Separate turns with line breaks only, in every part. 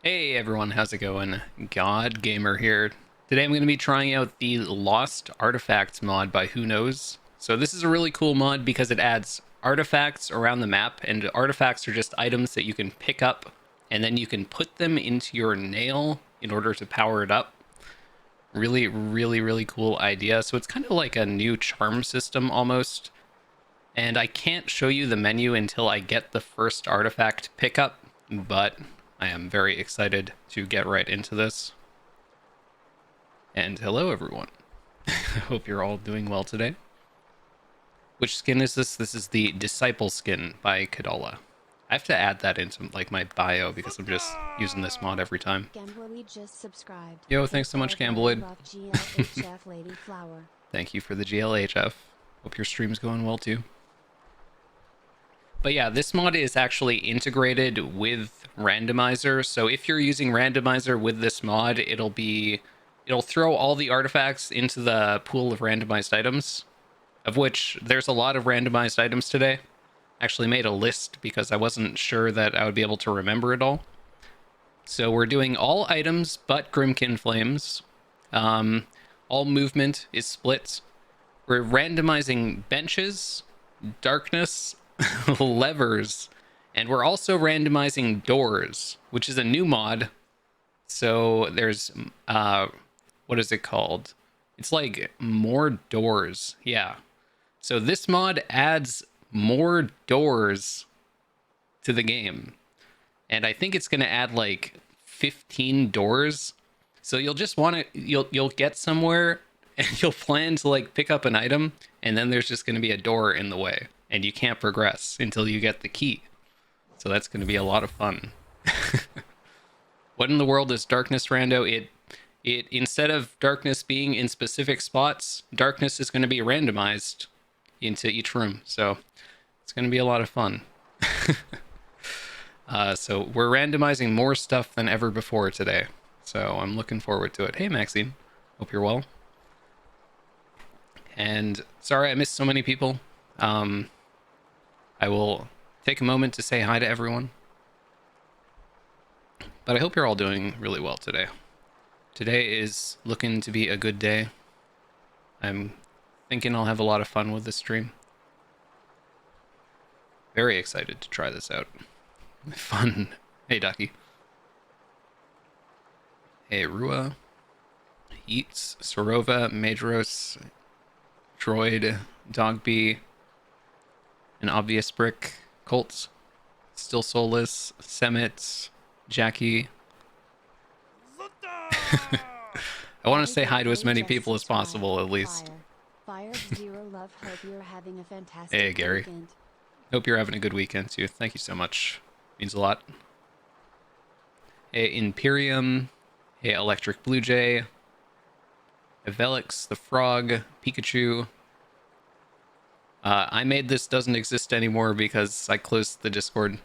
Hey everyone, how's it going? God Gamer here. Today I'm going to be trying out the Lost Artifacts mod by Who Knows. So this is a really cool mod because it adds artifacts around the map, and artifacts are just items that you can pick up and then you can put them into your nail in order to power it up. Really cool idea. So it's kind of like a new charm system almost. And I can't show you the menu until I get the first artifact pickup, but I am very excited to get right into this. And hello, everyone. I hope you're all doing well today. Which skin is this? This is the Disciple skin by Kadala. I have to add that into like my bio because I'm just using this mod every time.
Gambloid just subscribed.
Yo, thanks so much, Gambloid.
Lady Flower.
Thank you for the GLHF. Hope your stream's going well too. But yeah, this mod is actually integrated with Randomizer. So if you're using Randomizer with this mod, it'll throw all the artifacts into the pool of randomized items, of which there's a lot of randomized items today. Actually made a list because I wasn't sure that I would be able to remember it all. So we're doing all items but Grimkin Flames. All movement is split. We're randomizing benches, darkness, levers, and we're also randomizing doors, which is a new mod. So there's what is it called? It's like more doors. Yeah. So this mod adds more doors to the game. And I think it's going to add like 15 doors. So you'll just want to you'll get somewhere and you'll plan to like pick up an item, and then there's just going to be a door in the way and you can't progress until you get the key. So that's going to be a lot of fun. What in the world is darkness, Rando? It instead of darkness being in specific spots, darkness is going to be randomized into each room. So it's going to be a lot of fun. So we're randomizing more stuff than ever before today. So I'm looking forward to it. Hey, Maxine. Hope you're well. And sorry I missed so many people. I will take a moment to say hi to everyone. But I hope you're all doing really well today. Today is looking to be a good day. I'm thinking I'll have a lot of fun with this stream. Very excited to try this out. Fun. Hey, Ducky. Hey, Rua. Eats, Sorova, Madros, Droid, Dogbee, an obvious brick, Colts, Still Soulless, Semit, Jackie. I want to say hi to as many people as possible, at least.
fireb0rn love. Hope you're having a fantastic
Hey, Gary.
weekend.
Hope you're having a good weekend, too. Thank you so much. Means a lot. Hey, Imperium. Hey, Electric Blue Jay. Evelix, the Frog, Pikachu. I made this doesn't exist anymore because I closed the Discord.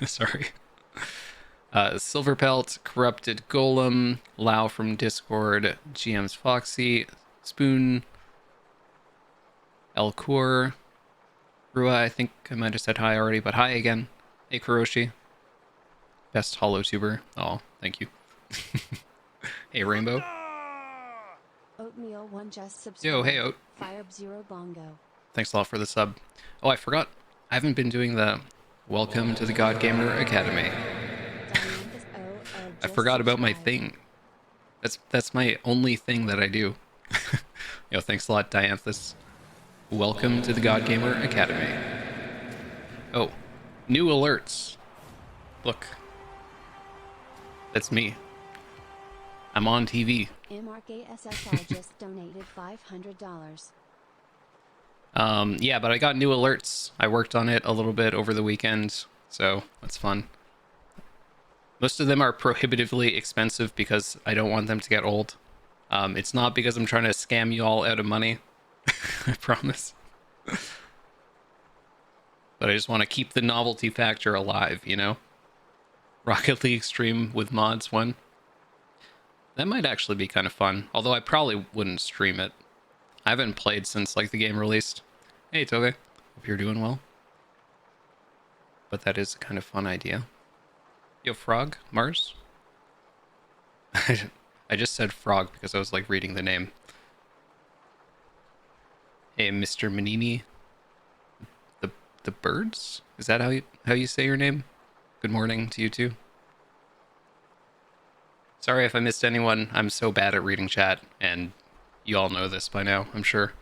Sorry. Silverpelt, Corrupted Golem, Lau from Discord, GM's Foxy, Spoon, Elcour, Rua, I think I might have said hi already, but hi again. Hey, Kuroshi. Best holo tuber. Oh, thank you. Hey, Rainbow.
Oatmeal one just subscribed.
Yo, hey, Oat.
fireb0rn bongo.
Thanks a lot for the sub. Oh, I forgot. I haven't been doing the Welcome to the God Gamer Academy. I forgot about my thing. That's my only thing that I do. Yo, thanks a lot, Dianthus. Welcome to the God Gamer Academy. Oh, new alerts. Look. That's me. I'm on TV.
MRKSSR just donated $500.
Yeah, but I got new alerts. I worked on it a little bit over the weekend, so that's fun. Most of them are prohibitively expensive because I don't want them to get old. It's not because I'm trying to scam you all out of money. I promise. But I just want to keep the novelty factor alive, you know? Rocket League stream with mods one. That might actually be kind of fun, although I probably wouldn't stream it. I haven't played since like the game released. Hey, Toge. Hope you're doing well. But that is a kind of fun idea. Yo, Frog, Mars. I just said frog because I was like reading the name. Hey, Mr. Manini, the the birds? Is that how you say your name? Good morning to you too. Sorry if I missed anyone. I'm so bad at reading chat, and you all know this by now, I'm sure.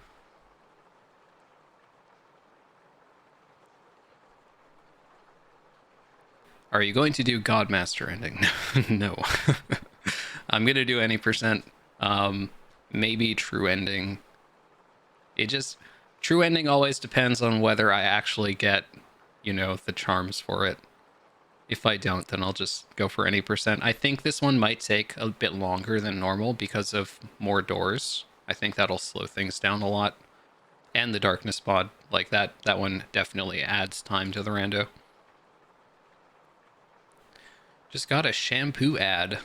Are you going to do Godmaster ending? No. I'm gonna do any percent. Maybe true ending. It just true ending always depends on whether I actually get, the charms for it. If I don't, then I'll just go for any percent. I think this one might take a bit longer than normal because of more doors. I think that'll slow things down a lot. And the darkness mod, like that one definitely adds time to the rando. Just got a shampoo ad.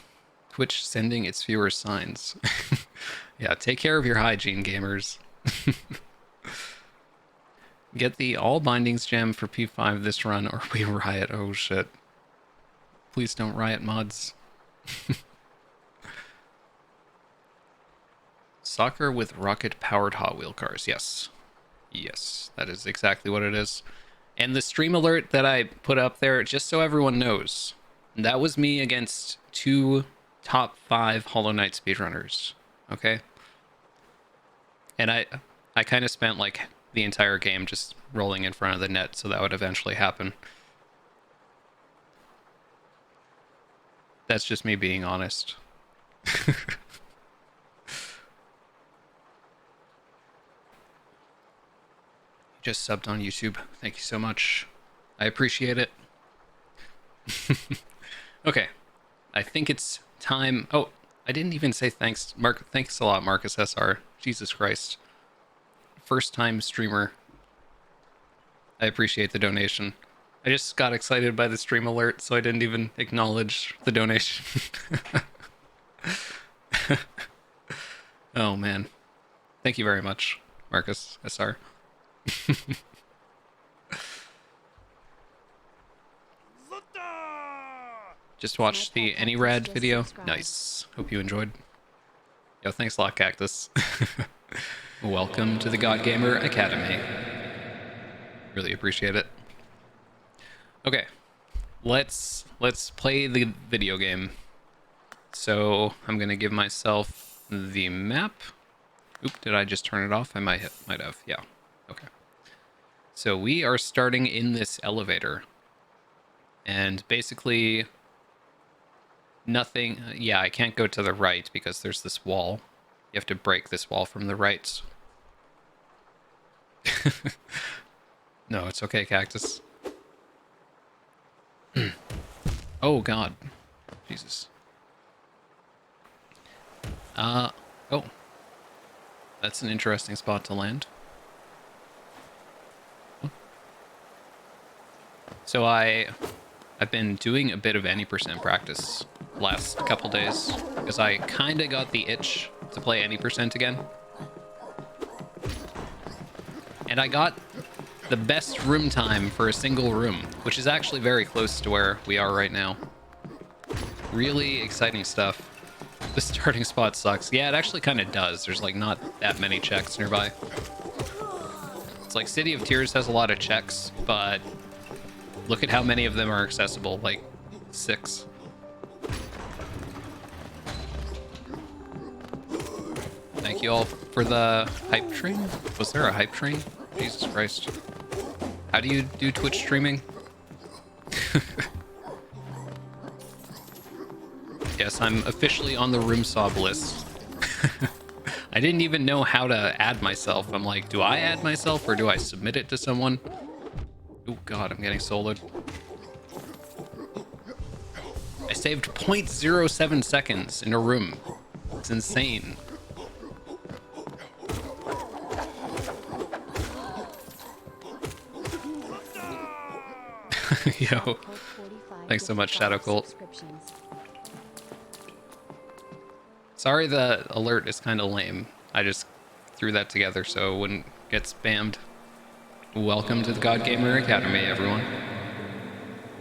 Twitch sending its viewers signs. Yeah, take care of your hygiene, gamers. Get the all bindings gem for P5 this run or we riot. Oh shit. Please don't riot, mods. Soccer with rocket-powered Hot Wheel cars. Yes. Yes, that is exactly what it is. And the stream alert that I put up there, just so everyone knows, that was me against 2 top 5 Hollow Knight speedrunners. Okay? And I kind of spent like the entire game just rolling in front of the net, so that would eventually happen. That's just me being honest. Just subbed on YouTube. Thank you so much. I appreciate it. Okay. I think it's time. Oh, I didn't even say thanks. Thanks a lot, Marcus SR. Jesus Christ. First time streamer. I appreciate the donation. I just got excited by the stream alert, so I didn't even acknowledge the donation. Oh, man. Thank you very much, Marcus SR. Just watched the AnyRad video. Nice. Hope you enjoyed. Yo, thanks a lot, Cactus. Welcome to the God Gamer Academy. Really appreciate it. Okay, let's play the video game. So I'm gonna give myself the map. Oop, did I just turn it off? I might have. Yeah. Okay. So we are starting in this elevator, and basically nothing. Yeah, I can't go to the right because there's this wall. You have to break this wall from the right. No, it's okay, Cactus. Oh, God. Jesus. Oh. That's an interesting spot to land. So I've been doing a bit of any percent practice last couple days because I kind of got the itch to play any percent again. And I got the best room time for a single room, which is actually very close to where we are right now. Really exciting stuff. The starting spot sucks. Yeah, it actually kind of does. There's like not that many checks nearby. It's like City of Tears has a lot of checks, but look at how many of them are accessible, like 6. Thank you all for the hype train. Was there a hype train? Jesus Christ. How do you do Twitch streaming? Yes, I'm officially on the room sob list. I didn't even know how to add myself. I'm like, do I add myself or do I submit it to someone? Oh God, I'm getting soloed. I saved 0.07 seconds in a room. It's insane. Yo, thanks so much, Shadow Cult. Sorry the alert is kind of lame. I just threw that together so it wouldn't get spammed. Welcome to the God Gamer Academy, everyone.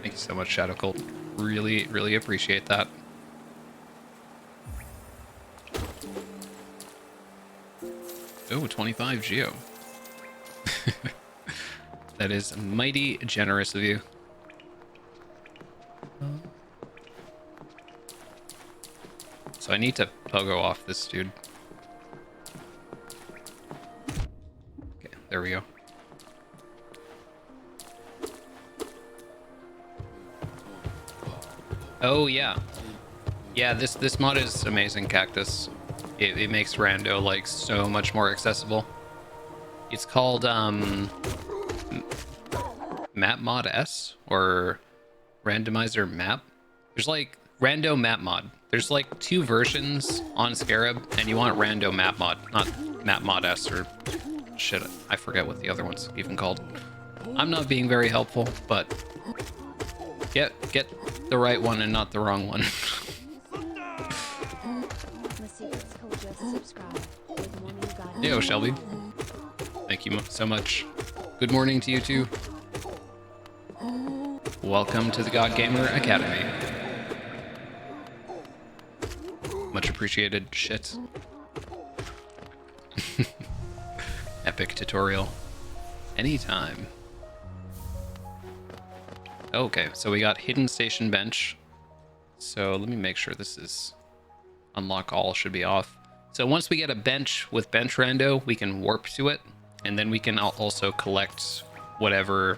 Thank you so much, Shadow Cult. Really, really appreciate that. Oh, 25 Geo. That is mighty generous of you. So I need to pogo off this dude. Okay, there we go. Oh yeah. Yeah, this mod is amazing, Cactus. It makes Rando like so much more accessible. It's called Map Mod S or Randomizer Map. There's like Rando Map Mod. There's like 2 versions on Scarab, and you want Rando Map Mod, not Map Mod S or shit. I forget what the other one's even called. I'm not being very helpful, but get the right one and not the wrong one. Yo, Shelby. Thank you so much. Good morning to you too. Welcome to the God Gamer Academy. Much appreciated. Shit. Epic tutorial. Anytime. Okay, so we got hidden station bench. So let me make sure this is unlock all should be off. So once we get a bench with bench rando, we can warp to it, and then we can also collect whatever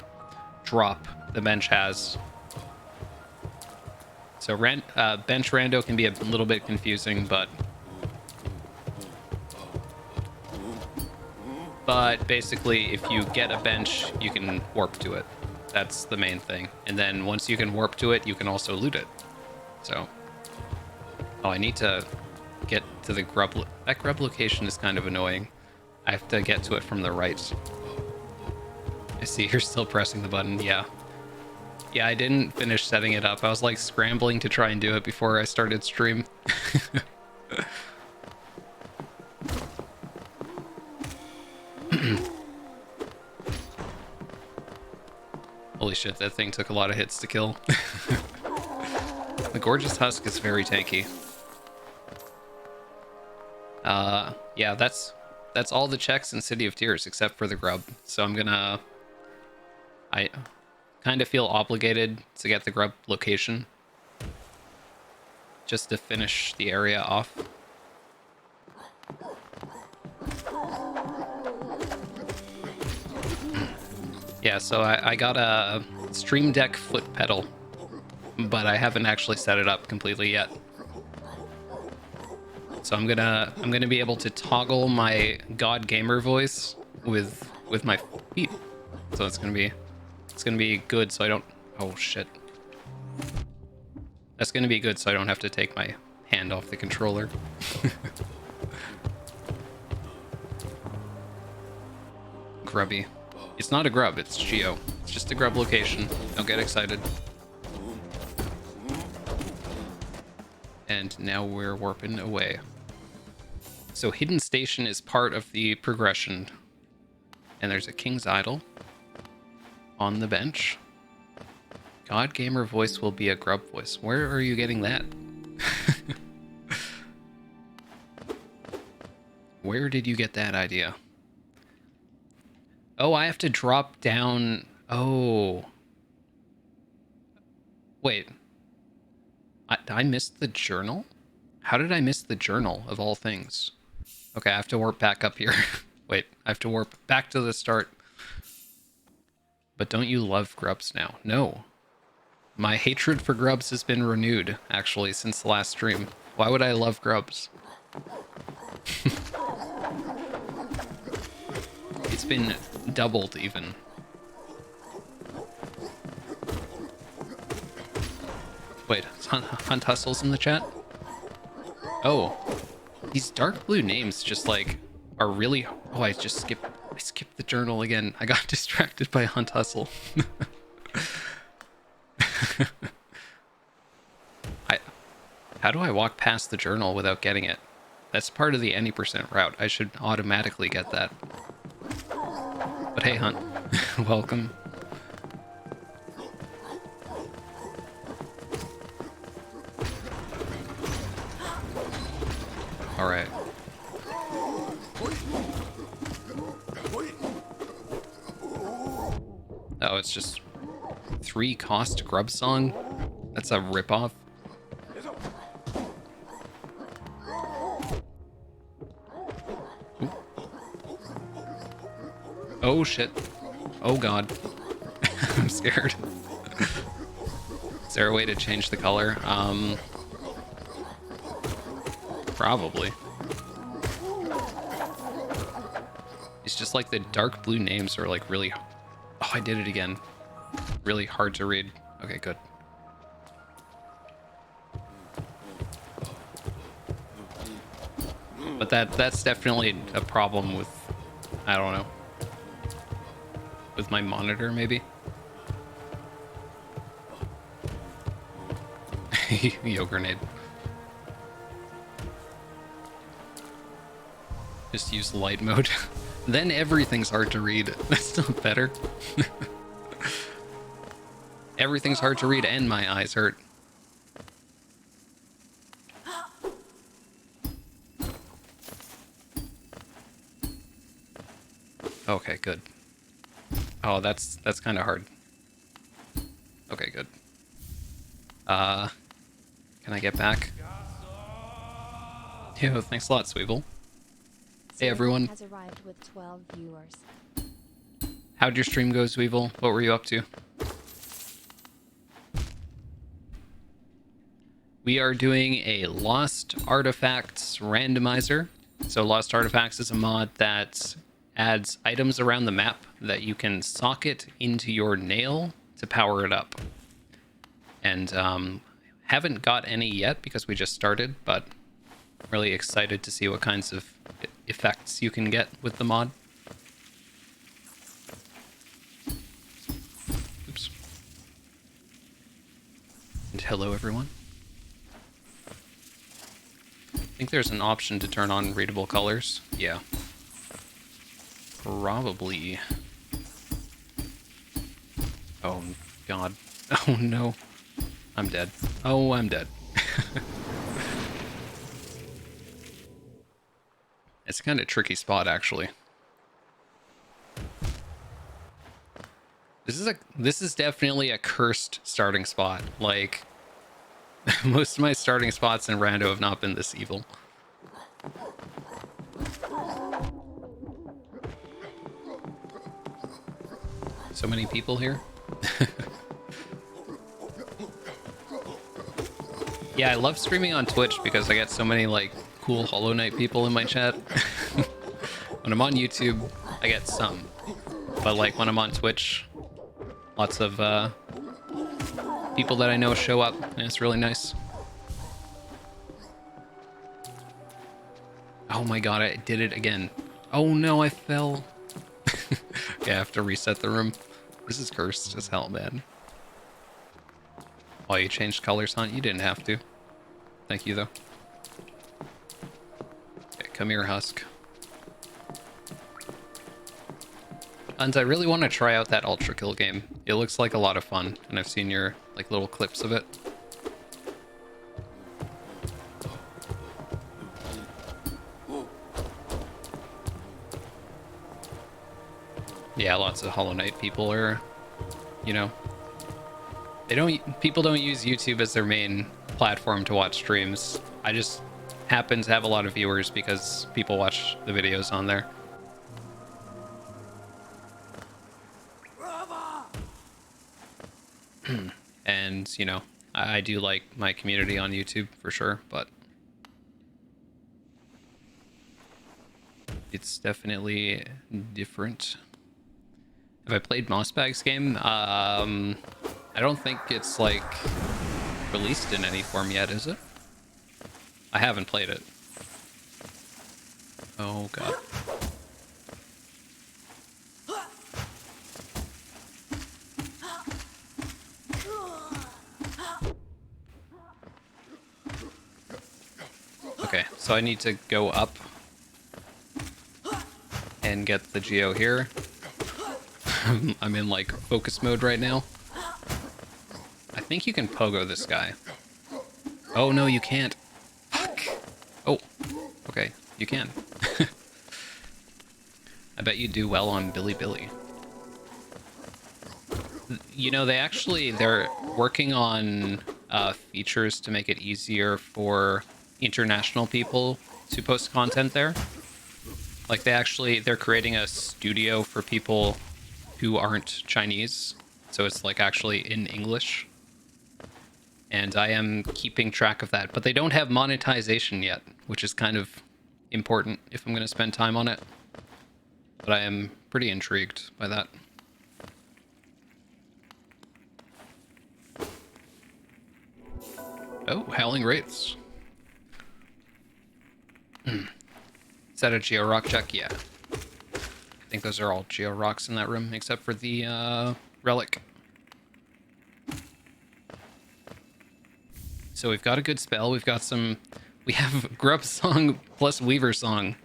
drop the bench has. So bench rando can be a little bit confusing, but basically if you get a bench, you can warp to it. That's the main thing. And then once you can warp to it, you can also loot it. So, oh, I need to get to the grub. That grub location is kind of annoying. I have to get to it from the right. I see you're still pressing the button. Yeah. Yeah, I didn't finish setting it up. I was like scrambling to try and do it before I started stream. Holy shit, that thing took a lot of hits to kill. The Gorgeous Husk is very tanky. Yeah, that's all the checks in City of Tears except for the grub. So I kind of feel obligated to get the grub location just to finish the area off. Yeah, so I got a Stream Deck foot pedal, but I haven't actually set it up completely yet. So I'm gonna be able to toggle my God Gamer voice with my feet. So it's gonna be good. So I don't. Oh shit. That's gonna be good. So I don't have to take my hand off the controller. Grubby. It's not a grub. It's Geo. It's just a grub location. Don't get excited. And now we're warping away. So hidden station is part of the progression. And there's a King's Idol on the bench. God Gamer voice will be a grub voice. Where are you getting that? Where did you get that idea? Oh, I have to drop down. Oh. Wait. I missed the journal? How did I miss the journal of all things? Okay, I have to warp back up here. Wait, I have to warp back to the start. But don't you love grubs now? No. My hatred for grubs has been renewed, actually, since the last stream. Why would I love grubs? It's been doubled, even. Wait, Hunt Hustle's in the chat? Oh. These dark blue names just, like, are really... Oh, I skipped the journal again. I got distracted by Hunt Hustle. How do I walk past the journal without getting it? That's part of the any % route. I should automatically get that. But hey, Hunt. Welcome. Alright. Oh, it's just 3 cost grub song? That's a ripoff. Ooh. Oh shit. Oh god. I'm scared. Is there a way to change the color? Probably. It's just like the dark blue names are like really... Oh, I did it again. Really hard to read. Okay, good. But that's definitely a problem with... I don't know. With my monitor, maybe? Yo, grenade. Just use light mode. Then everything's hard to read. That's still better. Everything's hard to read and my eyes hurt. Okay, good. Oh, that's kind of hard. Okay, good. Can I get back? Yo, thanks a lot, Sweeble. Hey everyone.
Has arrived with 12 viewers.
How'd your stream go, Sweeble? What were you up to? We are doing a Lost Artifacts randomizer. So Lost Artifacts is a mod that adds items around the map that you can socket into your nail to power it up. And haven't got any yet because we just started, but I'm really excited to see what kinds of effects you can get with the mod. Oops. And hello, everyone. I think there's an option to turn on readable colors. Yeah. Probably. Oh, God. Oh, no. I'm dead. Oh, I'm dead. It's a kind of tricky spot, actually. This is definitely a cursed starting spot. Like, most of my starting spots in Rando have not been this evil. So many people here. Yeah, I love streaming on Twitch because I get so many, like, cool Hollow Knight people in my chat. When I'm on YouTube, I get some. But, like, when I'm on Twitch, lots of people that I know show up, and it's really nice. Oh my god, I did it again. Oh no, I fell. Yeah, I have to reset the room. This is cursed as hell, man. Oh, you changed colors, huh? You didn't have to. Thank you, though. Okay, come here, Husk. And I really want to try out that Ultra Kill game. It looks like a lot of fun, and I've seen your, like, little clips of it. Yeah, lots of Hollow Knight people are, you know, people don't use YouTube as their main platform to watch streams. I just happen to have a lot of viewers because people watch the videos on there. And, you know, I do like my community on YouTube for sure, but it's definitely different. Have I played Mossbag's game? I don't think it's, like, released in any form yet, is it? I haven't played it. Oh, God. Okay, so I need to go up and get the Geo here. I'm in, like, focus mode right now. I think you can pogo this guy. Oh, no, you can't. Fuck. Oh, okay, you can. I bet you do well on Billy Billy. You know, they're working on features to make it easier for international people to post content there. Like they're creating a studio for people who aren't Chinese, so it's like actually in English. And I am keeping track of that, but they don't have monetization yet, which is kind of important if I'm going to spend time on it. But I am pretty intrigued by that. Oh, Howling Wraiths. Is that a Geo Rock check? Yeah. I think those are all Geo Rocks in that room, except for the Relic. So we've got a good spell. We have Grub Song plus Weaver Song.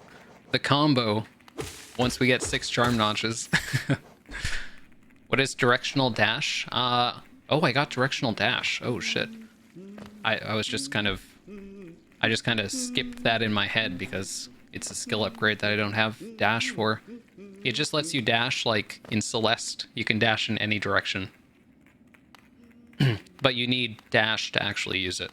The combo, once we get 6 Charm Notches. What is Directional Dash? Oh, I got Directional Dash. Oh, shit. I was just kind of... I just kind of skipped that in my head because it's a skill upgrade that I don't have dash for. It just lets you dash, like in Celeste. You can dash in any direction. But you need dash to actually use it.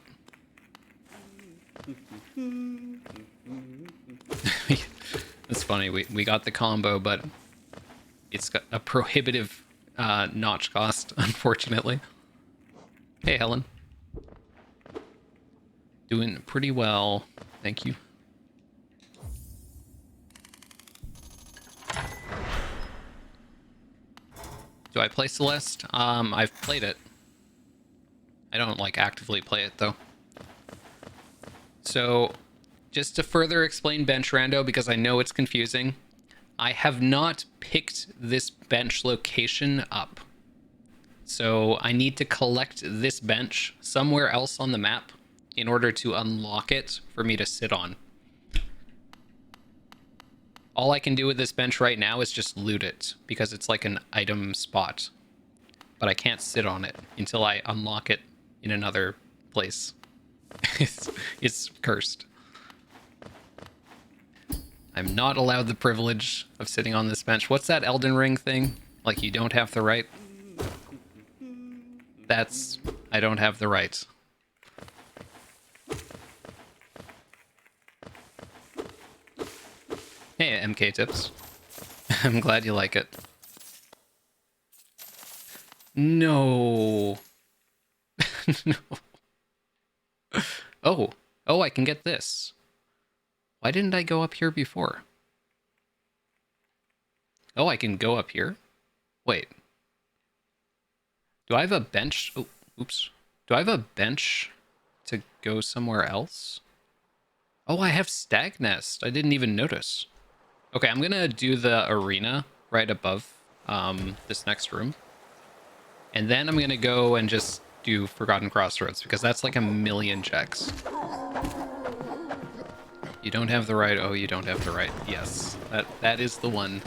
It's funny, we got the combo, but it's got a prohibitive notch cost, unfortunately. Hey, Helen. Doing pretty well, thank you. Do I play Celeste? I've played it. I don't, like, actively play it, though. So, just to further explain bench rando, because I know it's confusing, I have not picked this bench location up. So, I need to collect this bench somewhere else on the map in order to unlock it for me to sit on. All I can do with this bench right now is just loot it, because it's like an item spot. But I can't sit on it until I unlock it in another place. It's cursed. I'm not allowed the privilege of sitting on this bench. What's that Elden Ring thing? Like, you don't have the right? That's... I don't have the right. Hey, MK Tips. I'm glad you like it. No. No. Oh. Oh, I can get this. Why didn't I go up here before? Oh, I can go up here? Wait. Do I have a bench? Oh, oops. Do I have a bench to go somewhere else? Oh, I have Stag Nest. I didn't even notice. Okay, I'm gonna do the arena right above this next room. And then I'm gonna go and just do Forgotten Crossroads, because that's like a million checks. You don't have the right. Oh, you don't have the right. Yes, that is the one.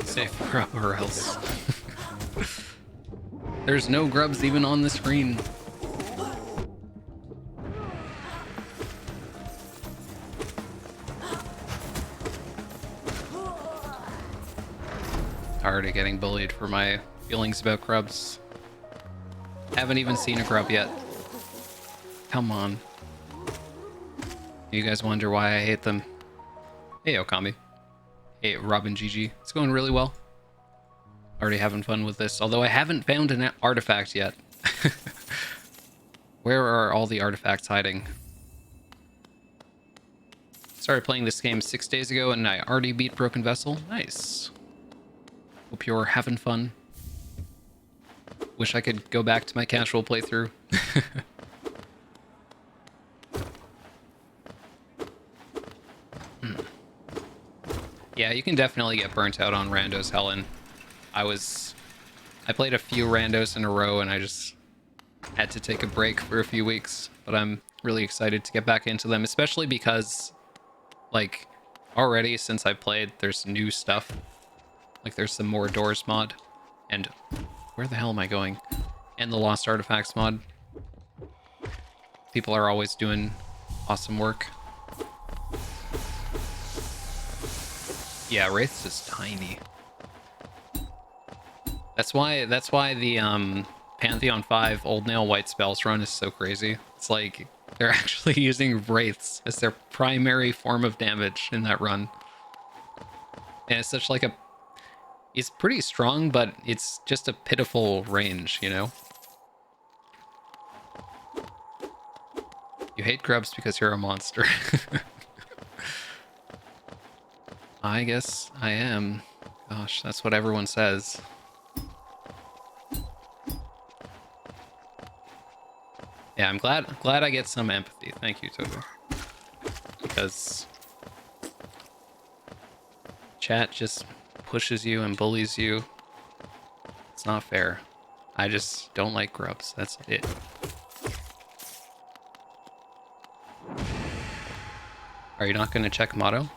Safe grub or else. There's no grubs even on the screen. Tired of getting bullied for my feelings about grubs. Haven't even seen a grub yet. Come on. You guys wonder why I hate them. Hey, Okami. Hey, Robin GG. It's going really well. Already having fun with this, although I haven't found an artifact yet. Where are all the artifacts hiding? Started playing this game 6 days ago and I already beat Broken Vessel. Nice. Hope you're having fun. Wish I could go back to my casual playthrough. Yeah, you can definitely get burnt out on randos, Helen. I played a few randos in a row and I just had to take a break for a few weeks, but I'm really excited to get back into them, especially because, like, already since I played, there's new stuff. Like, there's the More Doors mod, and where the hell am I going? And the Lost Artifacts mod. People are always doing awesome work. Yeah, Wraith's is tiny. That's why the Pantheon 5 Old Nail White Spells run is so crazy. It's like they're actually using Wraiths as their primary form of damage in that run. And it's such like a... It's pretty strong, but it's just a pitiful range, you know? You hate grubs because you're a monster. I guess I am. Gosh, that's what everyone says. Yeah, I'm glad I get some empathy. Thank you, Toto. Because chat just pushes you and bullies you. It's not fair. I just don't like grubs. That's it. Are you not going to check motto?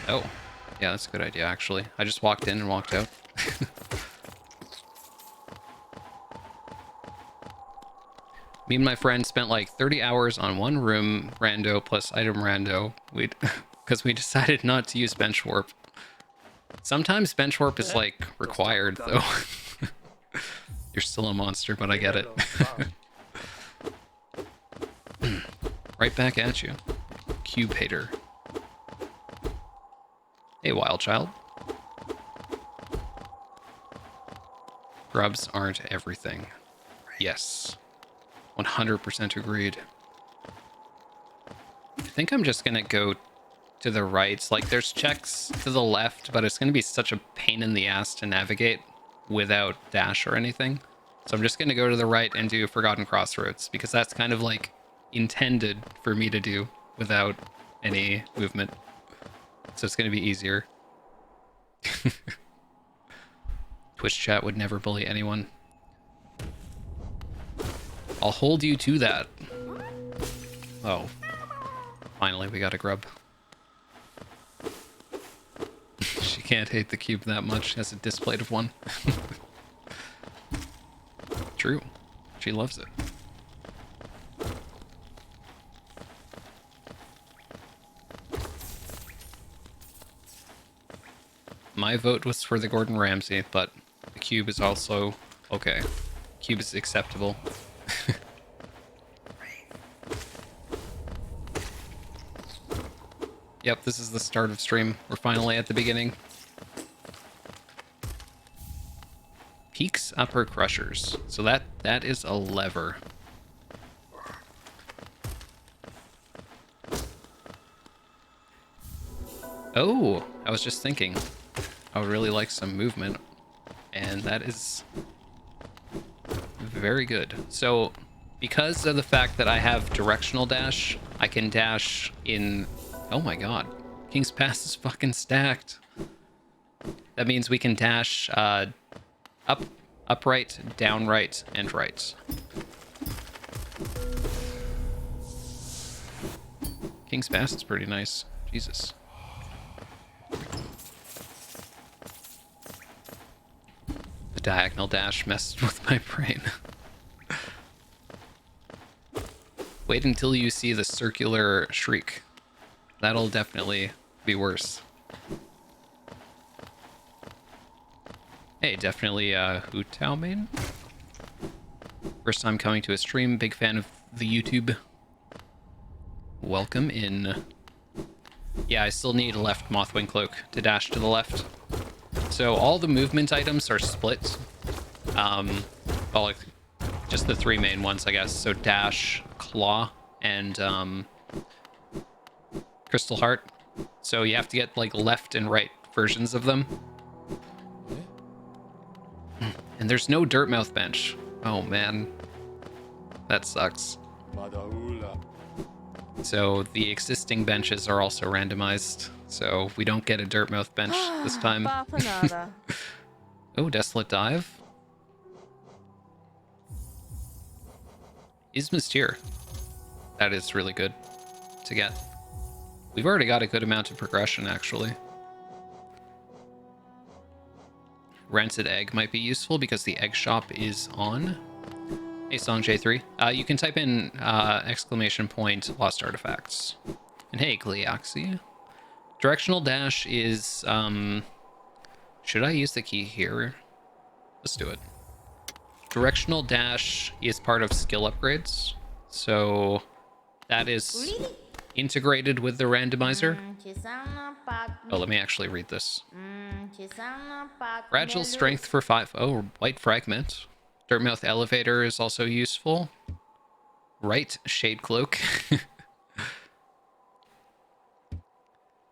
Oh, yeah, that's a good idea, actually. I just walked in and walked out. Me and my friend spent like 30 hours on one room rando plus item rando. Because we decided not to use bench warp. Sometimes bench warp is like required though. You're still a monster, but I get it. Right back at you. Cube hater. Hey, wild child. Grubs aren't everything. Yes. 100% agreed. I think I'm just gonna go to the right. Like, there's checks to the left, but it's gonna be such a pain in the ass to navigate without dash or anything. So I'm just gonna go to the right and do Forgotten Crossroads, because that's kind of like intended for me to do without any movement. So it's gonna be easier. Twitch chat would never bully anyone. I'll hold you to that. Oh. Finally, we got a grub. She can't hate the cube that much as a displate of one. True. She loves it. My vote was for the Gordon Ramsay, but the cube is also okay. Cube is acceptable. Yep, this is the start of stream. We're finally at the beginning. Peaks upper crushers. So that is a lever. Oh, I was just thinking. I would really like some movement. And that is very good. So because of the fact that I have directional dash, I can dash in... Oh my god. King's Pass is fucking stacked. That means we can dash up, upright, down right, and right. King's Pass is pretty nice. Jesus. The diagonal dash messed with my brain. Wait until you see the circular shriek. That'll definitely be worse. Hey, definitely Hu Tao main. First time coming to a stream, big fan of the YouTube. Welcome in. Yeah, I still need a left Mothwing Cloak to dash to the left. So all the movement items are split. Well, like, just the three main ones, I guess. So dash, claw, and Crystal Heart. So you have to get like left and right versions of them. And there's no Dirtmouth bench. Oh man, that sucks. So the existing benches are also randomized, so we don't get a Dirtmouth bench this time. Oh, Desolate Dive. Isma's Tier. That is really good to get. We've already got a good amount of progression, actually. Rented Egg might be useful because the egg shop is on. Hey, Song J3. You can type in exclamation point lost artifacts. And hey, Gliaxi. Directional dash is... should I use the key here? Let's do it. Directional dash is part of skill upgrades. So that is integrated with the randomizer. Oh, let me actually read this. Fragile strength for 5. Oh, white fragment. Dirtmouth elevator is also useful. Right shade cloak.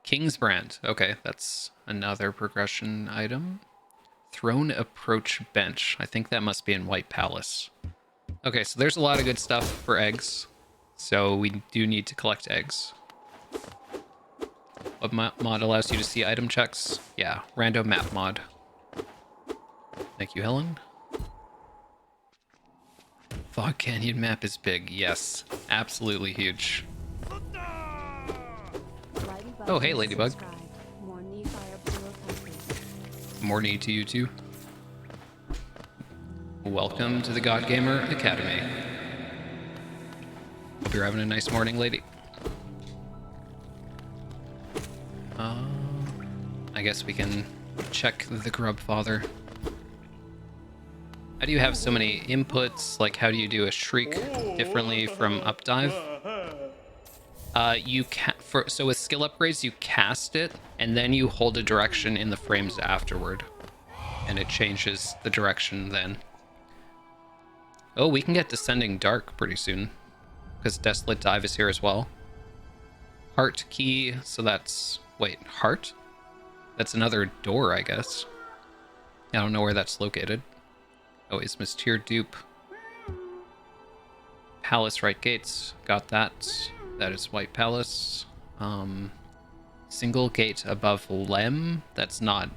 King's brand. Okay, that's another progression item. Throne approach bench. I think that must be in White Palace. Okay, so there's a lot of good stuff for eggs. So we do need to collect eggs. What mod allows you to see item checks? Yeah, random map mod. Thank you, Helen. Fog Canyon map is big. Yes, absolutely huge. Oh, hey, Ladybug. More need to you too. Welcome to the God Gamer Academy. Hope you're having a nice morning, lady. I guess we can check the Grub Father. How do you have so many inputs? Like, how do you do a shriek differently from updive? So with skill upgrades, you cast it, and then you hold a direction in the frames afterward. And it changes the direction then. Oh, we can get Descending Dark pretty soon. Because Desolate Dive is here as well. Heart key, so that's... Wait, heart? That's another door, I guess. I don't know where that's located. Oh, Isma's Tier dupe. Palace right gates, got that. That is White Palace. Single gate above Lem, that's not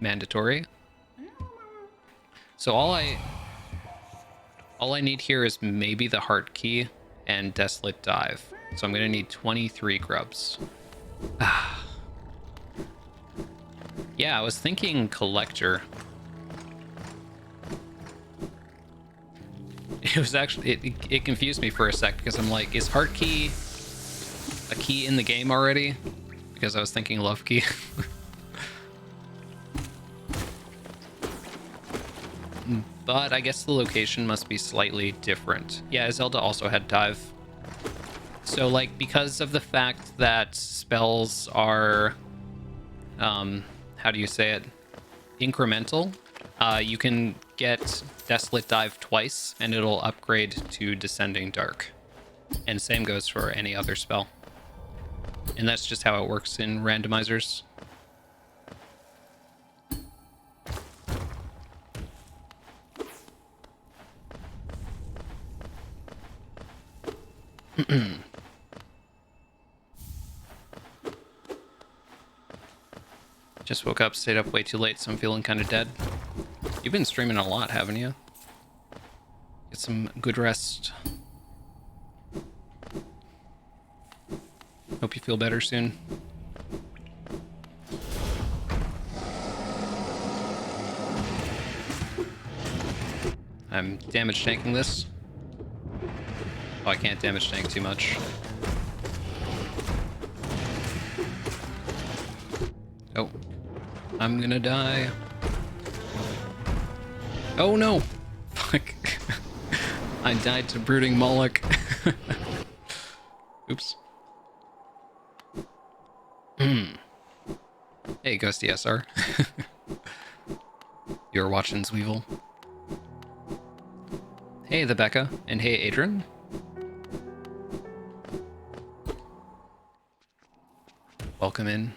mandatory. So all I need here is maybe the heart key and Desolate Dive. So I'm gonna need 23 grubs. Yeah, I was thinking collector. It was actually, it confused me for a sec because I'm like, is heart key a key in the game already? Because I was thinking love key. But I guess the location must be slightly different. Yeah, Zelda also had dive. So like, because of the fact that spells are, how do you say it? Incremental. You can get Desolate Dive twice, and it'll upgrade to Descending Dark. And same goes for any other spell. And that's just how it works in randomizers. Just woke up, stayed up way too late, so I'm feeling kind of dead. You've been streaming a lot, haven't you? Get some good rest. Hope you feel better soon. I'm damage tanking this. Oh, I can't damage tank too much. Oh. I'm gonna die. Oh no! Fuck. I died to Brooding Moloch. Oops. Hey, Ghosty SR. You're watching Zweevil. Hey, the Becca. And hey, Adrian. Welcome in.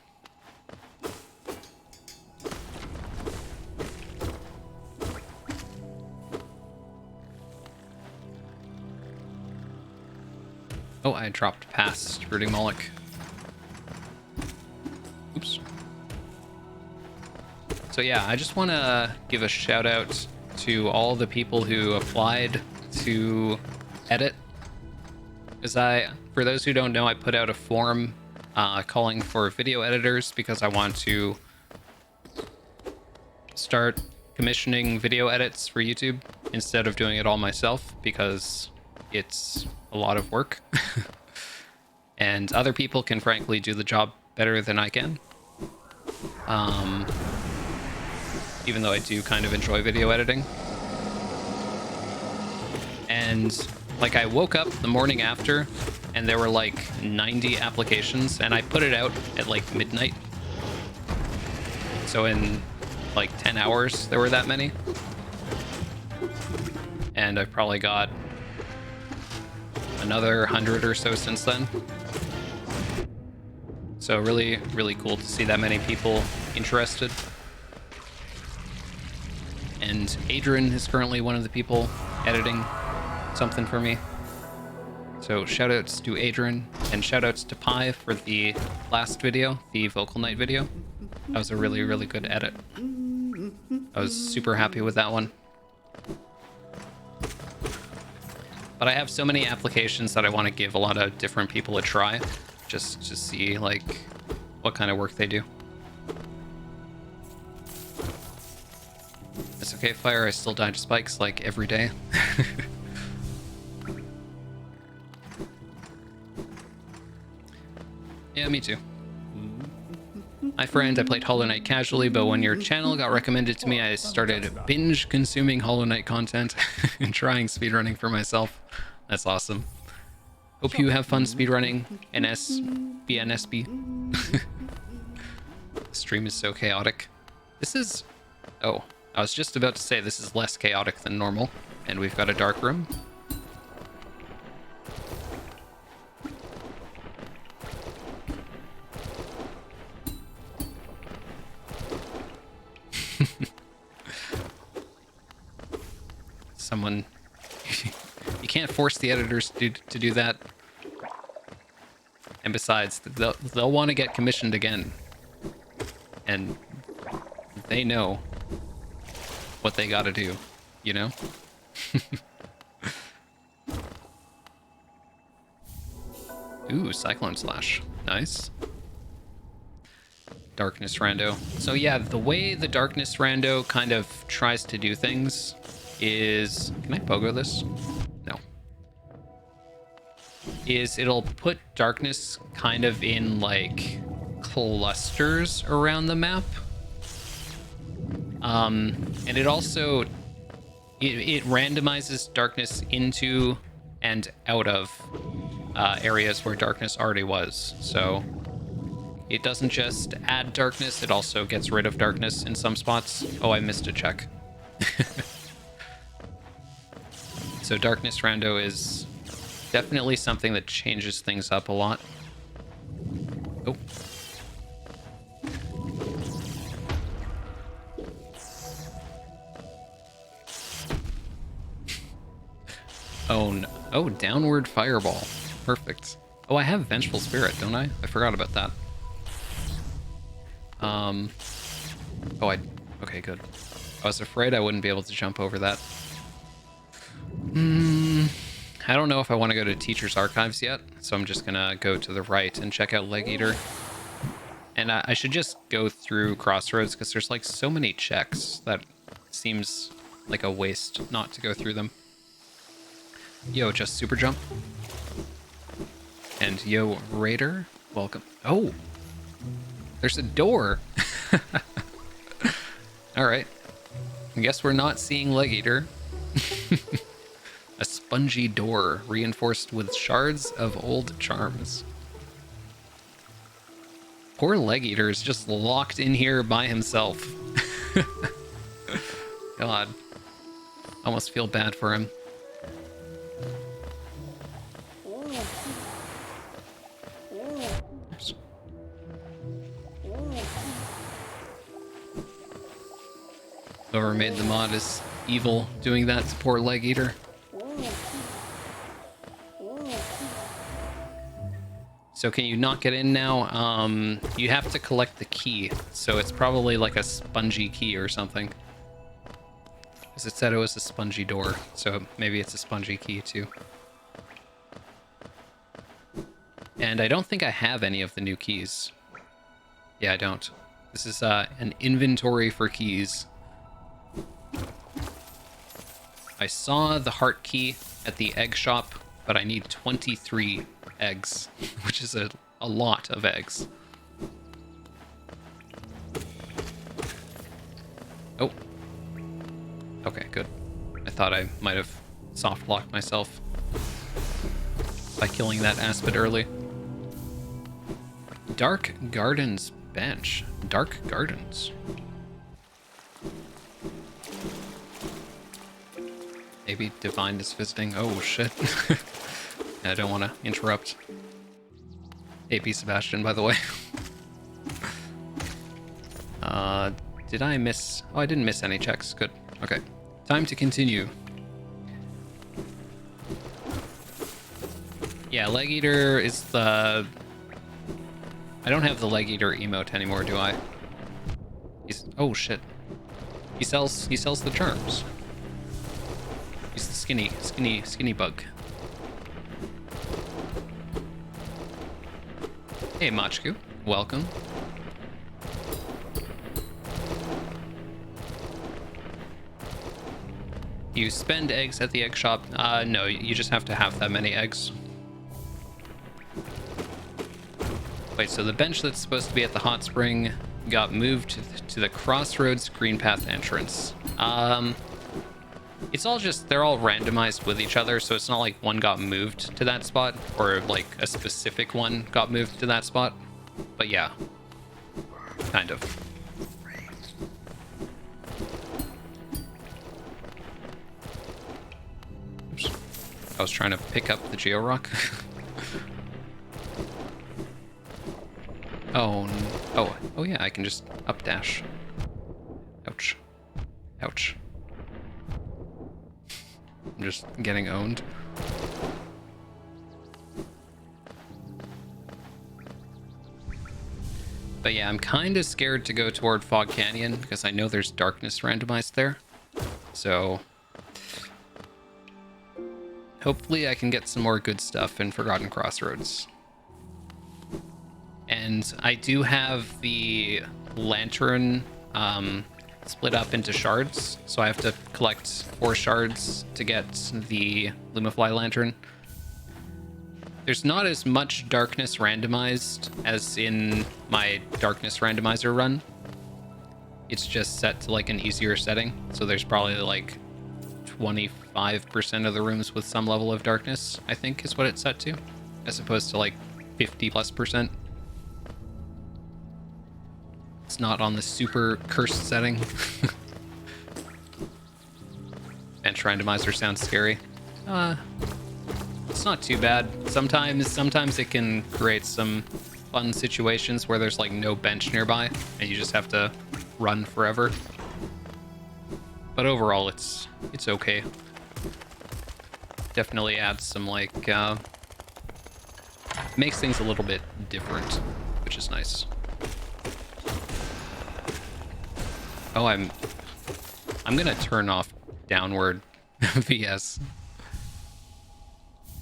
Oh, I dropped past Brooding Moloch. Oops. So So yeah, I just want to give a shout out to all the people who applied to edit. For those who don't know, I put out a form calling for video editors because I want to start commissioning video edits for YouTube instead of doing it all myself because it's a lot of work. And other people can frankly do the job better than I can. Even though I do kind of enjoy video editing. And like I woke up the morning after and there were like 90 applications and I put it out at like midnight. So in like 10 hours there were that many. And I've probably got another 100 or so since then. So really, really cool to see that many people interested. And Adrian is currently one of the people editing something for me. So shoutouts to Adrian and shoutouts to Pi for the last video, the vocal night video. That was a really, really good edit. I was super happy with that one. But I have so many applications that I want to give a lot of different people a try, just to see like what kind of work they do. It's okay, Fire. I still die to spikes like every day. Yeah, me too. My friend, I played Hollow Knight casually, but when your channel got recommended to me, I started binge consuming Hollow Knight content and trying speedrunning for myself. That's awesome. Hope you have fun speedrunning NSB. The stream is so chaotic. This is... Oh, I was just about to say this is less chaotic than normal. And we've got a dark room. Someone... You can't force the editors to do that. And besides, they'll want to get commissioned again. And they know what they gotta do, you know? Ooh, Cyclone Slash. Nice. Darkness Rando. So yeah, the way the Darkness Rando kind of tries to do things is... Can I pogo this? No. Is it'll put darkness kind of in like clusters around the map. And it also... It randomizes darkness into and out of areas where darkness already was. So it doesn't just add darkness, it also gets rid of darkness in some spots. Oh, I missed a check. So Darkness Rando is definitely something that changes things up a lot. Oh. Oh, no. Oh, downward fireball. Perfect. Oh, I have Vengeful Spirit, don't I? I forgot about that. Oh, okay, good. I was afraid I wouldn't be able to jump over that. I don't know if I want to go to Teacher's Archives yet, so I'm just gonna go to the right and check out Leg Eater. And I should just go through Crossroads, because there's like so many checks that seems like a waste not to go through them. Yo, just super jump. And yo, Raider, welcome. Oh, there's a door. All right. I guess we're not seeing Leg Eater. A spongy door reinforced with shards of old charms. Poor Leg Eater is just locked in here by himself. God. Almost feel bad for him. Whoever made the mod is evil doing that to poor Leg So can you not get in now? You have to collect the key. So it's probably like a spongy key or something. Because it said it was a spongy door. So maybe it's a spongy key too. And I don't think I have any of the new keys. Yeah, I don't. This is an inventory for keys. I saw the heart key at the egg shop, but I need 23 eggs, which is a lot of eggs. Oh. Okay, good. I thought I might have soft locked myself by killing that aspid early. Dark Gardens bench. Dark Gardens. Maybe Divine is visiting. Oh, shit. I don't want to interrupt. AP Sebastian, by the way. Did I miss... Oh, I didn't miss any checks. Good. Okay. Time to continue. Yeah, Leg Eater is the... I don't have the Leg Eater emote anymore, do I? He's... Oh, shit. He sells the charms. He's the skinny bug. Hey, Machku. Welcome. You spend eggs at the egg shop? No, you just have to have that many eggs. Wait, so the bench that's supposed to be at the hot spring got moved to the Crossroads Green Path entrance. It's all just, they're all randomized with each other, so it's not like one got moved to that spot, or like a specific one got moved to that spot. But yeah, kind of. Oops. I was trying to pick up the Georock. Oh yeah, I can just up dash. Ouch. Ouch. I'm just getting owned. But yeah, I'm kind of scared to go toward Fog Canyon because I know there's darkness randomized there. So hopefully I can get some more good stuff in Forgotten Crossroads. And I do have the lantern split up into shards, so I have to collect 4 shards to get the Lumifly lantern. There's not as much darkness randomized as in my darkness randomizer run. It's just set to like an easier setting, so there's probably like 25% of the rooms with some level of darkness, I think is what it's set to, as opposed to like 50+%. It's not on the super cursed setting. Bench randomizer sounds scary. It's not too bad. Sometimes it can create some fun situations where there's like no bench nearby and you just have to run forever. But overall, it's okay. Definitely adds some like makes things a little bit different, which is nice. Oh, I'm gonna turn off downward VS.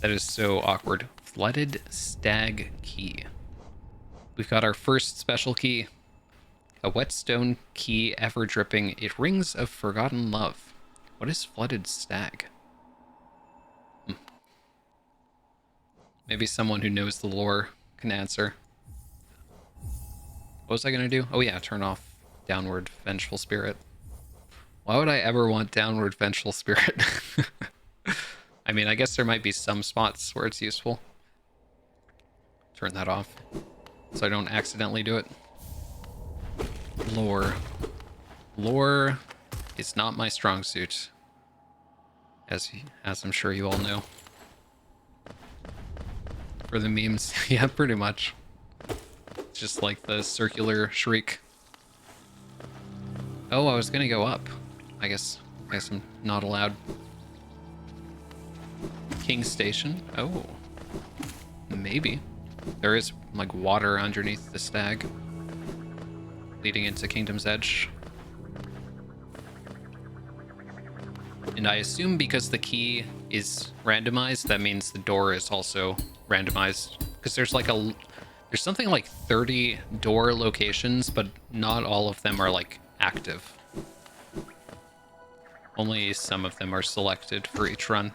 That is so awkward. Flooded Stag Key. We've got our first special key. A whetstone key ever dripping. It rings of forgotten love. What is Flooded Stag? Maybe someone who knows the lore can answer. What was I gonna do? Oh yeah, turn off Downward Vengeful Spirit. Why would I ever want Downward Vengeful Spirit? I mean, I guess there might be some spots where it's useful. Turn that off so I don't accidentally do it. Lore. Lore is not my strong suit, as I'm sure you all know. For the memes, yeah, pretty much. It's just like the circular shriek. Oh, I was gonna go up. I guess I'm not allowed. King Station? Oh. Maybe. there is like water underneath the stag, leading into Kingdom's Edge. And I assume because the key is randomized, that means the door is also randomized. Because there's something like 30 door locations, but not all of them are like active. Only some of them are selected for each run.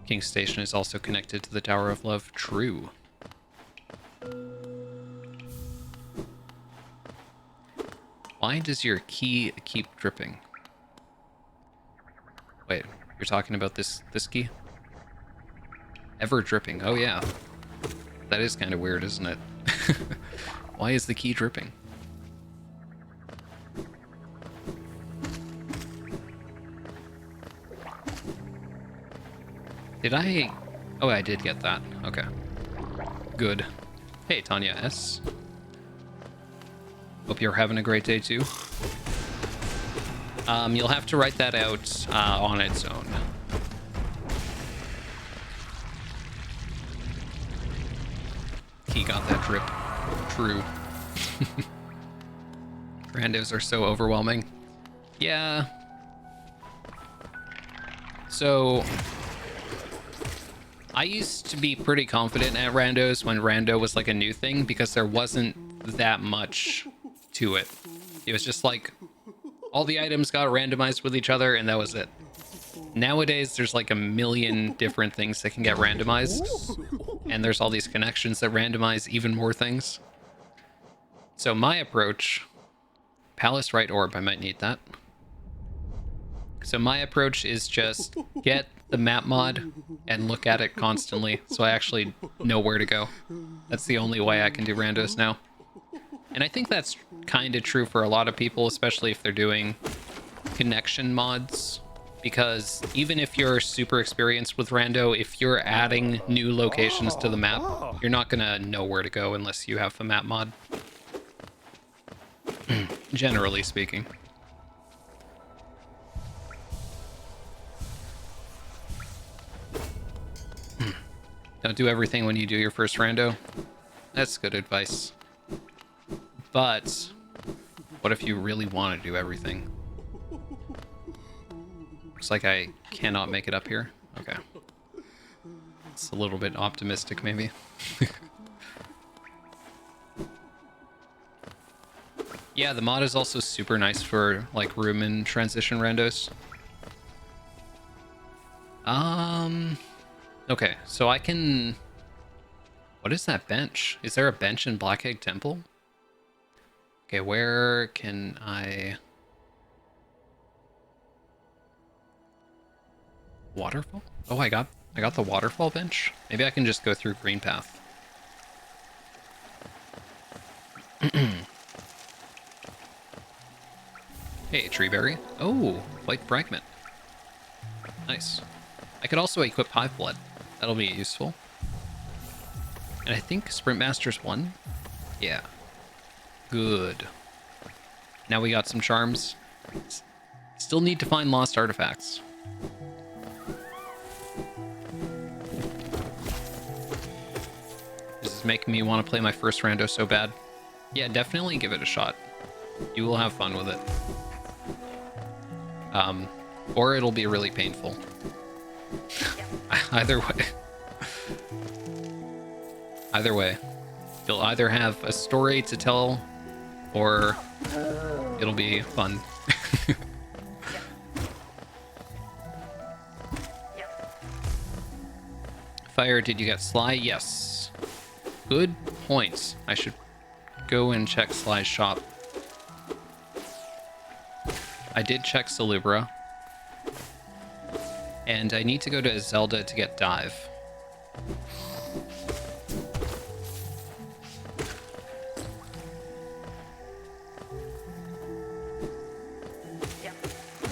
King's Station is also connected to the Tower of Love. True. Why does your key keep dripping? Wait, you're talking about this key? Ever dripping. Oh yeah. That is kind of weird, isn't it? Why is the key dripping? Did I... Oh, I did get that. Okay. Good. Hey, Tanya S. Hope you're having a great day, too. You'll have to write that out on its own. He got that drip. True. Randos are so overwhelming. Yeah. So... I used to be pretty confident at randos when rando was like a new thing because there wasn't that much to it. It was just like all the items got randomized with each other and that was it. Nowadays, there's like a million different things that can get randomized, and there's all these connections that randomize even more things. So my approach, Palace Right Orb, I might need that. So my approach is just get the map mod and look at it constantly so I actually know where to go. That's the only way I can do randos now. And I think that's kind of true for a lot of people, especially if they're doing connection mods. Because even if you're super experienced with rando, if you're adding new locations to the map, you're not going to know where to go unless you have the map mod. Generally speaking. Don't do everything when you do your first rando. That's good advice. But what if you really want to do everything? Looks like I cannot make it up here. Okay. It's a little bit optimistic, maybe. Yeah, the mod is also super nice for like room and transition randos. Okay, so I can... What is that bench? Is there a bench in Black Egg Temple? Okay, where can I... Waterfall? Oh, I got the waterfall bench. Maybe I can just go through Green Path. Hey, Treeberry. Oh, White Fragment. Nice. I could also equip Hive Blood. That'll be useful. And I think Sprint Master's won. Yeah. Good. Now we got some charms. Still need to find lost artifacts. This is making me want to play my first rando so bad. Yeah, definitely give it a shot. You will have fun with it. Or it'll be really painful. Either way. Either way. You'll either have a story to tell, or it'll be fun. Fire, did you get Sly? Yes. Good points. I should go and check Sly's shop. I did check Salubra. And I need to go to Zelda to get Dive.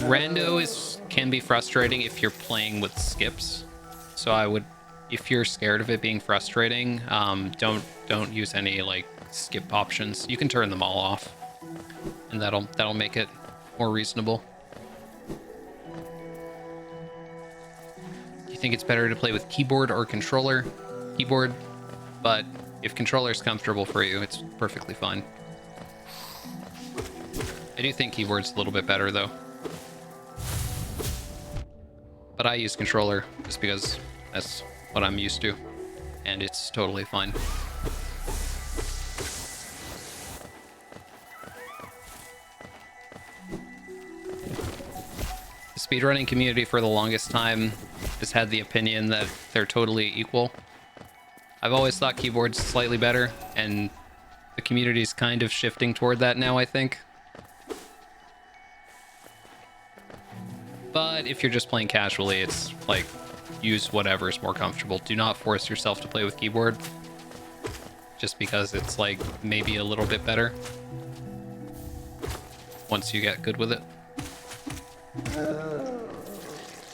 Rando can be frustrating if you're playing with skips. So I would, if you're scared of it being frustrating, don't use any like skip options. You can turn them all off, and that'll make it more reasonable. think it's better to play with keyboard or controller? Keyboard, but if controller's comfortable for you, it's perfectly fine. I do think keyboard's a little bit better, though. But I use controller just because that's what I'm used to, and it's totally fine. The speedrunning community for the longest time has had the opinion that they're totally equal. I've always thought keyboard's slightly better, and the community's kind of shifting toward that now, I think. But if you're just playing casually, it's like, use whatever is more comfortable. Do not force yourself to play with keyboard, just because it's like maybe a little bit better once you get good with it.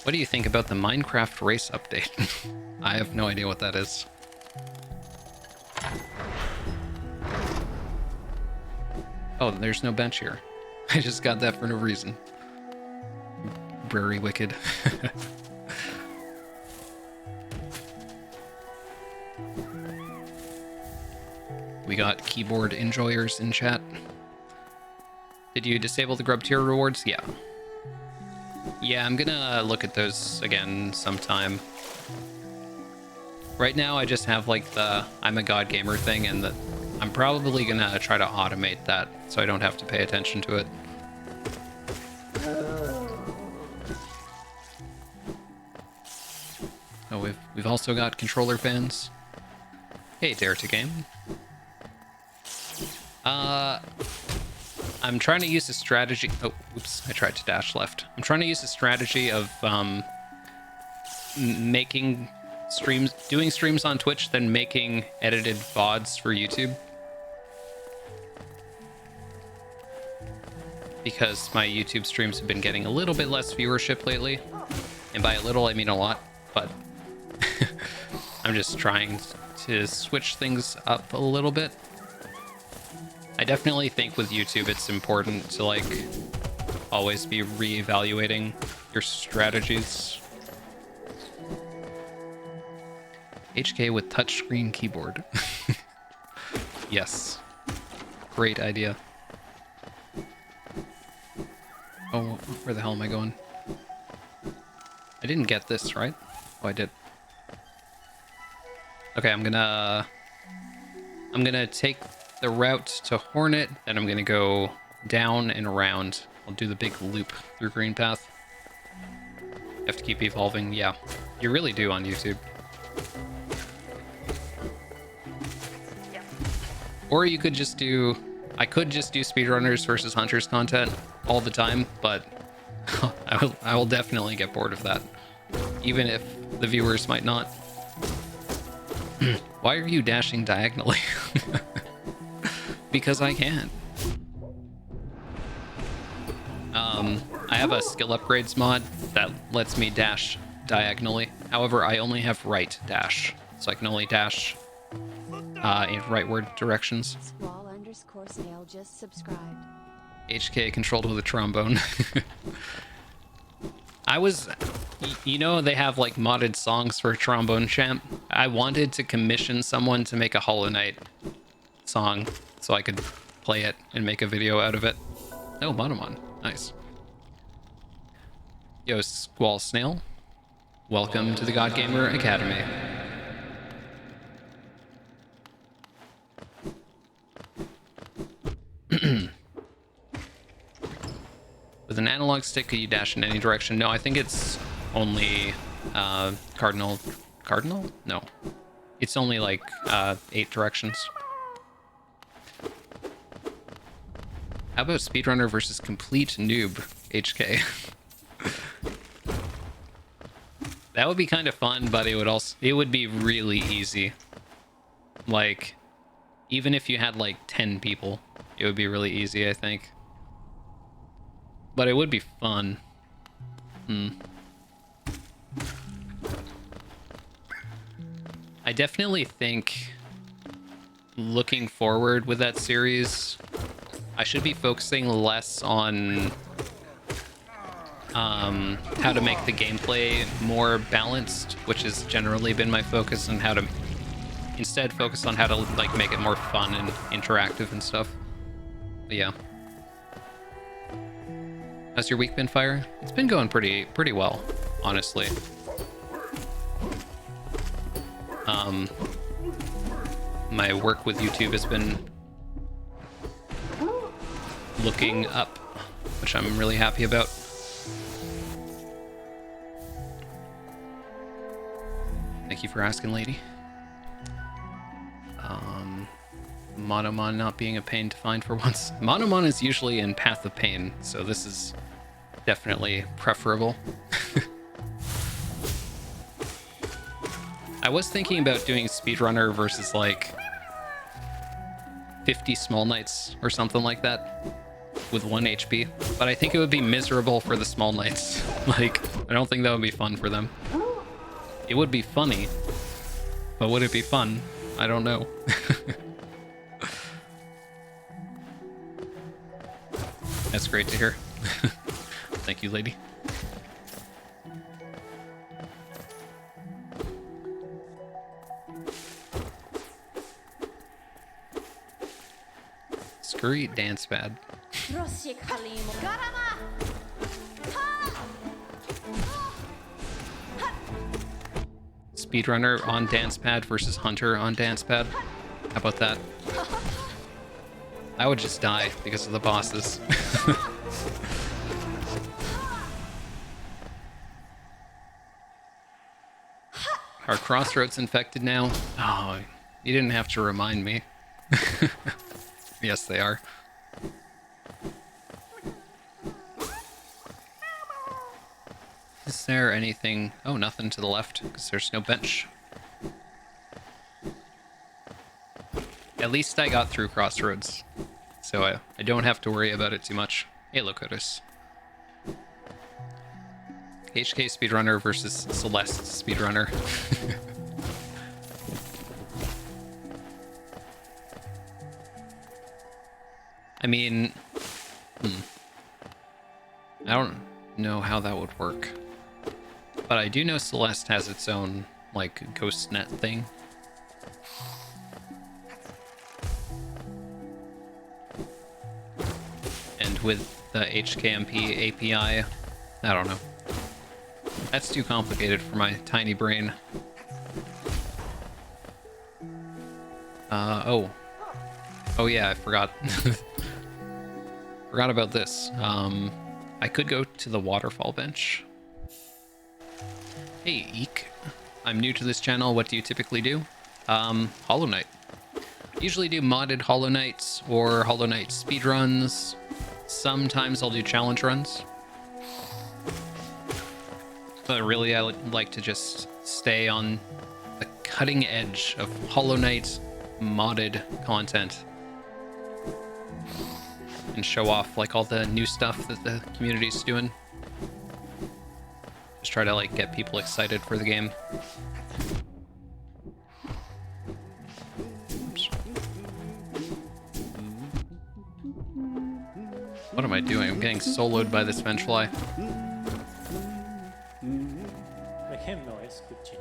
What do you think about the Minecraft race update? I have no idea what that is. Oh, there's no bench here. I just got that for no reason. Very wicked. We got keyboard enjoyers in chat. Did you disable the grub tier rewards? Yeah. Yeah, I'm gonna look at those again sometime. Right now I just have like the I'm a god gamer thing, and that I'm probably gonna try to automate that so I don't have to pay attention to it. Oh, we've also got controller fans. Hey, Dare to Game. I'm trying to use a strategy. Oh, oops! I tried to dash left. I'm trying to use a strategy of making streams, doing streams on Twitch, then making edited VODs for YouTube. Because my YouTube streams have been getting a little bit less viewership lately, and by a little I mean a lot. But I'm just trying to switch things up a little bit. I definitely think with YouTube it's important to like always be reevaluating your strategies. HK with touchscreen keyboard. Yes. Great idea. Oh, where the hell am I going? I didn't get this, right? Oh, I did. Okay, I'm gonna take the route to Hornet, then I'm gonna go down and around. I'll do the big loop through Green Path. You have to keep evolving. Yeah, you really do on YouTube.
Yeah.
Or you could just do... I could just do speedrunners versus hunters content all the time, but I will definitely get bored of that, even if the viewers might not. Why are you dashing diagonally? Because I can. I have a skill upgrades mod that lets me dash diagonally. However, I only have right dash, so I can only dash in rightward directions.
Squall_snail just subscribed.
HK controlled with a trombone. You know, they have like modded songs for Trombone Champ. I wanted to commission someone to make a Hollow Knight song so I could play it and make a video out of it. Oh, Monomon. Nice. Yo, Squall Snail. Welcome to the God Gamer Academy. With an analog stick, could you dash in any direction? No, I think it's only cardinal. Cardinal? No. It's only like 8 directions. How about speedrunner versus complete noob, HK? That would be kind of fun, but it would be really easy. Like, even if you had like 10 people, it would be really easy, I think. But it would be fun. I definitely think, looking forward with that series, I should be focusing less on how to make the gameplay more balanced, which has generally been my focus, and how to instead focus on how to like make it more fun and interactive and stuff. But yeah. How's your week been, Fire? It's been going pretty well, honestly. My work with YouTube has been looking up, which I'm really happy about. Thank you for asking, lady. Monomon not being a pain to find for once. Monomon is usually in Path of Pain, so this is definitely preferable. I was thinking about doing speedrunner versus like 50 Small Knights or something like that with 1 HP, but I think it would be miserable for the Small Knights. Like, I don't think that would be fun for them. It would be funny, but would it be fun? I don't know. That's great to hear. Thank you, lady. Scurry dance pad. Speedrunner on dance pad versus Hunter on dance pad. How about that? I would just die because of the bosses. Are Crossroads infected now? Oh, you didn't have to remind me. Yes, they are. Is there anything? Oh, nothing to the left, because there's no bench. At least I got through Crossroads, so I don't have to worry about it too much. Hey, Locotus. HK speedrunner versus Celeste speedrunner. I mean, I don't know how that would work, but I do know Celeste has its own like ghost net thing. And with the HKMP API, I don't know. That's too complicated for my tiny brain. Oh yeah, I forgot. Forgot about this. I could go to the waterfall bench. Hey, Eek. I'm new to this channel. What do you typically do? Hollow Knight. Usually do modded Hollow Knights or Hollow Knight speedruns. Sometimes I'll do challenge runs. But really, I like to just stay on the cutting edge of Hollow Knight modded content and show off like all the new stuff that the community's doing. Just try to like get people excited for the game. Oops. What am I doing? I'm getting soloed by this Vengefly.
Make him noise, good chin.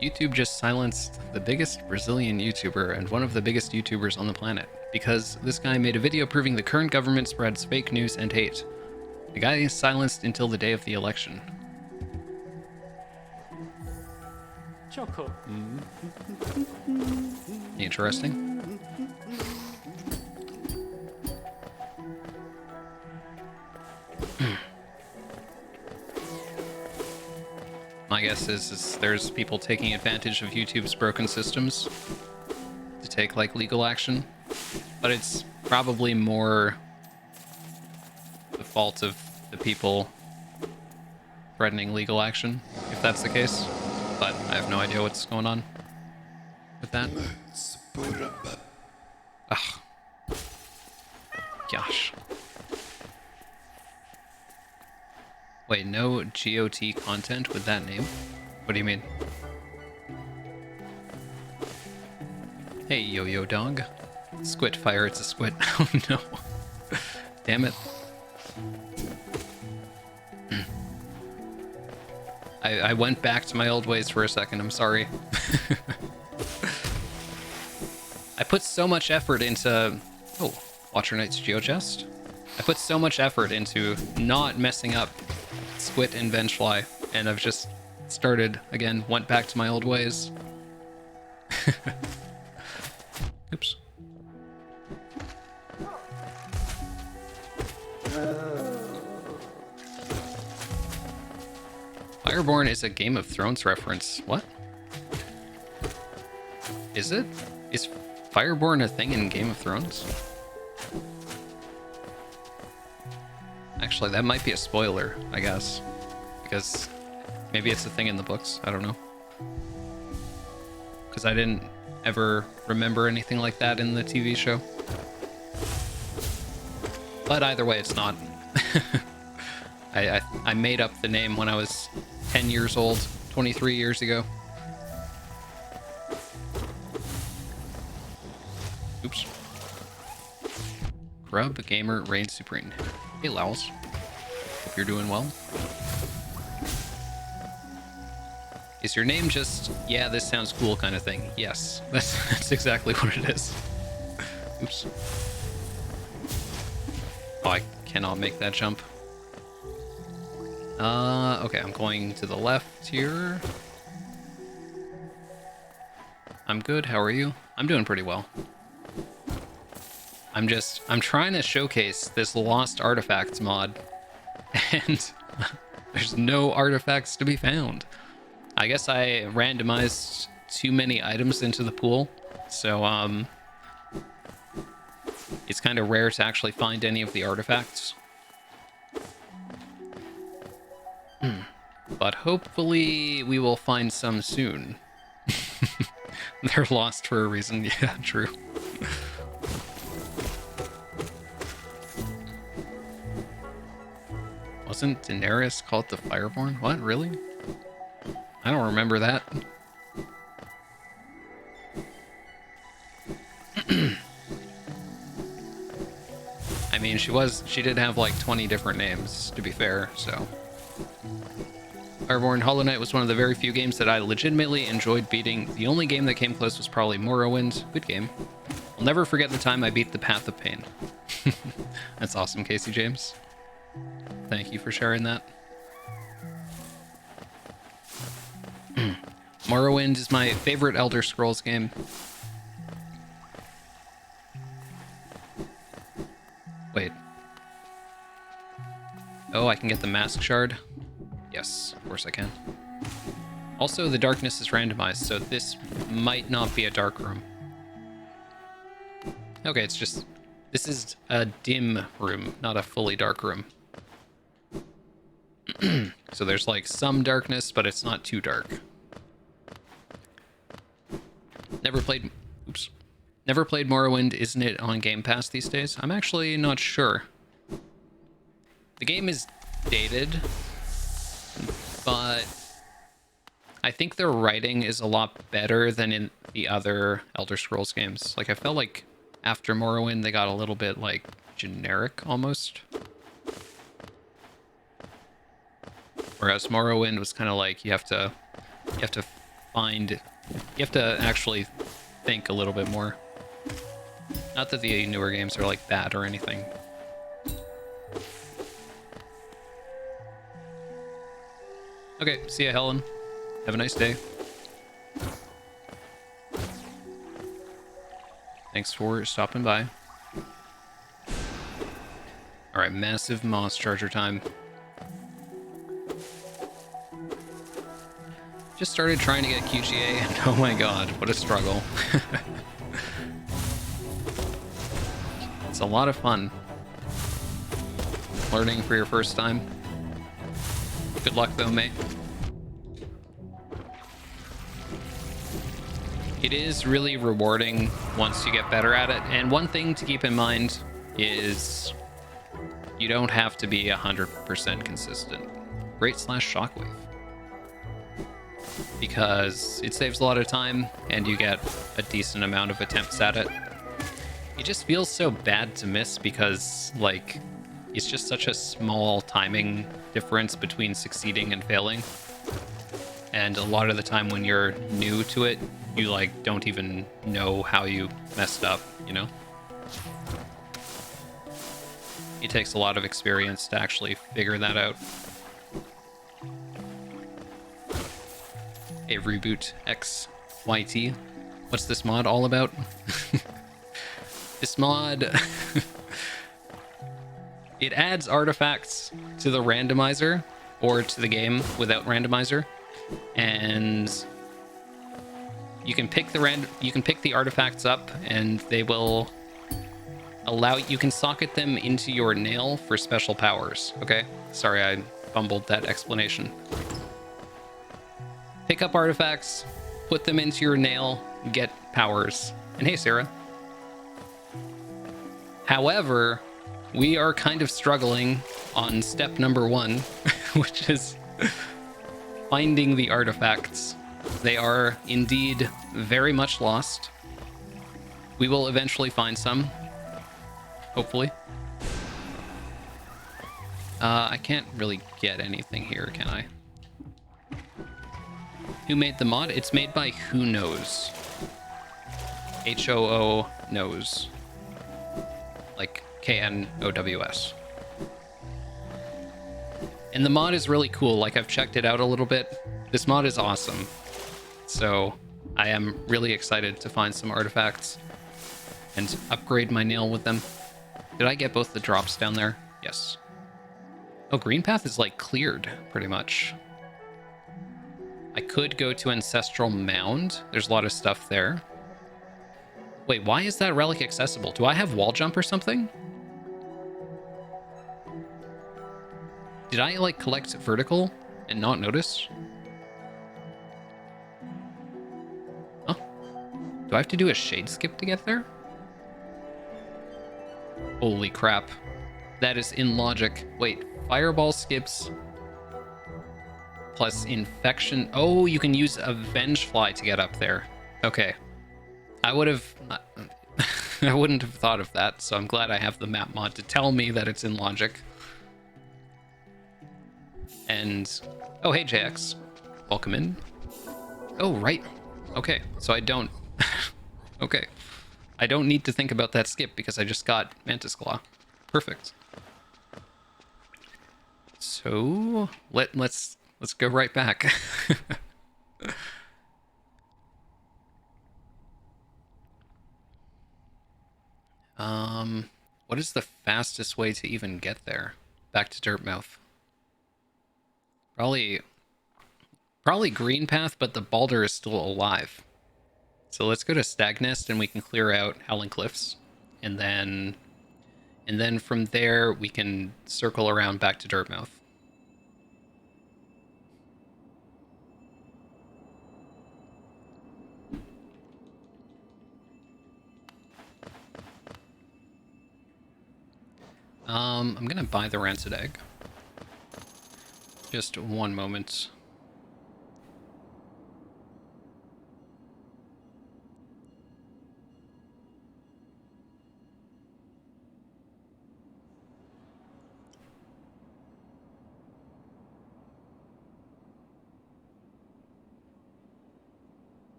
YouTube just silenced the biggest Brazilian YouTuber and one of the biggest YouTubers on the planet because this guy made a video proving the current government spreads fake news and hate. The guy is silenced until the day of the election.
Choco.
Interesting. My guess is there's people taking advantage of YouTube's broken systems to take like legal action, but it's probably more the fault of the people threatening legal action, if that's the case. But I have no idea what's going on with that. Ugh. Gosh. Wait, no GOT content with that name? What do you mean? Hey, yo-yo dog. Squid fire, it's a squid. Oh no. Damn it. I went back to my old ways for a second, I'm sorry. I put so much effort into... Oh, Watcher Knight's GeoChest. I put so much effort into not messing up Squid and Vengefly, and I've just started, again, went back to my old ways. Oops. fireb0rn is a Game of Thrones reference. What? Is it? Is fireb0rn a thing in Game of Thrones? Actually, that might be a spoiler, I guess. Because maybe it's a thing in the books. I don't know. Because I didn't ever remember anything like that in the TV show. But either way, it's not. I made up the name when I was 10 years old, 23 years ago. Oops. Grub Gamer Reign Supreme. Hey, Lowls. Hope you're doing well. Is your name just, yeah, this sounds cool kind of thing? Yes, that's exactly what it is. Oops. Oh, I cannot make that jump. Okay, I'm going to the left here. I'm good, how are you? I'm doing pretty well. I'm trying to showcase this Lost Artifacts mod, and there's no artifacts to be found. I guess I randomized too many items into the pool, so it's kind of rare to actually find any of the artifacts. But hopefully we will find some soon. They're lost for a reason. Yeah, true. Wasn't Daenerys called the fireb0rn? What, really? I don't remember that. I mean, she did have like 20 different names, to be fair, so. fireb0rn Hollow Knight was one of the very few games that I legitimately enjoyed beating. The only game that came close was probably Morrowind. Good game. I'll never forget the time I beat the Path of Pain. That's awesome, Casey James. Thank you for sharing that. Morrowind is my favorite Elder Scrolls game. Wait. Oh, I can get the Mask Shard? Yes, of course I can. Also, the darkness is randomized, so this might not be a dark room. Okay, it's just... This is a dim room, not a fully dark room. So there's like some darkness, but it's not too dark. Never played Morrowind. Isn't it on Game Pass these days? I'm actually not sure. The game is dated, but I think their writing is a lot better than in the other Elder Scrolls games. Like, I felt like after Morrowind, they got a little bit like generic almost. Whereas Morrowind was kind of like you have to actually think a little bit more. Not that the newer games are like bad or anything. Okay, see ya, Helen. Have a nice day. Thanks for stopping by. Alright, massive moss charger time. Just started trying to get QGA, and oh my god, what a struggle. It's a lot of fun. Learning for your first time. Good luck though, mate. It is really rewarding once you get better at it, and one thing to keep in mind is you don't have to be 100% consistent. Great/shockwave. Because it saves a lot of time and you get a decent amount of attempts at it. It just feels so bad to miss because, like, it's just such a small timing difference between succeeding and failing. And a lot of the time when you're new to it, you like don't even know how you messed up, you know? It takes a lot of experience to actually figure that out. Hey, Reboot XYT. What's this mod all about? This mod... it adds artifacts to the randomizer, or to the game without randomizer. And you can pick the artifacts up, and they will allow you can socket them into your nail for special powers. Okay, sorry, I fumbled that explanation. Pick up artifacts, put them into your nail, get powers. And hey, Sarah. However, we are kind of struggling on step number 1, which is finding the artifacts. They are indeed very much lost. We will eventually find some. Hopefully. I can't really get anything here, can I? Who made the mod? It's made by Who Knows. HOO knows. Like KNOWS. And the mod is really cool. Like, I've checked it out a little bit. This mod is awesome. So I am really excited to find some artifacts and upgrade my nail with them. Did I get both the drops down there? Yes. Oh, Green Path is like cleared pretty much. I could go to Ancestral Mound. There's a lot of stuff there. Wait, why is that relic accessible? Do I have wall jump or something? Did I, like, collect vertical and not notice? Huh? Do I have to do a shade skip to get there? Holy crap. That is in logic. Wait, fireball skips plus infection. Oh, you can use a Vengefly to get up there. Okay. I would have... I wouldn't have thought of that, so I'm glad I have the map mod to tell me that it's in logic. And... oh, hey, JX. Welcome in. Oh, right. Okay, so I don't... okay. I don't need to think about that skip because I just got Mantis Claw. Perfect. So... let's go right back. What is the fastest way to even get there? Back to Dirtmouth. Probably Green Path, but the Balder is still alive. So let's go to Stagnest and we can clear out Howling Cliffs. And then from there we can circle around back to Dirtmouth. I'm gonna buy the Rancid Egg. Just one moment.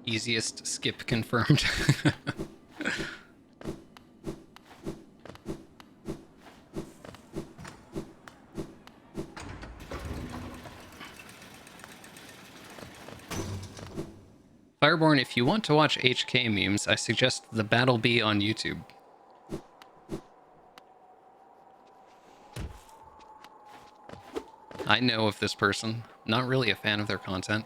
Easiest skip confirmed. fireb0rn, if you want to watch HK memes, I suggest the battle be on YouTube. I know of this person. Not really a fan of their content.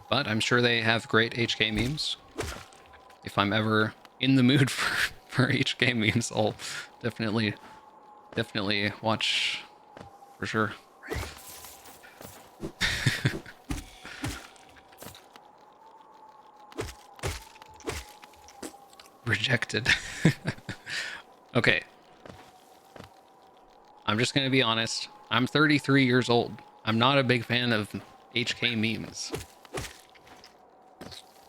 But I'm sure they have great HK memes. If I'm ever in the mood for HK memes, I'll definitely watch for sure. Rejected. Okay. I'm just gonna be honest. I'm 33 years old. I'm not a big fan of HK memes.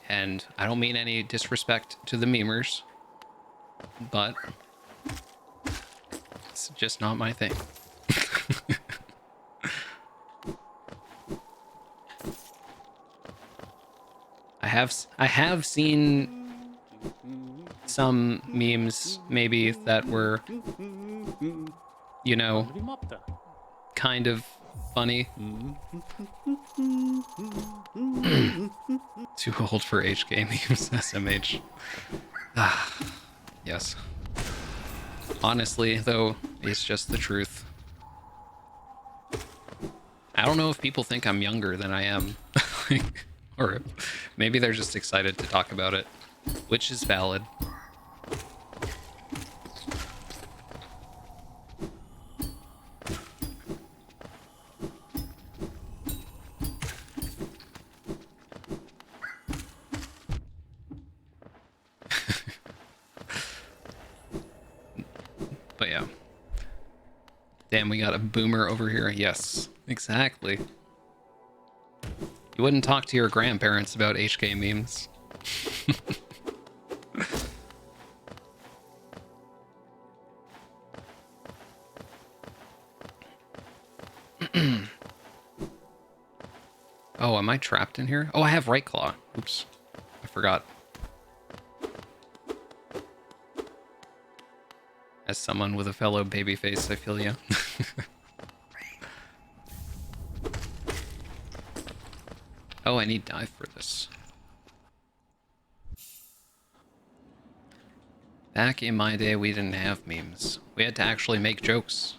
And I don't mean any disrespect to the memers, but It's just not my thing. I have seen some memes maybe that were, you know,
Be mopta.
kind of funny. Too old for HK memes, SMH. Ah, yes. Honestly, though, it's just the truth. I don't know if people think I'm younger than I am. Or maybe they're just excited to talk about it, which is valid. But yeah. Damn, we got a boomer over here. Yes, exactly. You wouldn't talk to your grandparents about HK memes. Oh, am I trapped in here? Oh, I have right claw. Oops. I forgot. As someone with a fellow babyface, I feel you. Oh, I need dive for this. Back in my day, we didn't have memes. We had to actually make jokes.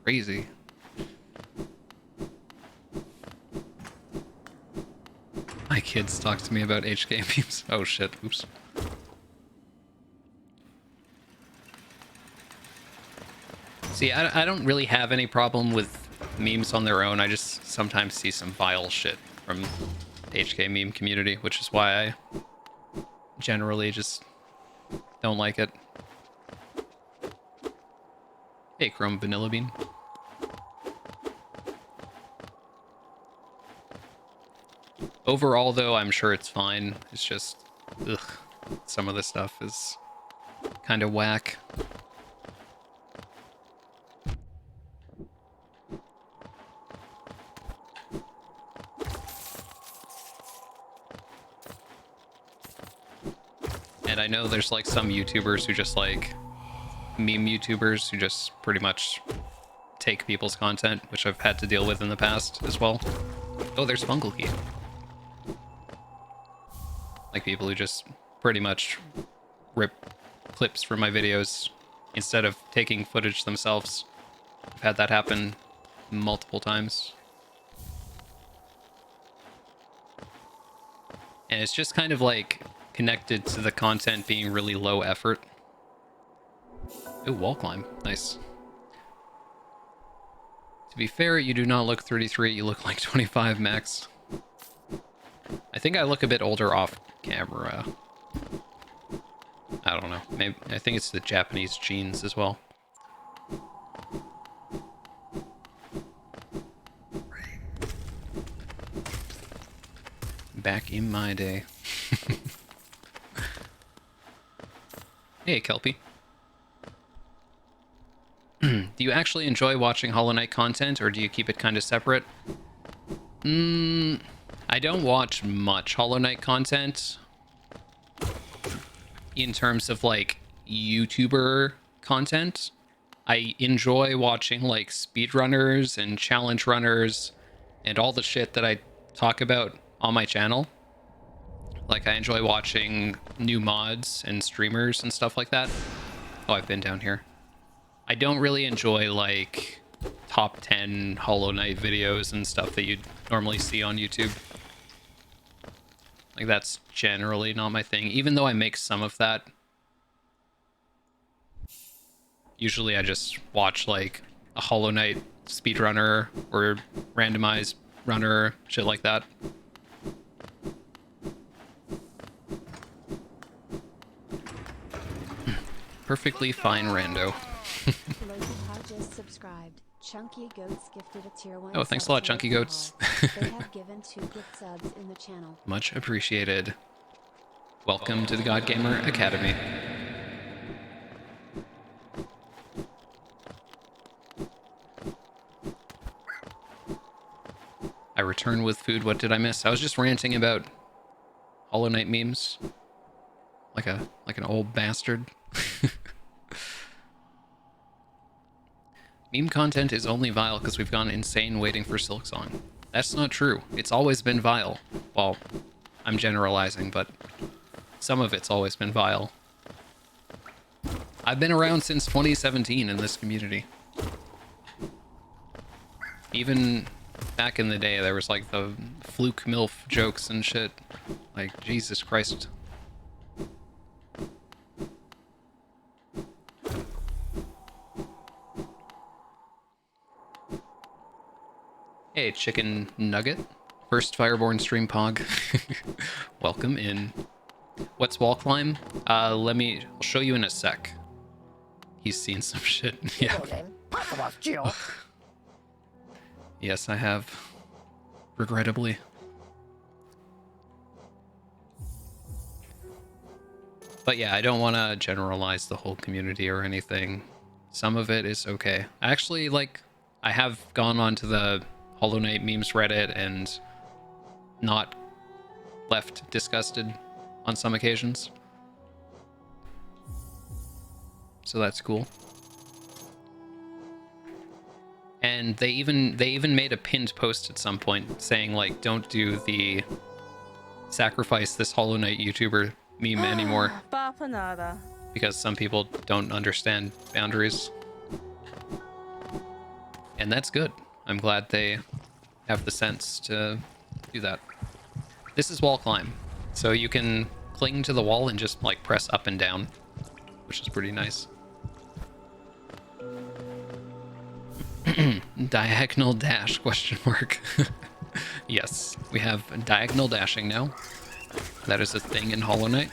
Crazy. My kids talk to me about HK memes. Oh shit, oops. See, I don't really have any problem with memes on their own. I just sometimes see some vile shit from the HK meme community, which is why I generally just don't like it. Hey, Chrome Vanilla Bean. Overall, though, I'm sure it's fine. It's just, ugh, some of the stuff is kind of whack. And I know there's like some YouTubers who just like meme YouTubers who just pretty much take people's content, which I've had to deal with in the past as well. Oh, there's Fungal Key. Like people who just pretty much rip clips from my videos instead of taking footage themselves. I've had that happen multiple times. And it's just kind of like connected to the content being really low effort. Ooh, wall climb. Nice. To be fair, you do not look 33, you look like 25 max. I think I look a bit older off camera. I don't know. Maybe I think it's the Japanese genes as well. Back in my day. Hey, Kelpie. Do you actually enjoy watching Hollow Knight content, or do you keep it kind of separate? I don't watch much Hollow Knight content in terms of like YouTuber content. I enjoy watching like speedrunners and challenge runners and all the shit that I talk about on my channel. Like I enjoy watching new mods and streamers and stuff like that. Oh, I've been down here. I don't really enjoy like top 10 Hollow Knight videos and stuff that you'd normally see on YouTube. Like that's generally not my thing, even though I make some of that. Usually I just watch like a Hollow Knight speedrunner or randomized runner, shit like that. Perfectly fine rando.
Just subscribed. Chunky Goats gifted a tier 1.
Oh, thanks a lot, Chunky Goats.
They have given 2 gift subs in the channel.
Much appreciated. Welcome to the God Gamer Academy. return with food. What did I miss? I was just ranting about Hollow Knight memes. Like an old bastard. Meme content is only vile because we've gone insane waiting for Silksong. That's not true. It's always been vile. Well, I'm generalizing, but some of it's always been vile. I've been around since 2017 in this community. Even back in the day, there was like the fluke MILF jokes and shit. Like, Jesus Christ. Hey, Chicken Nugget. First fireb0rn stream pog. Welcome in. What's wall climb? I'll show you in a sec. He's seen some shit. Yeah. Yes, I have. Regrettably. But yeah, I don't want to generalize the whole community or anything. Some of it is okay. Actually, like, I have gone onto the Hollow Knight memes Reddit and not left disgusted on some occasions. So that's cool. And they even made a pinned post at some point saying, like, don't do the sacrifice this Hollow Knight YouTuber meme anymore. Because some people don't understand boundaries. And that's good. I'm glad they have the sense to do that. This is wall climb. So you can cling to the wall and just, like, press up and down, which is pretty nice. Diagonal dash, question mark. Yes, we have diagonal dashing now. That is a thing in Hollow Knight.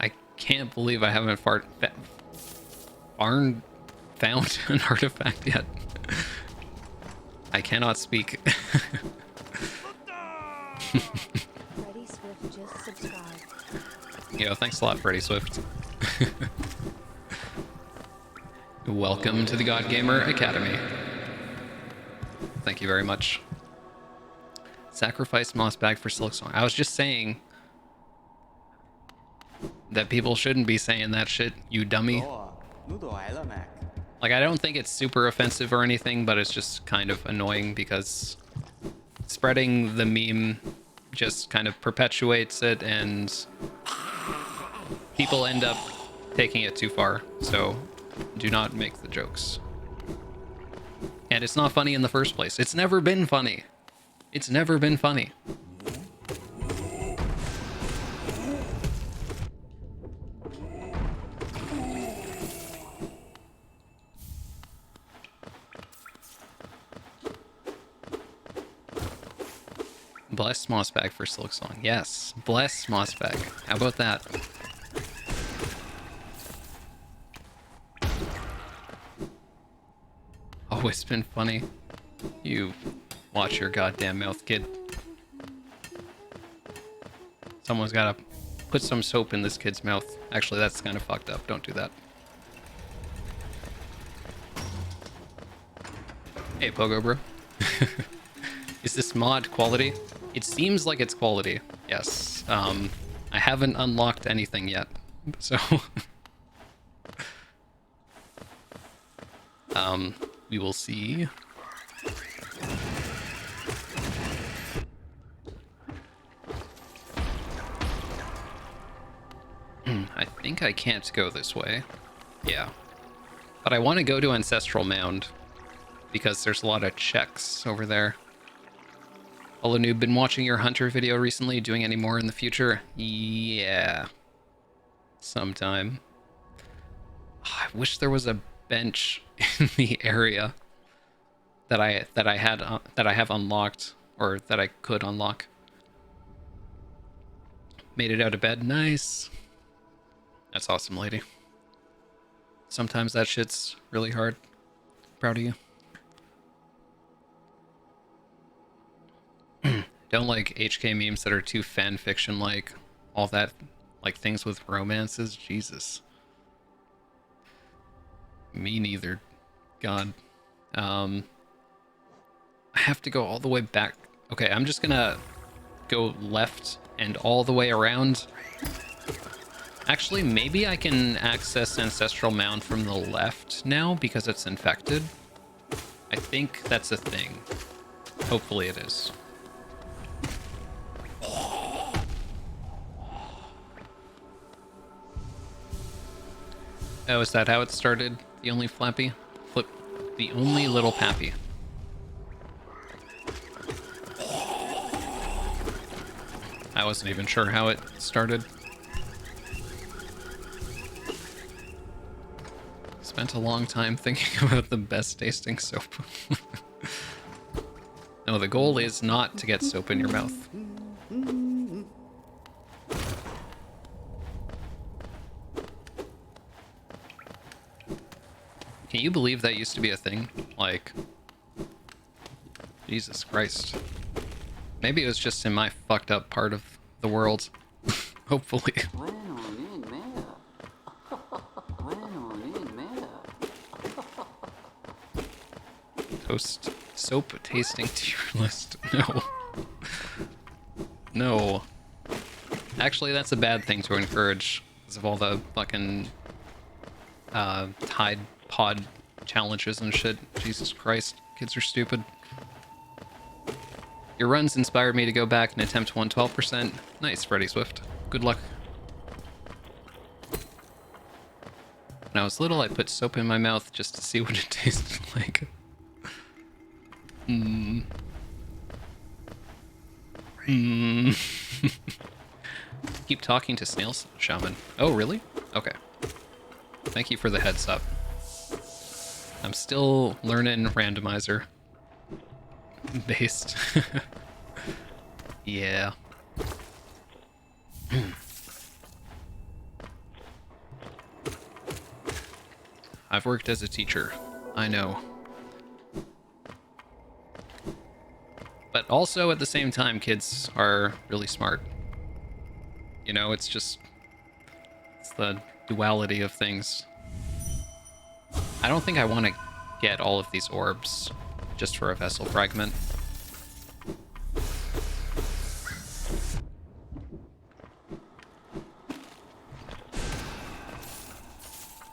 I can't believe I haven't found an artifact yet. I cannot speak.
Freddy Swift just subscribed.
Yo, thanks a lot, Freddy Swift. Welcome to the God Gamer Academy. Thank you very much. Sacrifice moss bag for Silksong. I was just saying that people shouldn't be saying that shit, you dummy. Like, I don't think it's super offensive or anything, but it's just kind of annoying because spreading the meme just kind of perpetuates it and people end up taking it too far. So do not make the jokes. And it's not funny in the first place. It's never been funny. It's never been funny. Bless Mossbag for Silksong. Yes, bless Mossbag. How about that? Always been funny. You watch your goddamn mouth, kid. Someone's gotta put some soap in this kid's mouth. Actually, that's kind of fucked up. Don't do that. Hey, Pogo Bro. Is this mod quality? It seems like it's quality. Yes. I haven't unlocked anything yet, so we will see. I think I can't go this way. Yeah. But I want to go to Ancestral Mound because there's a lot of checks over there. Hello Noob, been watching your Hunter video recently, doing any more in the future? Yeah. Sometime. I wish there was a bench in the area that I have unlocked, or that I could unlock. Made it out of bed. Nice. That's awesome, lady. Sometimes that shit's really hard. Proud of you. Don't like HK memes that are too fan fiction like. all that, like things with romances. Jesus. Me neither. God. I have to go all the way back. Okay, I'm just gonna go left and all the way around. Actually, maybe I can access Ancestral Mound from the left now because it's infected. I think that's a thing. Hopefully it is. Oh, is that how it started? The only Flappy? Flip. The only little Pappy. I wasn't even sure how it started. Spent a long time thinking about the best tasting soap. No, the goal is not to get soap in your mouth. Can you believe that used to be a thing? Like, Jesus Christ. Maybe it was just in my fucked up part of the world. Hopefully. Toast soap tasting tier list. No. No. Actually, that's a bad thing to encourage because of all the fucking Tide Pod challenges and shit. Jesus Christ. Kids are stupid. Your runs inspired me to go back and attempt 112%. Nice, Freddy Swift. Good luck. When I was little, I put soap in my mouth just to see what it tasted like. Keep talking to Snail Shaman. Oh, really? Okay. Thank you for the heads up. I'm still learning Randomizer. Based. Yeah. I've worked as a teacher. I know. But also at the same time, kids are really smart. You know, it's the duality of things. I don't think I want to get all of these orbs just for a vessel fragment.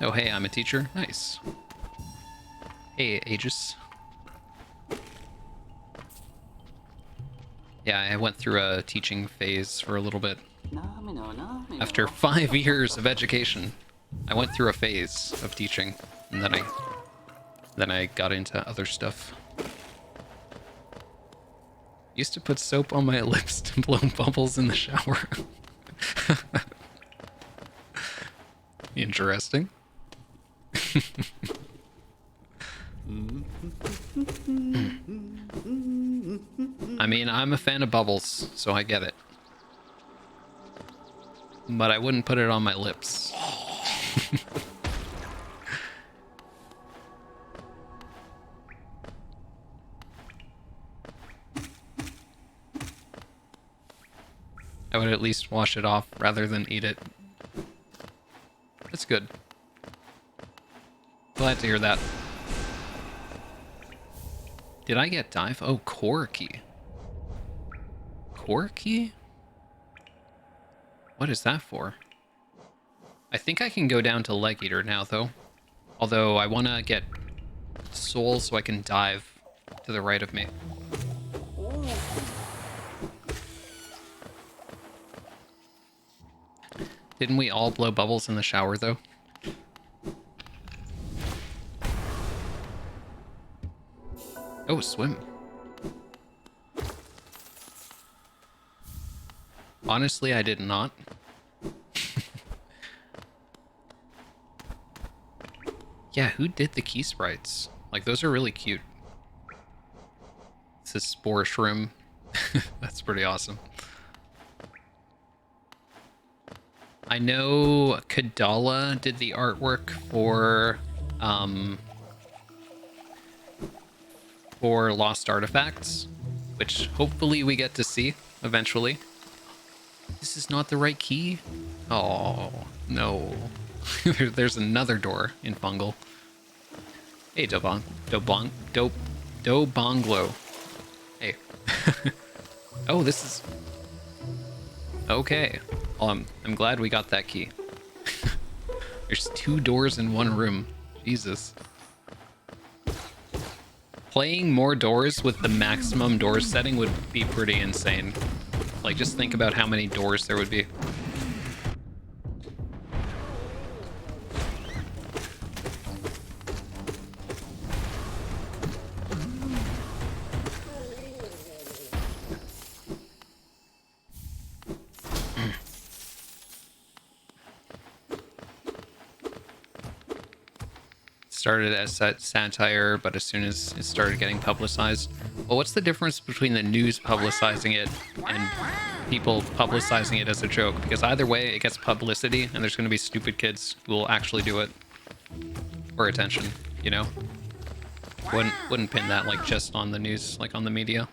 Oh, hey, I'm a teacher. Nice. Hey, Aegis. Yeah, I went through a teaching phase for a little bit. After 5 years of education, I went through a phase of teaching, and then I got into other stuff. Used to put soap on my lips to blow bubbles in the shower. Interesting. I mean, I'm a fan of bubbles, so I get it. But I wouldn't put it on my lips. I would at least wash it off rather than eat it. That's good. Glad to hear that. Did I get dive? Oh, core key. Core key? What is that for? I think I can go down to leg eater now, though. Although I want to get soul so I can dive to the right of me. Didn't we all blow bubbles in the shower, though? Oh, swim. Honestly, I did not. Yeah, who did the key sprites? Like, those are really cute. This is Spore Shroom. That's pretty awesome. I know Kadala did the artwork for Lost Artifacts, which hopefully we get to see eventually. This is not the right key? Oh, no. There's another door in Fungal. Hey, Dobonglo. Hey. Oh, this is... Okay. Well, I'm glad we got that key. There's 2 doors in one room. Jesus. Playing more doors with the maximum door setting would be pretty insane. Like, just think about how many doors there would be. Started as satire, but as soon as it started getting publicized... Well, what's the difference between the news publicizing it and people publicizing it as a joke? Because either way, it gets publicity, and there's going to be stupid kids who will actually do it for attention, you know? Wouldn't pin that, like, just on the news, like, on the media.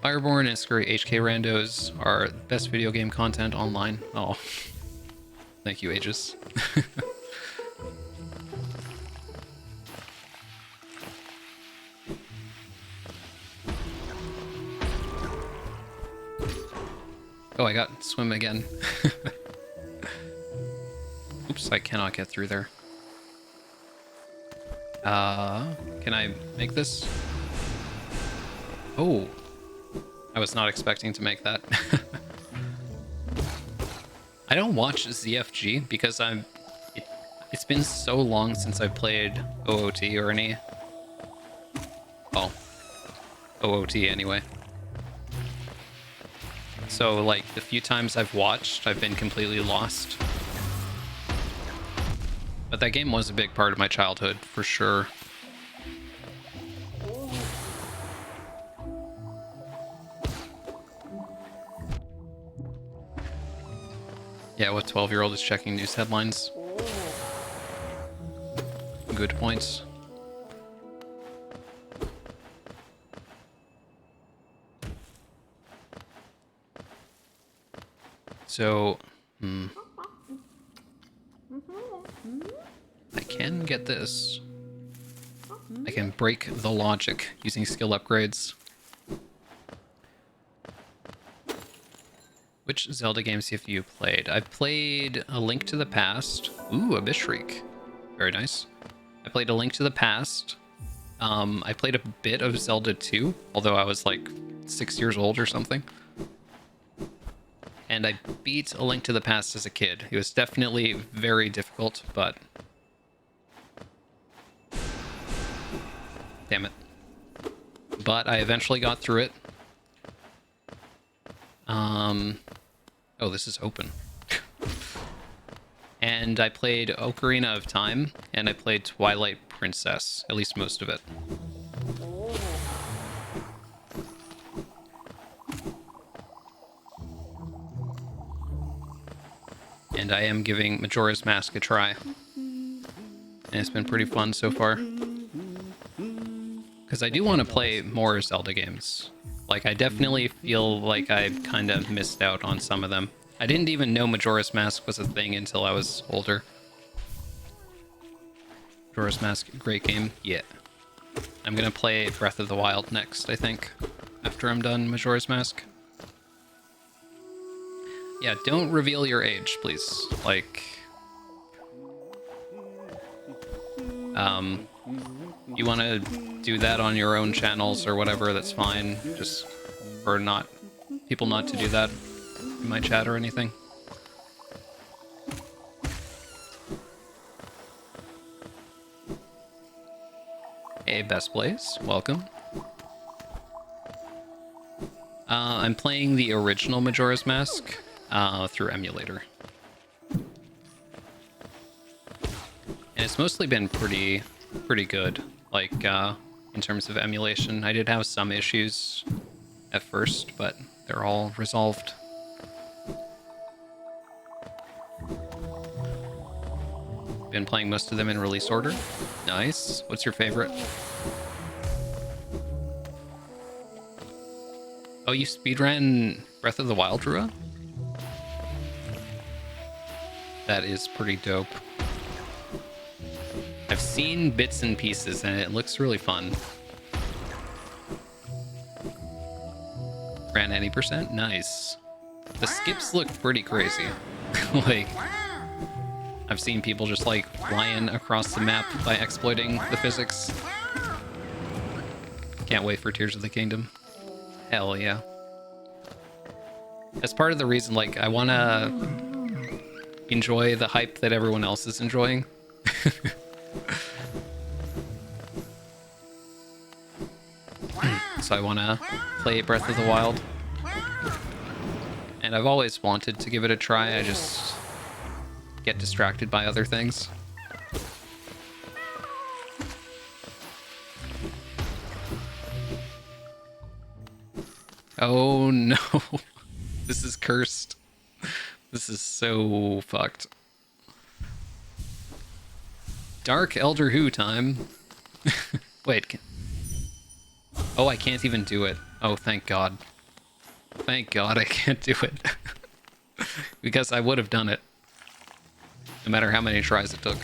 fireb0rn and Scurry HK Randos are best video game content online. Oh. Thank you, Aegis. Oh, I got swim again. Oops, I cannot get through there. Can I make this? Oh, I was not expecting to make that. I don't watch ZFG because it's been so long since I played OOT or any... Well, OOT anyway. So, like, the few times I've watched, I've been completely lost. But that game was a big part of my childhood, for sure. Yeah, what 12-year-old is checking news headlines? Good points. So, I can get this. I can break the logic using skill upgrades. Which Zelda games have you played? I've played A Link to the Past. Ooh, a Bishriek. Very nice. I played A Link to the Past. I played a bit of Zelda 2, although I was like 6 years old or something. And I beat A Link to the Past as a kid. It was definitely very difficult, but... Damn it. But I eventually got through it. Oh, this is open. And I played Ocarina of Time, and I played Twilight Princess, at least most of it. And I am giving Majora's Mask a try. And it's been pretty fun so far. Because I do want to play more Zelda games. Like, I definitely feel like I kind of missed out on some of them. I didn't even know Majora's Mask was a thing until I was older. Majora's Mask, great game. Yeah. I'm gonna play Breath of the Wild next, I think, after I'm done Majora's Mask. Yeah, don't reveal your age, please. Like... you want to do that on your own channels or whatever, that's fine. Just for not people not to do that in my chat or anything. Hey, Best Blaze, welcome. I'm playing the original Majora's Mask through emulator. And it's mostly been pretty good, like, in terms of emulation. I did have some issues at first, but they're all resolved. Been playing most of them in release order. Nice. What's your favorite? Oh, you speedran Breath of the Wild, Rua? That is pretty dope. I've seen bits and pieces and it looks really fun. Ran any percent? Nice. The skips look pretty crazy. Like, I've seen people just like flying across the map by exploiting the physics. Can't wait for Tears of the Kingdom. Hell yeah. That's part of the reason, like, I want to enjoy the hype that everyone else is enjoying. So I want to play Breath of the Wild. And I've always wanted to give it a try, I just get distracted by other things. Oh no. This is cursed. This is so fucked. Dark Elder Who time. Wait. Oh, I can't even do it. Oh, thank God. Thank God I can't do it. Because I would have done it. No matter how many tries it took.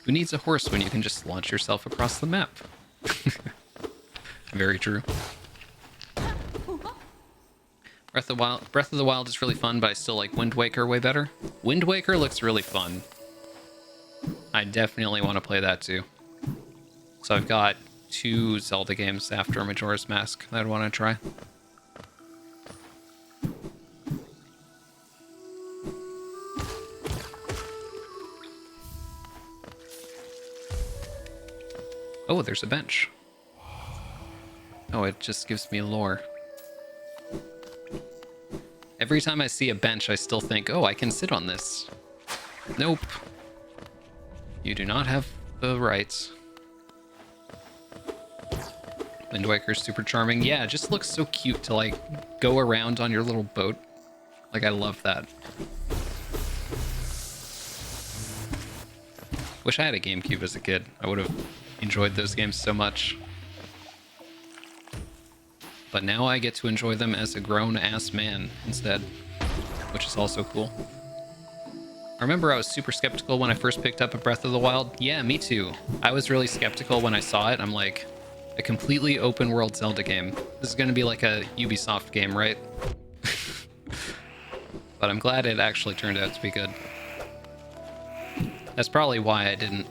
Who needs a horse when you can just launch yourself across the map? Very true. Breath of the Wild is really fun, but I still like Wind Waker way better. Wind Waker looks really fun. I definitely want to play that too. So I've got 2 Zelda games after Majora's Mask that I want to try. Oh, there's a bench. Oh, it just gives me lore. Every time I see a bench, I still think, oh, I can sit on this. Nope. You do not have the rights. Wind Waker's super charming. Yeah, it just looks so cute to, like, go around on your little boat. Like, I love that. Wish I had a GameCube as a kid. I would have enjoyed those games so much. But now I get to enjoy them as a grown-ass man instead, which is also cool. I remember I was super skeptical when I first picked up a Breath of the Wild. Yeah, me too. I was really skeptical when I saw it. I'm like, a completely open world Zelda game. This is going to be like a Ubisoft game, right? But I'm glad it actually turned out to be good. That's probably why I didn't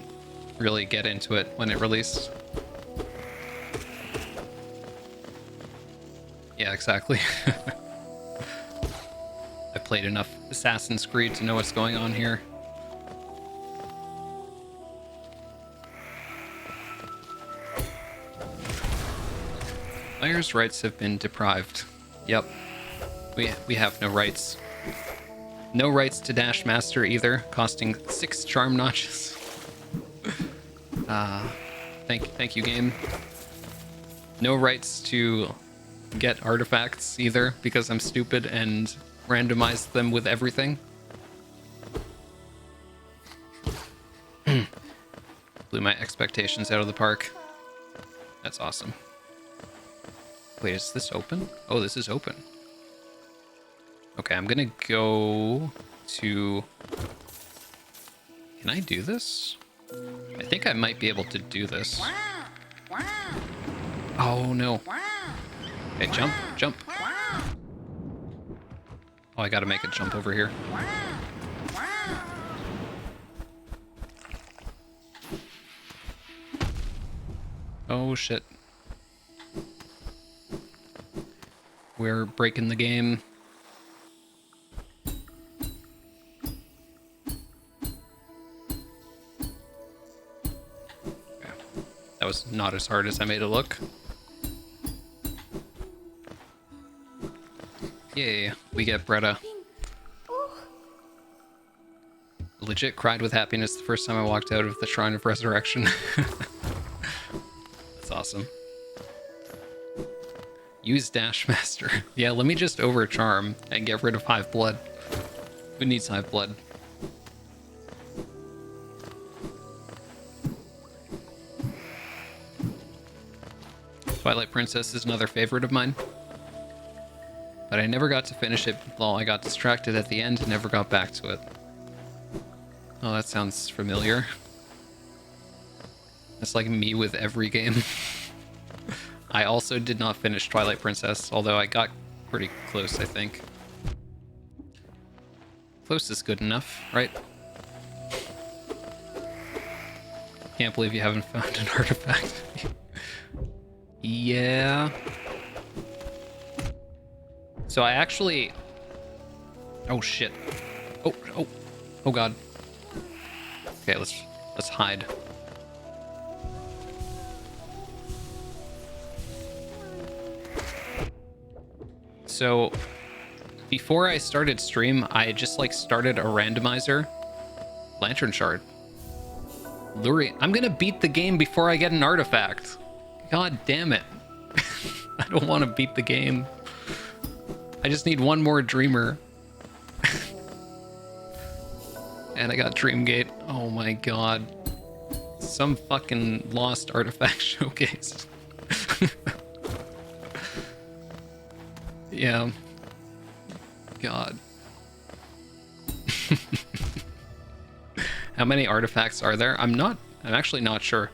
really get into it when it released. Yeah, exactly. I played enough Assassin's Creed to know what's going on here. Players' rights have been deprived. Yep. We have no rights. No rights to Dash Master either, costing 6 charm notches. Thank you, game. No rights to get artifacts either, because I'm stupid and randomized them with everything. Blew my expectations out of the park. That's awesome. Wait, is this open? Oh, this is open. Okay, I'm gonna go to... Can I do this? I think I might be able to do this. Oh, no. Okay, jump, jump. Oh, I gotta make a jump over here. Oh, shit. We're breaking the game. Okay. That was not as hard as I made it look. Yay, we get Bretta. Legit cried with happiness the first time I walked out of the Shrine of Resurrection. That's awesome. Use Dash Master. Yeah, let me just overcharm and get rid of Hive Blood. Who needs Hive Blood? Twilight Princess is another favorite of mine. But I never got to finish it. Well, I got distracted at the end and never got back to it. Oh, that sounds familiar. That's like me with every game. I also did not finish Twilight Princess, although I got pretty close, I think. Close is good enough, right? Can't believe you haven't found an artifact. Yeah. So I actually... Oh shit. Oh god. Okay, let's hide. So before I started stream, I just like started a randomizer lantern shard. Luri, I'm gonna beat the game before I get an artifact. God damn it. I don't want to beat the game. I just need one more dreamer. And I got Dreamgate. Oh my god. Some fucking lost artifact showcase. Yeah. God. How many artifacts are there? I'm actually not sure.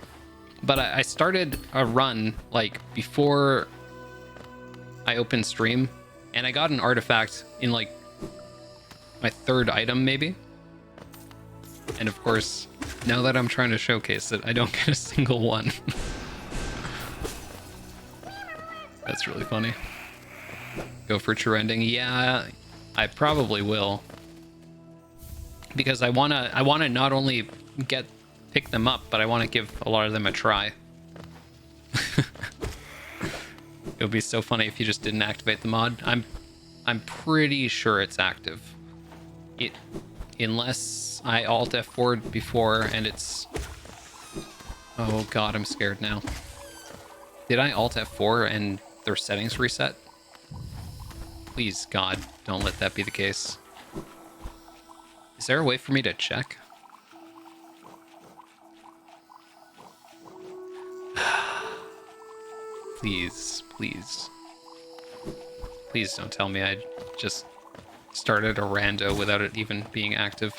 But I started a run like before I opened stream, and I got an artifact in like my third item maybe. And of course, now that I'm trying to showcase it, I don't get a single one. That's really funny. Go for true ending. Yeah, I probably will. Because I wanna not only pick them up, but I want to give a lot of them a try. It would be so funny if you just didn't activate the mod. I'm pretty sure it's active. Unless I Alt F4'd before and it's... Oh god, I'm scared now. Did I Alt F4 and their settings reset? Please, God, don't let that be the case. Is there a way for me to check? Please, please. Please don't tell me I just started a rando without it even being active.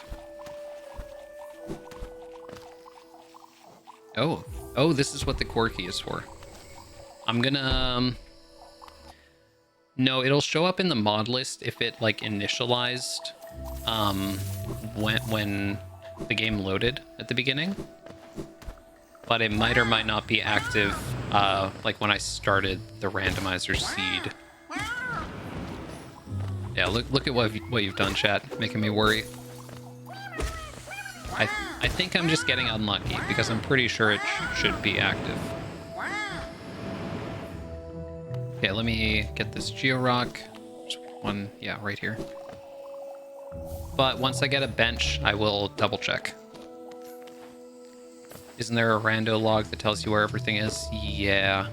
Oh, this is what the core key is for. I'm gonna... No, it'll show up in the mod list if it like initialized when the game loaded at the beginning. But it might or might not be active like when I started the randomizer seed. Yeah, look at what you've done, chat, making me worry. I think I'm just getting unlucky because I'm pretty sure it should be active. Okay, let me get this Georock. There's one, yeah, right here. But once I get a bench, I will double check. Isn't there a rando log that tells you where everything is? Yeah.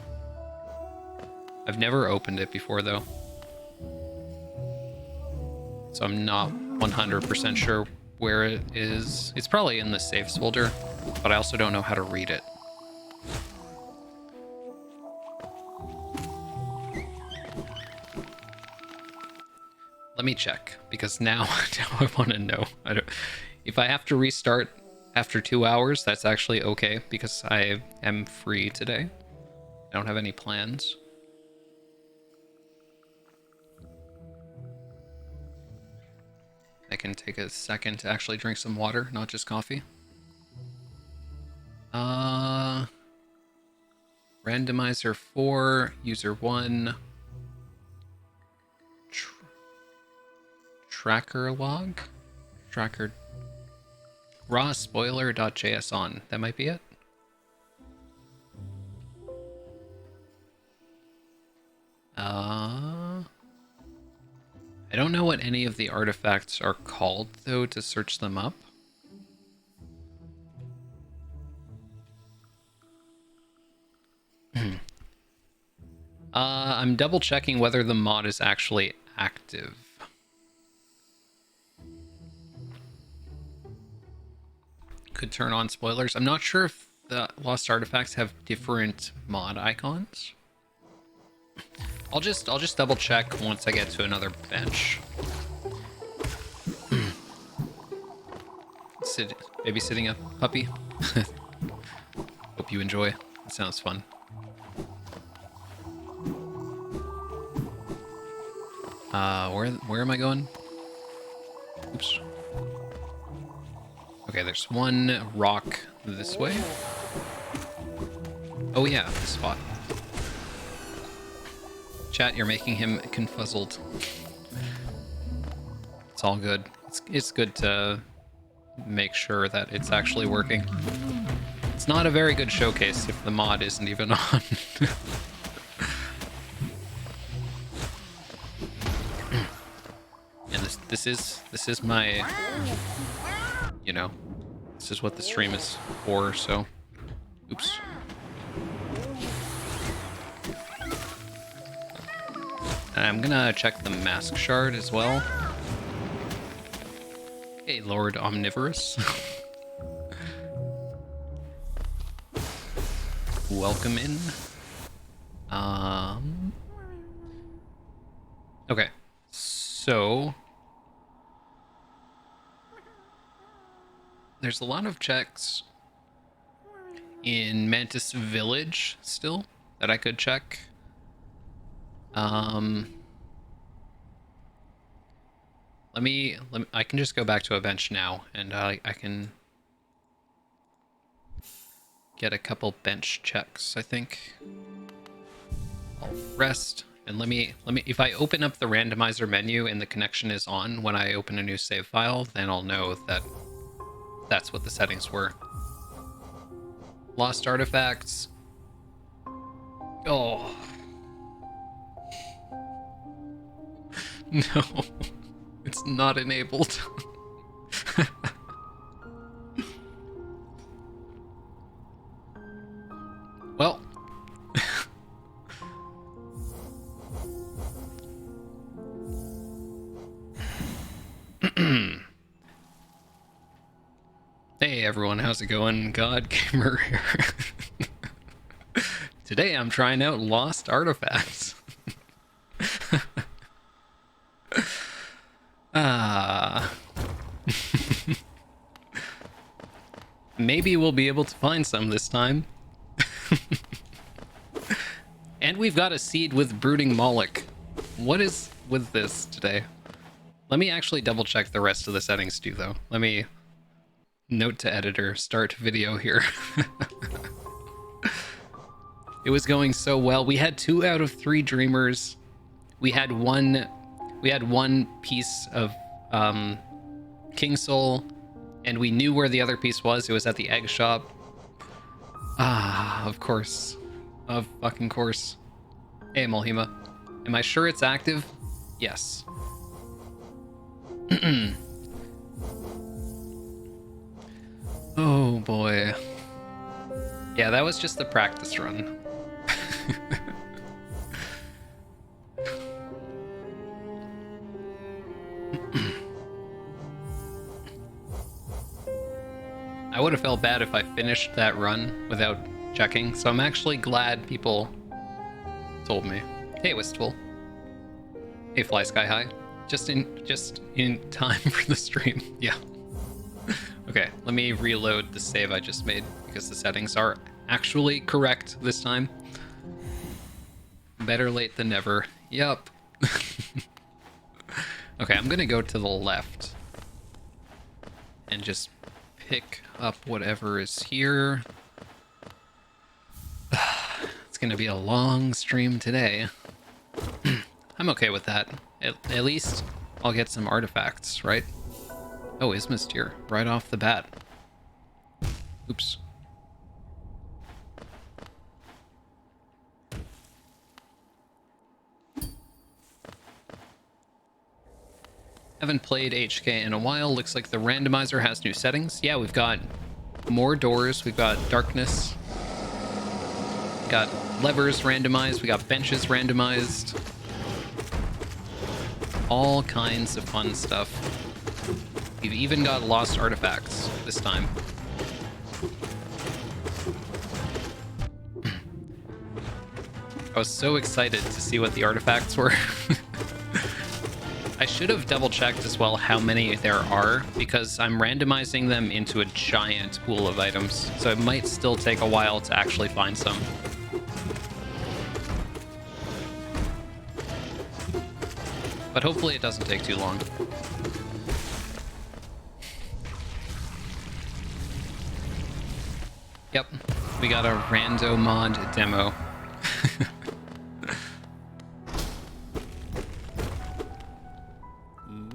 I've never opened it before, though. So I'm not 100% sure where it is. It's probably in the saves folder, but I also don't know how to read it. Let me check, because now I want to know. If I have to restart after 2 hours, that's actually okay, because I am free today. I don't have any plans. I can take a second to actually drink some water, not just coffee. Randomizer 4, user 1. Tracker log? Tracker. Raw spoiler.js on. That might be it. I don't know what any of the artifacts are called, though, to search them up. I'm double checking whether the mod is actually active. Could turn on spoilers. I'm not sure if the Lost Artifacts have different mod icons. I'll just double check once I get to another bench. Babysitting a puppy. Hope you enjoy. It sounds fun. Where am I going? Oops. Okay, there's one rock this way. Oh yeah, this spot. Chat, you're making him confuzzled. It's all good. It's good to make sure that it's actually working. It's not a very good showcase if the mod isn't even on. And this is my, you know, this is what the stream is for, so oops. I'm gonna check the mask shard as well. Hey, Lord Omnivorous. Welcome in. Okay, so there's a lot of checks in Mantis Village still that I could check. Let me I can just go back to a bench now and I can get a couple bench checks, I think. I'll rest and let me if I open up the randomizer menu and the connection is on when I open a new save file, then I'll know that that's what the settings were. Lost artifacts. Oh. No. It's not enabled. Well. Hey everyone, how's it going? God Gamer here. Today I'm trying out Lost Artifacts. Maybe we'll be able to find some this time. And we've got a seed with Brooding Moloch. What is with this today? Let me actually double check the rest of the settings too, though. Let me note to editor, start video here. It was going so well. We had 2 out of 3 dreamers. We had one piece of King Soul, and we knew where the other piece was. It was at the egg shop. Ah, of course. Of fucking course. Hey, Molhima. Am I sure it's active? Yes. Oh boy. Yeah, that was just the practice run. I would have felt bad if I finished that run without checking, so I'm actually glad people told me. Hey, Wistful. Hey, Fly Sky High. Just in time for the stream. Yeah. Okay, let me reload the save I just made because the settings are actually correct this time. Better late than never. Yup. Okay, I'm gonna go to the left and just pick up whatever is here. It's gonna be a long stream today. I'm okay with that. At least I'll get some artifacts, right? Oh, Ismus here, right off the bat. Oops. Haven't played HK in a while. Looks like the randomizer has new settings. Yeah, we've got more doors. We've got darkness. We've got levers randomized. We got benches randomized. All kinds of fun stuff. We've even got lost artifacts this time. I was so excited to see what the artifacts were. I should have double checked as well how many there are, because I'm randomizing them into a giant pool of items, so it might still take a while to actually find some. But hopefully it doesn't take too long. Yep, we got a rando mod demo.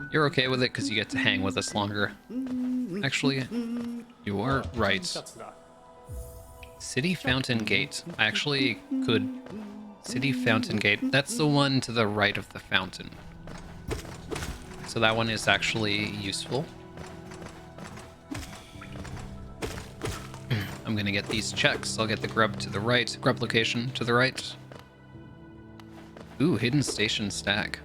You're okay with it because you get to hang with us longer. Actually, you are right.
シャツだ。
City Fountain Gate. I actually could... City Fountain Gate. That's the one to the right of the fountain. So that one is actually useful. I'm gonna get these checks. I'll get the grub to the right. Grub location to the right. Ooh, hidden station stack.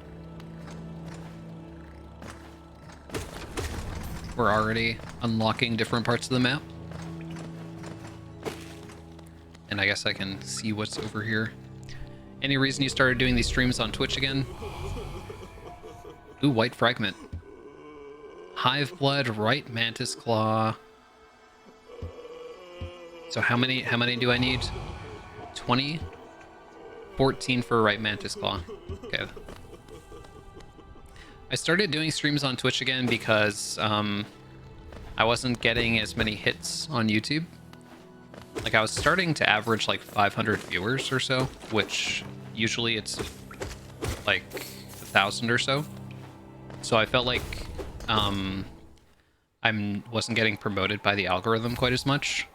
We're already unlocking different parts of the map. And I guess I can see what's over here. Any reason you started doing these streams on Twitch again? Ooh, white fragment. Hive blood, right mantis claw. So how many do I need? 20? 14 for right mantis claw. Okay. I started doing streams on Twitch again because I wasn't getting as many hits on YouTube. Like, I was starting to average like 500 viewers or so, which usually it's like 1,000 or so. So I felt like I wasn't getting promoted by the algorithm quite as much.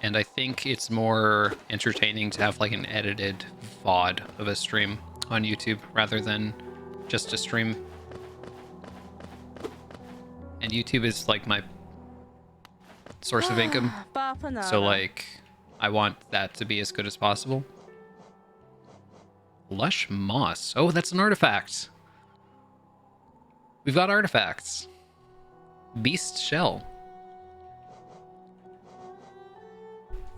And I think it's more entertaining to have like an edited VOD of a stream on YouTube rather than just a stream. And YouTube is like my source of income. So like, I want that to be as good as possible. Lush moss. Oh, that's an artifact. We've got artifacts. Beast shell.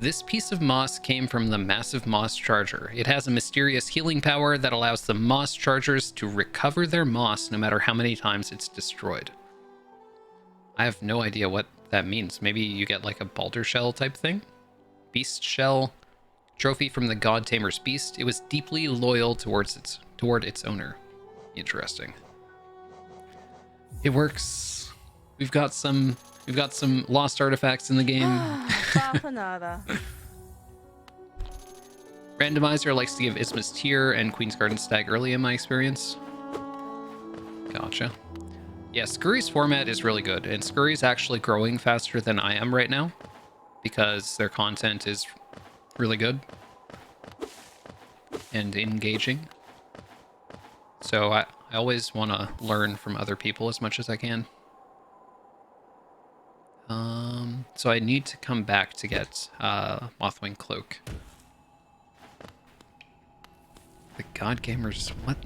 This piece of moss came from the massive moss charger. It has a mysterious healing power that allows the moss chargers to recover their moss no matter how many times it's destroyed. I have no idea what that means. Maybe you get like a Balder shell type thing? Beast shell. Trophy from the God Tamer's Beast. It was deeply loyal toward its owner. Interesting. It works. We've got some lost artifacts in the game. Randomizer likes to give Isthmus Tier and Queen's Garden Stag early in my experience. Gotcha. Yeah, Scurry's format is really good, and Scurry's actually growing faster than I am right now because their content is really good and engaging. So I always want to learn from other people as much as I can. So I need to come back to get Mothwing Cloak. The God Gamers, what?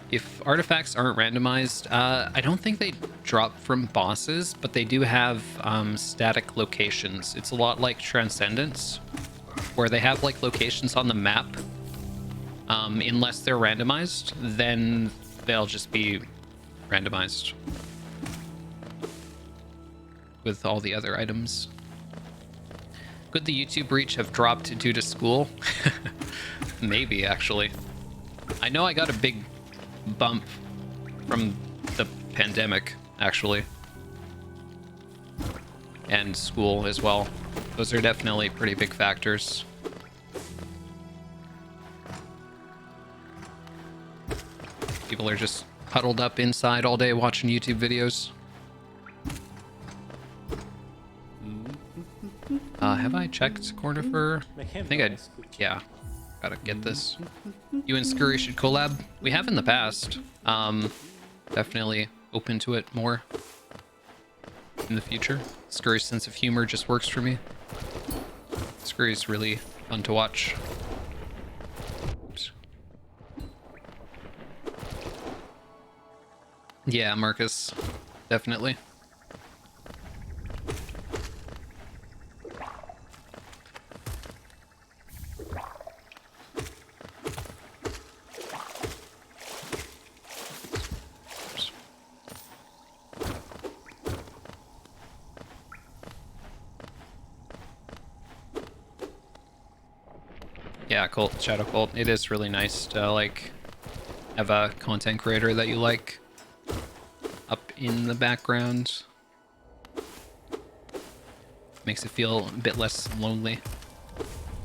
If artifacts aren't randomized, I don't think they drop from bosses, but they do have static locations. It's a lot like Transcendence, where they have like locations on the map. Unless they're randomized, then they'll just be randomized with all the other items. Could the YouTube reach have dropped due to school? Maybe, actually. I know I got a big bump from the pandemic, actually. And school as well. Those are definitely pretty big factors. People are just huddled up inside all day watching YouTube videos. Have I checked Cornifer? I think I... Yeah. Gotta get this. You and Scurry should collab. We have in the past. Definitely open to it more in the future. Scurry's sense of humor just works for me. Scurry's really fun to watch. Yeah, Marcus. Definitely. Yeah, Cult, Shadow Cult. It is really nice to, like, have a content creator that you like up in the background. Makes it feel a bit less lonely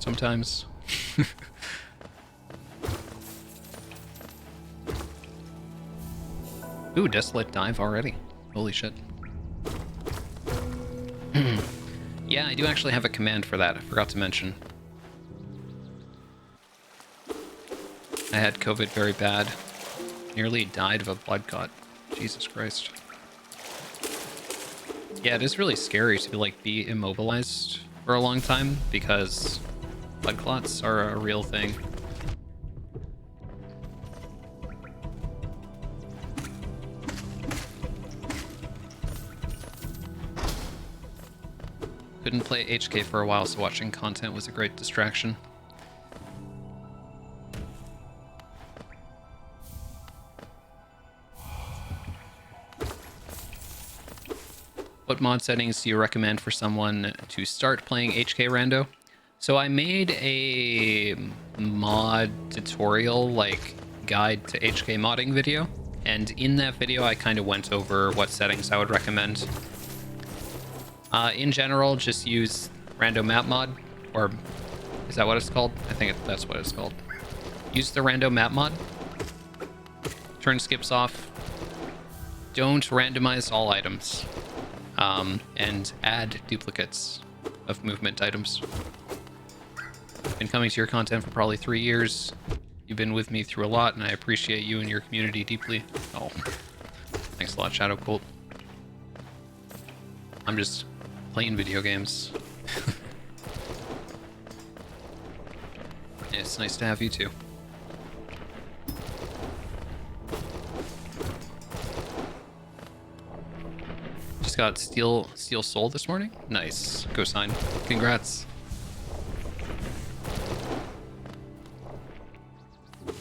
sometimes. Ooh, Desolate Dive already. Holy shit. Yeah, I do actually have a command for that. I forgot to mention. I had COVID very bad. Nearly died of a blood clot. Jesus Christ. Yeah, it is really scary to like be immobilized for a long time because blood clots are a real thing. Couldn't play HK for a while, so watching content was a great distraction. What mod settings do you recommend for someone to start playing HK Rando? So I made a mod tutorial, like guide to HK modding video, and in that video I kind of went over what settings I would recommend. In general, just use random map mod, or is that what it's called? I think that's what it's called. Use the random map mod. Turn skips off. Don't randomize all items. And add duplicates of movement items. Been coming to your content for probably 3 years. You've been with me through a lot, and I appreciate you and your community deeply. Oh, thanks a lot, Shadow Cult. I'm just playing video games. It's nice to have you too. Just got Steel Soul this morning. Nice. Go sign. Congrats. I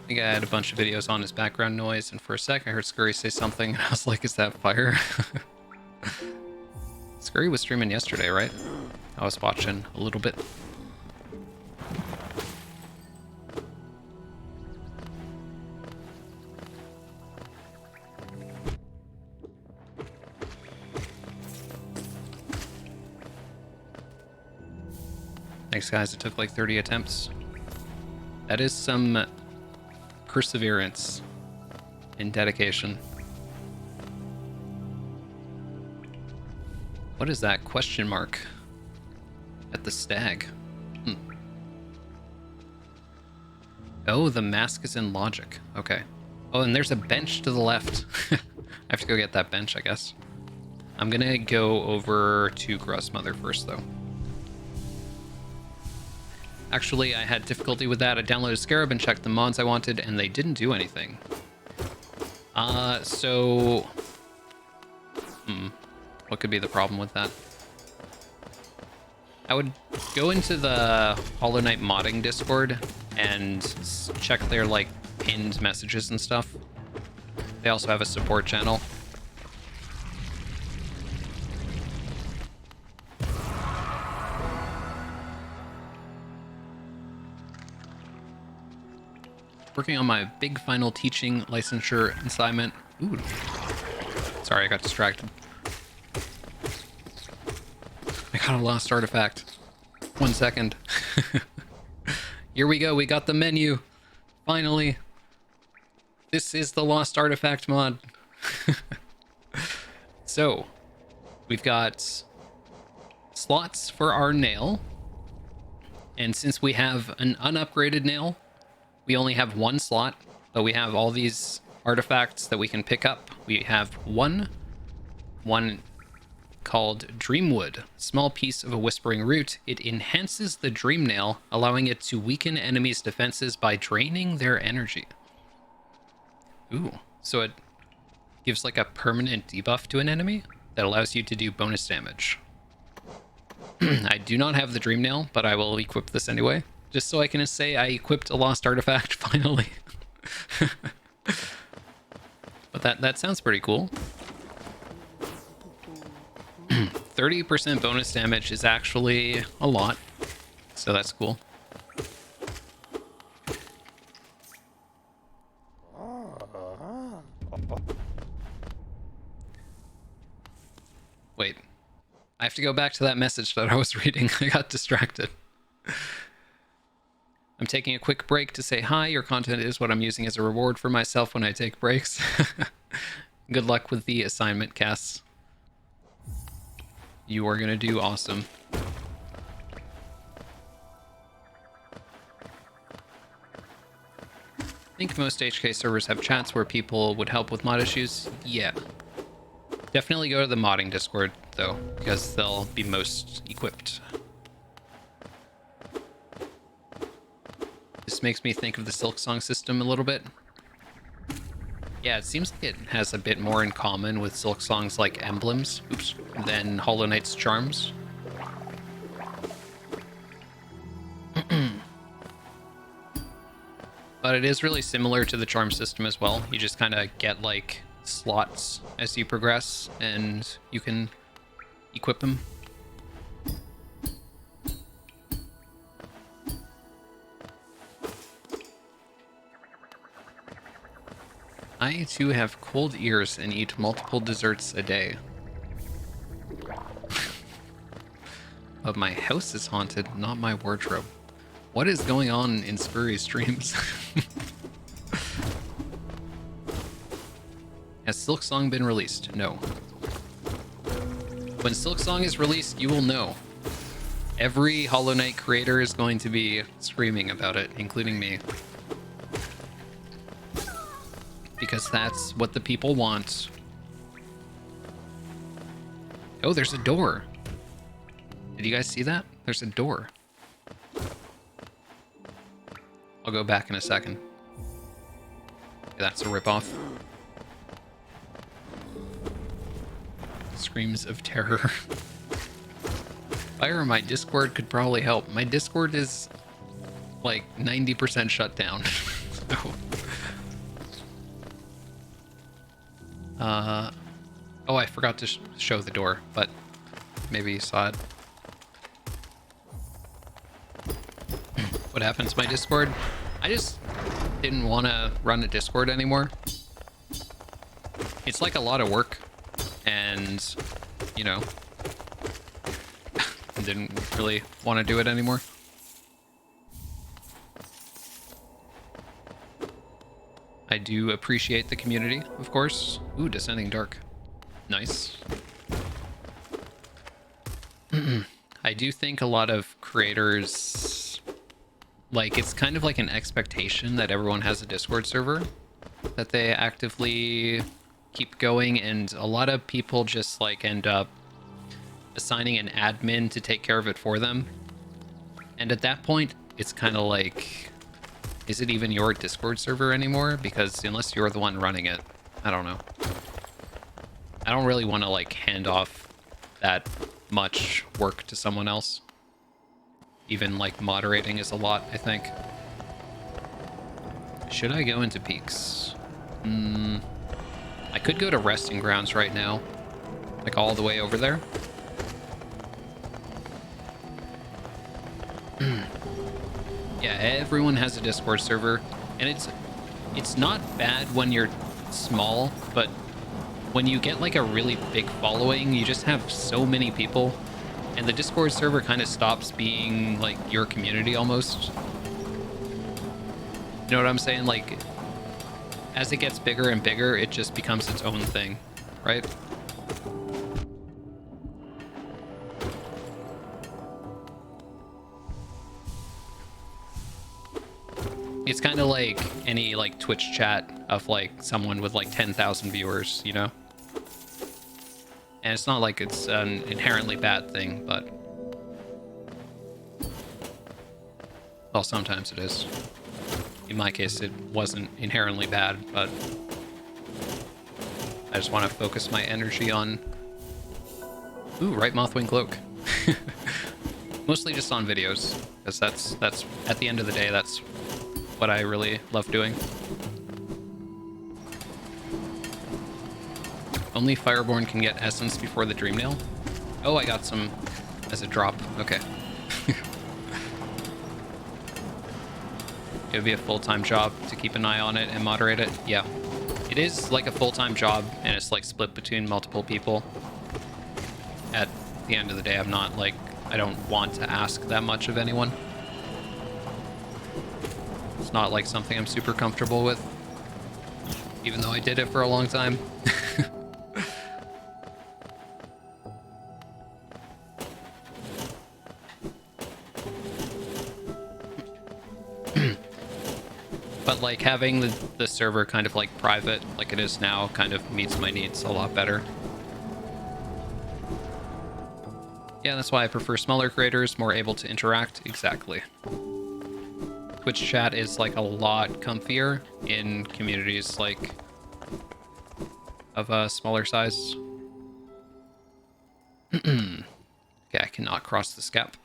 think I had a bunch of videos on as background noise, and for a sec I heard Scurry say something, and I was like, is that fire? Scurry was streaming yesterday, right? I was watching a little bit. Thanks, guys. It took like 30 attempts. That is some perseverance and dedication. What is that question mark at the stag? Oh, the mask is in logic. Okay. Oh, and there's a bench to the left. I have to go get that bench, I guess. I'm gonna go over to Gruzmother first, though. Actually, I had difficulty with that. I downloaded Scarab and checked the mods I wanted, and they didn't do anything. What could be the problem with that? I would go into the Hollow Knight modding Discord and check their, like, pinned messages and stuff. They also have a support channel. Working on my big final teaching licensure assignment. Ooh. Sorry, I got distracted. I got a lost artifact. 1 second. Here we go, we got the menu. Finally. This is the lost artifact mod. So, we've got slots for our nail. And since we have an unupgraded nail, we only have 1 slot, but we have all these artifacts that we can pick up. We have one called Dreamwood, small piece of a whispering root. It enhances the dream nail, allowing it to weaken enemies' defenses by draining their energy. Ooh, so it gives like a permanent debuff to an enemy that allows you to do bonus damage. I do not have the dream nail, but I will equip this anyway. Just so I can say I equipped a lost artifact, finally. But that sounds pretty cool. 30% bonus damage is actually a lot, so that's cool. Wait, I have to go back to that message that I was reading. I got distracted. I'm taking a quick break to say hi. Your content is what I'm using as a reward for myself when I take breaks. Good luck with the assignment, Cass. You are gonna do awesome. I think most HK servers have chats where people would help with mod issues. Yeah. Definitely go to the modding Discord, though, because they'll be most equipped. This makes me think of the Silksong system a little bit. Yeah, it seems like it has a bit more in common with Silksong's like emblems, than Hollow Knight's charms. But it is really similar to the charm system as well. You just kind of get like slots as you progress, and you can equip them. I too have cold ears and eat multiple desserts a day. But my house is haunted, not my wardrobe. What is going on in Spurry streams? Has Silksong been released? No. When Silksong is released, you will know. Every Hollow Knight creator is going to be screaming about it, including me. Because that's what the people want. Oh, there's a door. Did you guys see that? There's a door. I'll go back in a second. That's a ripoff. Screams of terror. Fire, my Discord could probably help. My Discord is like 90% shut down. So. Oh, I forgot to show the door, but maybe you saw it. What happened to my Discord? I just didn't want to run a Discord anymore. It's like a lot of work, and, you know, didn't really want to do it anymore. I do appreciate the community, of course. Ooh, Descending Dark. Nice. I do think a lot of creators, like, it's kind of like an expectation that everyone has a Discord server that they actively keep going, and a lot of people just, like, end up assigning an admin to take care of it for them. And at that point, it's kind of like, is it even your Discord server anymore? Because unless you're the one running it, I don't know. I don't really want to, like, hand off that much work to someone else. Even, like, moderating is a lot, I think. Should I go into peaks? I could go to resting grounds right now. Like, all the way over there. Yeah, everyone has a Discord server, and it's not bad when you're small, but when you get like a really big following, you just have so many people, and the Discord server kind of stops being like your community almost. You know what I'm saying? Like, as it gets bigger and bigger, it just becomes its own thing, right? It's kind of like any like Twitch chat of like someone with like 10,000 viewers, you know? And it's not like it's an inherently bad thing, but... well, sometimes it is. In my case, it wasn't inherently bad, but... I just want to focus my energy on... ooh, right Mothwing Cloak. Mostly just on videos, because that's at the end of the day, that's what I really love doing. Only fireb0rn can get essence before the dream nail. Oh, I got some as a drop. Okay. It would be a full-time job to keep an eye on it and moderate it. Yeah. It is like a full-time job, and it's like split between multiple people. At the end of the day, I'm not like, I don't want to ask that much of anyone. It's not like something I'm super comfortable with, even though I did it for a long time. But like having the server kind of like private, like it is now, kind of meets my needs a lot better. Yeah, that's why I prefer smaller creators, more able to interact. Exactly. Twitch chat is like a lot comfier in communities like of a smaller size. Okay, I cannot cross this gap.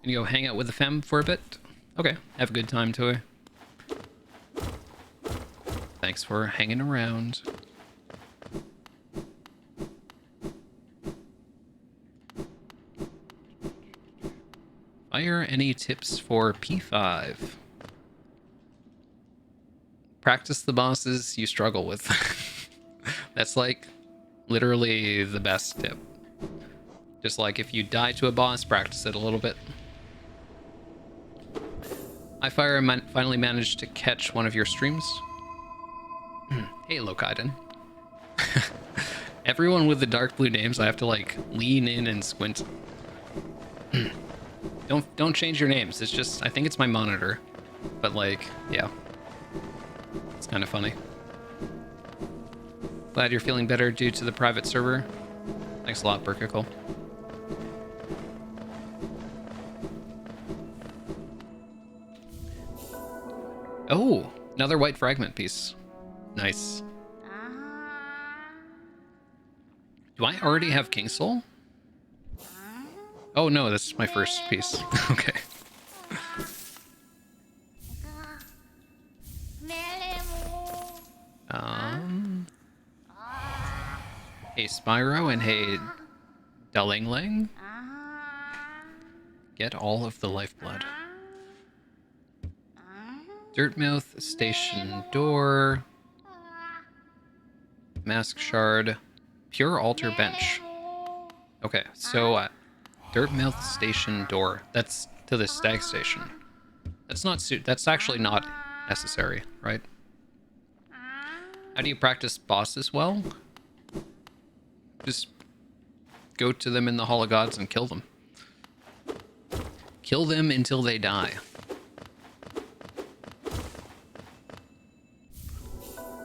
Gonna go hang out with the fam for a bit. Okay, have a good time, Toy. Thanks for hanging around. Fire, any tips for P5? Practice the bosses you struggle with. That's like literally the best tip. Just like if you die to a boss, practice it a little bit. Fire finally managed to catch one of your streams. Hey, Lokaiden. Everyone with the dark blue names, I have to like lean in and squint. Don't change your names. It's just, I think it's my monitor. But like, yeah. It's kind of funny. Glad you're feeling better due to the private server. Thanks a lot, Burkicle. Oh, another white fragment piece. Nice. Do I already have King Soul? Oh no, this is my first piece. Okay. Hey Spyro and hey Dalingling. Get all of the lifeblood. Dirtmouth, Station Door, Mask Shard, Pure Altar Bench. Okay, so Dirtmouth Station Door. That's to the Stag Station. That's not that's actually not necessary, right? How do you practice bosses well? Just go to them in the Hall of Gods and kill them. Kill them until they die.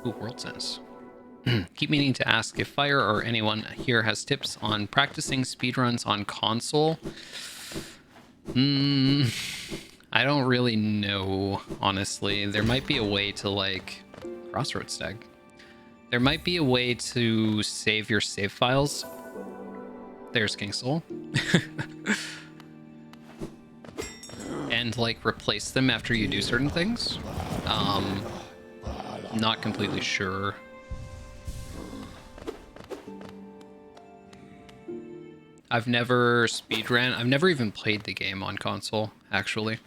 Ooh, World Sense. Keep meaning to ask if Fire or anyone here has tips on practicing speedruns on console. I don't really know, honestly. There might be a way to, like... Crossroads Stag. There might be a way to save your save files. There's King Soul. And, like, replace them after you do certain things. Not completely sure. I've never speedran. I've never even played the game on console, actually.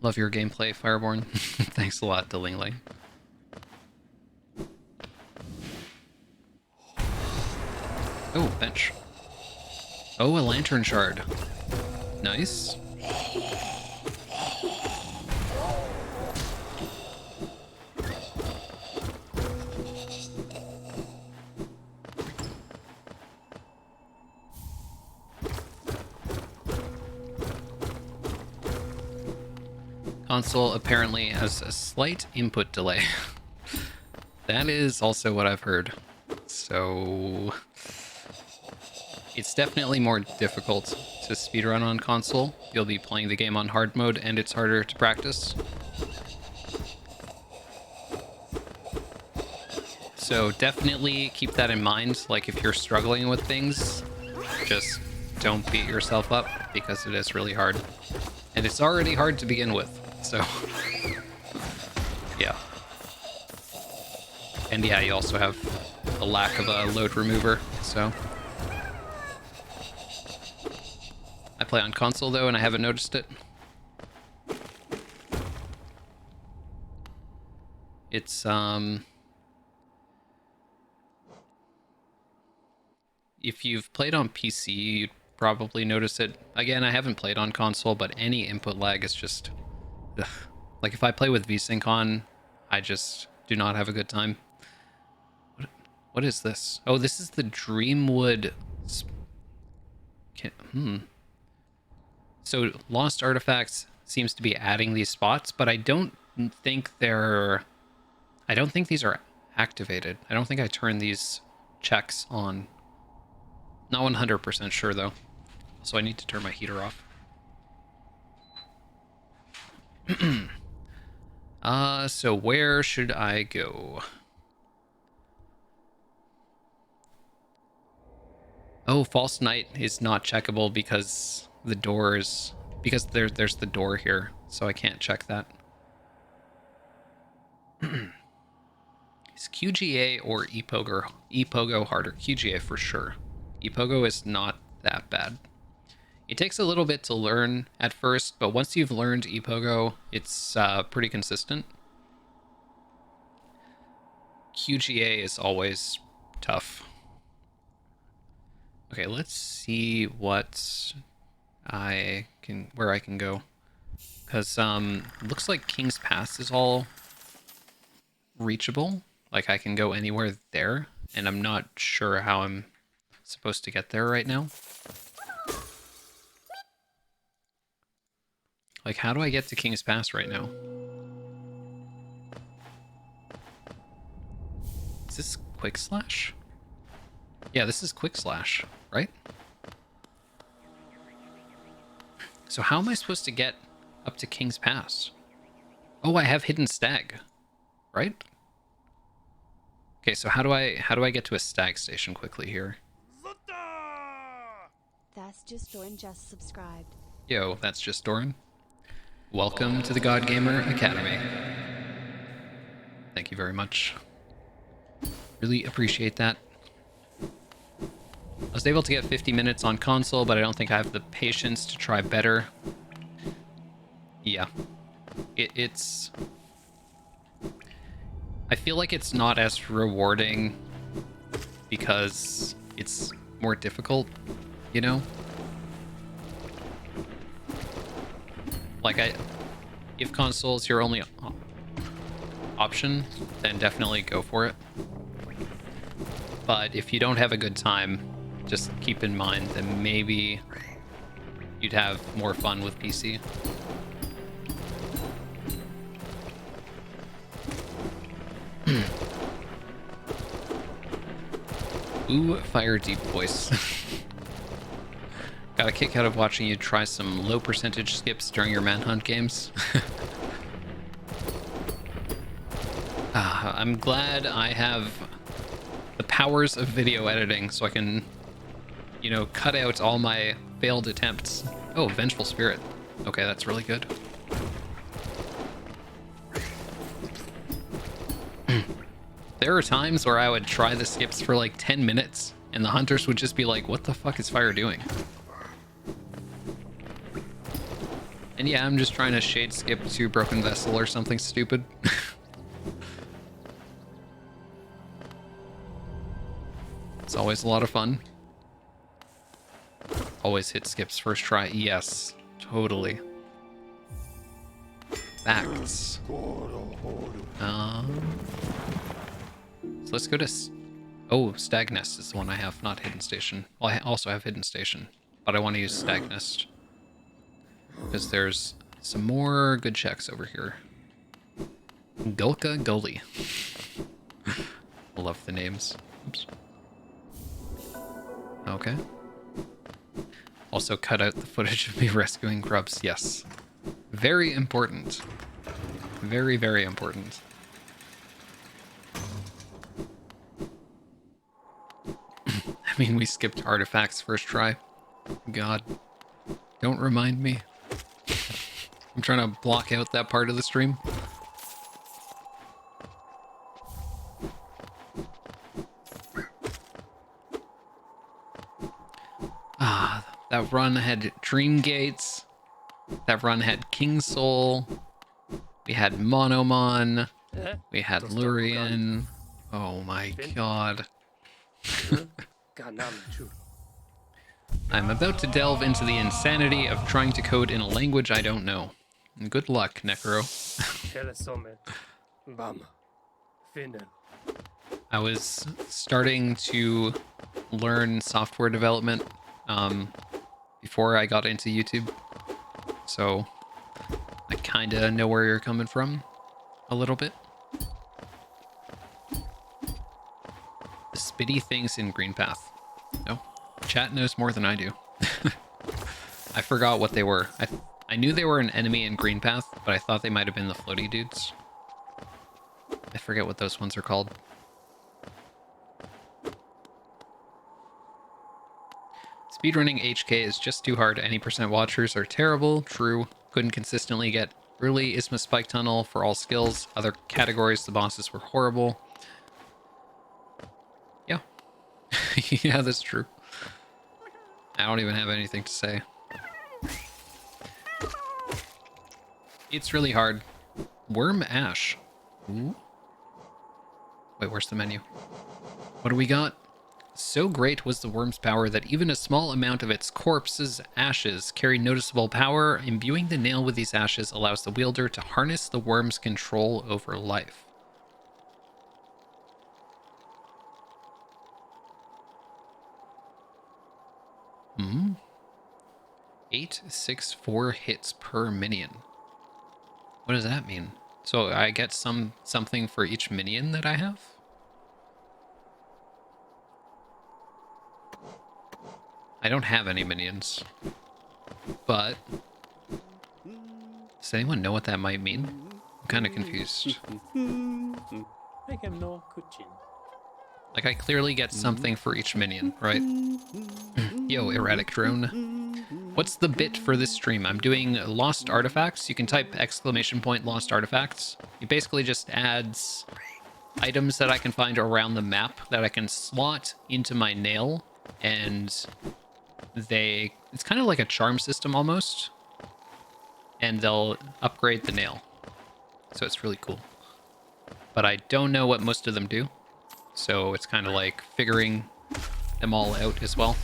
Love your gameplay, fireb0rn. Thanks a lot, Delingling. Oh, bench. Oh, a lantern shard. Nice. Console apparently has a slight input delay. That is also what I've heard. So it's definitely more difficult to speedrun on console. You'll be playing the game on hard mode and it's harder to practice. So definitely keep that in mind. Like if you're struggling with things, just don't beat yourself up because it is really hard. And it's already hard to begin with. So, yeah. And yeah, you also have a lack of a load remover, so. I play on console though, and I haven't noticed it. It's, if you've played on PC, you'd probably notice it. Again, I haven't played on console, but any input lag is just... Ugh. Like, if I play with VSync on, I just do not have a good time. What is this? Oh, this is the Dreamwood... So, Lost Artifacts seems to be adding these spots, but I don't think they're... I don't think these are activated. I don't think I turn these checks on. Not 100% sure, though. So I need to turn my heater off. So where should I go? Oh, False Night is not checkable because the doors... Because there's the door here, so I can't check that. Is QGA or Epogo harder? QGA for sure. Epogo is not that bad. It takes a little bit to learn at first, but once you've learned Epogo, it's pretty consistent. QGA is always tough. Okay, let's see what where I can go. Because looks like King's Pass is all reachable. Like I can go anywhere there, and I'm not sure how I'm supposed to get there right now. Like, how do I get to King's Pass right now? Is this Quick Slash? Yeah, this is Quick Slash, right? So how am I supposed to get up to King's Pass? Oh, I have Hidden Stag, right? Okay, so how do I get to a stag station quickly here?
That's just Doran just subscribed.
Yo, that's just Doran. Welcome to the God Gamer Academy. Thank you very much. Really appreciate that. I was able to get 50 minutes on console, but I don't think I have the patience to try better. Yeah. It's... I feel like it's not as rewarding because it's more difficult, you know? Like, if console is your only option, then definitely go for it. But if you don't have a good time, just keep in mind that maybe you'd have more fun with PC. Ooh, fire deep voice. Got a kick out of watching you try some low percentage skips during your manhunt games. I'm glad I have the powers of video editing so I can, you know, cut out all my failed attempts. Oh, Vengeful Spirit. Okay, that's really good. There are times where I would try the skips for like 10 minutes and the hunters would just be like, what the fuck is fire doing? And yeah, I'm just trying to shade skip to Broken Vessel or something stupid. It's always a lot of fun. Always hit skips first try. Yes, totally. Facts. So let's go to... Oh, Stag Nest is the one I have, not Hidden Station. Well, I also have Hidden Station, but I want to use Stag Nest. Because there's some more good checks over here. Gulka Gully. I love the names. Oops. Okay. Also cut out the footage of me rescuing grubs. Yes. Very important. Very, very important. I mean, we skipped artifacts first try. God. Don't remind me. I'm trying to block out that part of the stream. Ah, that run had Dream Gates. That run had King Soul. We had Monomon. We had Lurian. Oh my god. I'm about to delve into the insanity of trying to code in a language I don't know. Good luck, Necro. I was starting to learn software development before I got into YouTube, so I kind of know where you're coming from a little bit. The spitty things in Green Path. No, chat knows more than I do. I forgot what they were. I knew they were an enemy in Green Path, but I thought they might have been the floaty dudes. I forget what those ones are called. Speedrunning HK is just too hard. Any percent watchers are terrible. True. Couldn't consistently get early Isma Spike Tunnel for all skills. Other categories, the bosses were horrible. Yeah. Yeah, that's true. I don't even have anything to say. It's really hard. Worm Ash. Ooh. Wait, where's the menu? What do we got? So great was the worm's power that even a small amount of its corpse's ashes carry noticeable power. Imbuing the nail with these ashes allows the wielder to harness the worm's control over life. Hmm? 864 hits per minion. What does that mean? So I get something for each minion that I have? I don't have any minions. But does anyone know what that might mean? I'm kind of confused.
Make him know Kuchin.
Like, I clearly get something for each minion, right? Yo, erratic drone. What's the bit for this stream? I'm doing lost artifacts. You can type ! lost artifacts. It basically just adds items that I can find around the map that I can slot into my nail, and it's kind of like a charm system almost, and they'll upgrade the nail. So it's really cool. But I don't know what most of them do. So it's kind of like figuring them all out as well.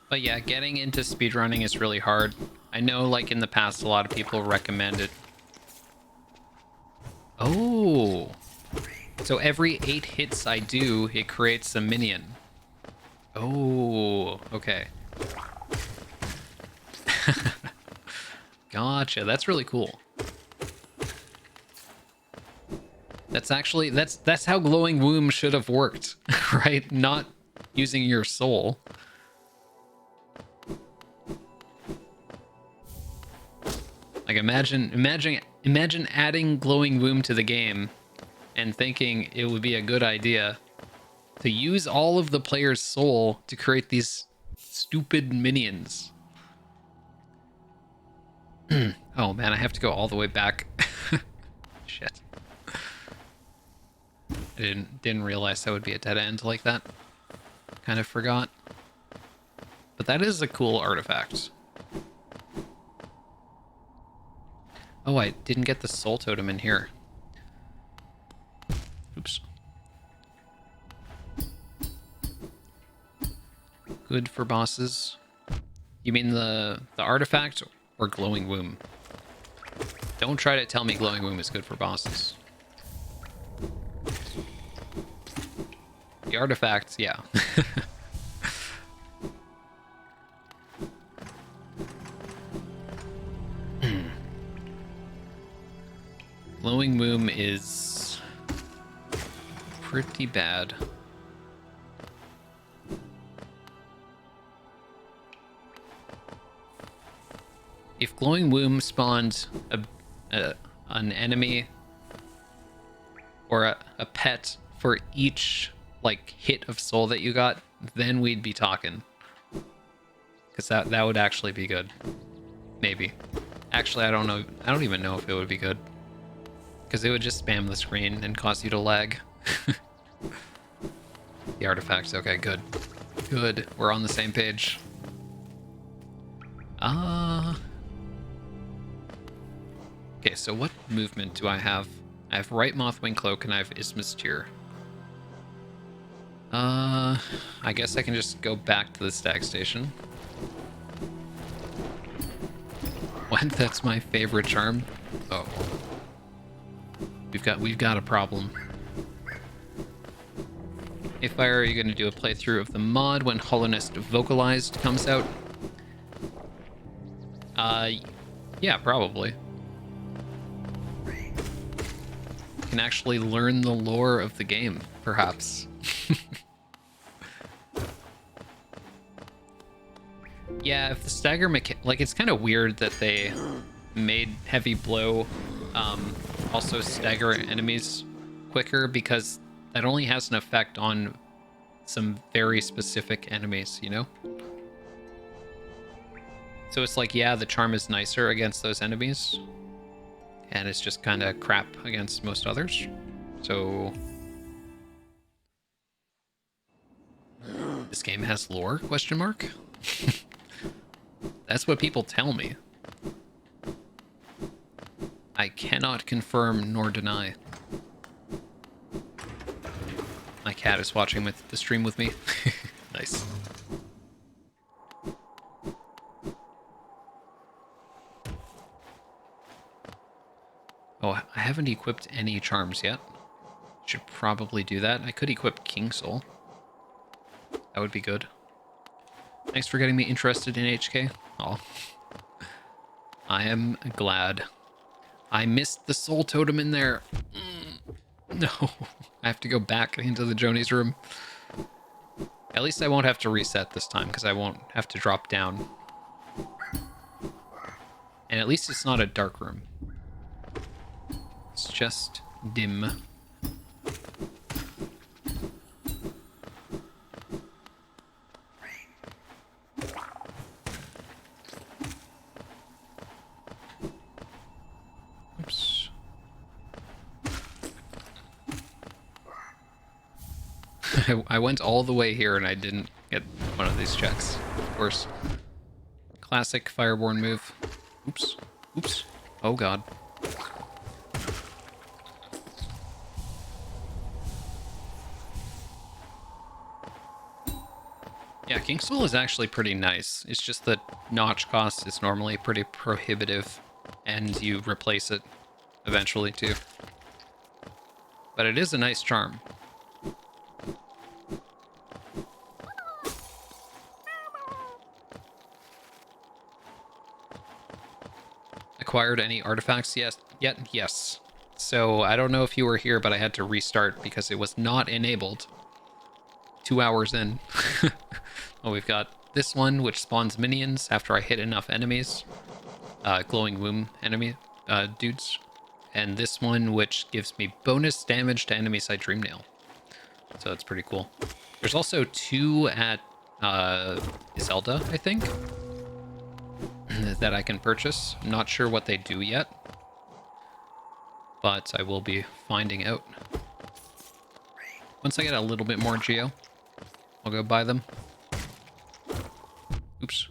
But yeah, getting into speedrunning is really hard. I know, like, in the past, a lot of people recommended. Oh! So every 8 hits I do, it creates a minion. Oh, okay. Gotcha, that's really cool. That's actually, that's how Glowing Womb should have worked, right? Not using your soul. Like, imagine adding Glowing Womb to the game and thinking it would be a good idea to use all of the player's soul to create these stupid minions. Oh man, I have to go all the way back. Shit. I didn't realize that would be a dead end like that. Kind of forgot. But that is a cool artifact. Oh, I didn't get the soul totem in here. Oops. Good for bosses. You mean the artifact or Glowing Womb? Don't try to tell me Glowing Womb is good for bosses. The artifacts, yeah. Glowing Womb is pretty bad. If Glowing Womb spawned a an enemy or a pet for each like hit of soul that you got, then we'd be talking. Because that would actually be good. Maybe. Actually, I don't know. I don't even know if it would be good. Because it would just spam the screen and cause you to lag. The artifacts. Okay, good. Good. We're on the same page. Okay, so what movement do I have? I have right Mothwing Cloak and I have Isthmus Tear. I guess I can just go back to the stag station. What? That's my favorite charm? Oh. We've got a problem. Hey Fire, are you gonna do a playthrough of the mod when Hollowness Vocalized comes out? Yeah, probably. Can actually learn the lore of the game, perhaps. Yeah, if the stagger like, it's kind of weird that they made heavy blow also stagger enemies quicker, because that only has an effect on some very specific enemies, you know? So it's like, yeah, the charm is nicer against those enemies, and it's just kind of crap against most others. So this game has lore, question mark? That's what people tell me. I cannot confirm nor deny. My cat is watching the stream with me. Nice. Oh, I haven't equipped any charms yet. Should probably do that. I could equip King Soul. That would be good. Thanks for getting me interested in HK. Oh, I am glad. I missed the soul totem in there. No, I have to go back into the Joni's room. At least I won't have to reset this time, because I won't have to drop down. And at least it's not a dark room. It's just dim. Oops. I went all the way here and I didn't get one of these checks, of course. Classic fireb0rn move. Oops. Oops. Oh god. Yeah, King Soul is actually pretty nice. It's just that notch cost is normally pretty prohibitive, and you replace it eventually too. But it is a nice charm. Acquired any artifacts yet? Yes. So I don't know if you were here, but I had to restart because it was not enabled. 2 hours in. Well, we've got this one, which spawns minions after I hit enough enemies. Glowing womb enemy dudes. And this one, which gives me bonus damage to enemies I dream nail. So that's pretty cool. There's also 2 at Zelda, I think, that I can purchase. I'm not sure what they do yet, but I will be finding out. Once I get a little bit more geo, I'll go buy them. Oops.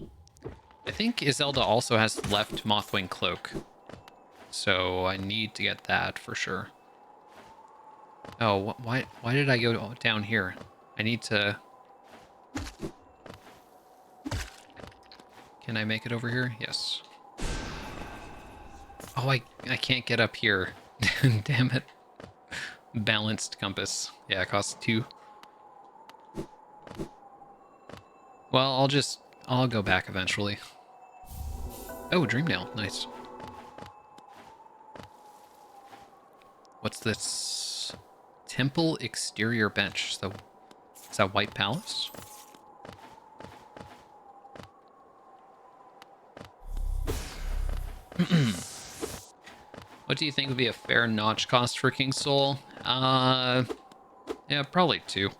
I think Iselda also has left Mothwing Cloak, so I need to get that for sure. Oh, why did I go down here? I need to... Can I make it over here? Yes. Oh, I can't get up here. Damn it. Balanced compass. Yeah, it costs 2. Well, I'll go back eventually. Oh, dream nail. Nice. What's this? Temple exterior bench. So, is that White Palace? What do you think would be a fair notch cost for King Soul? Yeah, probably 2.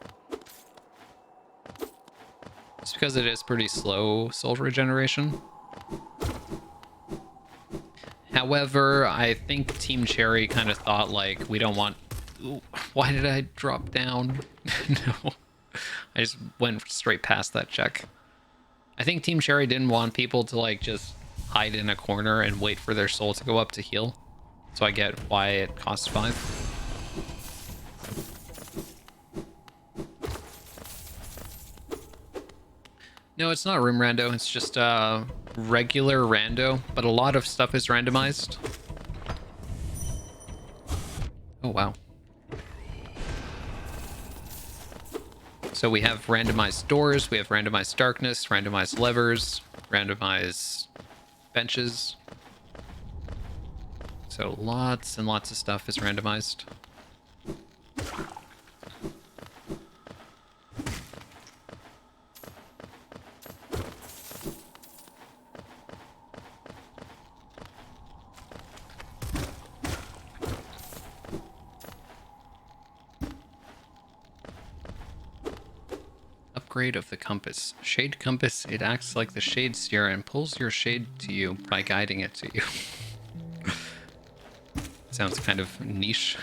Just because it is pretty slow soul regeneration. However, I think Team Cherry kind of thought, like, we don't want... Ooh, why did I drop down? No. I just went straight past that check. I think Team Cherry didn't want people to, like, just hide in a corner and wait for their soul to go up to heal. So I get why it costs 5. No, it's not room rando. It's just regular rando, but a lot of stuff is randomized. Oh, wow. So we have randomized doors, we have randomized darkness, randomized levers, randomized benches. So lots and lots of stuff is randomized. Upgrade of the compass. Shade compass, it acts like the shade steer and pulls your shade to you by guiding it to you. Sounds kind of niche.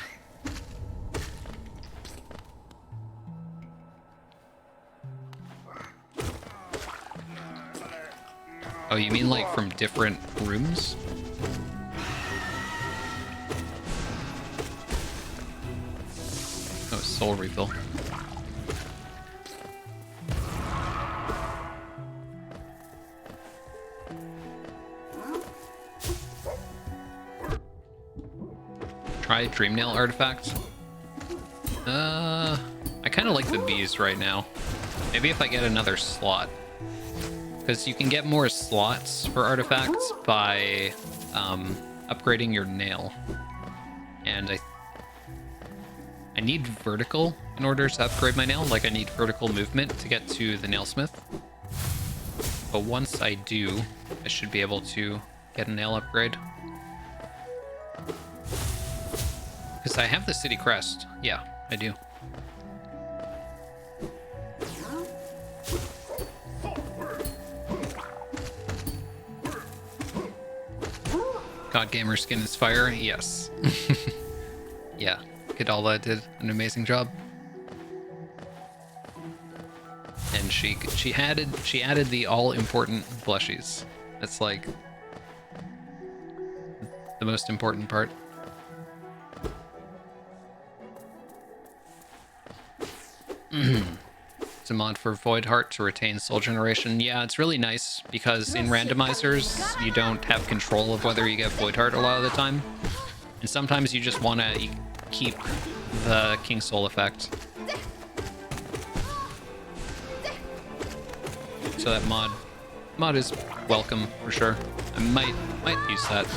Oh, you mean like from different rooms? Oh, soul refill. Try Dreamnail artifact. I kind of like the bees right now. Maybe if I get another slot. Because you can get more slots for artifacts by upgrading your nail. And I need vertical in order to upgrade my nail. Like, I need vertical movement to get to the nailsmith. But once I do, I should be able to get a nail upgrade. Because I have the city crest. Yeah, I do. God Gamer skin is fire. Yes. Yeah, Kadala did an amazing job. And she added the all important blushies. That's like the most important part. It's a mod for Void Heart to retain soul generation. Yeah, it's really nice because in randomizers, you don't have control of whether you get Void Heart a lot of the time. And sometimes you just want to keep the King Soul effect. So that mod is welcome for sure. I might use that.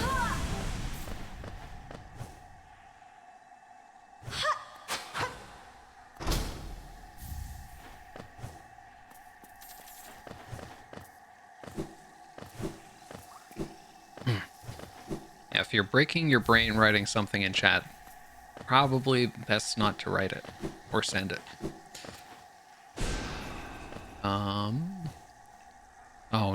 If you're breaking your brain writing something in chat, probably best not to write it or send it. Oh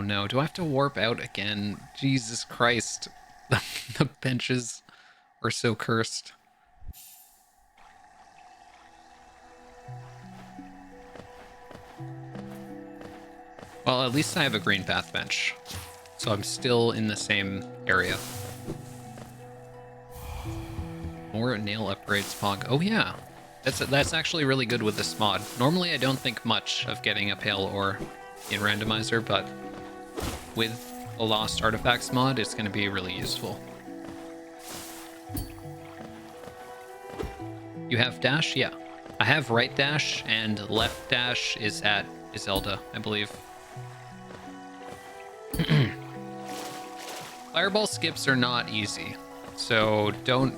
no, do I have to warp out again? Jesus Christ. The benches are so cursed. Well, at least I have a green path bench, so I'm still in the same area. More nail upgrades, Pog. Oh yeah, that's actually really good with this mod. Normally I don't think much of getting a pale ore in Randomizer, but with a Lost Artifacts mod, it's going to be really useful. You have dash? Yeah. I have right dash, and left dash is at Iselda, I believe. Fireball skips are not easy, so don't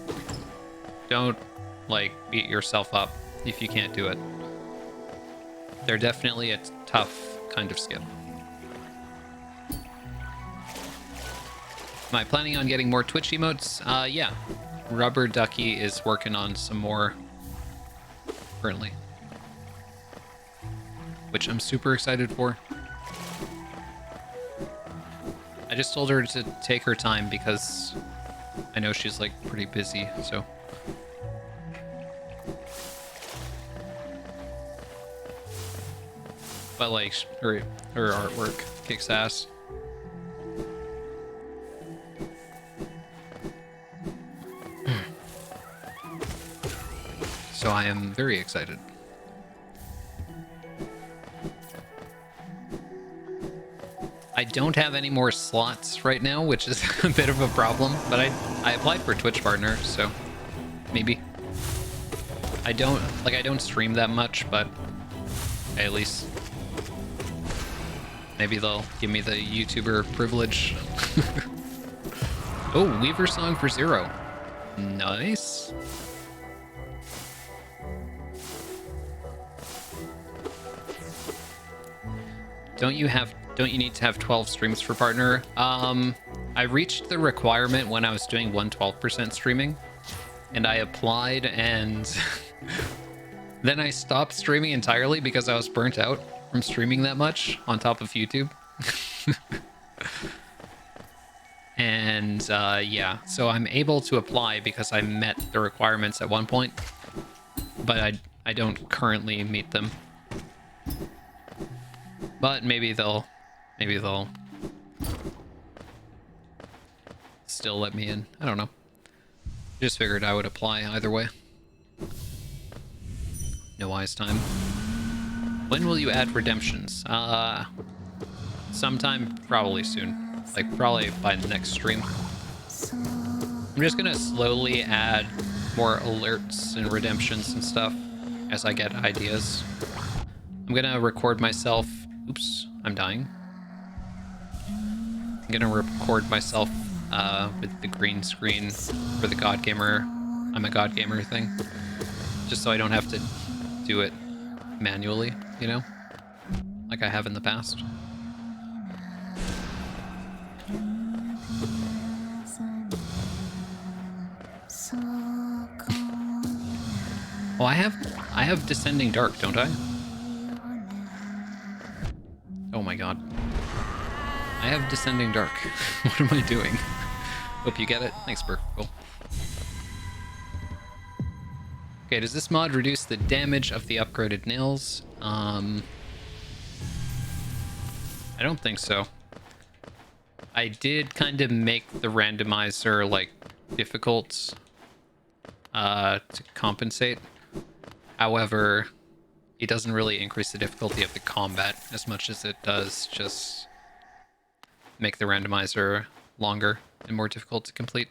like beat yourself up if you can't do it. They're definitely a tough kind of skip. Am I planning on getting more Twitch emotes? Yeah. Rubber Ducky is working on some more currently, which I'm super excited for. I just told her to take her time because I know she's like pretty busy, so. But like her artwork kicks ass. So I am very excited. I don't have any more slots right now, which is a bit of a problem, but I applied for Twitch partner, so maybe. I don't stream that much, but at least maybe they'll give me the YouTuber privilege. Oh, Weaver song for 0. Nice. Don't you need to have 12 streams for partner? I reached the requirement when I was doing 112% streaming, and I applied, and then I stopped streaming entirely because I was burnt out from streaming that much on top of YouTube. And yeah, so I'm able to apply because I met the requirements at one point, but I don't currently meet them. But maybe they'll still let me in. I don't know. Just figured I would apply either way. No wise time. When will you add redemptions? Sometime probably soon. Like probably by the next stream. I'm just gonna slowly add more alerts and redemptions and stuff as I get ideas. I'm gonna record myself. Oops, I'm dying. I'm gonna record myself with the green screen for the God Gamer, I'm a God Gamer thing. Just so I don't have to do it manually, you know? Like I have in the past. Oh, I have Descending Dark, don't I? Oh my god. I have Descending Dark. What am I doing? Hope you get it. Thanks, Burke. Cool. Okay, does this mod reduce the damage of the upgraded nails? I don't think so. I did kind of make the randomizer, like, difficult to compensate. However, it doesn't really increase the difficulty of the combat as much as it does just make the randomizer longer and more difficult to complete.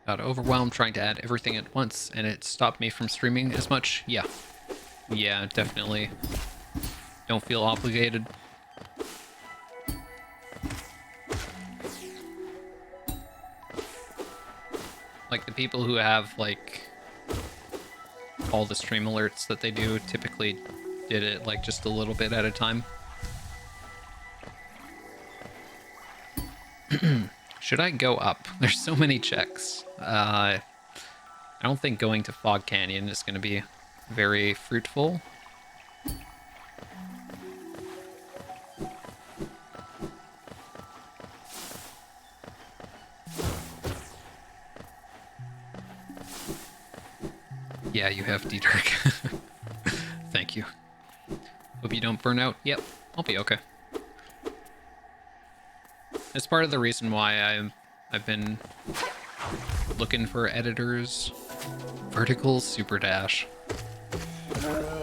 Got overwhelmed trying to add everything at once, and it stopped me from streaming as much. Yeah. Yeah, definitely. Don't feel obligated. Like, the people who have, like, all the stream alerts that they do typically did it, like, just a little bit at a time. Should I go up? There's so many checks. I don't think going to Fog Canyon is going to be very fruitful. Yeah, you have D-Dark. Thank you. Hope you don't burn out. Yep, I'll be okay. That's part of the reason why I've been looking for editors. Vertical Super Dash.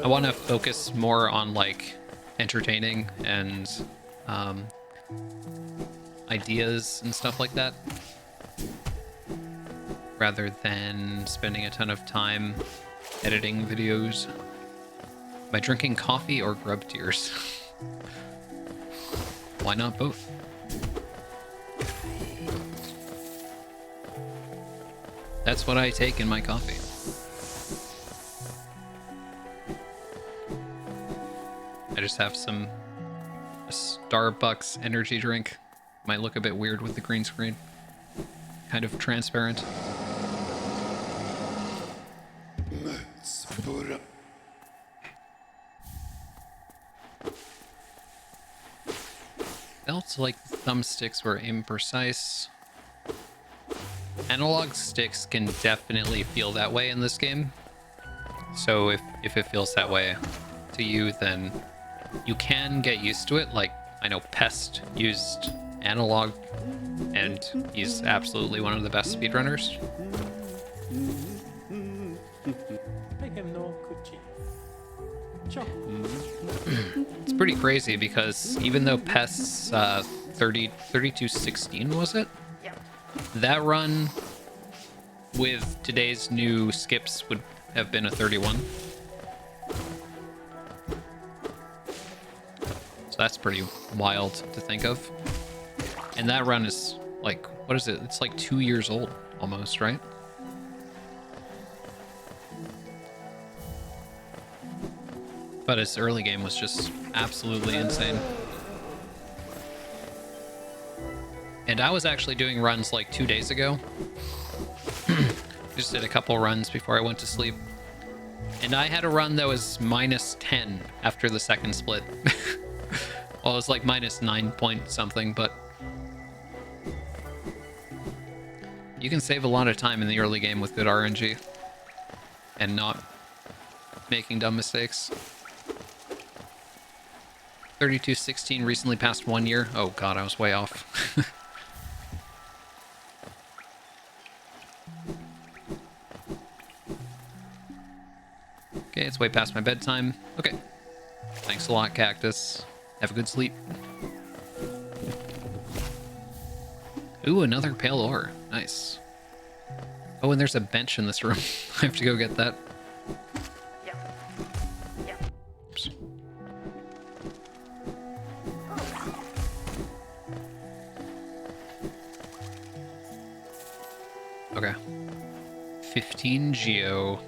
I want to focus more on, like, entertaining and ideas and stuff like that, rather than spending a ton of time editing videos. Am I drinking coffee or grub tears? Why not both? That's what I take in my coffee. I just have a Starbucks energy drink. Might look a bit weird with the green screen. Kind of transparent. Felt like the thumbsticks were imprecise. Analog sticks can definitely feel that way in this game. So if it feels that way to you, then you can get used to it. Like, I know Pest used analog, and he's absolutely one of the best speedrunners.
I have no cooking. Sure.
It's pretty crazy because even though Pest's 3216 was it?
Yeah.
That run with today's new skips would have been a 31. So that's pretty wild to think of. And that run is like, what is it? It's like 2 years old almost, right? But his early game was just absolutely insane. And I was actually doing runs like 2 days ago. Just did a couple runs before I went to sleep. And I had a run that was minus 10 after the second split. Well, it was like minus 9 point something, but you can save a lot of time in the early game with good RNG and not making dumb mistakes. 3216 recently passed 1 year. Oh god, I was way off. Okay, it's way past my bedtime. Okay. Thanks a lot, Cactus. Have a good sleep. Ooh, another pale ore. Nice. Oh, and there's a bench in this room. I have to go get that.
Yeah. Yeah.
Oops. Okay. 15 Geo.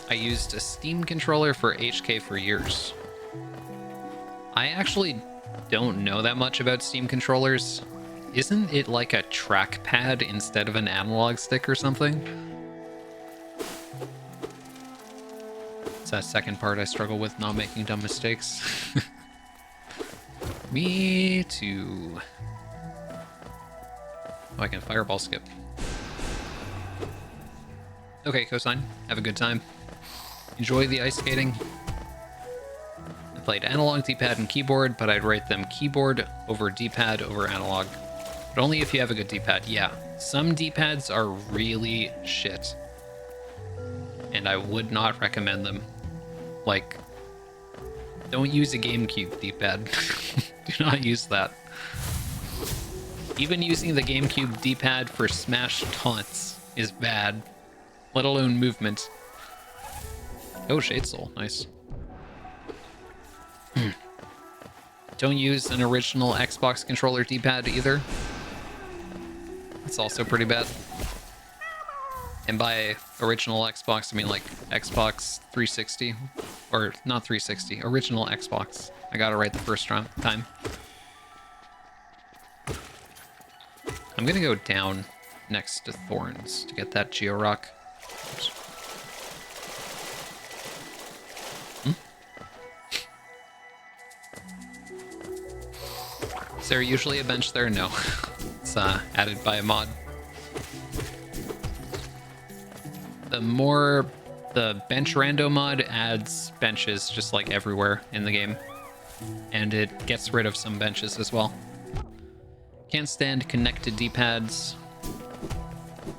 I used a Steam controller for HK for years. I actually don't know that much about Steam controllers. Isn't it like a trackpad instead of an analog stick or something? It's that second part I struggle with, not making dumb mistakes. Me too. Oh, I can fireball skip. Okay, Cosine, have a good time. Enjoy the ice skating. I played analog, D-pad, and keyboard, but I'd rate them keyboard over D-pad over analog. But only if you have a good D-pad. Yeah, some D-pads are really shit. And I would not recommend them. Like, don't use a GameCube D-pad. Do not use that. Even using the GameCube D-pad for smash taunts is bad, let alone movement. Oh, Shade Soul, nice. Don't use an original Xbox controller D-pad either. It's also pretty bad. And by original Xbox, I mean like Xbox 360. Or not 360, original Xbox. I got it right the first time. I'm gonna go down next to Thorns to get that Geo Rock. Oops. Is there usually a bench there? No. It's added by a mod. The bench rando mod adds benches just like everywhere in the game. And it gets rid of some benches as well. Can't stand connected D-pads.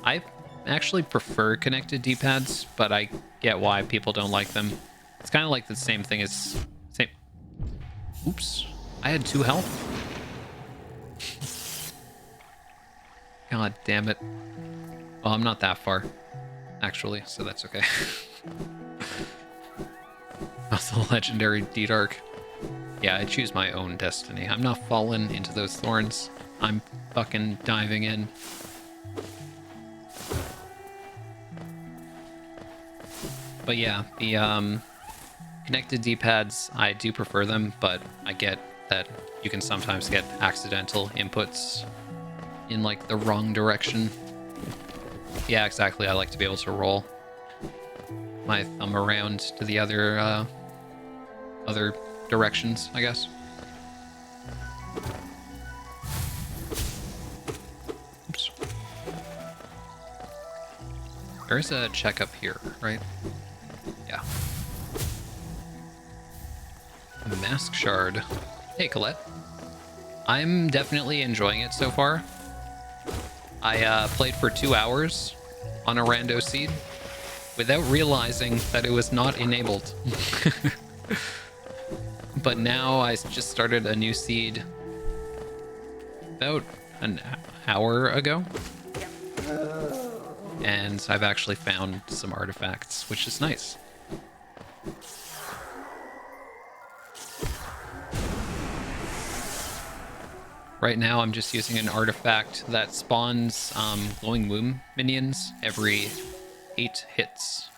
I actually prefer connected D-pads, but I get why people don't like them. It's kind of like the same thing as... Oops. I had 2 health. God damn it. Well, I'm not that far, actually, so that's okay. Also, legendary D-Dark. Yeah, I choose my own destiny. I'm not falling into those thorns. I'm fucking diving in. But yeah, Connected D-pads, I do prefer them, but I get that you can sometimes get accidental inputs in like the wrong direction. Yeah, exactly. I like to be able to roll my thumb around to the other directions, I guess. Oops. There is a check up here, right? Yeah. Mask shard. Hey, Colette. I'm definitely enjoying it so far. I played for 2 hours on a rando seed without realizing that it was not enabled. But now I just started a new seed about an hour ago. And I've actually found some artifacts, which is nice. Right now I'm just using an artifact that spawns glowing womb minions every 8 hits.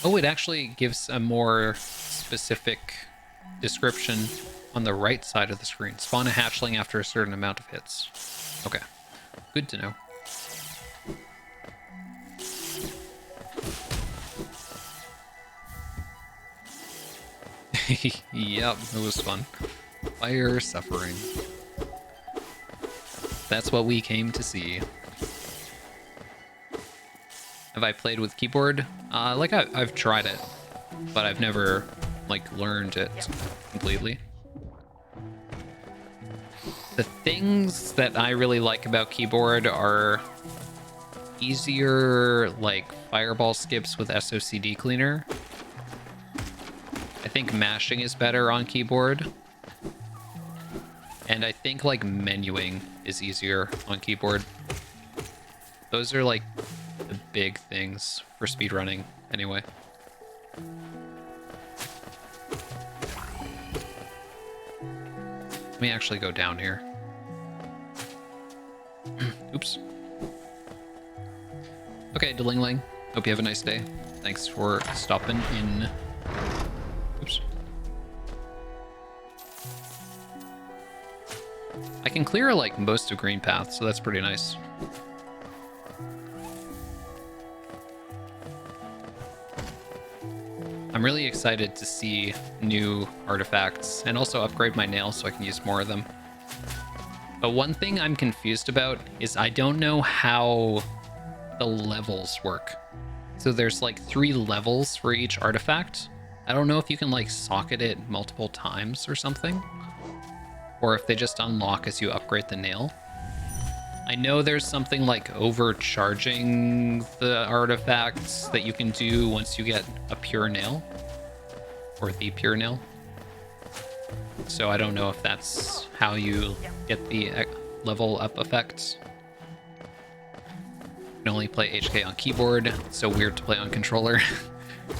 Oh, it actually gives a more specific description on the right side of the screen. Spawn a hatchling after a certain amount of hits. Okay, good to know. Yep, it was fun. Fire suffering. That's what we came to see. Have I played with keyboard? Like I've tried it, but I've never like learned it completely. The things that I really like about keyboard are easier like fireball skips with SOCD cleaner. I think mashing is better on keyboard. And I think like menuing is easier on keyboard. Those are like the big things for speedrunning anyway. Let me actually go down here. Oops. Okay, Delingling. Hope you have a nice day. Thanks for stopping in. Oops. I can clear like most of green path, so that's pretty nice. I'm really excited to see new artifacts and also upgrade my nails so I can use more of them. But one thing I'm confused about is I don't know how the levels work. So there's like 3 levels for each artifact. I don't know if you can like socket it multiple times or something, or if they just unlock as you upgrade the nail. I know there's something like overcharging the artifacts that you can do once you get a pure nail, or the pure nail. So I don't know if that's how you get the level up effects. You can only play HK on keyboard. It's so weird to play on controller.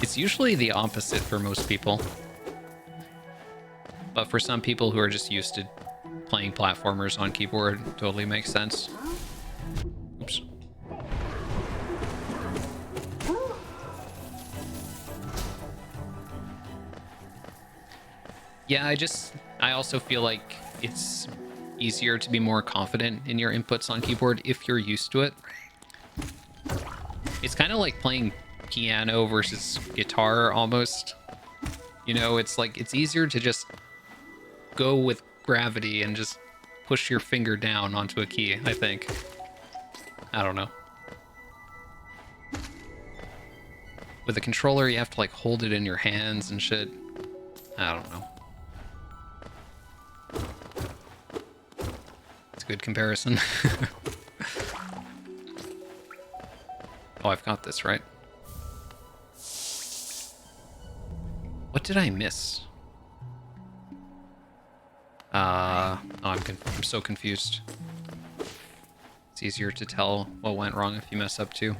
It's usually the opposite for most people. But for some people who are just used to playing platformers on keyboard, totally makes sense. Oops. Yeah, I also feel like it's easier to be more confident in your inputs on keyboard if you're used to it. It's kind of like playing piano versus guitar almost. You know, it's like it's easier to just go with gravity and just push your finger down onto a key, I think. I don't know. With a controller, you have to like hold it in your hands and shit. I don't know. It's a good comparison. Oh, I've got this, right? What did I miss? Oh, I'm so confused. It's easier to tell what went wrong if you mess up too.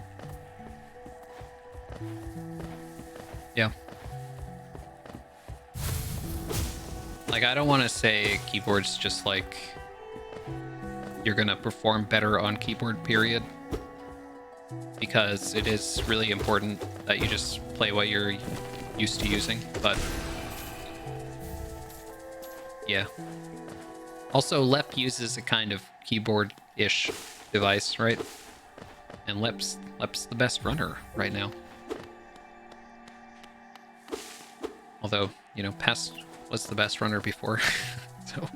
Yeah. Like, I don't want to say keyboard's just like you're gonna perform better on keyboard, period. because it is really important that you just play what you're used to using, but yeah. Also, LEP uses a kind of keyboard-ish device, right? And LEP's the best runner right now. Although, you know, Pest was the best runner before, so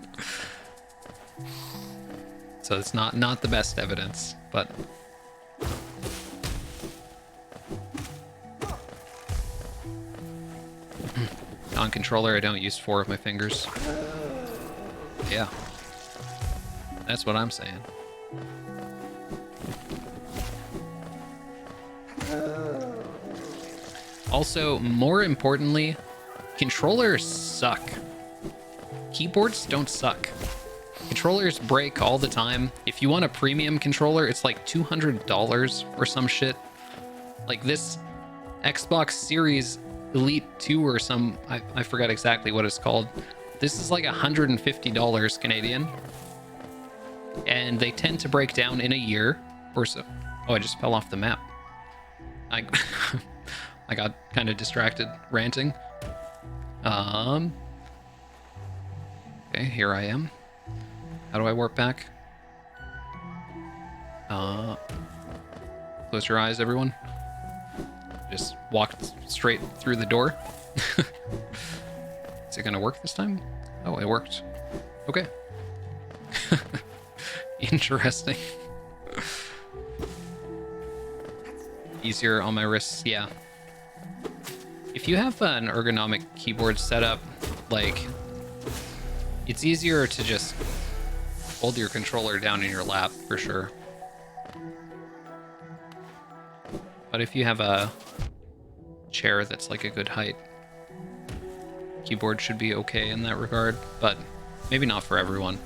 it's not the best evidence, but on controller I don't use 4 of my fingers. Yeah, that's what I'm saying. Also, more importantly, controllers suck. Keyboards don't suck. Controllers break all the time. If you want a premium controller, it's like $200 or some shit. Like this Xbox Series Elite 2 or some, I forgot exactly what it's called. This is like $150 Canadian. And they tend to break down in a year or so. Oh, I just fell off the map. I got kind of distracted ranting. Okay, here I am. How do I warp back? Close your eyes, everyone. Just walked straight through the door. Is it gonna work this time? Oh, it worked. Okay. Interesting. Easier on my wrists, yeah. If you have an ergonomic keyboard setup, like, it's easier to just hold your controller down in your lap, for sure. But if you have a chair that's like a good height, keyboard should be okay in that regard, but maybe not for everyone.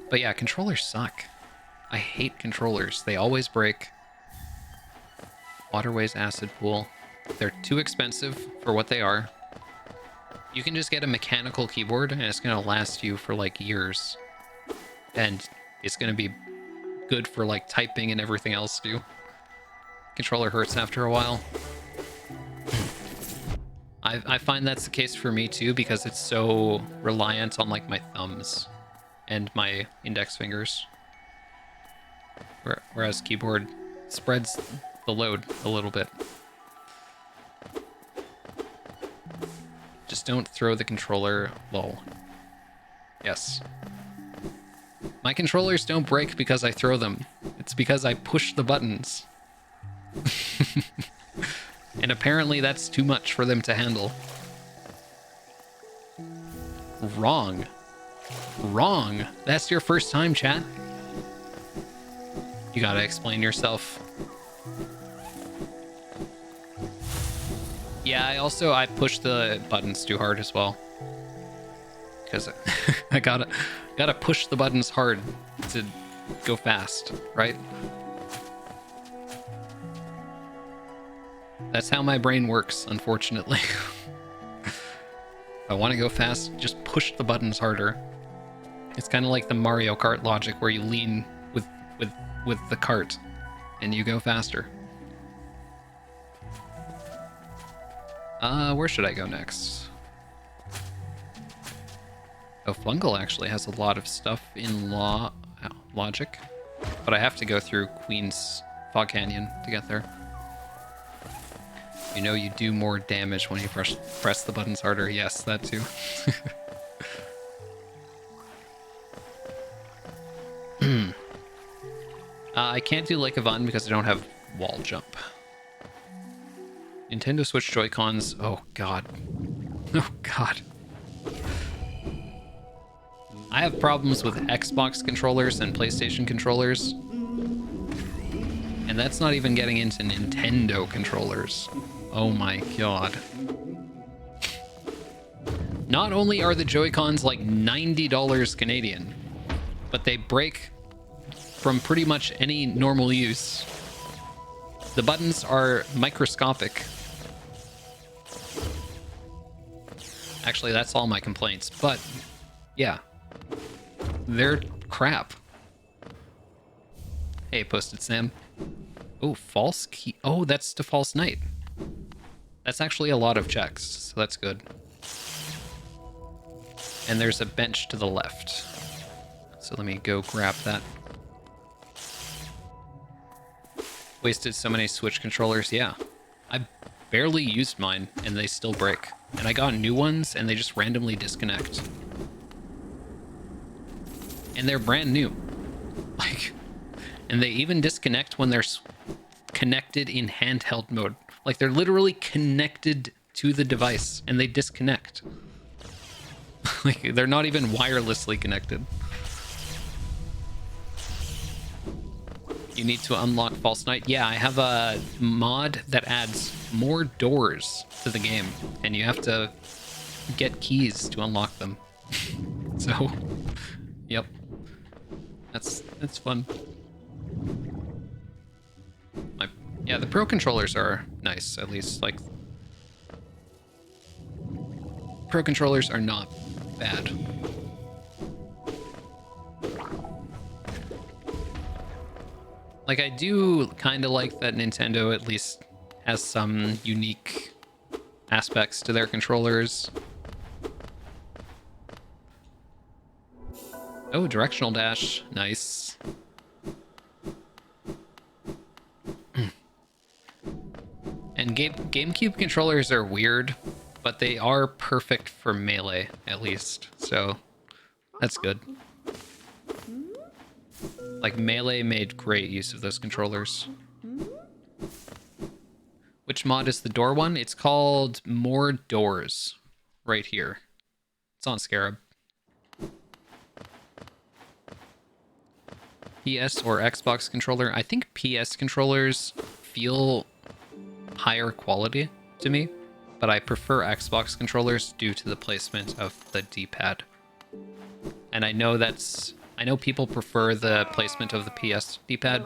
But yeah, controllers suck. I hate controllers. They always break. Waterways Acid Pool. They're too expensive for what they are. You can just get a mechanical keyboard and it's going to last you for like years. And it's going to be good for like typing and everything else too. Controller hurts after a while. I find that's the case for me too because it's so reliant on like my thumbs and my index fingers. Whereas keyboard spreads the load a little bit. Just don't throw the controller. Lol. Yes. My controllers don't break because I throw them. It's because I push the buttons. And apparently that's too much for them to handle. Wrong. Wrong. That's your first time, chat? You gotta explain yourself. Yeah, I push the buttons too hard as well. Because I gotta push the buttons hard to go fast, right? That's how my brain works, unfortunately. If I want to go fast, just push the buttons harder. It's kind of like the Mario Kart logic where you lean with the cart and you go faster. Where should I go next? Oh, Fungal actually has a lot of stuff in logic, but I have to go through Queen's Fog Canyon to get there. You know you do more damage when you press the buttons harder. Yes, that too. I can't do Lake of Un because I don't have wall jump. Nintendo Switch Joy-Cons. Oh, God. Oh, God. I have problems with Xbox controllers and PlayStation controllers. And that's not even getting into Nintendo controllers. Oh my God. Not only are the Joy-Cons like $90 Canadian, but they break from pretty much any normal use. The buttons are microscopic. Actually, that's all my complaints, but yeah, they're crap. Hey, Posted Sam. Oh, false key. Oh, that's to false knight. That's actually a lot of checks, so that's good. And there's a bench to the left. So let me go grab that. Wasted so many Switch controllers. Yeah. I barely used mine, and they still break. And I got new ones, and they just randomly disconnect. And they're brand new. Like, and they even disconnect when they're connected in handheld mode. Like, they're literally connected to the device, and they disconnect. Like, they're not even wirelessly connected. You need to unlock False Knight. Yeah, I have a mod that adds more doors to the game, and you have to get keys to unlock them. So, yep. That's fun. Yeah, the Pro controllers are nice, at least. Like, Pro controllers are not bad. Like, I do kind of like that Nintendo at least has some unique aspects to their controllers. Oh, directional dash. Nice. And GameCube controllers are weird, but they are perfect for Melee, at least. So, that's good. Like, Melee made great use of those controllers. Which mod is the door one? It's called More Doors. Right here. It's on Scarab. PS or Xbox controller. I think PS controllers feel higher quality to me, but I prefer Xbox controllers due to the placement of the D-pad. And I know people prefer the placement of the PS D-pad.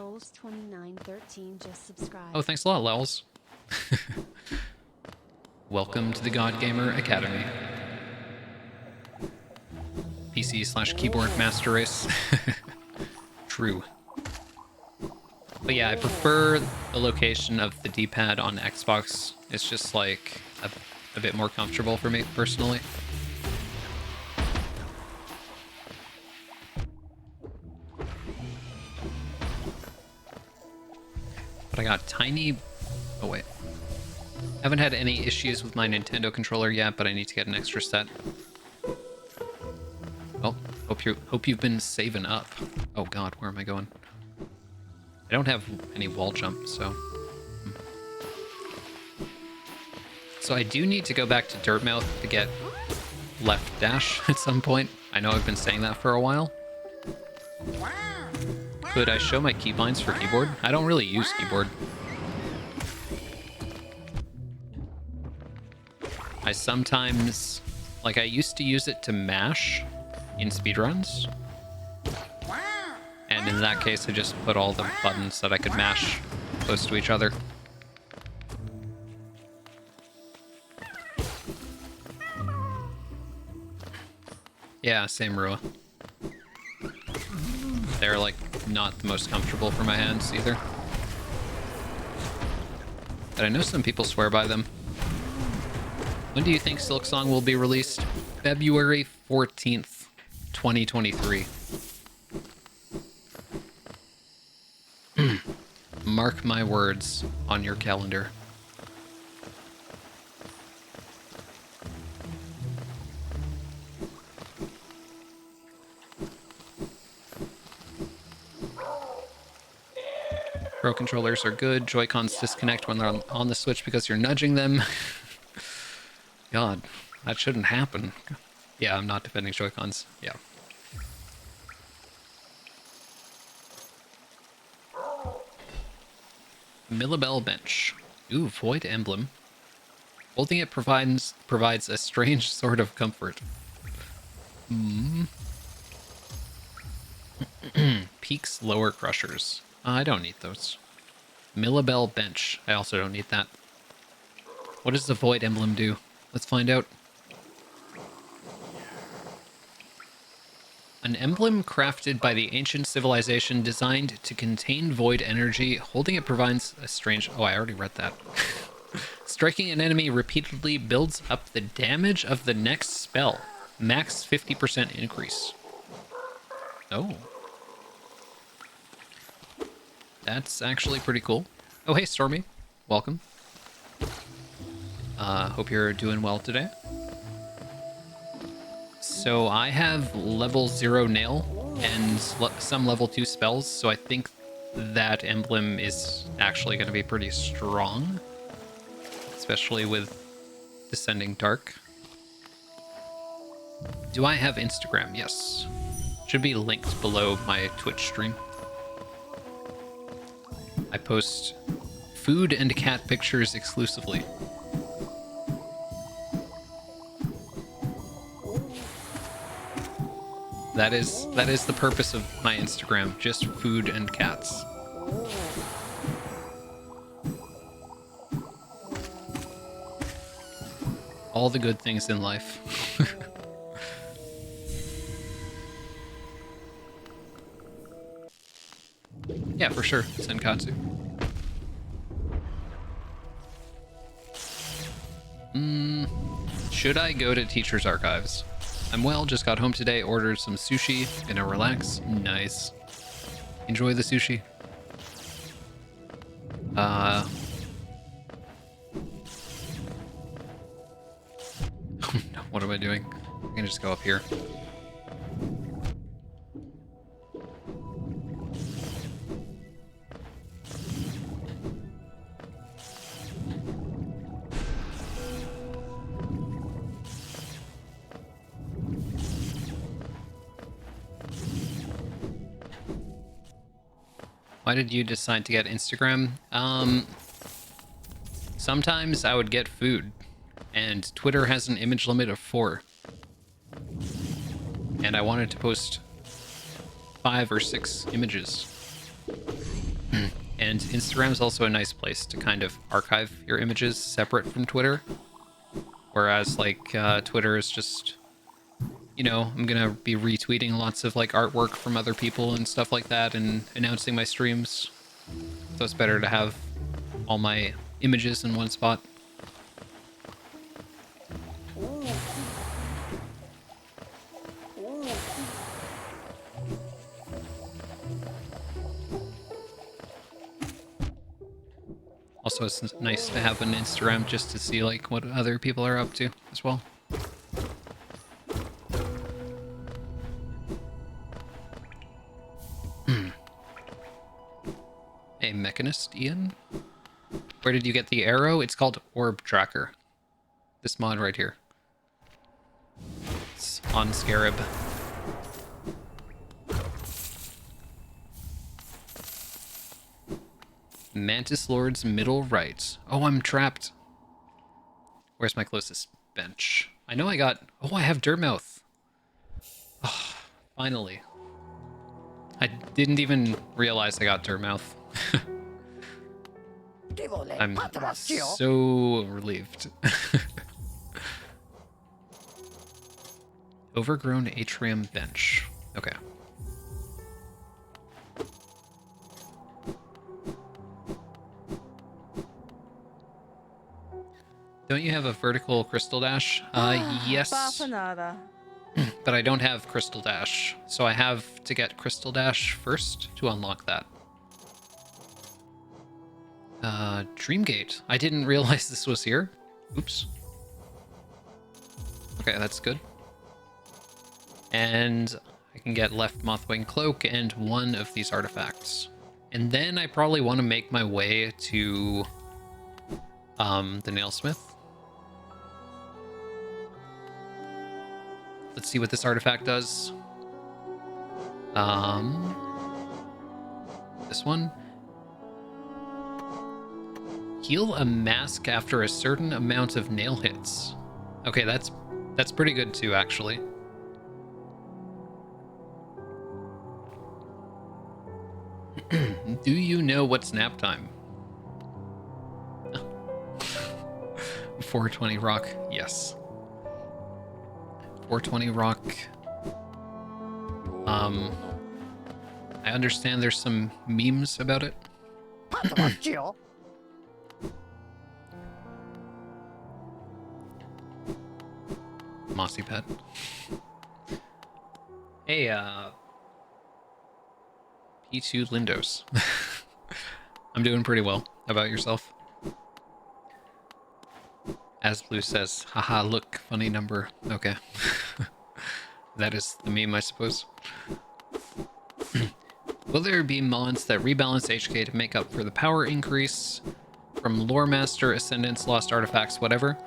Oh, thanks a lot, Lels. Welcome to the God Gamer Academy. PC/keyboard master race. True. But yeah, I prefer the location of the D-pad on Xbox. It's just like a bit more comfortable for me personally. But I got tiny... Oh wait. Haven't had any issues with my Nintendo controller yet, but I need to get an extra set. Well, hope you've been saving up. Oh god, where am I going? I don't have any wall jump, so... So I do need to go back to Dirtmouth to get left dash at some point. I know I've been saying that for a while. Could I show my keybinds for keyboard? I don't really use keyboard. I sometimes... Like, I used to use it to mash in speedruns. And in that case, I just put all the buttons that I could mash close to each other. Yeah, same Rua. They're, like, not the most comfortable for my hands, either. But I know some people swear by them. When do you think Silksong will be released? February 14th, 2023. Mark my words on your calendar. Pro controllers are good. Joy-Cons disconnect when they're on the Switch because you're nudging them. God, that shouldn't happen. Yeah, I'm not defending Joy-Cons. Yeah. Millibel Bench. Ooh, Void Emblem. Holding it provides a strange sort of comfort. Peaks Lower Crushers. I don't need those. Millibel Bench. I also don't need that. What does the Void Emblem do? Let's find out. An emblem crafted by the ancient civilization designed to contain void energy. Holding it provides a strange... Oh, I already read that. Striking an enemy repeatedly builds up the damage of the next spell. Max 50% increase. Oh. That's actually pretty cool. Oh, hey, Stormy. Welcome. Hope you're doing well today. So I have level 0 nail and some level 2 spells, so I think that emblem is actually going to be pretty strong, especially with Descending Dark. Do I have Instagram? Yes. Should be linked below my Twitch stream. I post food and cat pictures exclusively. That is the purpose of my Instagram, just food and cats. All the good things in life. Yeah, for sure, Senkatsu. Should I go to Teacher's Archives? I'm well, just got home today, ordered some sushi, gonna relax. Nice. Enjoy the sushi. What am I doing? I'm gonna just go up here. Why did you decide to get Instagram? Sometimes I would get food, and Twitter has an image limit of 4. And I wanted to post 5 or 6 images. And Instagram's also a nice place to kind of archive your images separate from Twitter. Whereas, like, Twitter is just, you know, I'm gonna be retweeting lots of, like, artwork from other people and stuff like that and announcing my streams. So it's better to have all my images in one spot. Also, it's nice to have an Instagram just to see, like, what other people are up to as well. Hey, Mechanist Ian? Where did you get the arrow? It's called Orb Tracker. This mod right here. It's on Scarab. Mantis Lord's middle right. Oh, I'm trapped. Where's my closest bench? I know I got... Oh, I have Dirtmouth. Oh, finally. I didn't even realize I got Dirtmouth. I'm so relieved. Overgrown atrium bench. Okay. Don't you have a vertical crystal dash? Yes. But I don't have crystal dash, so I have to get crystal dash first to unlock that. Dreamgate. I didn't realize this was here. Oops. Okay, that's good. And I can get left Mothwing Cloak and one of these artifacts. And then I probably want to make my way to the Nailsmith. Let's see what this artifact does. This one. Heal a mask after a certain amount of nail hits. Okay, that's pretty good too, actually. Do you know what's nap time? 420 rock, yes. 420 rock. I understand there's some memes about it. Mossy pet. Hey, P2 Lindos. I'm doing pretty well. How about yourself? As Blue says, haha, look, funny number. Okay. That is the meme, I suppose. Will there be mods that rebalance HK to make up for the power increase from Lore Master, Ascendants, Lost Artifacts, whatever?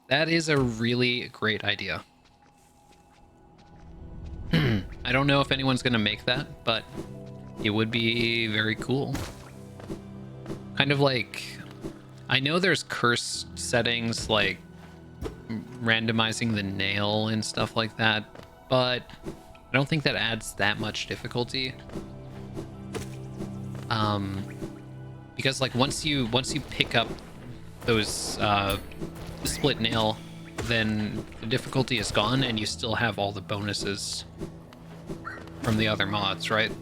That is a really great idea. I don't know if anyone's going to make that, but it would be very cool. Kind of like... I know there's cursed settings like randomizing the nail and stuff like that, but I don't think that adds that much difficulty. Because like once you pick up those split nail, then the difficulty is gone and you still have all the bonuses from the other mods, right?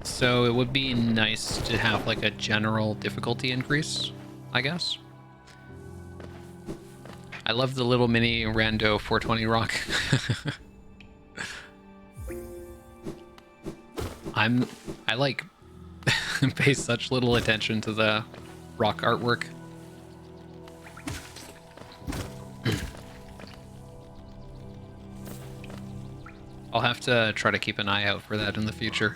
So it would be nice to have like a general difficulty increase, I guess. I love the little mini rando 420 rock. I like pay such little attention to the rock artwork. I'll have to try to keep an eye out for that in the future.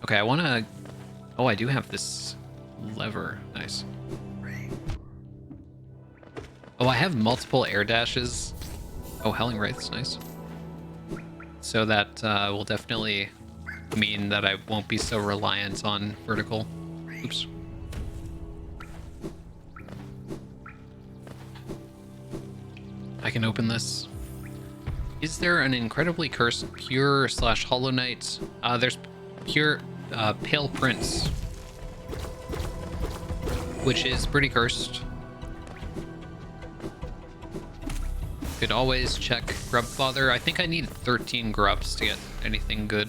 Okay, I want to... Oh, I do have this lever. Nice. Oh, I have multiple air dashes. Oh, Helling Wraith's nice. So that will definitely mean that I won't be so reliant on vertical. Oops. I can open this. Is there an incredibly cursed pure / Hollow Knight? There's pure Pale Prince, which is pretty cursed. Could always check Grubfather. I think I need 13 grubs to get anything good.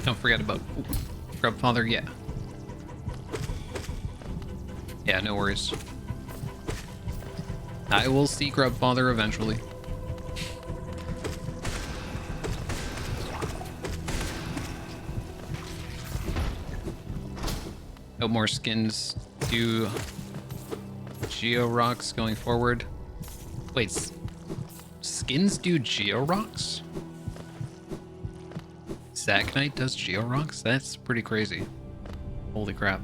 Don't forget about Grubfather, yeah. Yeah, no worries. I will see Grubfather eventually. No more skins do Geo Rocks going forward. Wait, skins do Geo Rocks? Zack Knight does Geo Rocks? That's pretty crazy. Holy crap.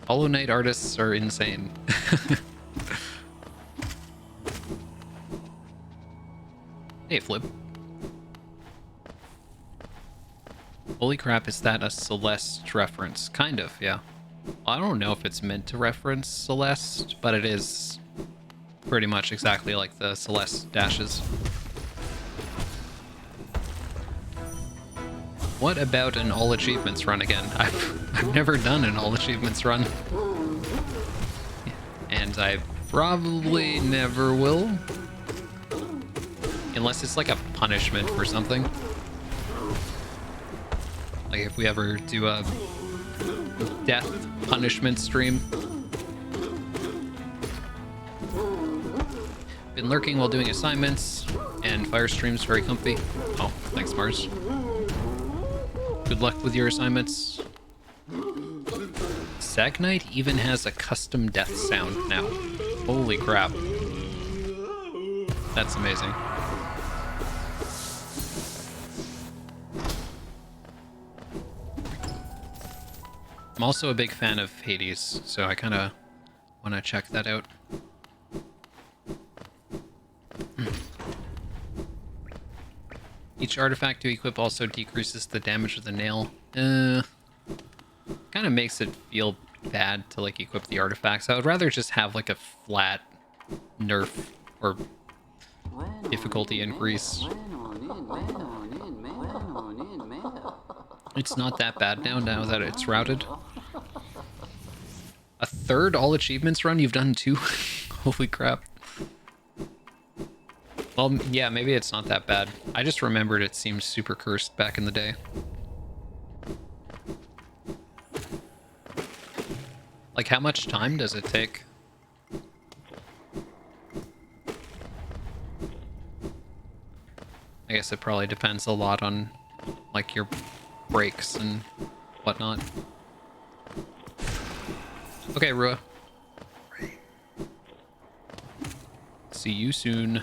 Hollow Knight artists are insane. Hey, Flip. Holy crap, is that a Celeste reference? Kind of, yeah. I don't know if it's meant to reference Celeste, but it is pretty much exactly like the Celeste dashes. What about an all achievements run again? I've never done an all achievements run. And I probably never will. Unless it's like a punishment for something. Like if we ever do a death punishment stream. Been lurking while doing assignments, and fire stream's very comfy. Oh, thanks, Mars. Good luck with your assignments. Zack Knight even has a custom death sound now. Holy crap. That's amazing. I'm also a big fan of Hades, so I kind of want to check that out. Each artifact to equip also decreases the damage of the nail. Kind of makes it feel bad to like equip the artifacts. I would rather just have like a flat nerf or difficulty increase. It's not that bad now that it's routed. A third all achievements run? You've done 2? Holy crap. Well, yeah, maybe it's not that bad. I just remembered it seemed super cursed back in the day. Like, how much time does it take? I guess it probably depends a lot on, like, your breaks and whatnot. Okay, Rua. See you soon.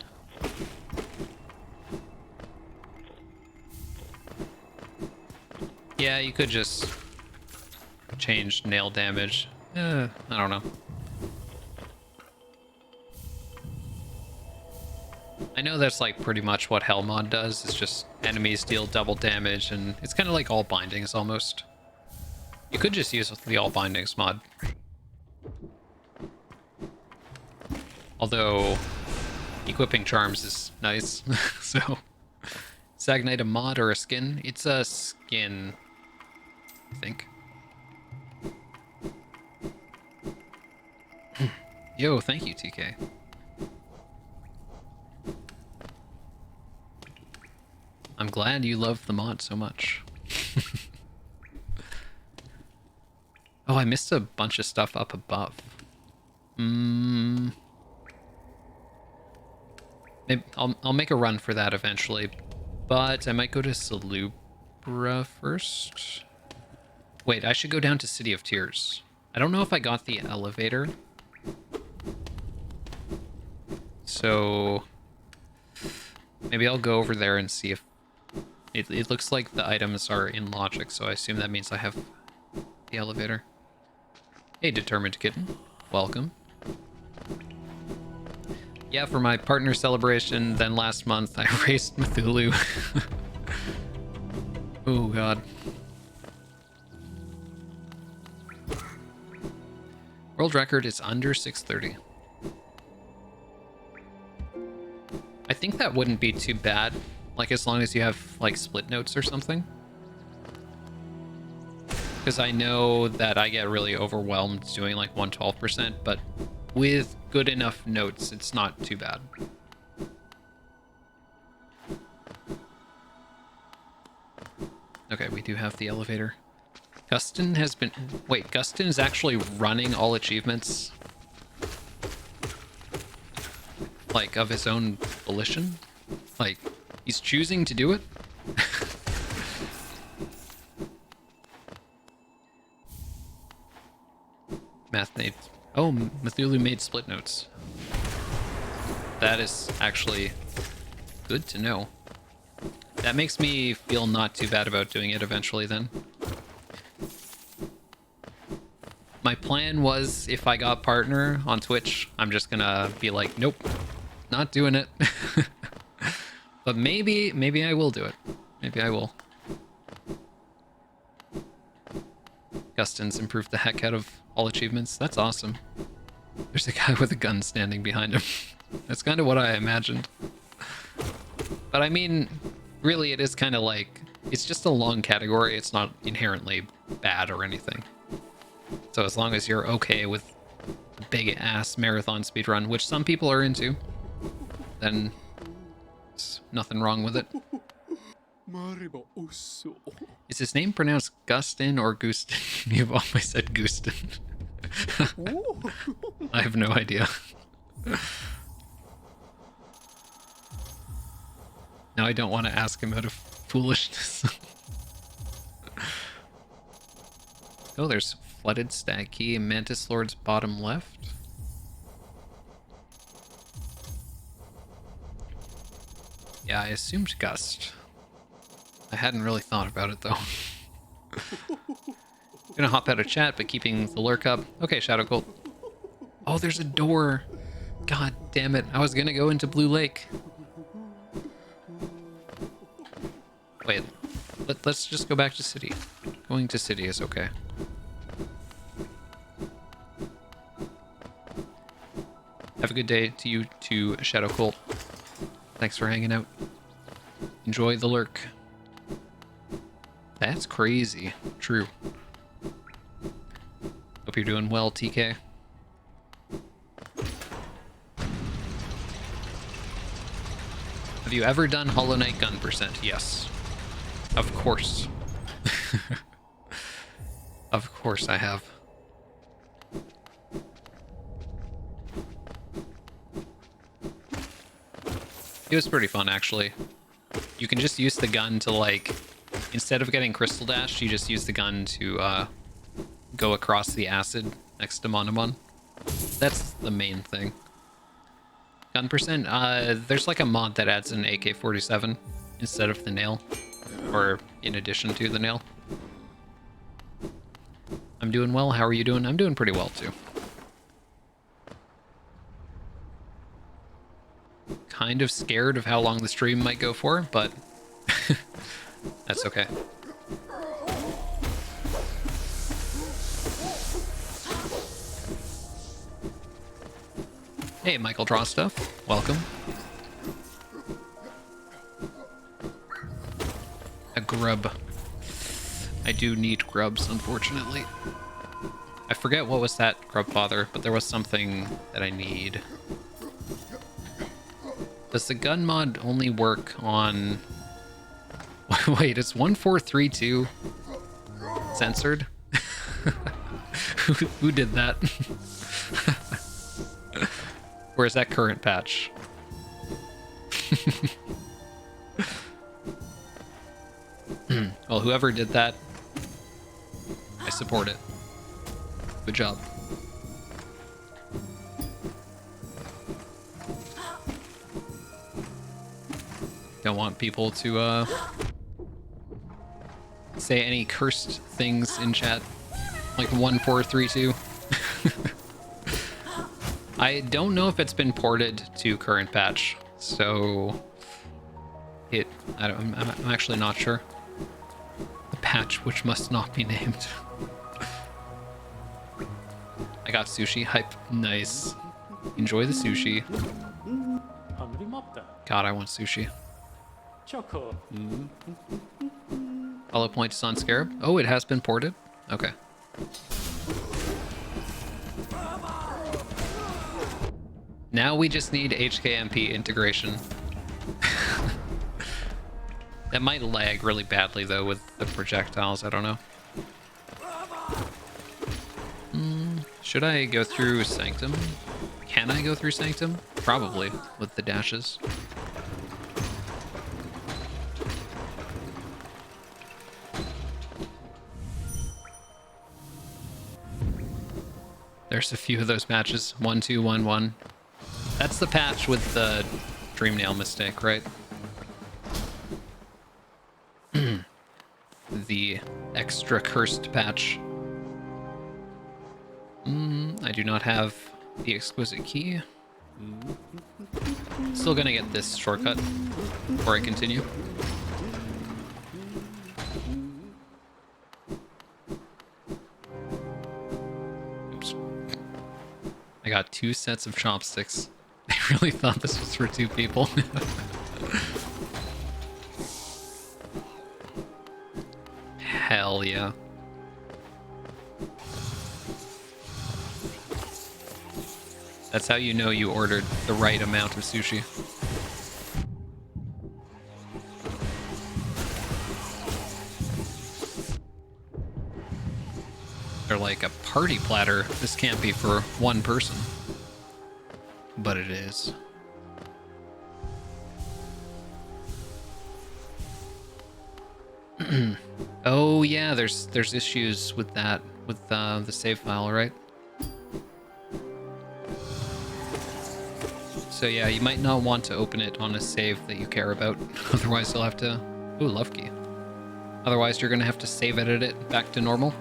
Yeah, you could just change nail damage. I don't know. I know that's like pretty much what Hellmod does. It's just enemies deal double damage, and it's kind of like all bindings almost. You could just use the all bindings mod. Although equipping charms is nice. So Sagnite a mod or a skin? It's a skin, I think. Yo, thank you, TK. I'm glad you love the mod so much. Oh, I missed a bunch of stuff up above. Maybe I'll make a run for that eventually, but I might go to Salubra first. Wait, I should go down to City of Tears. I don't know if I got the elevator. So maybe I'll go over there and see if it looks like the items are in logic, so I assume that means I have the elevator. Hey, Determined Kitten. Welcome. Yeah, for my partner celebration, then last month I raced Cthulhu. Oh, God. World record is under 6:30. I think that wouldn't be too bad, like as long as you have like split notes or something. Because I know that I get really overwhelmed doing like 112%, but with good enough notes, it's not too bad. Okay, we do have the elevator. Gustin has been... Wait, Gustin is actually running all achievements? Like, of his own volition? Like, he's choosing to do it? Math made... Oh, Cthulhu made split notes. That is actually good to know. That makes me feel not too bad about doing it eventually then. My plan was, if I got partner on Twitch, I'm just gonna be like, nope, not doing it. But maybe I will do it. Maybe I will. Gustin's improved the heck out of all achievements. That's awesome. There's a guy with a gun standing behind him. That's kind of what I imagined. But I mean, really, it is kind of like, it's just a long category. It's not inherently bad or anything. So as long as you're okay with a big ass marathon speedrun, which some people are into, then there's nothing wrong with it. Is his name pronounced Gustin or Gustin? You've always said Gustin. I have no idea. Now I don't want to ask him out of foolishness. Oh, there's Flooded Stag Key and Mantis Lord's bottom left. Yeah, I assumed Gust. I hadn't really thought about it though. Gonna hop out of chat, but keeping the lurk up. Okay, Shadow Cult. Oh, there's a door. God damn it. I was gonna go into Blue Lake. Wait, let's just go back to city. Going to city is okay. Have a good day to you too, Shadow Cult. Thanks for hanging out. Enjoy the lurk. That's crazy. True. Hope you're doing well, TK. Have you ever done Hollow Knight gun percent? Yes. Of course. Of course I have. It was pretty fun, actually. You can just use the gun to, like, instead of getting Crystal Dash, you just use the gun to go across the acid next to Monomon. That's the main thing. Gun percent, there's like a mod that adds an AK-47 instead of the nail, or in addition to the nail. I'm doing well. How are you doing? I'm doing pretty well, too. Kind of scared of how long the stream might go for, but that's okay. Hey, Michael Drostuff. Welcome. A grub. I do need grubs, unfortunately. I forget what was that grub father, but there was something that I need. Does the gun mod only work on... Wait, it's 1432 censored? Who did that? Or is that current patch? Well, whoever did that, I support it. Good job. Don't want people to say any cursed things in chat, like 1432. I don't know if it's been ported to current patch, so I'm actually not sure. The patch which must not be named. I got sushi hype. Nice. Enjoy the sushi. God, I want sushi.
Choco.
Hollow Point is on Scarab. Oh, it has been ported? Okay. Now we just need HKMP integration. That might lag really badly, though, with the projectiles. I don't know. Should I go through Sanctum? Can I go through Sanctum? Probably, with the dashes. There's a few of those matches. 1-2, 1-1. That's the patch with the Dream Nail mistake, right? The extra cursed patch. I do not have the exquisite key. Still gonna get this shortcut before I continue. Oops. I got 2 sets of chopsticks. I really thought this was for 2 people. Hell yeah. That's how you know you ordered the right amount of sushi. They're like a party platter. This can't be for 1 person. But it is. Oh yeah, there's issues with that, with the save file, right? So yeah, you might not want to open it on a save that you care about. Otherwise you'll have to... Ooh, love key. Otherwise you're gonna have to save edit it back to normal.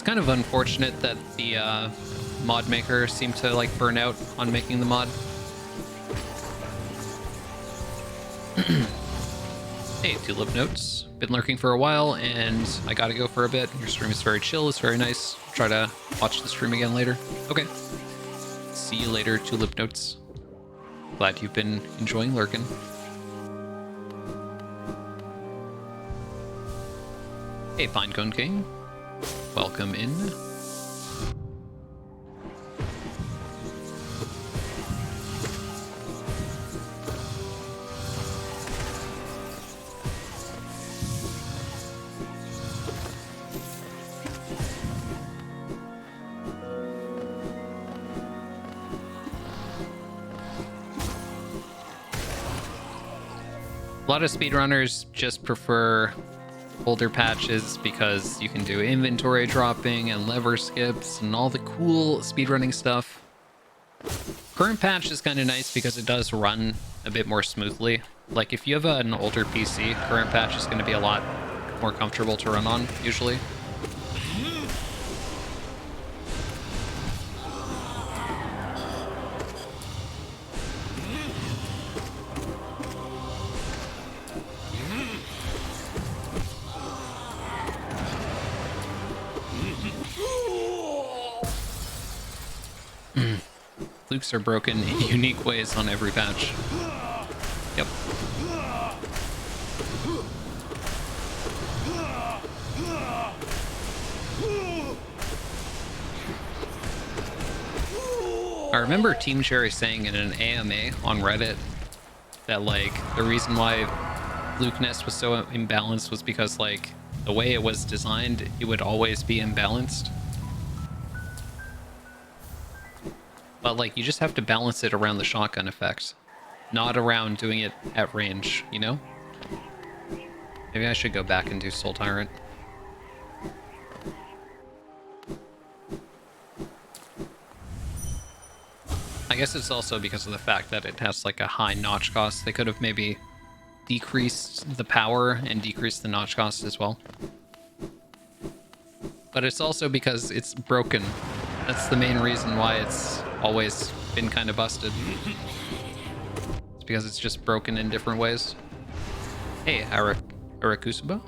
kind of unfortunate that the mod maker seemed to like burn out on making the mod. Hey, Tulip Notes. Been lurking for a while, and I gotta go for a bit. Your stream is very chill. It's very nice. Try to watch the stream again later. Okay. See you later, Tulip Notes. Glad you've been enjoying lurking. Hey, Pinecone King. Welcome in. A lot of speedrunners just prefer older patches because you can do inventory dropping and lever skips and all the cool speedrunning stuff. Current patch is kind of nice because it does run a bit more smoothly. Like if you have an older PC, current patch is going to be a lot more comfortable to run on, usually. Flukes are broken in unique ways on every patch. Yep. I remember Team Cherry saying in an AMA on Reddit that like the reason why Fluke Nest was so imbalanced was because like the way it was designed, it would always be imbalanced. But like you just have to balance it around the shotgun effect, not around doing it at range, you know? Maybe I should go back and do Soul Tyrant. I guess it's also because of the fact that it has like a high notch cost. They could have maybe decreased the power and decreased the notch cost as well. But it's also because it's broken. That's the main reason why it's always been kind of busted. It's because it's just broken in different ways. Hey, Arakusuba?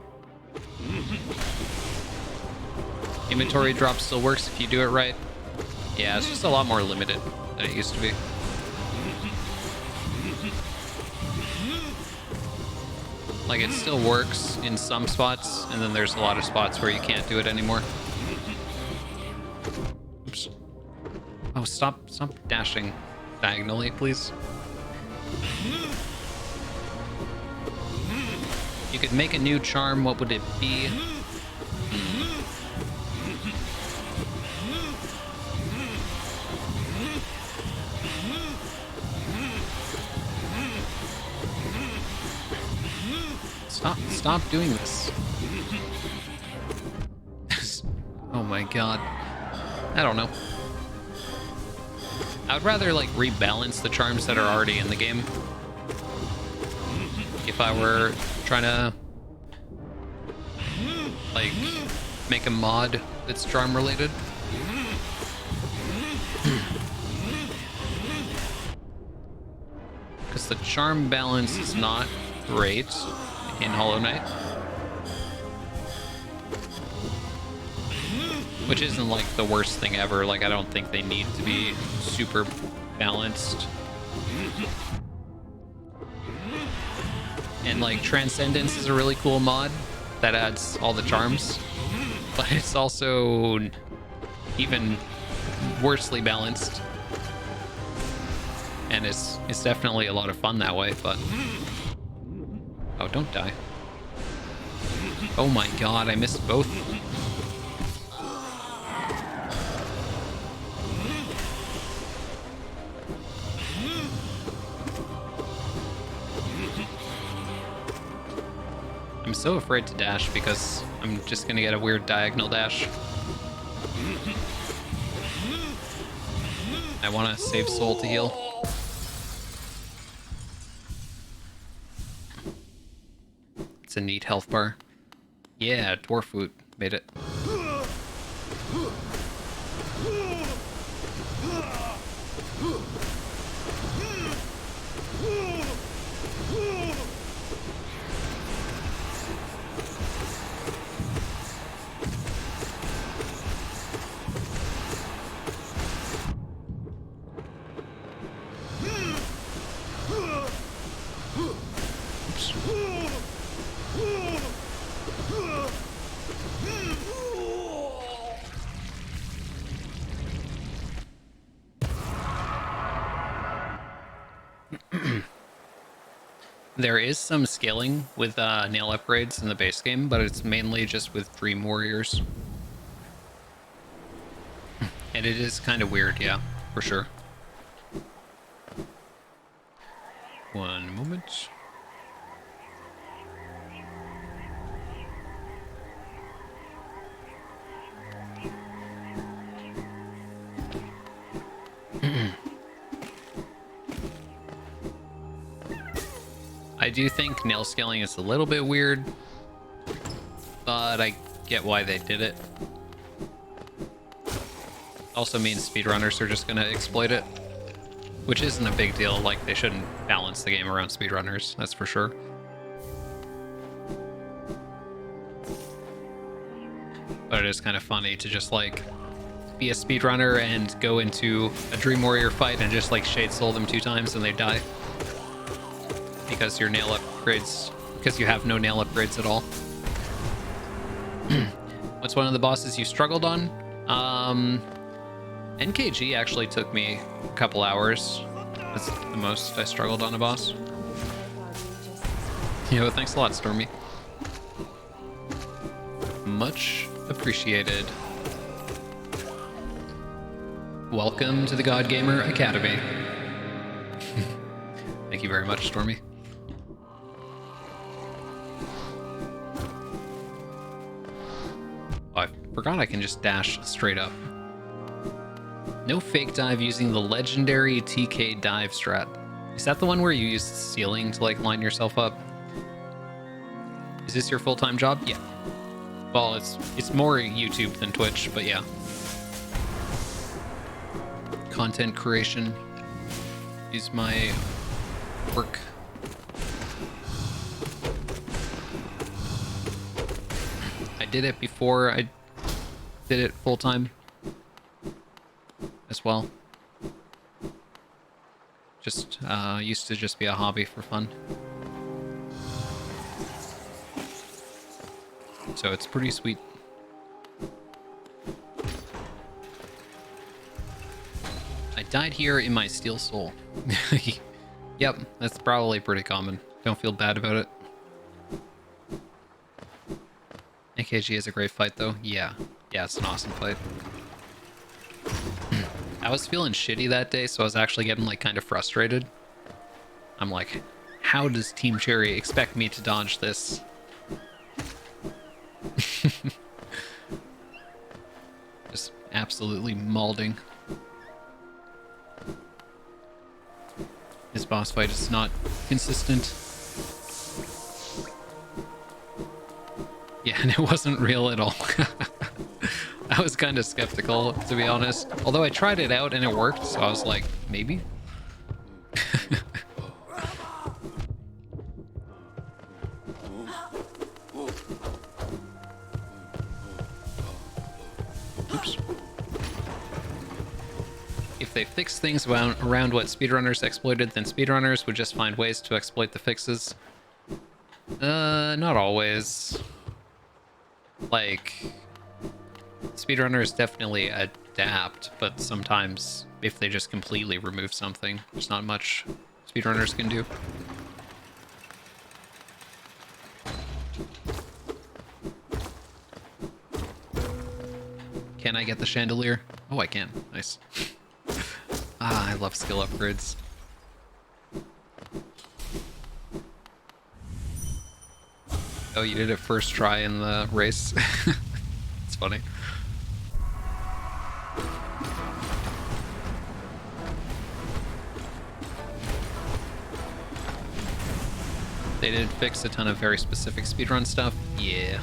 Inventory drop still works if you do it right. Yeah, it's just a lot more limited than it used to be. Like, it still works in some spots, and then there's a lot of spots where you can't do it anymore. Oops. Oh, stop dashing diagonally, please. You could make a new charm, what would it be? Stop doing this. Oh my god. I don't know. I would rather like rebalance the charms that are already in the game. If I were trying to like make a mod that's charm related. Because the charm balance is not great in Hollow Knight. Which isn't like the worst thing ever. Like I don't think they need to be super balanced. And like Transcendence is a really cool mod that adds all the charms. But it's also even worsely balanced. And it's definitely a lot of fun that way, but oh, don't die. Oh my god, I missed both. I'm so afraid to dash because I'm just gonna get a weird diagonal dash. I want to save soul to heal. It's a neat health bar. Yeah, dwarf food made it. There is some scaling with nail upgrades in the base game, but it's mainly just with Dream Warriors. And it is kind of weird, yeah, for sure. One moment. I do think nail scaling is a little bit weird, but I get why they did it. Also means speedrunners are just going to exploit it, which isn't a big deal. Like, they shouldn't balance the game around speedrunners, that's for sure. But it is kind of funny to just, like, be a speedrunner and go into a Dream Warrior fight and just, like, Shade Soul them 2 times and they die. Because your nail upgrades, because you have no nail upgrades at all. What's one of the bosses you struggled on? NKG actually took me a couple hours. That's the most I struggled on a boss. Yo, thanks a lot, Stormy. Much appreciated. Welcome to the God Gamer Academy. Thank you very much, Stormy. Oh, I forgot I can just dash straight up. No fake dive using the legendary TK dive strat. Is that the one where you use the ceiling to, like, line yourself up? Is this your full-time job? Yeah. Well, it's more YouTube than Twitch, but yeah. Content creation is my work. I did it before I did it full-time as well. Just used to just be a hobby for fun. So it's pretty sweet. I died here in my steel soul. Yep, that's probably pretty common. Don't feel bad about it. AKG is a great fight though. Yeah, it's an awesome fight. I was feeling shitty that day, so I was actually getting, like, kind of frustrated. I'm like, how does Team Cherry expect me to dodge this? Just absolutely mauling. This boss fight is not consistent. Yeah, and it wasn't real at all. I was kind of skeptical, to be honest. Although I tried it out and it worked, so I was like, maybe? Oops. If they fix things around what speedrunners exploited, then speedrunners would just find ways to exploit the fixes. Not always. Like, speedrunners definitely adapt, but sometimes if they just completely remove something, there's not much speedrunners can do. Can I get the chandelier? Oh, I can. Nice. Ah, I love skill upgrades. Oh, you did it first try in the race? It's funny. They did fix a ton of very specific speedrun stuff. Yeah.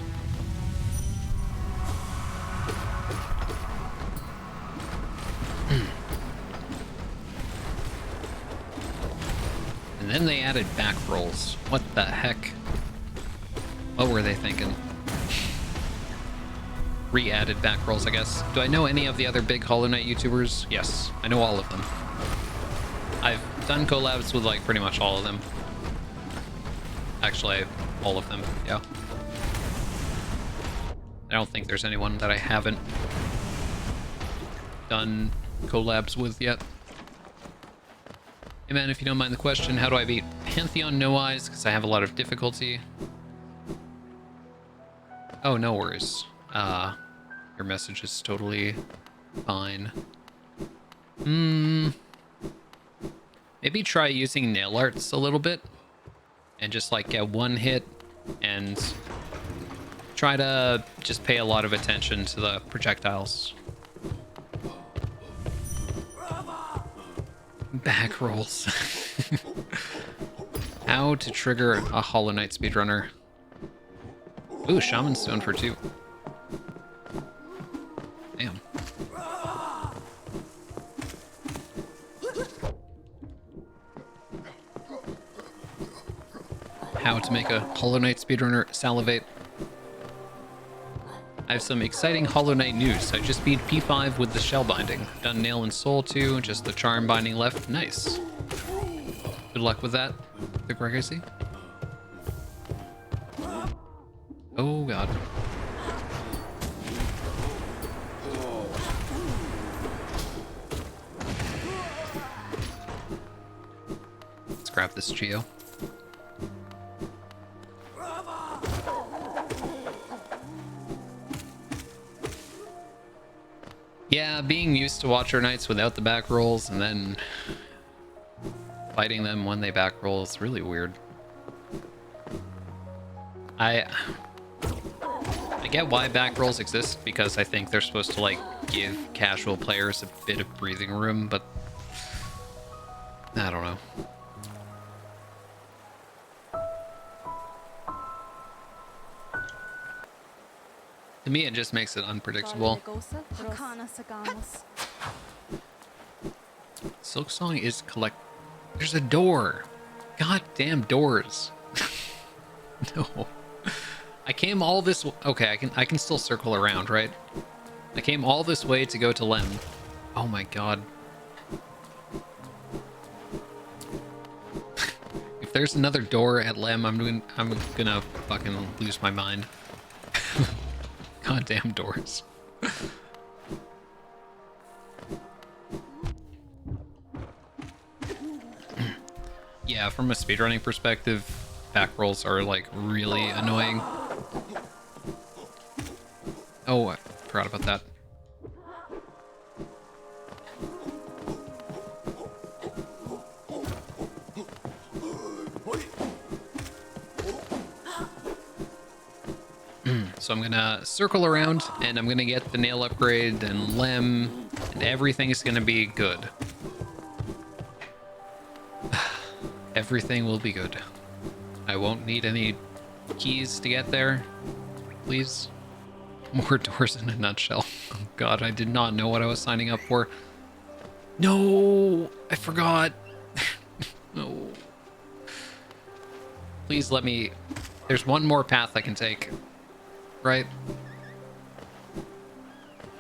And then they added back rolls. What the heck? What were they thinking? Re-added back rolls, I guess. Do I know any of the other big Hollow Knight YouTubers? Yes, I know all of them. I've done collabs with like pretty much all of them. Actually, all of them, yeah. I don't think there's anyone that I haven't done collabs with yet. Hey man, if you don't mind the question, how do I beat Pantheon No Eyes? Because I have a lot of difficulty. Oh, no worries. Your message is totally fine. Maybe try using nail arts a little bit. And just like get one hit and try to just pay a lot of attention to the projectiles. Back rolls. How to trigger a Hollow Knight speedrunner. Ooh, Shaman Stone for 2. Damn. How to make a Hollow Knight speedrunner salivate. I have some exciting Hollow Knight news. I just beat P5 with the shell binding. Done Nail and Soul 2, just the charm binding left. Nice. Good luck with that, the Gregacy. Oh god. Let's grab this Geo. Yeah, being used to Watcher Knights without the back rolls and then fighting them when they back roll is really weird. I get why back rolls exist, because I think they're supposed to like give casual players a bit of breathing room, but I don't know. To me, it just makes it unpredictable. Silksong is collect. There's a door. Goddamn doors. No. I came all this. Okay, I can still circle around, right? I came all this way to go to Lem. Oh my god. If there's another door at Lem, I'm gonna fucking lose my mind. Goddamn doors. Yeah, from a speedrunning perspective, back rolls are like really annoying. Oh, I forgot about that. So I'm gonna circle around and I'm gonna get the nail upgrade and Lem, and everything is gonna be good. Everything will be good. I won't need any keys to get there. Please. More doors in a nutshell. Oh god, I did not know what I was signing up for. No! I forgot. No. Please let me... There's one more path I can take. Right?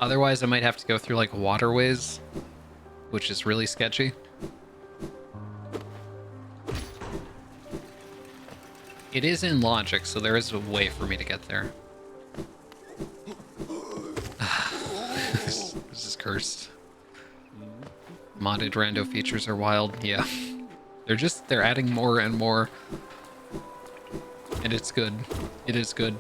Otherwise, I might have to go through, like, waterways, which is really sketchy. It is in logic, so there is a way for me to get there. This is cursed. Modded rando features are wild. Yeah. They're adding more and more. And it's good. It is good.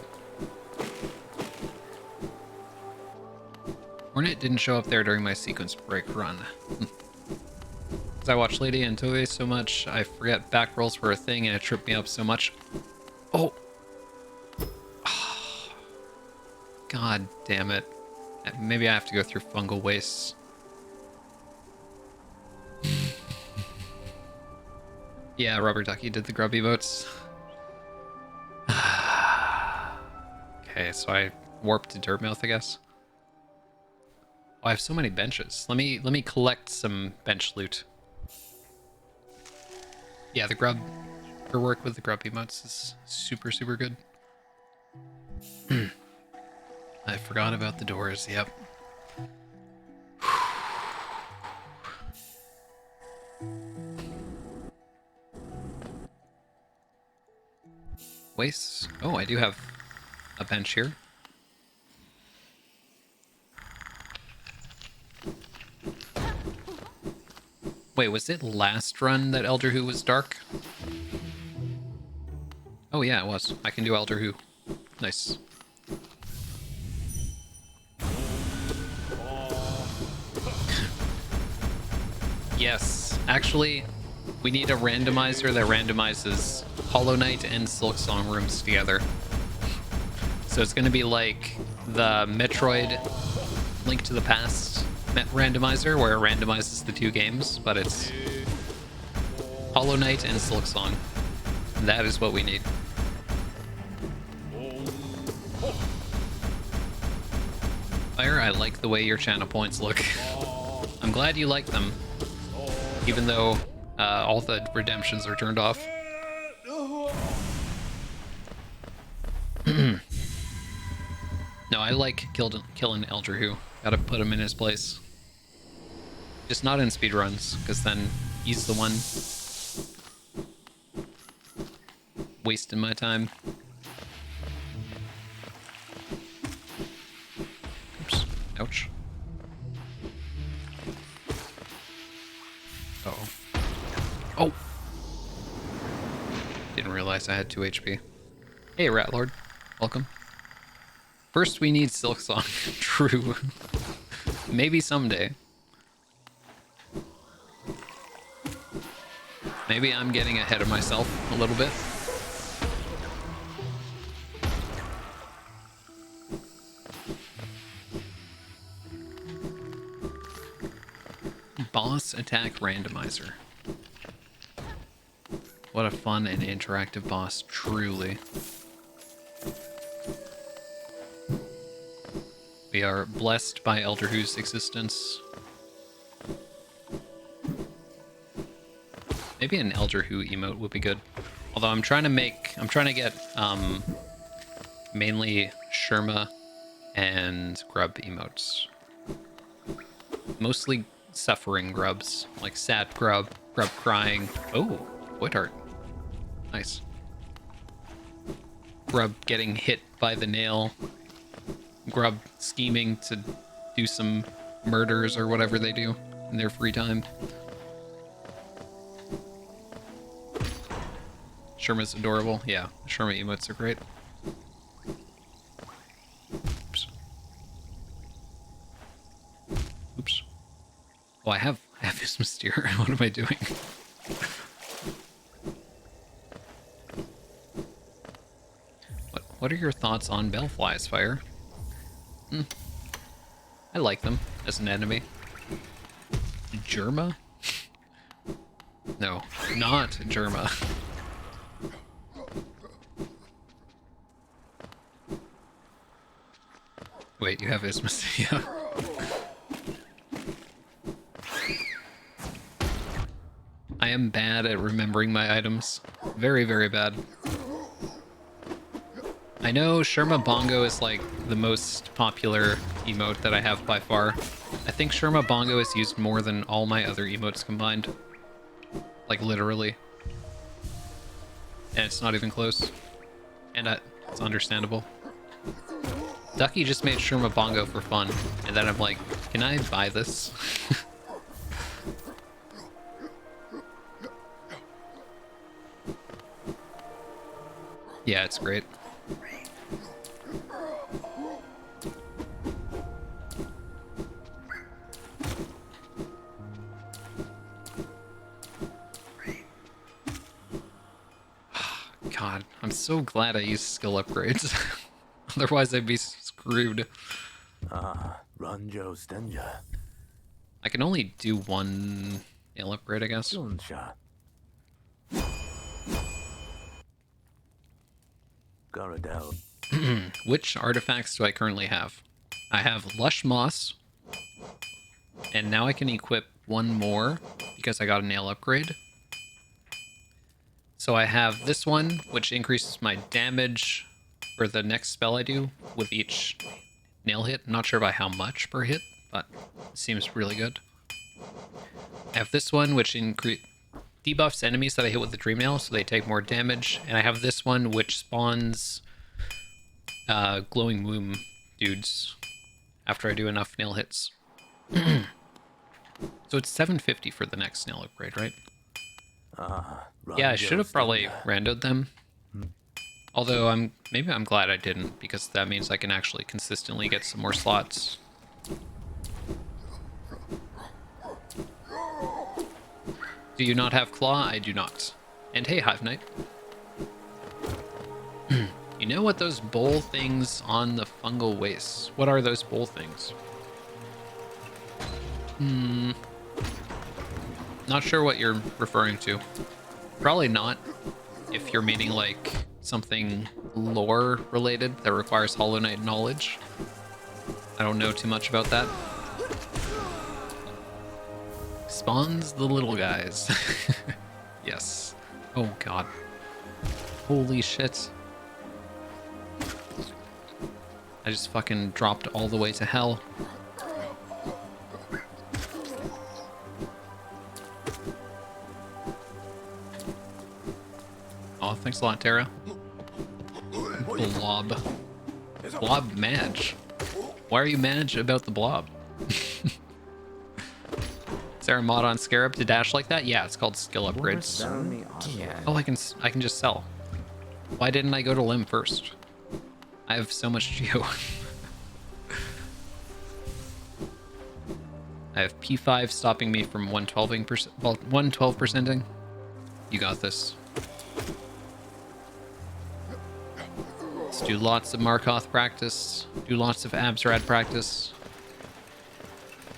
Hornet didn't show up there during my sequence break run. Because I watched Lady and Toei so much, I forget back rolls were a thing and it tripped me up so much. Oh! God damn it. Maybe I have to go through fungal wastes. Yeah, Rubber Ducky did the grubby votes. Okay, so I warped to Dirtmouth, I guess. Oh, I have so many benches. Let me collect some bench loot. Yeah, the grub, her work with the grub emotes is super, super good. I forgot about the doors, yep. Wastes. Oh, I do have a bench here. Wait, was it last run that Elder Who was dark? Oh yeah, it was. I can do Elder Who. Nice. Yes, actually, we need a randomizer that randomizes Hollow Knight and Silksong rooms together. So it's going to be like the Metroid Link to the Past randomizer, where it randomizes the two games, but it's Hollow Knight and Silksong. That is what we need. Fire, I like the way your channel points look. I'm glad you like them, even though all the redemptions are turned off. No, I like killing Elder Who. Gotta put him in his place. Just not in speedruns, because then he's the one wasting my time. Oops. Ouch. Uh-oh. Oh! Didn't realize I had 2 HP. Hey, Rat Lord. Welcome. First, we need Silksong. True. Maybe someday. Maybe I'm getting ahead of myself a little bit. Boss Attack Randomizer. What a fun and interactive boss, truly. We are blessed by Elder Who's existence. Maybe an Elder Who emote would be good. Although I'm trying to get mainly Sherma and Grub emotes. Mostly suffering grubs, like sad grub, grub crying. Oh, Void Heart. Nice. Grub getting hit by the nail. Grub scheming to do some murders or whatever they do in their free time. Sherma's adorable. Yeah, Sherma emotes are great. Oops. Oops. Oh, I have his Mystere. What am I doing? What are your thoughts on Bellflies, Fire? I like them as an enemy. Germa? No, not Germa. Wait, you have Isthmus? Yeah. I am bad at remembering my items. Very, very bad. I know Sherma Bongo is like the most popular emote that I have by far. I think Sherma Bongo is used more than all my other emotes combined. Like literally. And it's not even close. And it's understandable. Ducky just made Sherma Bongo for fun. And then I'm like, can I buy this? Yeah, it's great. God, I'm so glad I used skill upgrades. Otherwise I'd be screwed.
Ranjo Stenja.
I can only do one nail upgrade, I guess.
Sunsha. Garadel.
Which artifacts do I currently have? I have Lush Moss. And now I can equip one more because I got a nail upgrade. So I have this one, which increases my damage for the next spell I do with each nail hit. I'm not sure by how much per hit, but it seems really good. I have this one, which debuffs enemies that I hit with the Dream Nail, so they take more damage. And I have this one, which spawns glowing womb dudes after I do enough nail hits. So it's 750 for the next nail upgrade, right? Yeah, I should have probably randoed them. Although maybe I'm glad I didn't, because that means I can actually consistently get some more slots. Do you not have Claw? I do not. And hey, Hive Knight. You know what those bowl things on the fungal wastes? What are those bowl things? Not sure what you're referring to. Probably not, if you're meaning like something lore related that requires Hollow Knight knowledge. I don't know too much about that. Spawns the little guys. Yes. Oh god. Holy shit. I just fucking dropped all the way to hell. Oh, thanks a lot, Tara. Blob. Blob Madge. Why are you Madge about the blob? Is there a mod on Scarab to dash like that? Yeah, it's called skill upgrades. Oh, I can just sell. Why didn't I go to Limb first? I have so much geo. I have P5 stopping me from 112%ing. You got this. Let's do lots of Markoth practice. Do lots of Absrad practice.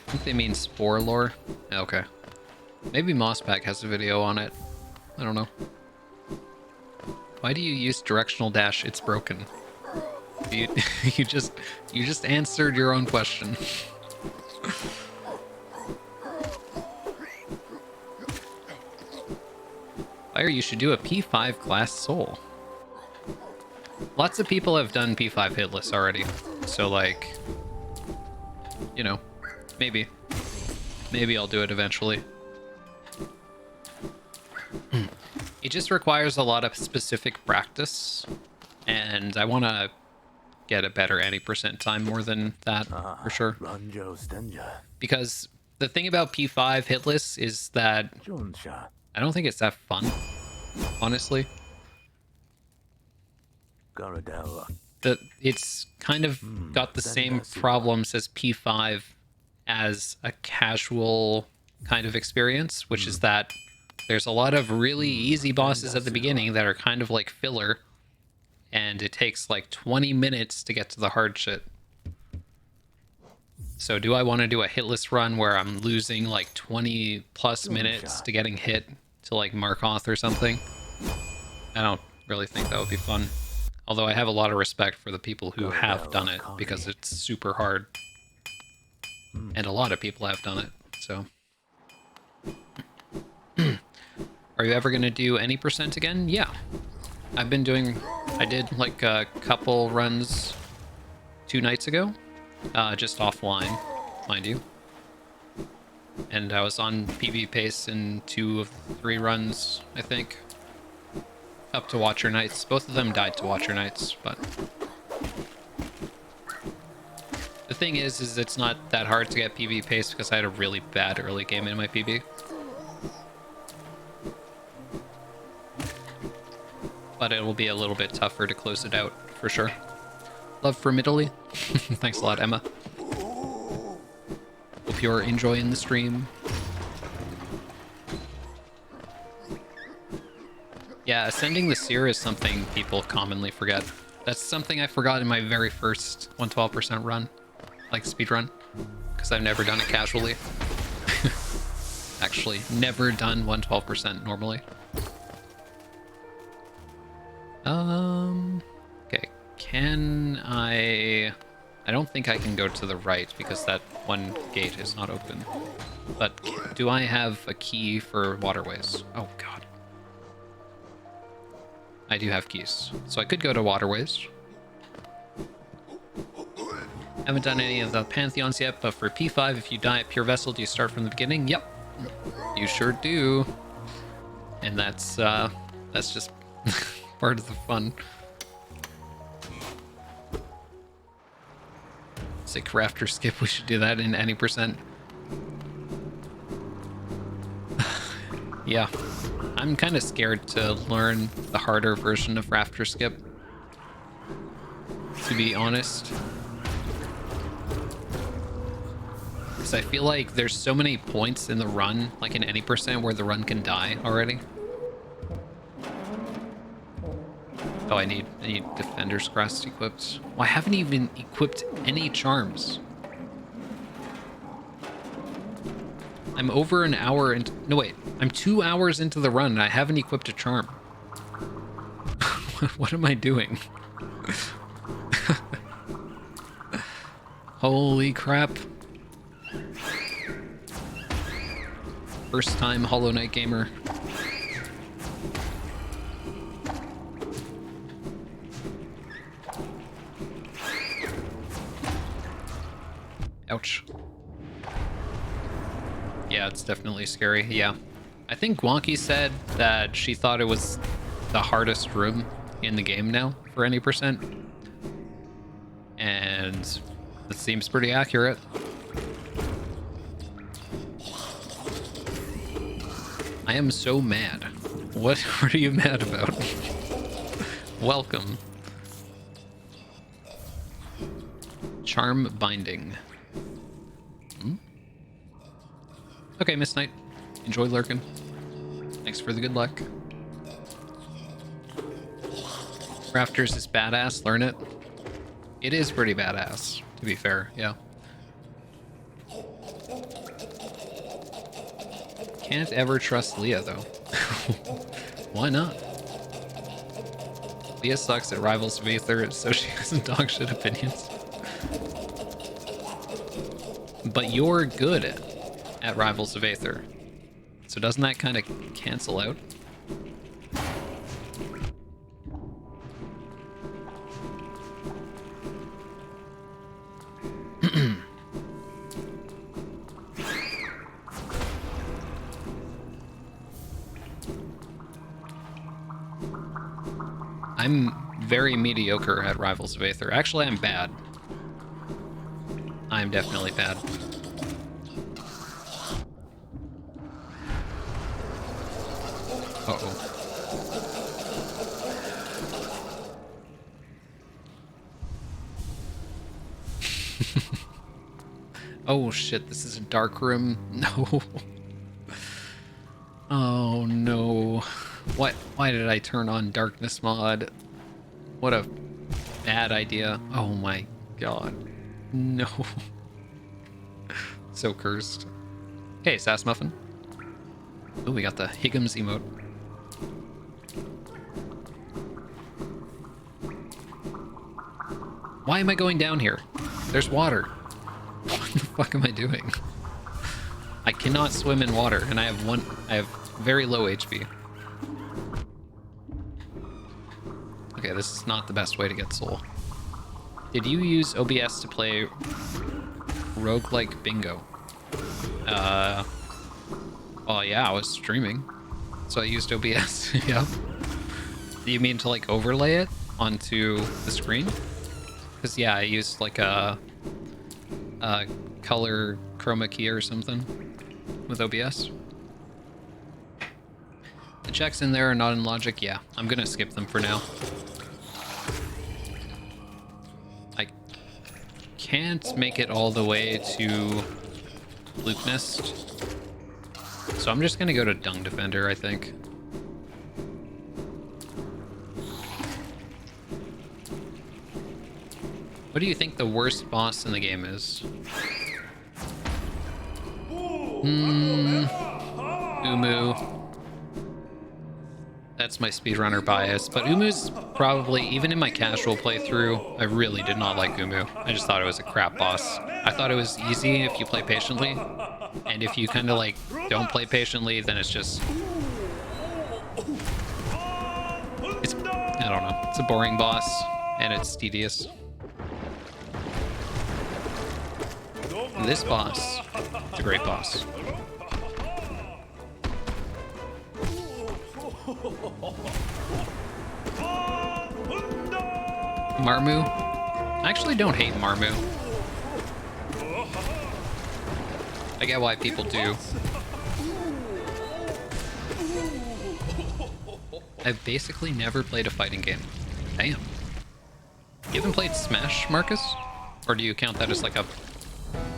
I think they mean Spore lore. Okay. Maybe Mosspack has a video on it. I don't know. Why do you use directional dash? It's broken. You, you just answered your own question. Fire, you should do a P5 class soul. Lots of people have done P5 hitless already. So like, you know, maybe I'll do it eventually. It just requires a lot of specific practice, and I want to get a better any percent time more than that for sure. Because the thing about P5 hitless is that I don't think it's that fun, honestly. It's kind of got the same problems as P5 as a casual kind of experience, which is that there's a lot of really easy bosses at the beginning that are kind of like filler, and it takes like 20 minutes to get to the hard shit. So do I want to do a hitless run where I'm losing like 20 plus minutes to getting hit to like Markoth or something? I don't really think that would be fun. Although I have a lot of respect for the people who have done it, because it's super hard. And a lot of people have done it, so. Are you ever going to do any percent again? Yeah. I did like a couple runs 2 nights ago, just offline, mind you. And I was on PB pace in 2 of 3 runs, I think. Up to Watcher Nights. Both of them died to Watcher Nights, but... The thing is it's not that hard to get PB pace because I had a really bad early game in my PB. But it will be a little bit tougher to close it out, for sure. Love from Italy. Thanks a lot, Emma. Hope you're enjoying the stream. Yeah, ascending the seer is something people commonly forget. That's something I forgot in my very first 112% run, like speedrun, because I've never done it casually. Actually, never done 112% normally. Okay, can I don't think I can go to the right because that one gate is not open. But do I have a key for waterways? Oh god. I do have keys. So I could go to waterways. Haven't done any of the pantheons yet, but for P5, if you die at pure vessel, do you start from the beginning? Yep, you sure do. And that's just part of the fun. Sick rafter skip, we should do that in any percent. Yeah, I'm kind of scared to learn the harder version of rafter skip, to be honest. Because I feel like there's so many points in the run, like in any percent, where the run can die already. Oh, I need Defender's Crest equipped. Well, I haven't even equipped any charms. I'm over an hour into... No, wait. I'm 2 hours into the run and I haven't equipped a charm. What am I doing? Holy crap. First time Hollow Knight gamer. Ouch. Yeah, it's definitely scary. Yeah. I think Wonky said that she thought it was the hardest room in the game now for any percent. And that seems pretty accurate. I am so mad. What are you mad about? Welcome. Charm binding. Okay, Miss Knight. Enjoy lurking. Thanks for the good luck. Rafters is badass. Learn it. It is pretty badass, to be fair. Yeah. Can't ever trust Leah, though. Why not? Leah sucks at Rivals of Aether, so she has dog shit opinions. But you're good at Rivals of Aether. So doesn't that kind of cancel out? I'm very mediocre at Rivals of Aether. Actually, I'm bad. I'm definitely bad. Uh-oh. Oh shit, this is a dark room. No. Oh no. Why did I turn on darkness mod? What a bad idea. Oh my god. No. So cursed. Hey, Sass Muffin. Oh, we got the Higgums emote. Why am I going down here? There's water. What the fuck am I doing? I cannot swim in water, and I have very low HP. Okay, this is not the best way to get soul. Did you use OBS to play roguelike bingo? Oh yeah, I was streaming, so I used OBS. Yep. Do you mean to like overlay it onto the screen? Because yeah, I used like a color chroma key or something with OBS. The checks in there are not in logic. Yeah, I'm gonna skip them for now. I can't make it all the way to Luke Nest, so I'm just gonna go to Dung Defender, I think. What do you think the worst boss in the game is? Umu. That's my speedrunner bias, but Umu's probably, even in my casual playthrough, I really did not like Umu. I just thought it was a crap boss. I thought it was easy if you play patiently, and if you kind of like don't play patiently, then it's just... I don't know. It's a boring boss, and it's tedious. This boss, it's a great boss. Marmu? I actually don't hate Marmu. I get why people do. I've basically never played a fighting game. Damn. You haven't played Smash, Marcus? Or do you count that as like a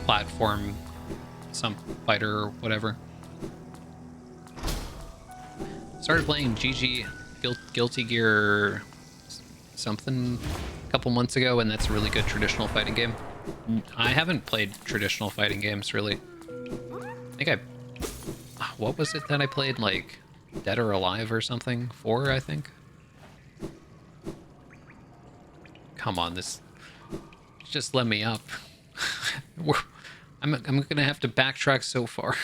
platform, some fighter or whatever? Started playing Guilty Gear something a couple months ago, and that's a really good traditional fighting game. I haven't played traditional fighting games, really. I think what was it that I played, like Dead or Alive or something? 4, I think. Come on, this... Just let me up. I'm gonna have to backtrack so far.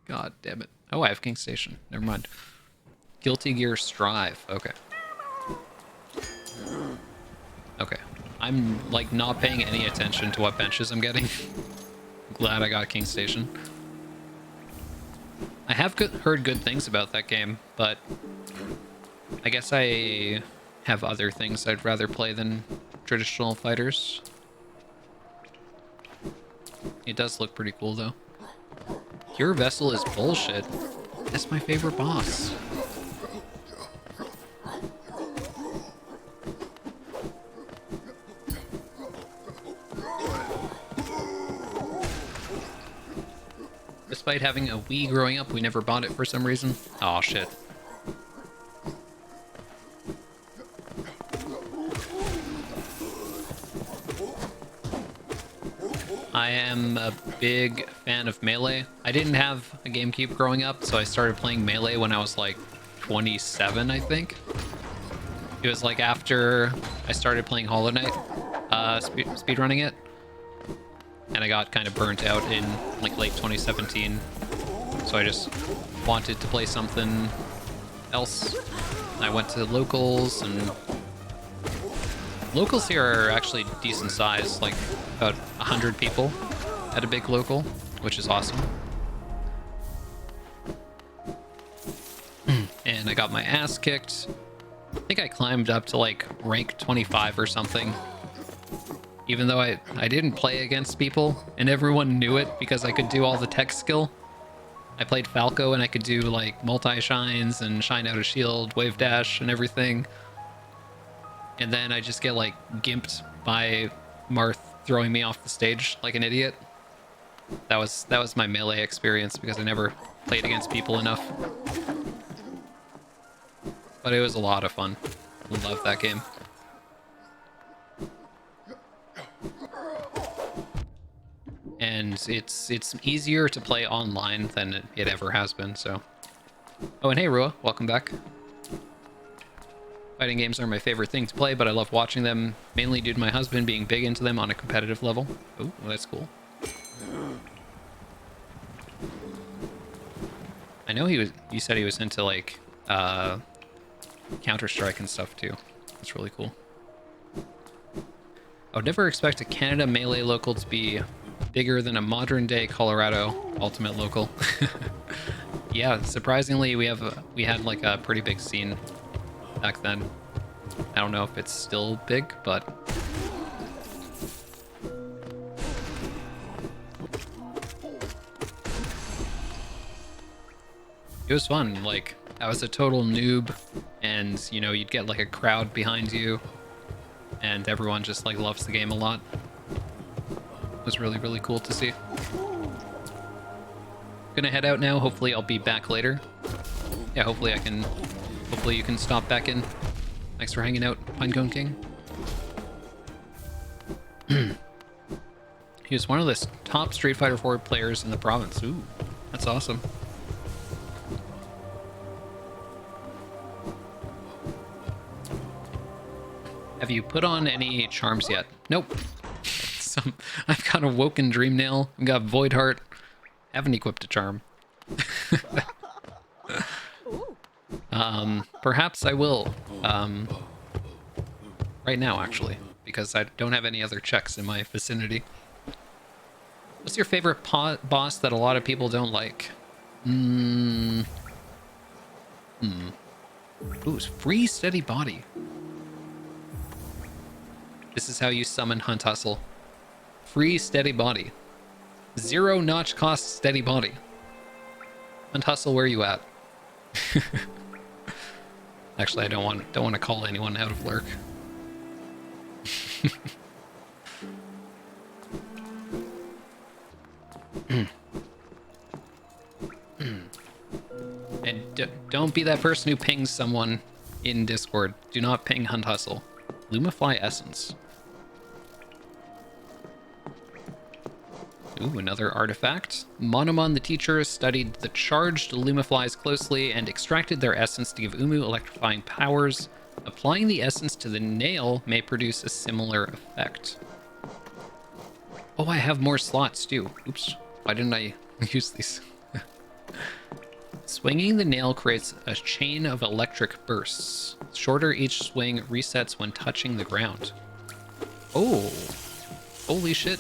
God damn it. Oh, I have King Station. Never mind. Guilty Gear Strive. Okay. Okay. I'm, like, not paying any attention to what benches I'm getting. Glad I got King Station. I have heard good things about that game, but I guess I have other things I'd rather play than traditional fighters. It does look pretty cool, though. Pure Vessel is bullshit. That's my favorite boss. Despite having a Wii growing up, we never bought it for some reason. Aw, shit. I am a big fan of Melee. I didn't have a GameCube growing up, so I started playing Melee when I was like 27, I think. It was like after I started playing Hollow Knight, speedrunning it. And I got kind of burnt out in like late 2017. So I just wanted to play something else. I went to locals, and locals here are actually decent size, like about 100 people at a big local, which is awesome. And I got my ass kicked. I think I climbed up to like rank 25 or something. Even though I didn't play against people, and everyone knew it because I could do all the tech skill. I played Falco, and I could do like multi-shines and shine out a shield, wave dash, and everything. And then I just get like gimped by Marth throwing me off the stage like an idiot. That was my Melee experience because I never played against people enough. But it was a lot of fun. I love that game. And it's easier to play online than it ever has been, so. Oh, and hey, Rua, welcome back. Fighting games are my favorite thing to play, but I love watching them, mainly due to my husband being big into them on a competitive level. Oh, well, that's cool. I know you said he was into, like, Counter-Strike and stuff, too. That's really cool. I would never expect a Canada Melee local to be bigger than a modern-day Colorado Ultimate local. Yeah, surprisingly, we had like a pretty big scene back then. I don't know if it's still big, but it was fun. Like, I was a total noob, and you know, you'd get like a crowd behind you, and everyone just like loves the game a lot. It was really, really cool to see. Gonna head out now. Hopefully I'll be back later. Yeah, hopefully you can stop back in. Thanks for hanging out, Pinecone King. He was one of the top Street Fighter 4 players in the province. Ooh, that's awesome. Have you put on any charms yet? Nope. I've got a Woken Dream Nail. I've got Void Heart. Haven't equipped a charm. Perhaps I will. Right now, actually, because I don't have any other checks in my vicinity. What's your favorite boss that a lot of people don't like? Ooh, free steady body. This is how you summon Hunt Hustle. Free steady body. 0 notch cost steady body. Hunt Hustle, where you at? Actually, I don't want to call anyone out of lurk. And don't be that person who pings someone in Discord. Do not ping Hunt Hustle. Lumify Essence. Ooh, another artifact. Monomon the teacher studied the charged Lumiflies closely and extracted their essence to give Umu electrifying powers. Applying the essence to the nail may produce a similar effect. Oh, I have more slots too. Oops. Why didn't I use these? Swinging the nail creates a chain of electric bursts. Shorter each swing resets when touching the ground. Oh, holy shit.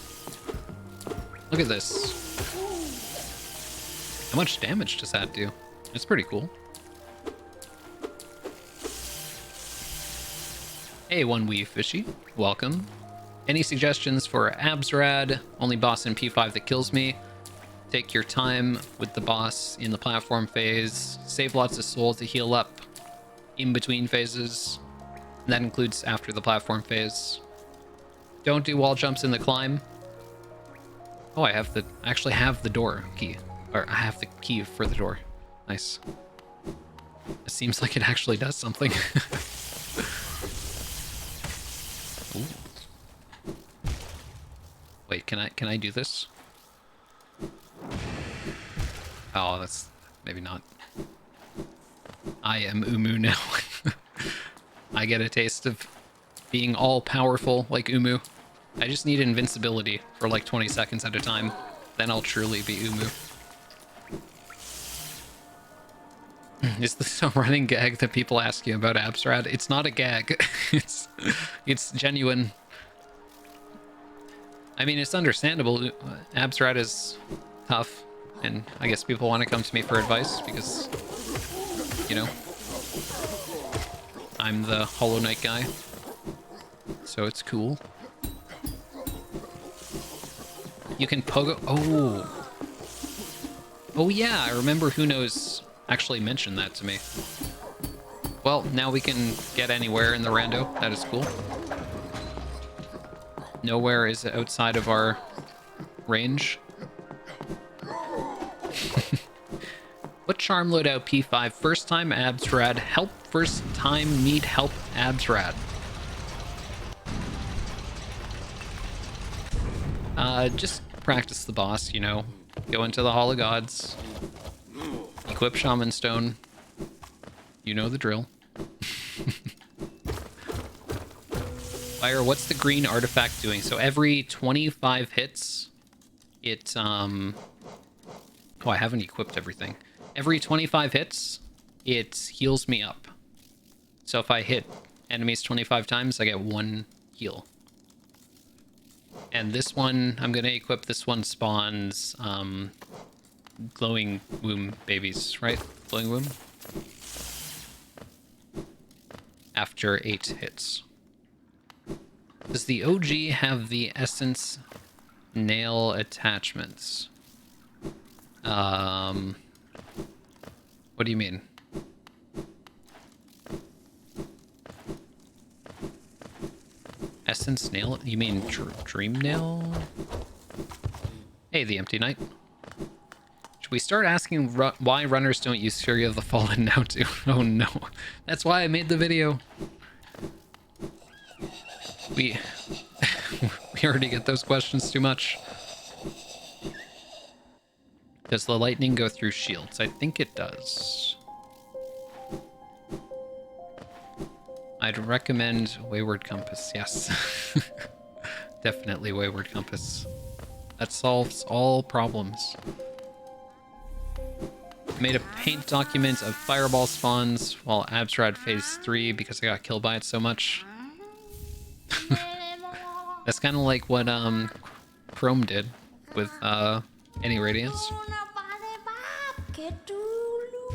Look at this. How much damage does that do? It's pretty cool. Hey, One Wee Fishy. Welcome. Any suggestions for Absrad? Only boss in P5 that kills me. Take your time with the boss in the platform phase. Save lots of soul to heal up in between phases. And that includes after the platform phase. Don't do wall jumps in the climb. Oh, I actually have the door key. Or I have the key for the door. Nice. It seems like it actually does something. Ooh. Wait, can I do this? Oh, that's maybe not. I am Umu now. I get a taste of being all powerful like Umu. I just need invincibility for like 20 seconds at a time. Then I'll truly be Umu. Is this a running gag that people ask you about Absrad? It's not a gag. It's genuine. I mean, it's understandable. Absrad is tough. And I guess people want to come to me for advice because, you know, I'm the Hollow Knight guy. So it's cool. You can pogo... Oh. Oh yeah, I remember Who Knows actually mentioned that to me. Well, now we can get anywhere in the rando. That is cool. Nowhere is outside of our range. What charm loadout P5? First time Absrad. Help first time need help Absrad. Just practice the boss, you know. Go into the Hall of Gods. Equip Shaman Stone. You know the drill. Fire, what's the green artifact doing? So every 25 hits, it, Oh, I haven't equipped everything. Every 25 hits, it heals me up. So if I hit enemies 25 times, I get 1 heal. And this one, I'm going to equip this one spawns glowing womb babies, right? Glowing womb? After 8 hits. Does the OG have the essence nail attachments? What do you mean? Essence nail? You mean dream nail? Hey, the Empty Knight. Should we start asking why runners don't use Fury of the Fallen now too? Oh no. That's why I made the video. We already get those questions too much. Does the lightning go through shields? I think it does. I'd recommend Wayward Compass, yes. Definitely Wayward Compass. That solves all problems. Made a paint document of fireball spawns while Absrad phase 3 because I got killed by it so much. That's kind of like what Chrome did with any radiance.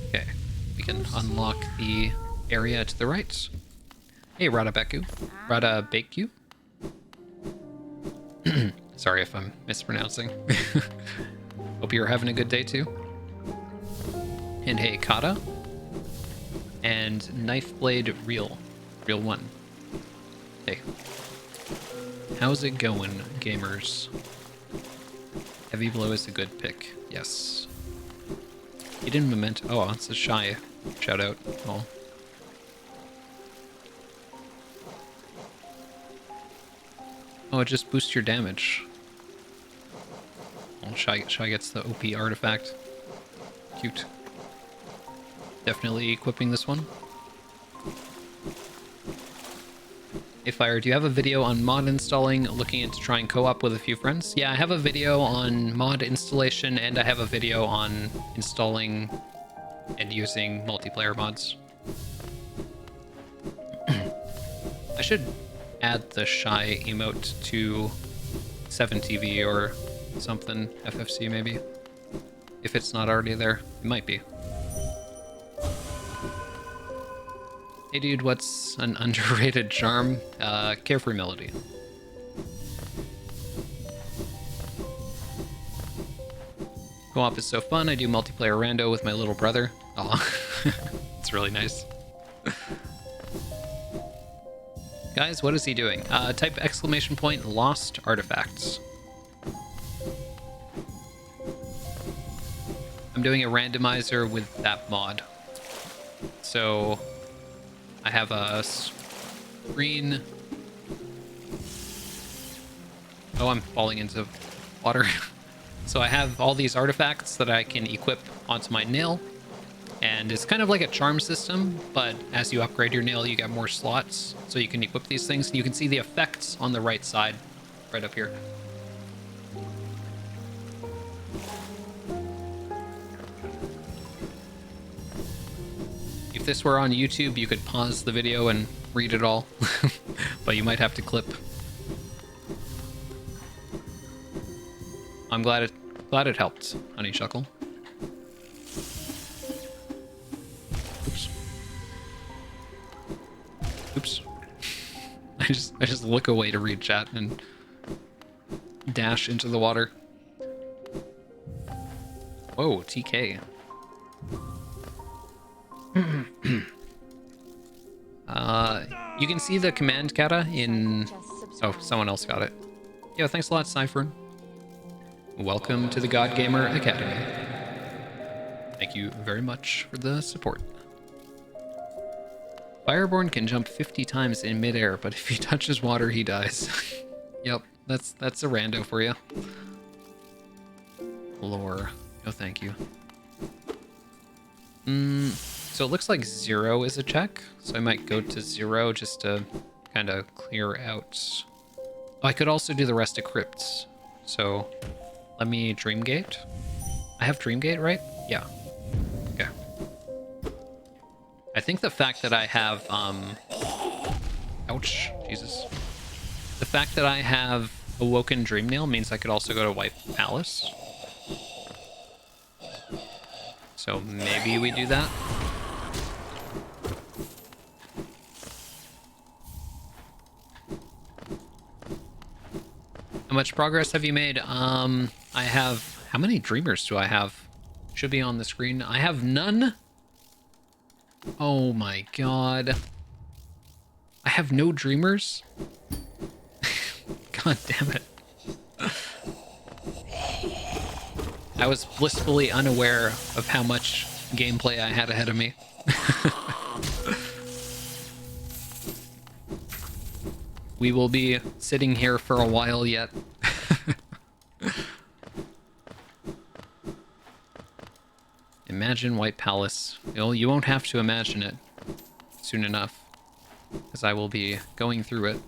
Okay, we can unlock the area to the right. Hey, Rada Baku. Sorry if I'm mispronouncing. Hope you're having a good day too. And hey, Kata. And Knife Blade Real 1. Hey. How's it going, gamers? Heavy Blow is a good pick. Yes. Hidden Memento. Oh, it's a shy. Shout out. Oh. Oh, it just boosts your damage. Oh, Shy gets the OP artifact. Cute. Definitely equipping this one. Hey Fire, do you have a video on mod installing, looking into trying co-op with a few friends? Yeah, I have a video on mod installation, and I have a video on installing and using multiplayer mods. I should add the Shy emote to 7TV or something, FFC maybe. If it's not already there, it might be. Hey dude, what's an underrated charm? Carefree Melody. Co-op is so fun. I do multiplayer rando with my little brother. Aw, it's really nice. Guys, what is he doing? Type exclamation point lost artifacts. I'm doing a randomizer with that mod. So I have a screen. Oh, I'm falling into water. So I have all these artifacts that I can equip onto my nail. And it's kind of like a charm system, but as you upgrade your nail, you get more slots. So you can equip these things. You can see the effects on the right side, right up here. If this were on YouTube, you could pause the video and read it all, but you might have to clip. I'm glad it helped, Honeysuckle. Oops. Oops. I just look away to read chat and dash into the water. Whoa, TK. You can see the command kata in... Oh, someone else got it. Yo, thanks a lot, Cyphern. Welcome to the God Gamer Academy. Thank you very much for the support. fireb0rn can jump 50 times in midair, but if he touches water, he dies. Yep, that's a rando for you. Lore. No, thank you. So it looks like 0 is a check, so I might go to 0 just to kind of clear out. Oh, I could also do the rest of crypts. So let me Dreamgate. I have Dreamgate, right? Yeah. Okay. I think the fact that I have, ouch, Jesus. The fact that I have Awoken Dreamnail means I could also go to White Palace. So maybe we do that. How much progress have you made? I have... How many dreamers do I have? Should be on the screen. I have none. Oh my god. I have no dreamers? God damn it. I was blissfully unaware of how much gameplay I had ahead of me. We will be sitting here for a while yet. Imagine White Palace. You won't have to imagine it soon enough, because I will be going through it.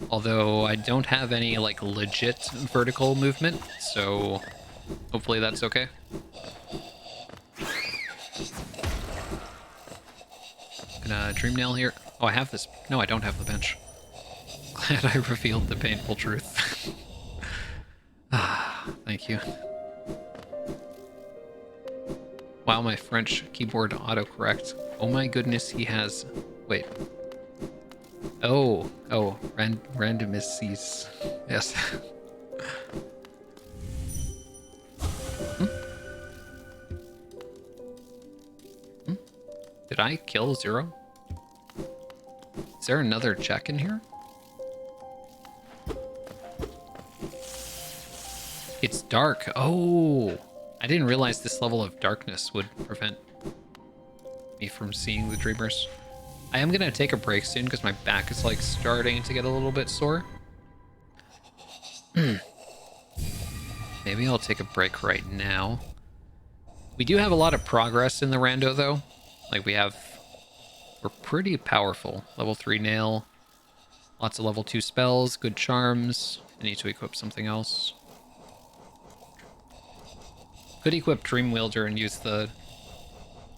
Although I don't have any, like, legit vertical movement, so hopefully that's okay. Gonna Dreamnail here. Oh, I have this. No, I don't have the bench. glad I revealed the painful truth. Ah, thank you. Wow, my French keyboard autocorrect. Oh my goodness, he has... Wait. Oh, randomices. Yes. Hmm? Hmm? Did I kill Zero? Is there another check in here? It's dark. Oh, I didn't realize this level of darkness would prevent me from seeing the dreamers. I am gonna take a break soon because my back is like starting to get a little bit sore. Maybe I'll take a break right now. We do have a lot of progress in the rando though. Like we're pretty powerful. Level 3 nail, lots of level 2 spells, good charms. I need to equip something else. Could equip Dream Wielder and use the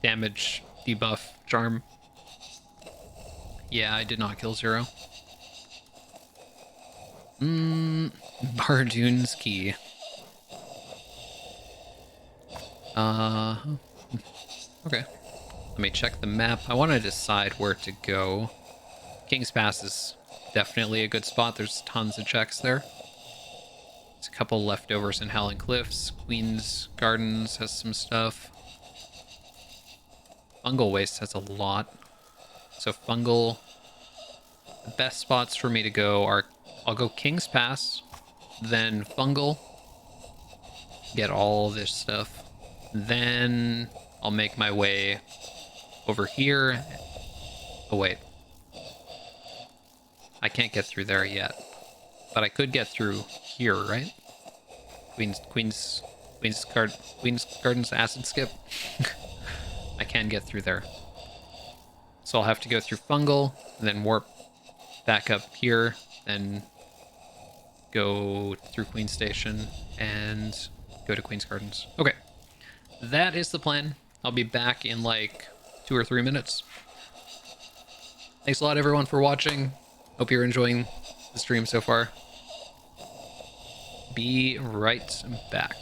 damage debuff charm. Yeah, I did not kill Zero. Bardoon's key. Okay. Let me check the map. I want to decide where to go. King's Pass is definitely a good spot. There's tons of checks there. There's a couple leftovers in Howling Cliffs. Queen's Gardens has some stuff. Fungal Waste has a lot. So Fungal, the best spots for me to go are, I'll go King's Pass, then Fungal, get all this stuff. Then I'll make my way over here. Oh wait, I can't get through there yet, but I could get through here, right? Queen's Gardens acid skip. I can get through there. So I'll have to go through Fungal, then warp back up here, then go through Queen's Station, and go to Queen's Gardens. Okay, that is the plan. I'll be back in like 2 or 3 minutes. Thanks a lot, everyone, for watching. Hope you're enjoying the stream so far. Be right back.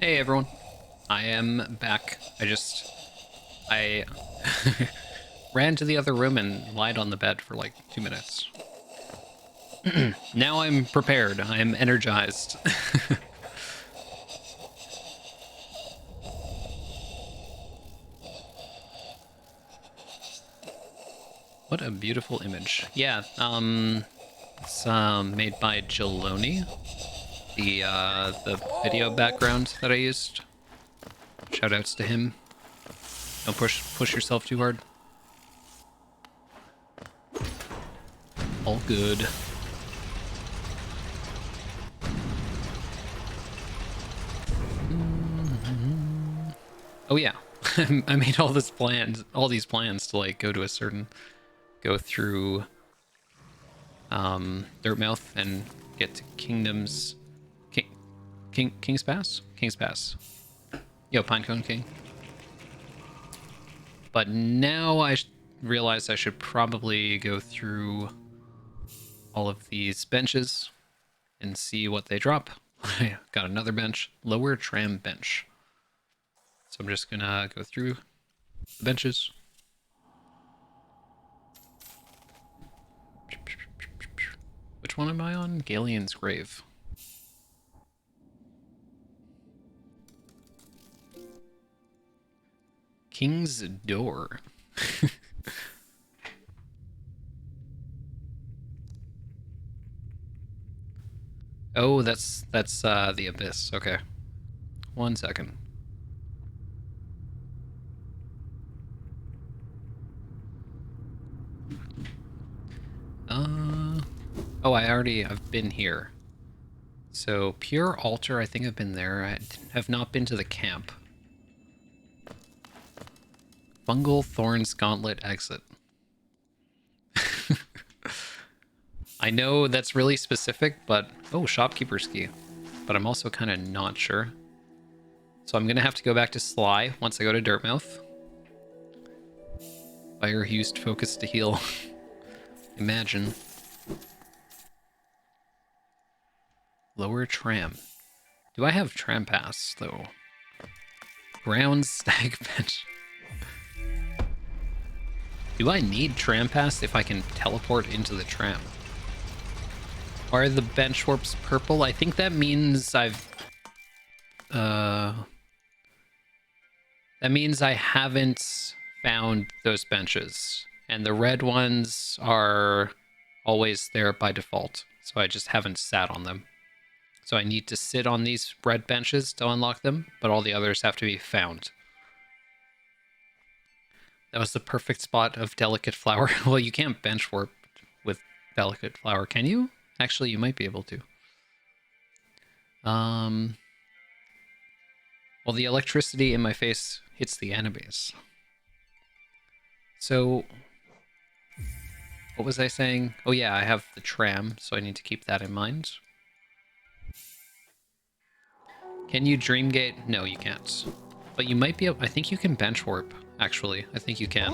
Hey everyone, I am back. I ran to the other room and lied on the bed for like 2 minutes. Now I'm prepared. I am energized. What a beautiful image. Yeah, it's made by Jeloni, the video background that I used. Shoutouts to him. Don't push yourself too hard. All good. Oh yeah, I made all these plans to like go through Dirtmouth and get to King's Pass? King's Pass. Yo, Pinecone King. But now I realize I should probably go through all of these benches and see what they drop. I got another bench, lower tram bench. So I'm just gonna go through the benches. Which one am I on? Galeon's Grave. King's Door. Oh, that's the Abyss. Okay. 1 second. Oh, I've been here. So, Pure Altar, I think I've been there. I have not been to the camp. Fungal Thorns Gauntlet exit. I know that's really specific, but... Oh, Shopkeeper's Key. But I'm also kind of not sure. So I'm going to have to go back to Sly once I go to Dirtmouth. Fire used focus to heal. Imagine. Lower tram. Do I have tram pass, though? Brown stag bench. Do I need tram pass if I can teleport into the tram? Are the bench warps purple? I think that means I've... that means I haven't found those benches. And the red ones are always there by default. So I just haven't sat on them. So I need to sit on these red benches to unlock them, but all the others have to be found. That was the perfect spot of Delicate Flower. Well, you can't bench warp with Delicate Flower, can you? Actually, you might be able to. Well, the electricity in my face hits the enemies. So, what was I saying? Oh yeah, I have the tram, so I need to keep that in mind. Can you Dreamgate? No, you can't. But you might be able... I think you can bench warp, actually. I think you can.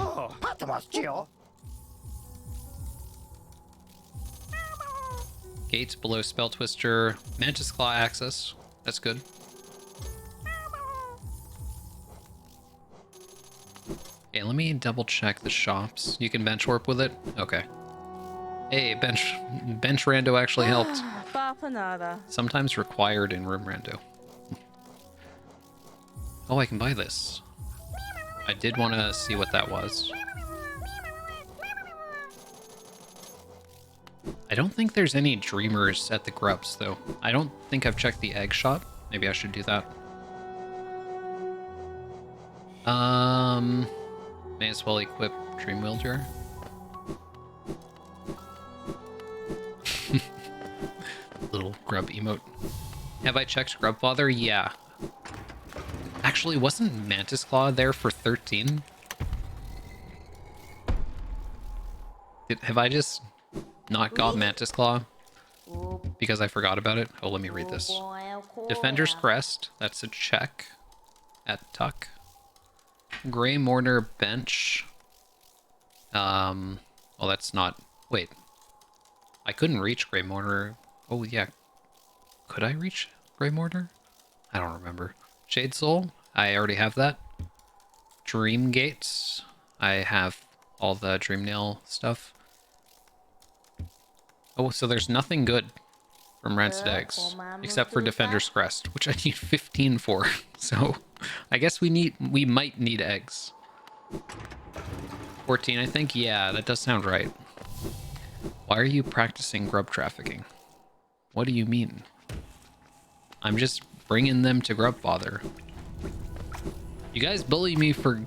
Gates below Spell Twister. Mantis Claw access. That's good. Okay, let me double check the shops. You can bench warp with it? Okay. Hey, bench rando actually helped. Sometimes required in room rando. Oh, I can buy this. I did want to see what that was. I don't think there's any dreamers at the grubs, though. I don't think I've checked the egg shop. Maybe I should do that. May as well equip Dream Wielder. Little grub emote. Have I checked Grubfather? Yeah. Actually, wasn't Mantis Claw there for 13? Have I just not got Mantis Claw because I forgot about it? Oh, let me read this. Defender's Crest, that's a check at Tuck. Grey Mortar Bench. Well, that's not... Wait. I couldn't reach Grey Mortar. Oh, yeah. Could I reach Grey Mortar? I don't remember. Shade Soul, I already have that. Dream Gates, I have all the Dream Nail stuff. Oh, so there's nothing good from Rancid Eggs, except for Defender's Crest, which I need 15 for. So I guess we might need eggs. 14, I think. Yeah, that does sound right. Why are you practicing grub trafficking? What do you mean? I'm just bringing them to Grub Father. You guys bully me for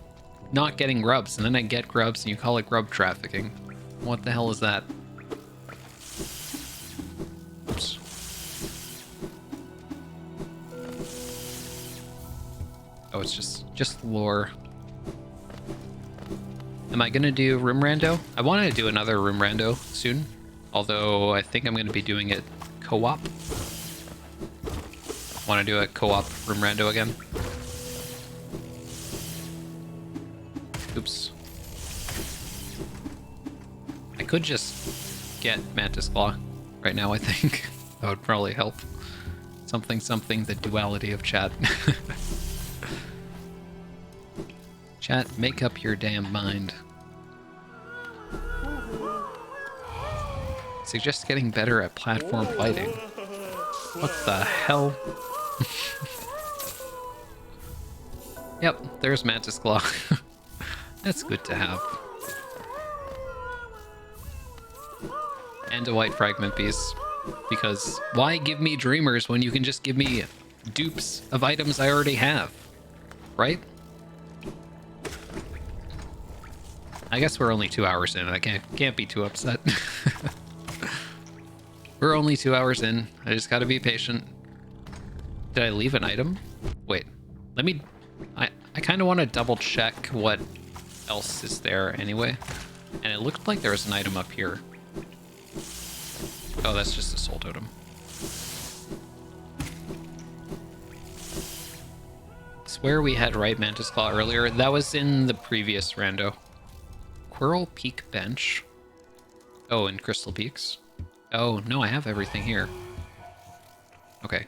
not getting grubs, and then I get grubs and you call it grub trafficking. What the hell is that? Oops. Oh, it's just lore. Am I gonna do room rando? I wanted to do another room rando soon, although I think I'm gonna be doing it co-op. Want to do a co-op room rando again? Oops. I could just get Mantis Claw right now, I think. That would probably help. Something, the duality of chat. Chat, make up your damn mind. Suggest getting better at platform fighting. What the hell? Yep, there's Mantis Claw. That's good to have. And a white fragment piece. Because why give me dreamers when you can just give me dupes of items I already have? Right? I guess we're only 2 hours in and I can't be too upset. We're only 2 hours in. I just gotta be patient. Did I leave an item? Wait, let me... I kind of want to double check what else is there anyway. And it looked like there was an item up here. Oh, that's just a soul totem. Swear we had right Mantis Claw earlier. That was in the previous rando. Quirrell Peak Bench. Oh, and Crystal Peaks. Oh, no, I have everything here. Okay.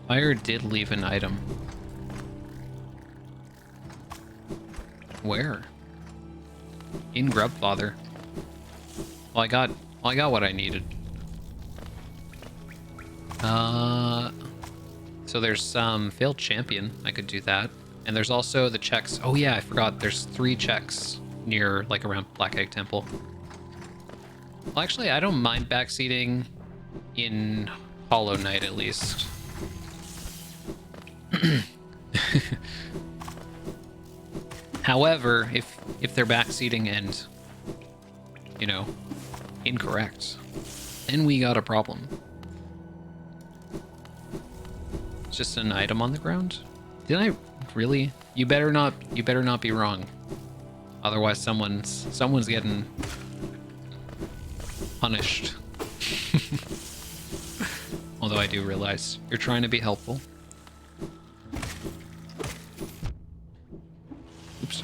Fire did leave an item. Where? In Grub Father. Well, I got what I needed. So there's failed champion. I could do that. And there's also the checks. Oh yeah, I forgot. There's 3 checks near, like, around Black Egg Temple. Well, actually, I don't mind backseating in Hollow Knight, at least. However, if they're backseating and, you know, incorrect, then we got a problem. It's just an item on the ground? Did I really? You better not be wrong. Otherwise someone's getting punished. Although I do realize you're trying to be helpful. Oops.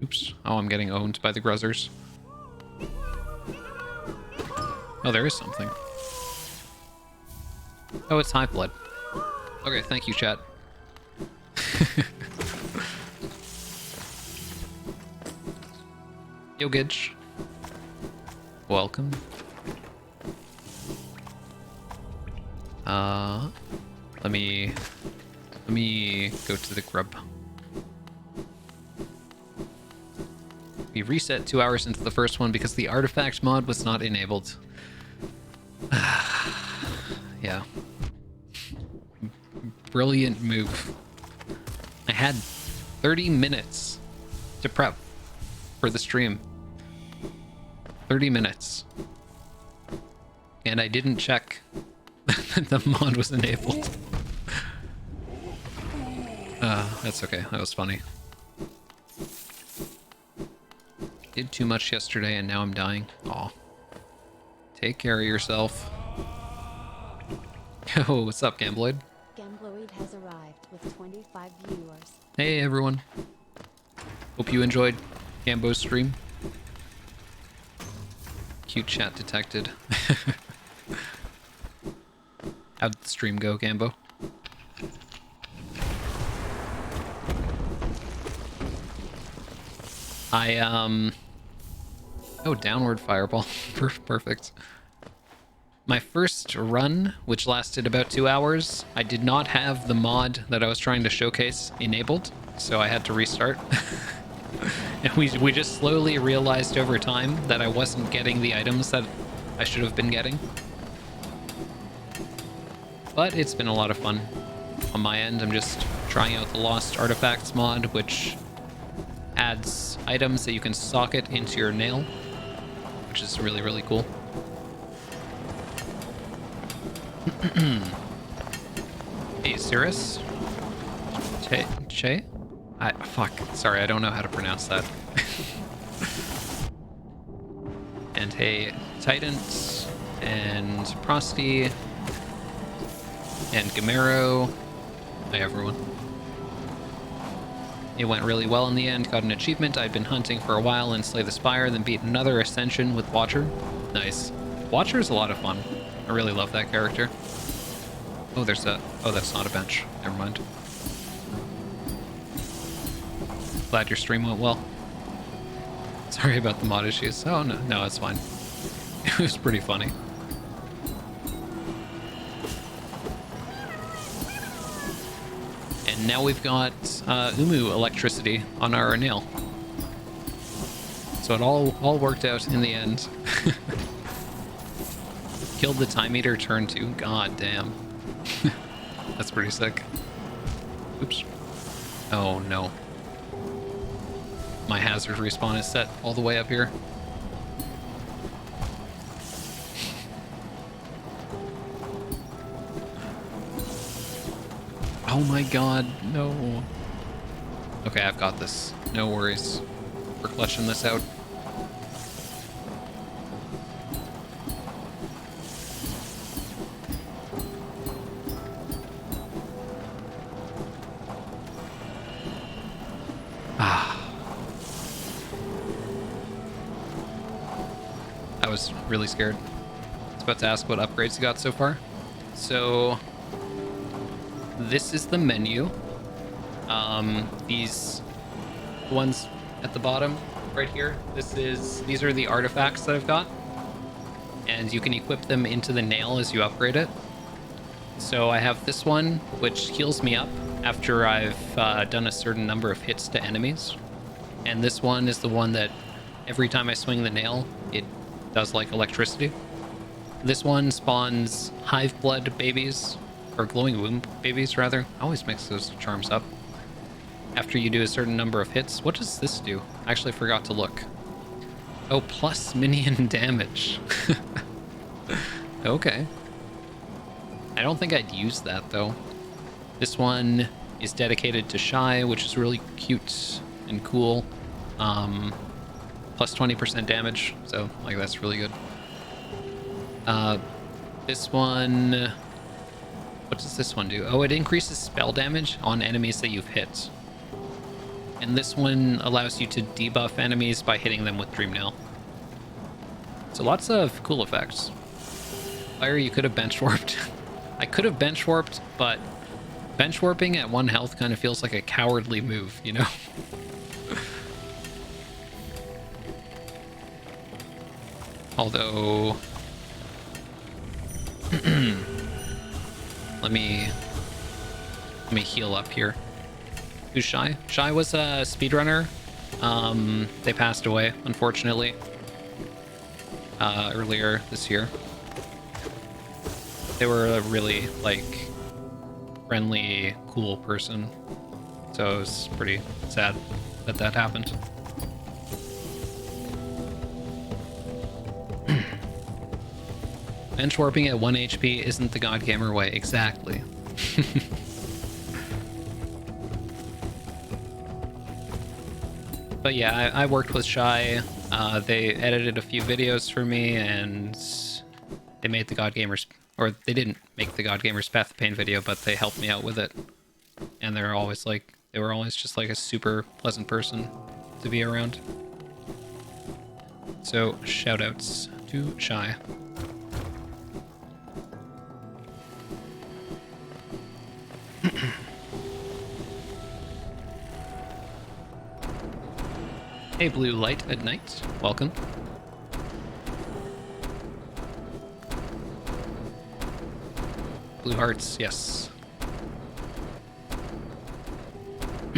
Oops. Oh, I'm getting owned by the Gruzzers. Oh, there is something. Oh, it's Hive Blood. Okay, thank you, chat. Yo, Gidge. Welcome. Let me go to the grub. We reset 2 hours into the first one because the artifact mod was not enabled. Yeah. Brilliant move. I had 30 minutes to prep for the stream. 30 minutes. And I didn't check that the mod was enabled. That's okay. That was funny. Did too much yesterday and now I'm dying. Aw. Take care of yourself. Oh, what's up, Gambloid?
Gambloid has arrived with 25 viewers.
Hey, everyone. Hope you enjoyed Gambo's stream. Cute chat detected. stream go, Gambo. Oh, downward fireball. Perfect. My first run, which lasted about 2 hours, I did not have the mod that I was trying to showcase enabled, so I had to restart. And we just slowly realized over time that I wasn't getting the items that I should have been getting. But it's been a lot of fun. On my end, I'm just trying out the Lost Artifacts mod, which adds items that you can socket into your nail, which is really, really cool. Hey, Cirrus? Che? Fuck. Sorry, I don't know how to pronounce that. And hey, Titans, and Prosty, and Gamero. Hi, everyone. It went really well in the end, got an achievement I'd been hunting for a while in Slay the Spire, then beat another Ascension with Watcher. Nice. Watcher's a lot of fun. I really love that character. Oh, there's a... Oh, that's not a bench. Never mind. Glad your stream went well. Sorry about the mod issues. Oh, no, it's fine. It was pretty funny. And now we've got Umu electricity on our nail. So it all worked out in the end. Killed the time meter turn 2. God damn. That's pretty sick. Oops. Oh no. My hazard respawn is set all the way up here. Oh my god, no. Okay, I've got this. No worries. We're clutching this out. I was really scared. I was about to ask what upgrades you got so far. So, this is the menu. These ones at the bottom right here, these are the artifacts that I've got. And you can equip them into the nail as you upgrade it. So I have this one, which heals me up after I've done a certain number of hits to enemies. And this one is the one that every time I swing the nail, it does like electricity. This one spawns hive blood babies, or glowing womb babies rather. I always mix those charms up. After you do a certain number of hits. What does this do? I actually forgot to look. Oh, plus minion damage. Okay. I don't think I'd use that though. This one is dedicated to Shy, which is really cute and cool. Plus 20% damage, so like that's really good. This one, what does this one do? Oh, it increases spell damage on enemies that you've hit. And this one allows you to debuff enemies by hitting them with Dream Nail. So lots of cool effects. Fire, you could have bench warped. I could have bench warped, but bench warping at 1 health kind of feels like a cowardly move, you know? Although, let me heal up here. Who's Shy? Shy was a speedrunner. They passed away, unfortunately, earlier this year. They were a really, like, friendly, cool person. So it was pretty sad that that happened. Bench warping at 1 HP isn't the God Gamer way. Exactly. But yeah, I worked with Shy. They edited a few videos for me, and they made the God Gamers, or they didn't make the God Gamers Path of Pain video, but they helped me out with it. And they were always just like a super pleasant person to be around. So shoutouts to Shy. Hey, Blue Light at Night. Welcome. Blue Hearts, yes.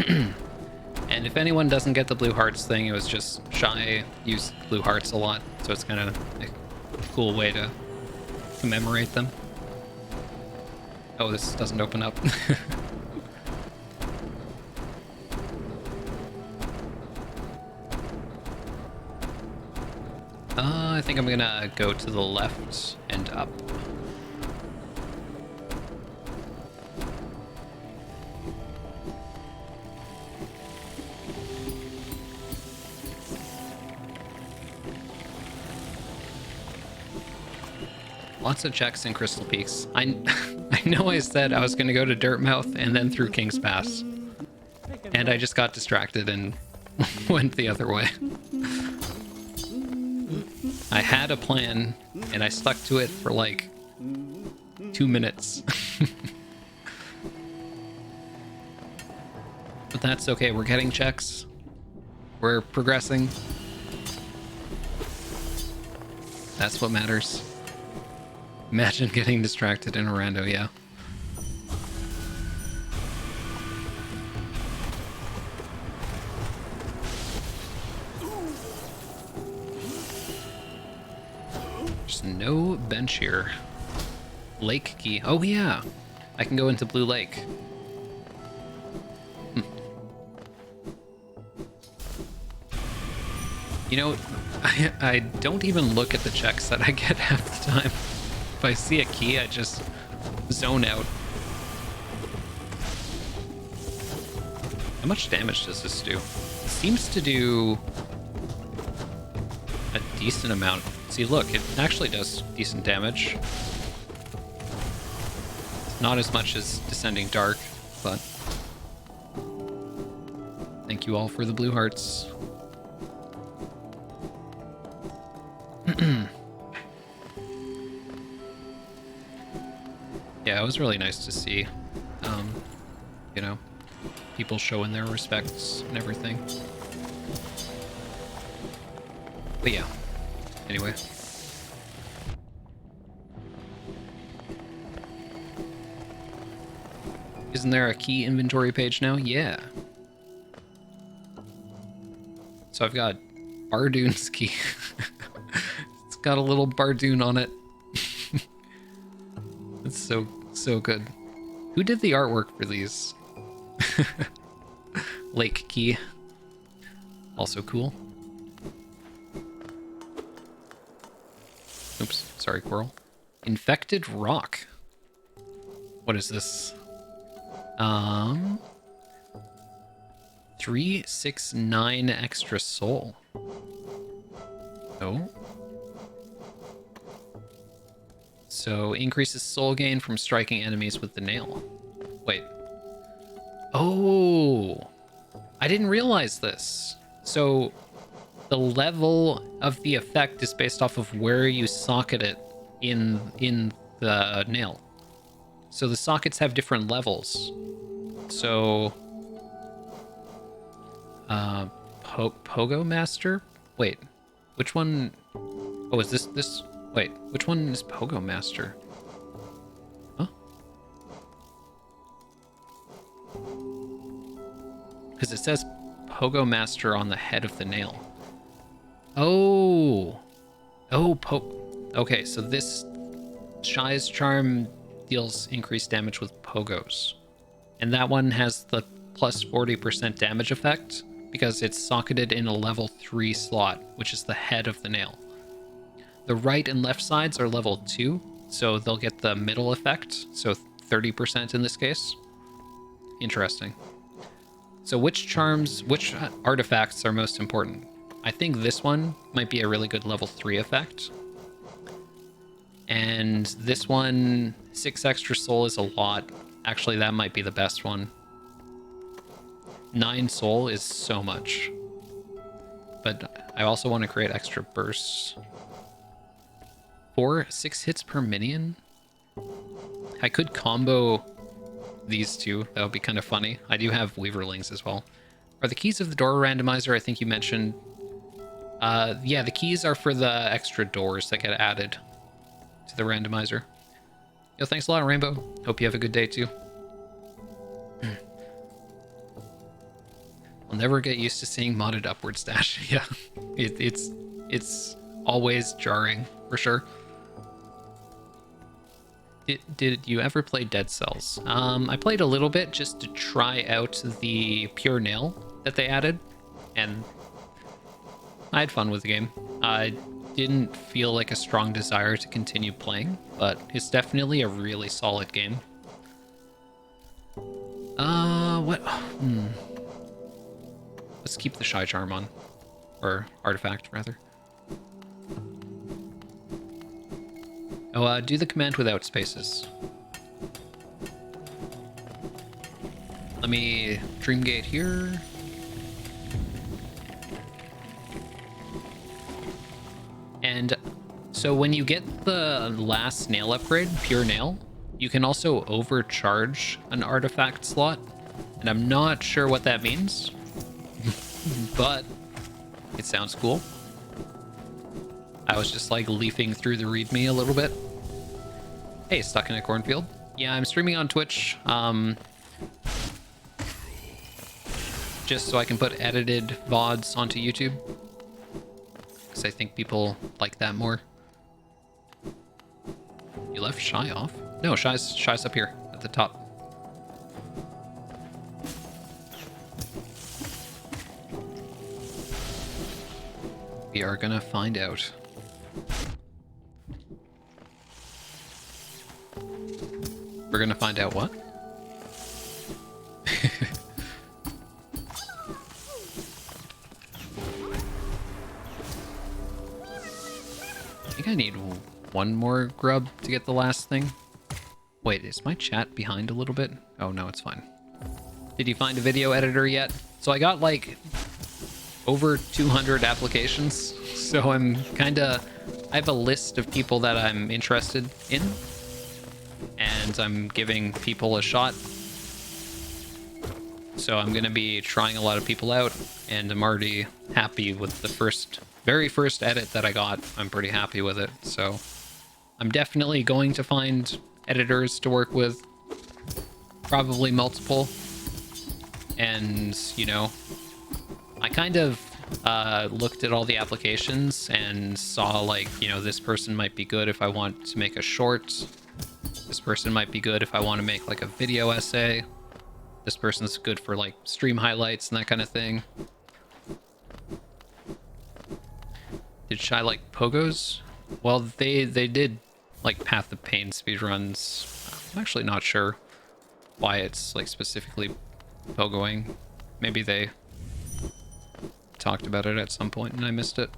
And if anyone doesn't get the Blue Hearts thing, it was just Shy used Blue Hearts a lot, so it's kind of a cool way to commemorate them. Oh, this doesn't open up. I think I'm gonna go to the left and up. Lots of checks in Crystal Peaks. I know I said I was gonna go to Dirtmouth and then through King's Pass, and I just got distracted and went the other way. I had a plan, and I stuck to it for like 2 minutes. But that's okay, we're getting checks. We're progressing. That's what matters. Imagine getting distracted in a rando, yeah. There's no bench here. Lake key. Oh yeah. I can go into Blue Lake. You know, I don't even look at the checks that I get half the time. If I see a key, I just zone out. How much damage does this do? It seems to do a decent amount. See, look, it actually does decent damage. Not as much as Descending Dark, but thank you all for the blue hearts. Yeah, it was really nice to see, you know, people showing their respects and everything. But yeah, anyway. Isn't there a key inventory page now? Yeah. So I've got Bardoon's key. It's got a little Bardoon on it. It's so good. Who did the artwork for these? Lake key. Also cool. Oops, sorry, Coral. Infected rock. What is this? 369 extra soul. Oh. So increases soul gain from striking enemies with the nail. Wait. Oh, I didn't realize this. So the level of the effect is based off of where you socket it in the nail. So the sockets have different levels. So Pogo Master? Wait, which one? Oh, is this? Wait, which one is Pogo Master? Huh? Because it says Pogo Master on the head of the nail. Oh. Okay, so this Shy's Charm deals increased damage with Pogos. And that one has the plus 40% damage effect because it's socketed in a level 3 slot, which is the head of the nail. The right and left sides are level 2, so they'll get the middle effect, so 30% in this case. Interesting. So which artifacts are most important? I think this one might be a really good level 3 effect. And this one, 6 extra soul is a lot. Actually, that might be the best one. 9 soul is so much. But I also want to create extra bursts. 6 hits per minion? I could combo these two. That would be kind of funny. I do have Weaverlings as well. Are the keys of the door randomizer, I think you mentioned, Yeah, the keys are for the extra doors that get added to the randomizer. Yo, thanks a lot, Rainbow. Hope you have a good day, too. I'll never get used to seeing modded upward stash. Yeah, it's always jarring, for sure. Did you ever play Dead Cells? I played a little bit just to try out the pure nail that they added, and I had fun with the game. I didn't feel like a strong desire to continue playing, but it's definitely a really solid game. What? Let's keep the Shy Charm on. Or artifact, rather. Oh, do the command without spaces. Let me Dreamgate here. And so when you get the last nail upgrade, Pure Nail, you can also overcharge an artifact slot. And I'm not sure what that means, but it sounds cool. I was just like leafing through the README a little bit. Hey, stuck in a cornfield. Yeah, I'm streaming on Twitch. Just so I can put edited VODs onto YouTube. Because I think people like that more. You left Shy off? No, Shy's up here at the top. We are gonna find out. We're gonna find out what? I think I need one more grub to get the last thing. Wait, is my chat behind a little bit? Oh no, it's fine. Did you find a video editor yet? So I got like over 200 applications, so I'm kinda... I have a list of people that I'm interested in, and I'm giving people a shot. So I'm gonna be trying a lot of people out, and I'm already happy with the very first edit that I got. I'm pretty happy with it, so I'm definitely going to find editors to work with, probably multiple. And, you know, I kind of looked at all the applications and saw, like, you know, this person might be good if I want to make a short. This person might be good if I want to make, like, a video essay. This person's good for, like, stream highlights and that kind of thing. Did Shy like pogos? Well, they did, like, Path of Pain speedruns. I'm actually not sure why it's, like, specifically pogoing. Maybe they talked about it at some point and I missed it.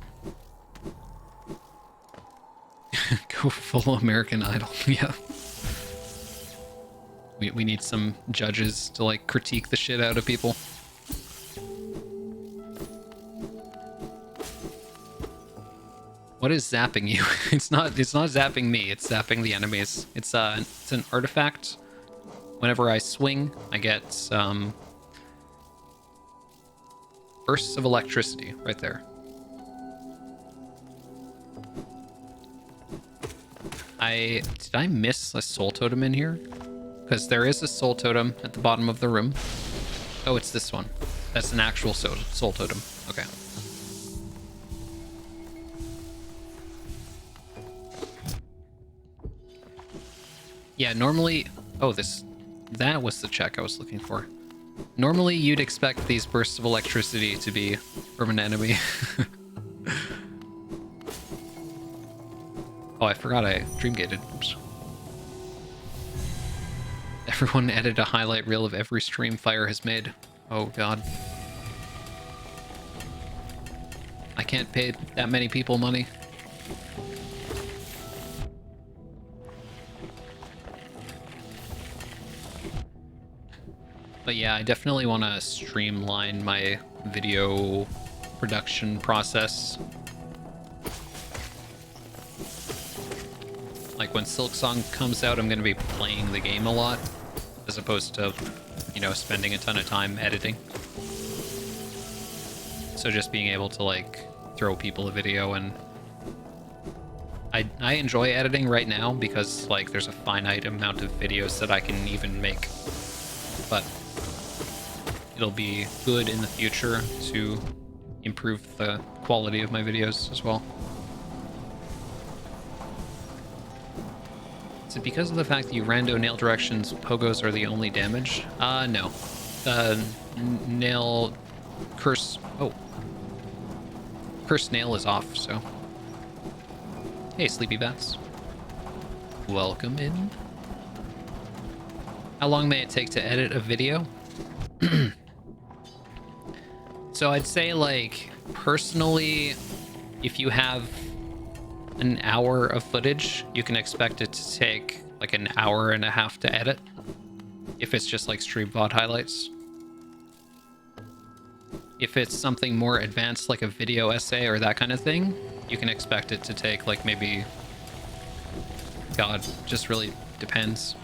Go full American Idol. Yeah. We need some judges to, like, critique the shit out of people. What is zapping you? It's not zapping me, it's zapping the enemies. It's an artifact. Whenever I swing, I get bursts of electricity right there. Did I miss a soul totem in here? Because there is a soul totem at the bottom of the room. Oh, it's this one. That's an actual soul totem. Okay. Yeah, normally... Oh, that was the check I was looking for. Normally, you'd expect these bursts of electricity to be from an enemy. Oh, I forgot I dreamgated. Oops. Everyone edit a highlight reel of every stream Fire has made. Oh, God. I can't pay that many people money. But yeah, I definitely want to streamline my video production process. Like when Silksong comes out, I'm going to be playing the game a lot, as opposed to, you know, spending a ton of time editing. So just being able to, like, throw people a video, and I enjoy editing right now because like there's a finite amount of videos that I can even make, but it'll be good in the future to improve the quality of my videos as well. Is it because of the fact that you rando nail directions, pogos are the only damage? No. Nail curse. Oh. Curse nail is off, so. Hey, sleepy bats. Welcome in. How long may it take to edit a video? So I'd say, like, personally, if you have an hour of footage, you can expect it to take like an hour and a half to edit. If it's just like stream VOD highlights. If it's something more advanced, like a video essay or that kind of thing, you can expect it to take like maybe, God, just really depends.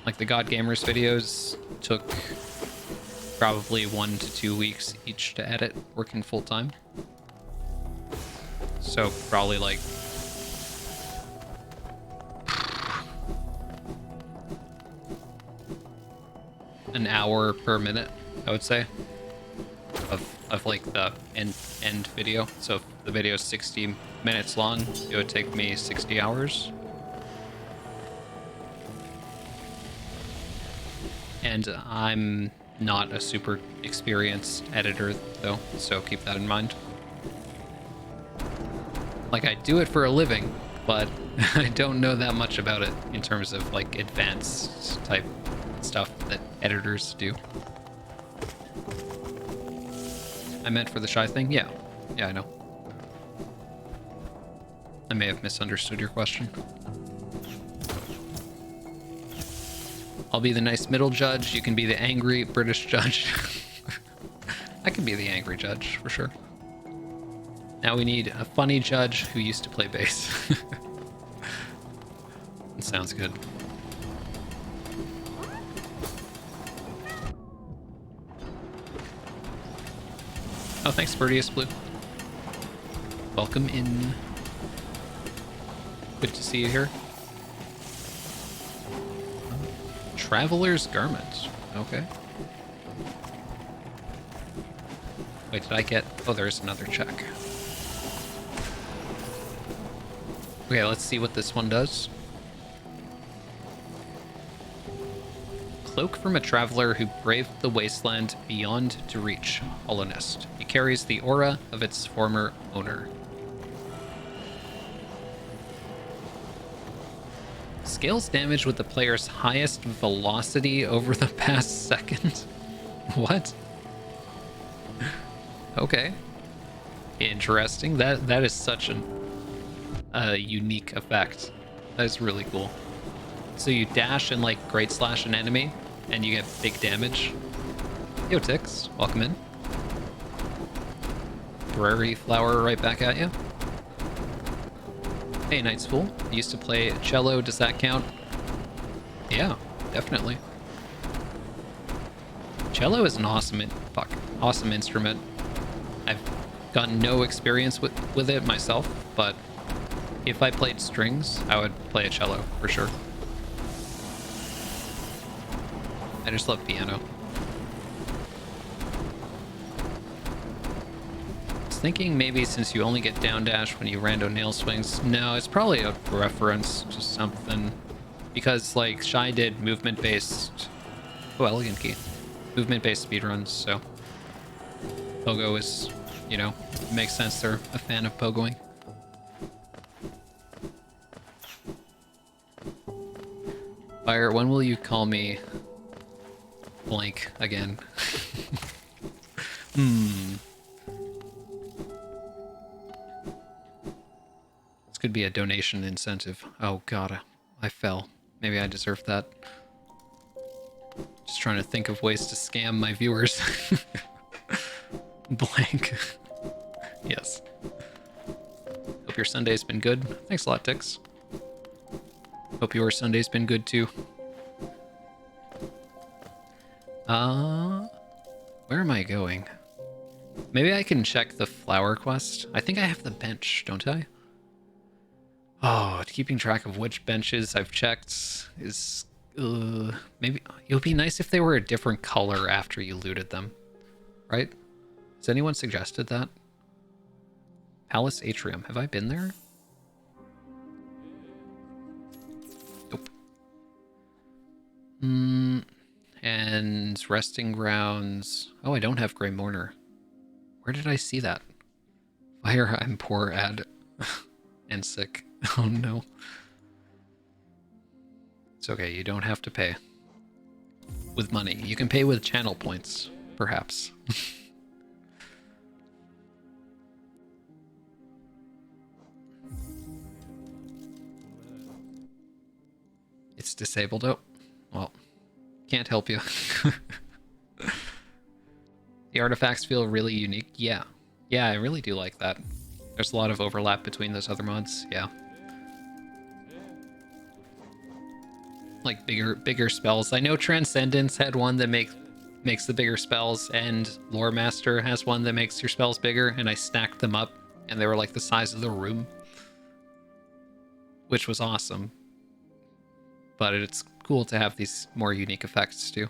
Like the God Gamers videos took probably 1 to 2 weeks each to edit, working full time. So probably like an hour per minute, I would say, of like the end video. So if the video is 60 minutes long, it would take me 60 hours. And I'm not a super experienced editor though, so keep that in mind. Like, I do it for a living, but I don't know that much about it in terms of like advanced type stuff that editors do. I meant for the shy thing? Yeah, I know. I may have misunderstood your question. I'll be the nice middle judge. You can be the angry British judge. I can be the angry judge, for sure. Now we need a funny judge who used to play bass. That sounds good. Oh, thanks, Birdius Blue. Welcome in. Good to see you here. Traveler's Garment. Okay. Wait, did I get... Oh, there's another check. Okay, let's see what this one does. Cloak from a traveler who braved the wasteland beyond to reach Hollow Nest. He carries the aura of its former owner. Scales damage with the player's highest velocity over the past second. What? Okay. Interesting. That is such a unique effect. That is really cool. So you dash and like Great Slash an enemy, and you get big damage. Yo, Tix, welcome in. Prairie Flower right back at you. Hey, Night's Fool. You used to play cello. Does that count? Yeah, definitely. Cello is an awesome instrument. I've gotten no experience with it myself, but if I played strings, I would play a cello for sure. I just love piano. I was thinking maybe since you only get down dash when you rando nail swings. No, it's probably a reference to something. Because like Shy did movement based. Oh, elegant key. Movement based speedruns, so Pogo is, you know, it makes sense they're a fan of pogoing. Fire, when will you call me blank again? This could be a donation incentive. Oh god, I fell. Maybe I deserve that. Just trying to think of ways to scam my viewers. Blank. Yes. Hope your Sunday's been good. Thanks a lot, Tix. Hope your Sunday's been good too. Where am I going? Maybe I can check the flower quest. I think I have the bench, don't I? Oh, keeping track of which benches I've checked is... maybe it would be nice if they were a different color after you looted them. Right? Has anyone suggested that? Palace Atrium. Have I been there? Nope. And resting grounds. Oh, I don't have Grey Mourner. Where did I see that? Fire, I'm poor ad. And sick. Oh no. It's okay, you don't have to pay. With money. You can pay with channel points, perhaps. It's disabled. Oh, well, can't help you. The artifacts feel really unique. Yeah. Yeah, I really do like that. There's a lot of overlap between those other mods. Yeah. Like bigger spells. I know Transcendence had one that makes the bigger spells, and Lore Master has one that makes your spells bigger, and I stacked them up, and they were like the size of the room. Which was awesome. But it's cool to have these more unique effects too.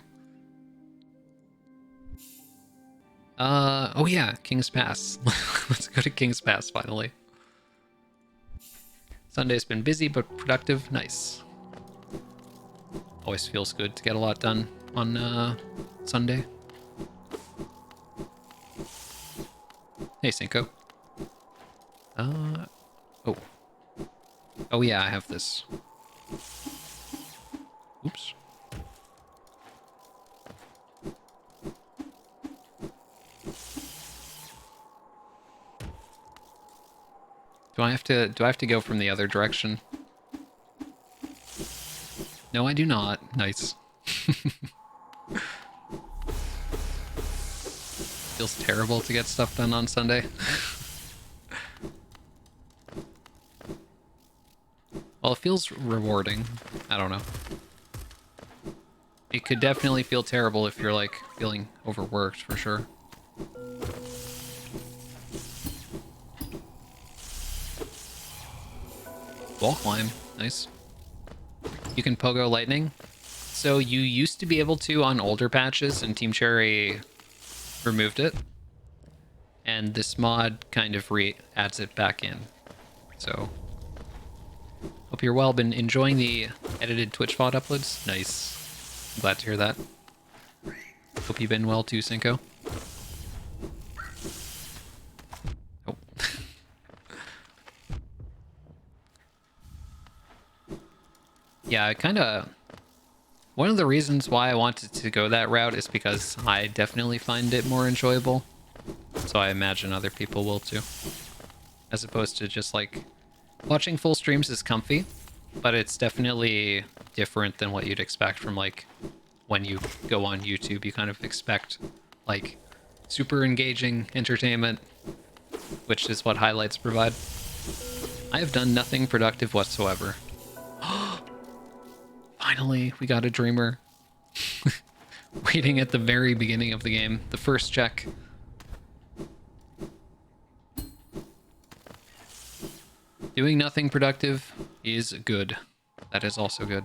Oh yeah, King's Pass. Let's go to King's Pass finally. Sunday's been busy but productive. Nice. Always feels good to get a lot done on Sunday. Hey, Cinco. Oh. Oh yeah, I have this. Oops. Do I have to go from the other direction? No, I do not. Nice. Feels terrible to get stuff done on Sunday. Well, it feels rewarding. I don't know. It could definitely feel terrible if you're, like, feeling overworked, for sure. Wall climb. Nice. You can pogo lightning. So you used to be able to on older patches, and Team Cherry removed it. And this mod kind of adds it back in. So, hope you're well. Been enjoying the edited Twitch VOD uploads? Nice. I'm glad to hear that. Hope you've been well too, Cinco. Oh. Yeah, I kind of... One of the reasons why I wanted to go that route is because I definitely find it more enjoyable. So I imagine other people will too. As opposed to just like... Watching full streams is comfy, but it's definitely different than what you'd expect from like... When you go on YouTube, you kind of expect like super engaging entertainment, which is what highlights provide. I have done nothing productive whatsoever. Finally, we got a dreamer. Waiting at the very beginning of the game. The first check. Doing nothing productive is good. That is also good.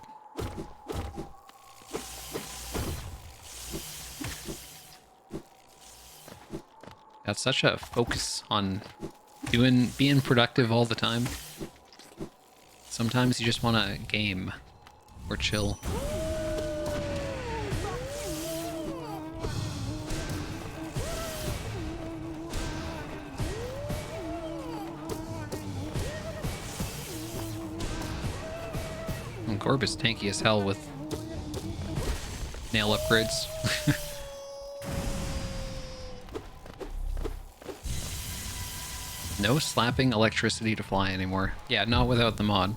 Got such a focus on being productive all the time. Sometimes you just want to game or chill. And Gorb is tanky as hell with nail upgrades. No slapping electricity to fly anymore. Yeah, not without the mod.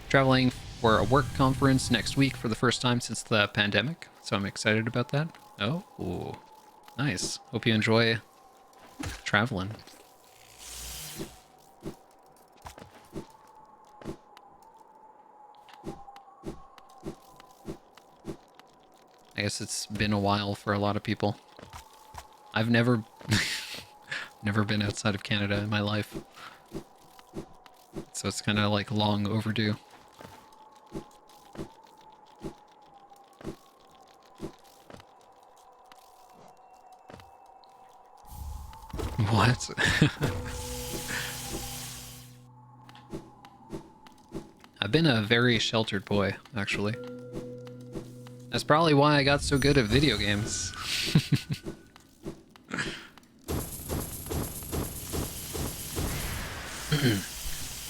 Traveling for a work conference next week for the first time since the pandemic, so I'm excited about that. Oh, ooh, nice. Hope you enjoy traveling. I guess it's been a while for a lot of people. I've never never been outside of Canada in my life. So it's kind of like long overdue. What? I've been a very sheltered boy, actually. That's probably why I got so good at video games.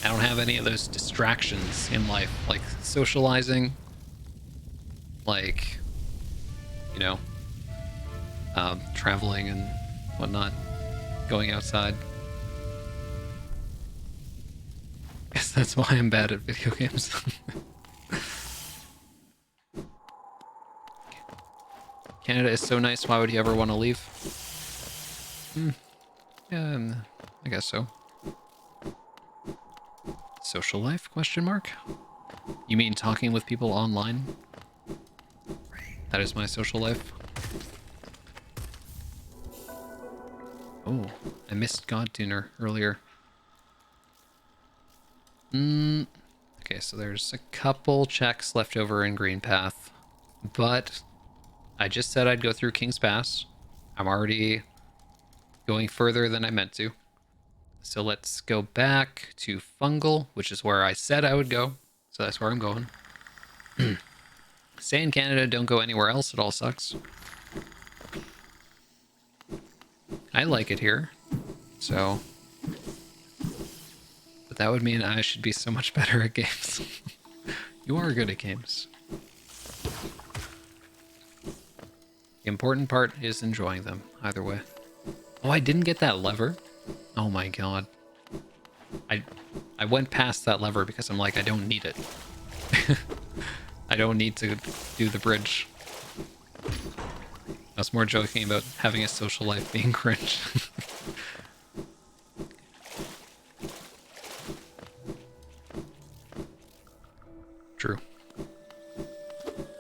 I don't have any of those distractions in life, like socializing, like, you know, traveling and whatnot, going outside. Guess that's why I'm bad at video games. Canada is so nice, why would you ever want to leave? Yeah, I guess so. Social life, question mark? You mean talking with people online? That is my social life. Oh, I missed God Tuner earlier. Okay, so there's a couple checks left over in Green Path, but I just said I'd go through King's Pass. I'm already going further than I meant to. So let's go back to Fungal, which is where I said I would go. So that's where I'm going. Stay in Canada, don't go anywhere else, it all sucks. I like it here, so... But that would mean I should be so much better at games. You are good at games. The important part is enjoying them, either way. Oh, I didn't get that lever? Oh my god. I went past that lever because I'm like, I don't need it. I don't need to do the bridge. I was more joking about having a social life being cringe. True.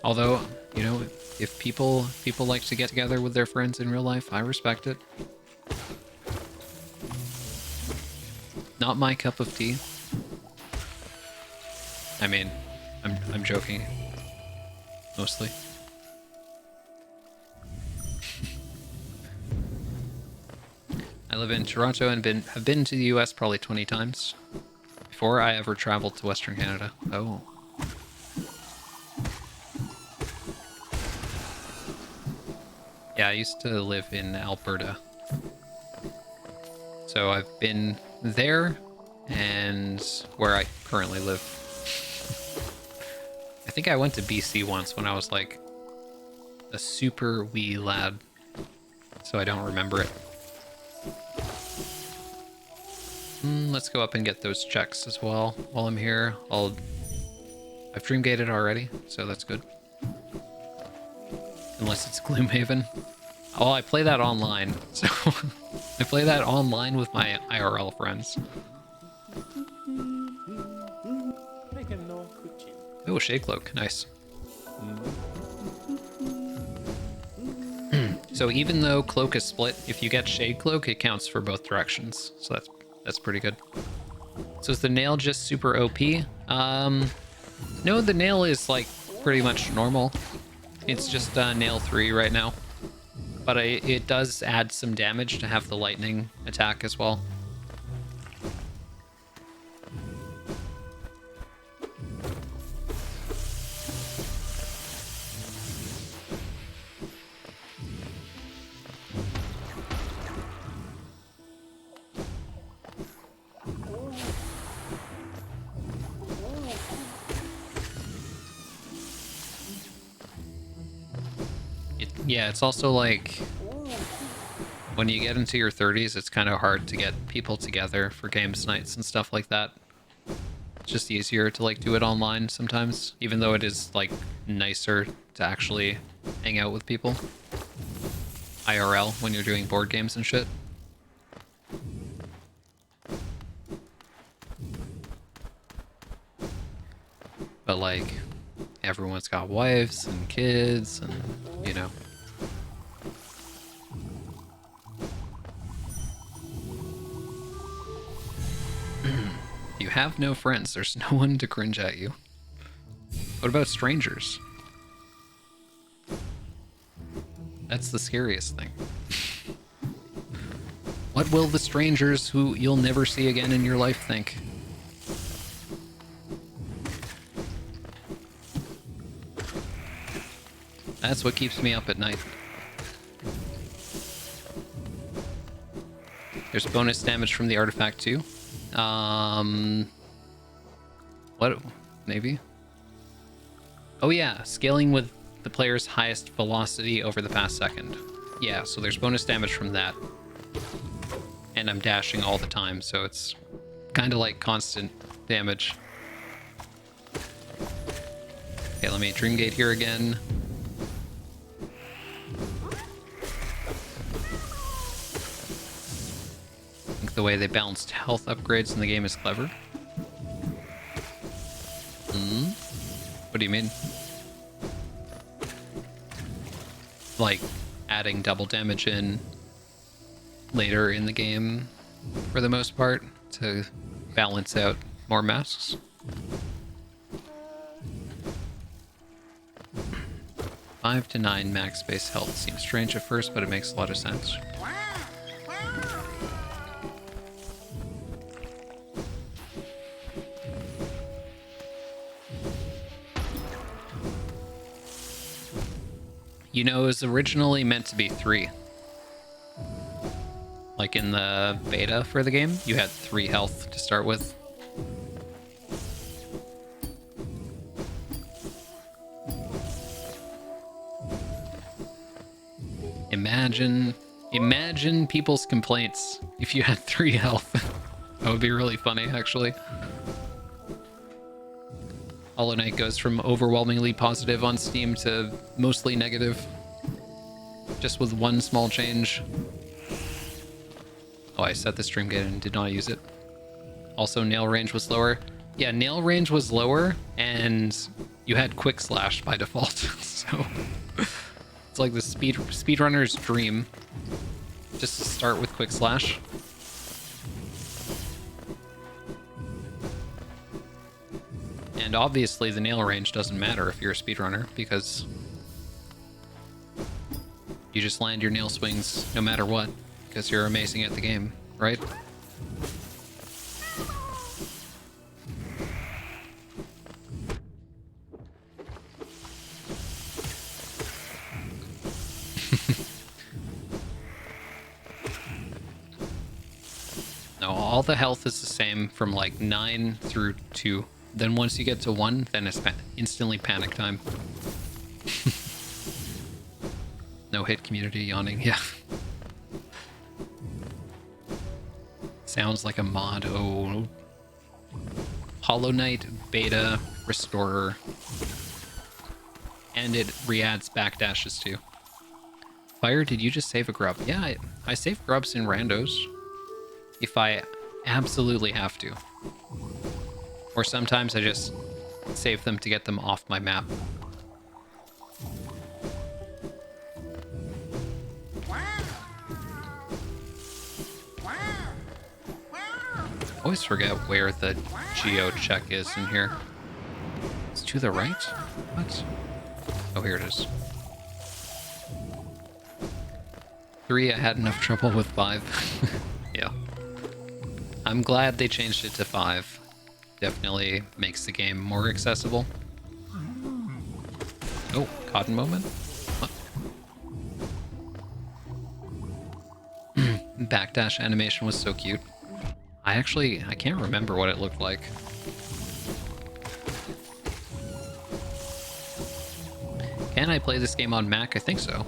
Although, you know, if people like to get together with their friends in real life, I respect it. Not my cup of tea. I mean, I'm joking. Mostly. I live in Toronto and have been to the US probably 20 times before I ever traveled to Western Canada. Oh. Yeah, I used to live in Alberta. So I've been there and where I currently live. I think I went to BC once when I was like a super wee lad. So I don't remember it. Let's go up and get those checks as well while I'm here. I've dream gated already, so that's good. Unless it's Gloomhaven. Oh, I play that online, so I play that online with my IRL friends. Oh, Shade Cloak, nice. So even though Cloak is split, if you get Shade Cloak, it counts for both directions. So that's pretty good. So is the nail just super OP? No, the nail is like pretty much normal. It's just nail 3 right now. But it does add some damage to have the lightning attack as well. Yeah, it's also like when you get into your 30s, it's kind of hard to get people together for games nights and stuff like that. It's just easier to like do it online sometimes, even though it is like nicer to actually hang out with people. IRL when you're doing board games and shit. But like everyone's got wives and kids and, you know. have no friends. There's no one to cringe at you. What about strangers? That's the scariest thing. What will the strangers who you'll never see again in your life think? That's what keeps me up at night. There's bonus damage from the artifact too. What? Maybe? Oh yeah, scaling with the player's highest velocity over the past second. Yeah, so there's bonus damage from that. And I'm dashing all the time, so it's kind of like constant damage. Okay, let me Dreamgate here again. I think the way they balanced health upgrades in the game is clever. What do you mean? Like adding double damage in later in the game for the most part to balance out more masks. 5 to 9 max base health seems strange at first, but it makes a lot of sense. You know, it was originally meant to be 3. Like in the beta for the game, you had 3 health to start with. Imagine people's complaints if you had 3 health. That would be really funny, actually. Hollow Knight goes from overwhelmingly positive on Steam to mostly negative. Just with one small change. Oh, I set the stream gate and did not use it. Also, nail range was lower. Yeah, nail range was lower, and you had quick slash by default. So it's like the speedrunner's dream. Just to start with quick slash. And obviously the nail range doesn't matter if you're a speedrunner, because you just land your nail swings no matter what, because you're amazing at the game, right? No, all the health is the same from like 9 through 2. Then once you get to 1, then it's instantly panic time. No hit community yawning, yeah. Sounds like a mod. Oh. Hollow Knight Beta Restorer. And it re-adds backdashes too. Fire, did you just save a grub? Yeah, I save grubs in randos. If I absolutely have to. Or sometimes I just save them to get them off my map. Always forget where the geo check is in here. It's to the right? What? Oh, here it is. 3, I had enough trouble with 5. Yeah. I'm glad they changed it to 5. Definitely makes the game more accessible. Oh, cotton moment. What? Backdash animation was so cute. I can't remember what it looked like. Can I play this game on Mac? I think so.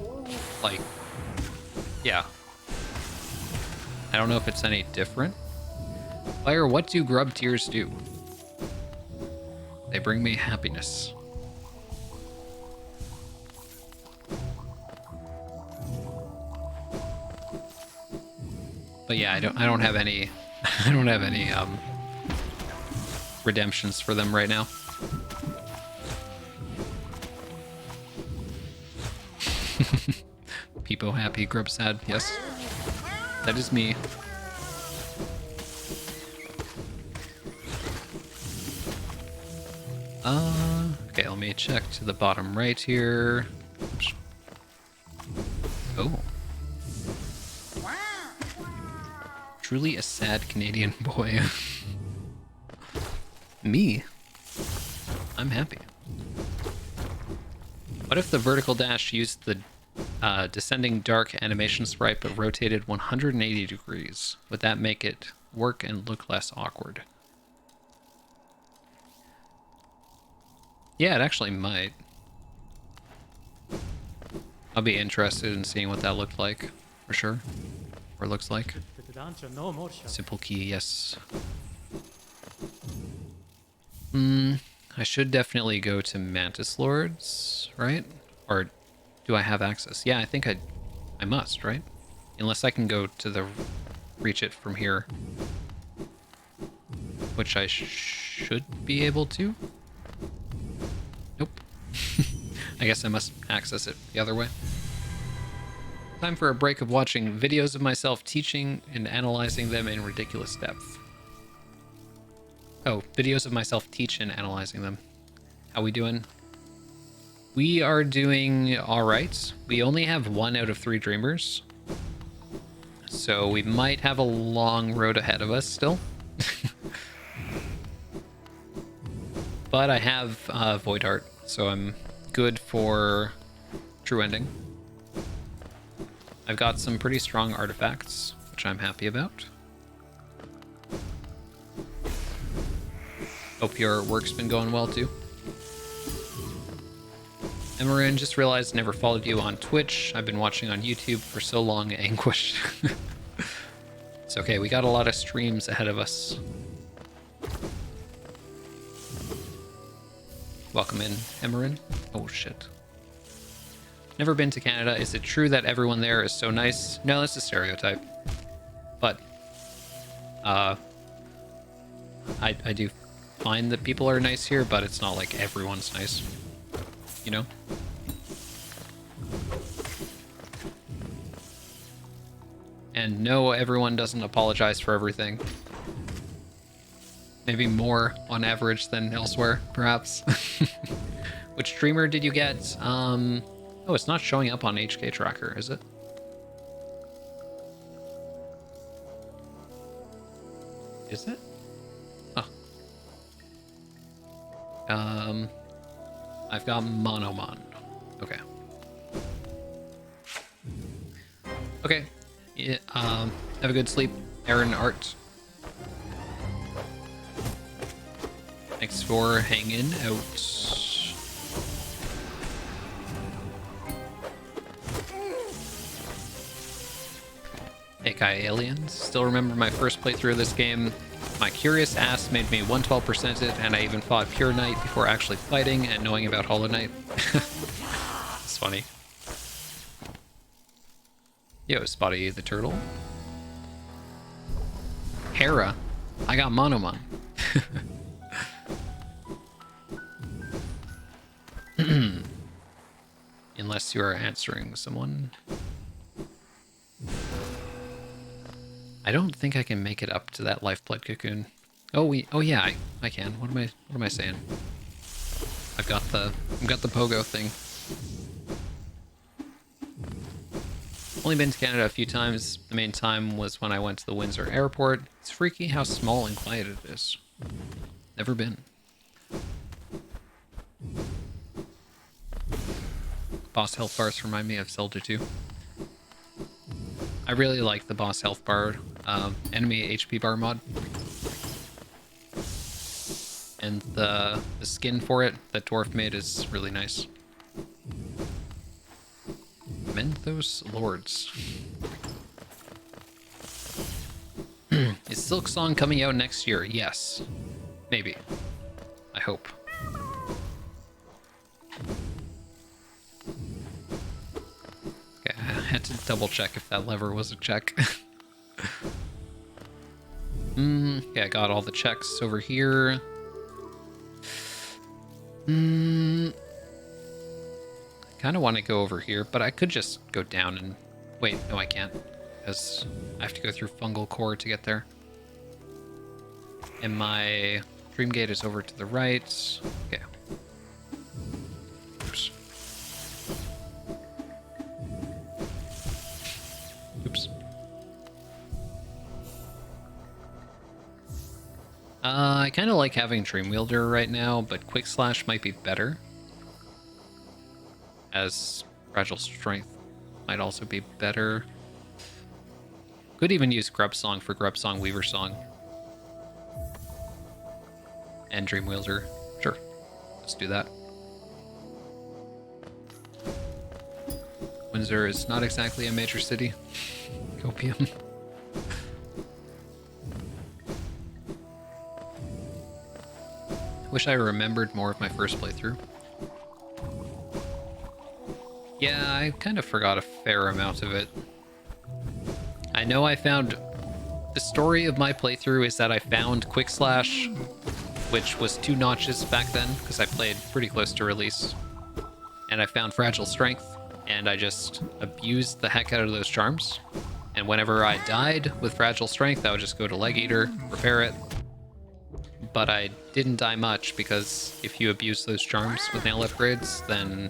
Like, yeah. I don't know if it's any different. Fire, what do grub tears do? They bring me happiness. But yeah, I don't have any I don't have any redemptions for them right now. Peepo happy, grub sad. Yes. That is me. Okay, let me check to the bottom right here. Oops. Oh. Truly a sad Canadian boy. Me? I'm happy. What if the vertical dash used the descending dark animation sprite but rotated 180 degrees? Would that make it work and look less awkward? Yeah, it actually might. I'll be interested in seeing what that looked like, for sure. Or looks like. Simple key, yes. I should definitely go to Mantis Lords, right? Or do I have access? Yeah, I think I must, right? Unless I can go to the reach it from here, which I should be able to. Nope. I guess I must access it the other way. Time for a break of watching videos of myself teaching and analyzing them in ridiculous depth. Oh, videos of myself teach and analyzing them. How we doing? We are doing all right. We only have 1 out of 3 dreamers. So we might have a long road ahead of us still. But I have Void Art, so I'm good for True Ending. I've got some pretty strong artifacts, which I'm happy about. Hope your work's been going well too. Emerin, just realized never followed you on Twitch. I've been watching on YouTube for so long, anguish. It's okay, we got a lot of streams ahead of us. Welcome in, Emerin. Oh shit. Never been to Canada. Is it true that everyone there is so nice? No, that's a stereotype. But I do find that people are nice here, but it's not like everyone's nice. You know? And no, everyone doesn't apologize for everything. Maybe more on average than elsewhere, perhaps. Which streamer did you get? Oh, it's not showing up on HK Tracker, is it? Is it? Oh. I've got Monomon. Okay. Okay. Yeah, have a good sleep, Aaron Art. Thanks for hanging out. Hey Kai Aliens. Still remember my first playthrough of this game. My curious ass made me 112% it, and I even fought Pure Knight before actually fighting and knowing about Hollow Knight. It's funny. Yo, Spotty the Turtle. Hera. I got Monomon. Unless you are answering someone. I don't think I can make it up to that Lifeblood Cocoon. Oh yeah, I can. What am I saying? I've got the pogo thing. Only been to Canada a few times. The main time was when I went to the Windsor airport. It's freaky how small and quiet it is. Never been. Boss health bars remind me of Zelda 2. I really like the boss health bar, enemy HP bar mod. And the skin for it that Dwarf made is really nice. Menthos Lords. Is Silk Song coming out next year? Yes. Maybe. I hope. Okay, I had to double check if that lever was a check. Okay, I got all the checks over here. I kind of want to go over here, but I could just go down and... Wait, no I can't. Because I have to go through Fungal Core to get there. And my Stream gate is over to the right. Okay. Oops. Oops. I kind of like having Dream Wielder right now, but Quick Slash might be better. As Fragile Strength might also be better. Could even use Grub Song for Grub Song, Weaver Song. And Dream Wielder. Sure. Let's do that. Windsor is not exactly a major city. Copium. Wish I remembered more of my first playthrough. Yeah, I kind of forgot a fair amount of it. I know I found... The story of my playthrough is that I found Quick Slash, which was 2 notches back then, because I played pretty close to release. And I found Fragile Strength, and I just abused the heck out of those charms. And whenever I died with Fragile Strength, I would just go to Leg Eater, repair it. But I didn't die much, because if you abuse those charms with nail upgrades, then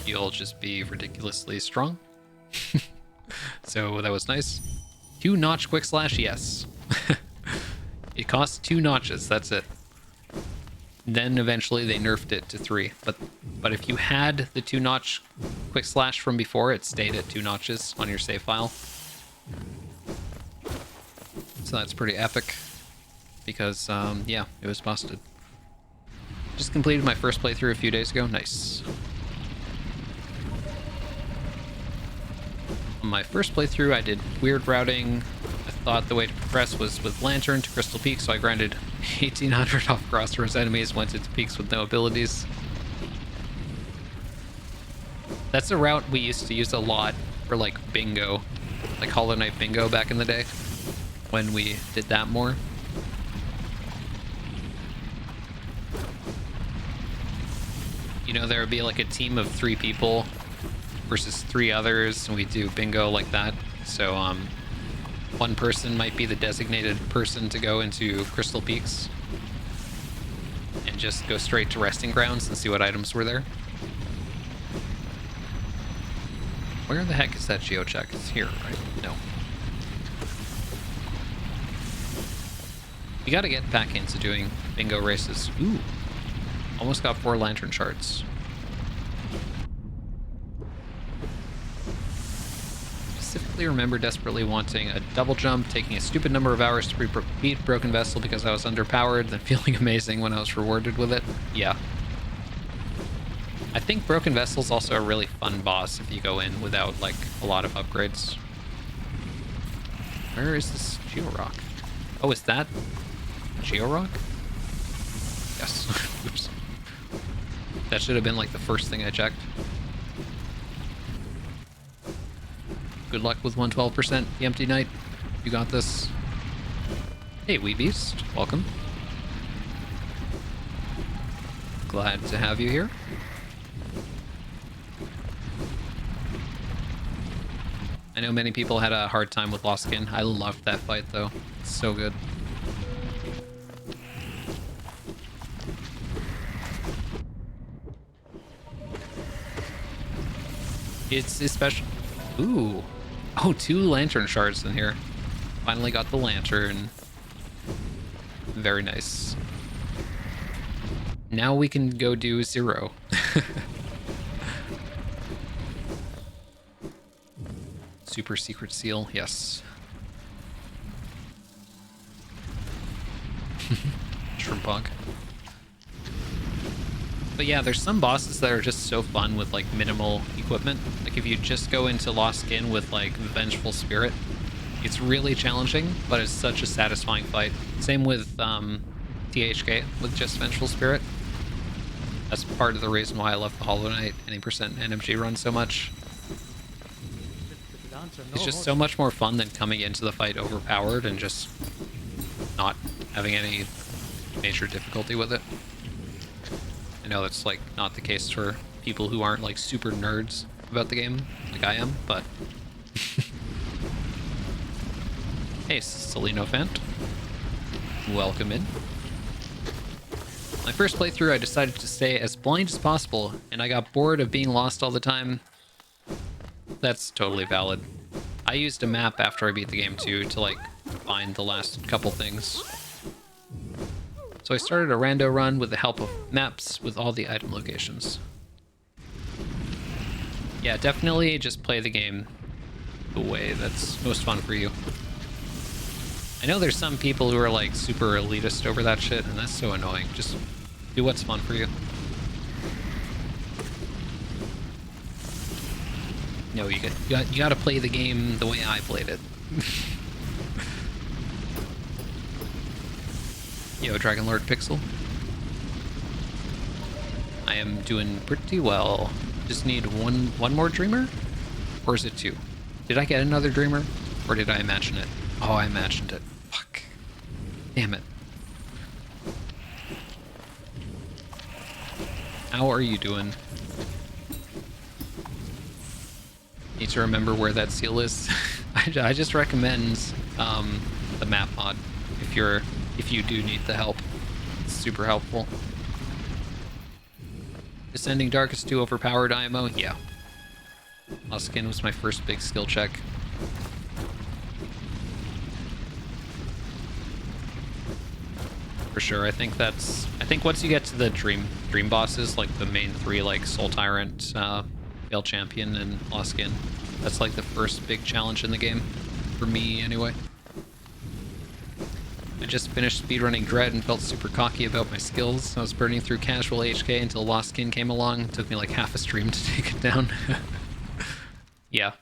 you'll just be ridiculously strong. So that was nice. 2 notch Quick Slash, yes. It costs 2 notches, that's it. Then eventually they nerfed it to 3. But if you had the 2 notch Quick Slash from before, it stayed at 2 notches on your save file. So that's pretty epic. Because, yeah, it was busted. Just completed my first playthrough a few days ago. Nice. On my first playthrough, I did weird routing. I thought the way to progress was with Lantern to Crystal Peak, so I grinded 1800 off Crossroads enemies, went into peaks with no abilities. That's a route we used to use a lot for, like, bingo. Like Hollow Knight bingo back in the day, when we did that more. You know, there would be like a team of 3 people versus 3 others, and we do bingo like that. So one person might be the designated person to go into Crystal Peaks and just go straight to resting grounds and see what items were there. Where the heck is that geocheck? It's here, right? No. You gotta get back into doing bingo races. Ooh. Almost got 4 lantern shards. Specifically remember desperately wanting a double jump, taking a stupid number of hours to beat Broken Vessel because I was underpowered, then feeling amazing when I was rewarded with it. Yeah. I think Broken Vessel's also a really fun boss if you go in without, like, a lot of upgrades. Where is this Georock? Oh, is that Georock? Yes. Oops. That should have been like the first thing I checked. Good luck with 112%, the Empty Knight. You got this. Hey, Wee Beast. Welcome. Glad to have you here. I know many people had a hard time with Lost Skin. I loved that fight, though. It's so good. It's especially... Ooh. Oh, 2 lantern shards in here. Finally got the lantern. Very nice. Now we can go do 0. Super secret seal, yes. Shrimpog. But yeah, there's some bosses that are just so fun with like minimal equipment. Like if you just go into Lost Skin with like the Vengeful Spirit, it's really challenging, but it's such a satisfying fight. Same with THK with just Vengeful Spirit. That's part of the reason why I love the Hollow Knight any percent NMG run so much. It's just so much more fun than coming into the fight overpowered and just not having any major difficulty with it. I know that's like not the case for people who aren't like super nerds about the game like I am, but hey, Celino Fant, welcome in. My first playthrough, I decided to stay as blind as possible, and I got bored of being lost all the time. That's totally valid. I used a map after I beat the game too to like find the last couple things. So I started a rando run with the help of maps with all the item locations. Yeah, definitely just play the game the way that's most fun for you. I know there's some people who are like super elitist over that shit, and that's so annoying. Just do what's fun for you. No, you gotta play the game the way I played it. Yo, Dragon Lord Pixel. I am doing pretty well. Just need one more dreamer? Or is it two? Did I get another dreamer? Or did I imagine it? Oh, I imagined it. Fuck. Damn it. How are you doing? Need to remember where that seal is. I just recommend the map mod if you do need the help. It's super helpful. Descending Dark is too overpowered, IMO? Yeah. Lost Skin was my first big skill check. For sure, I think once you get to the dream bosses, like the main three, like Soul Tyrant, Veil Champion, and Lost Skin, that's like the first big challenge in the game. For me, anyway. I just finished speedrunning Dread and felt super cocky about my skills. I was burning through casual HK until Lost Skin came along. It took me like half a stream to take it down. Yeah.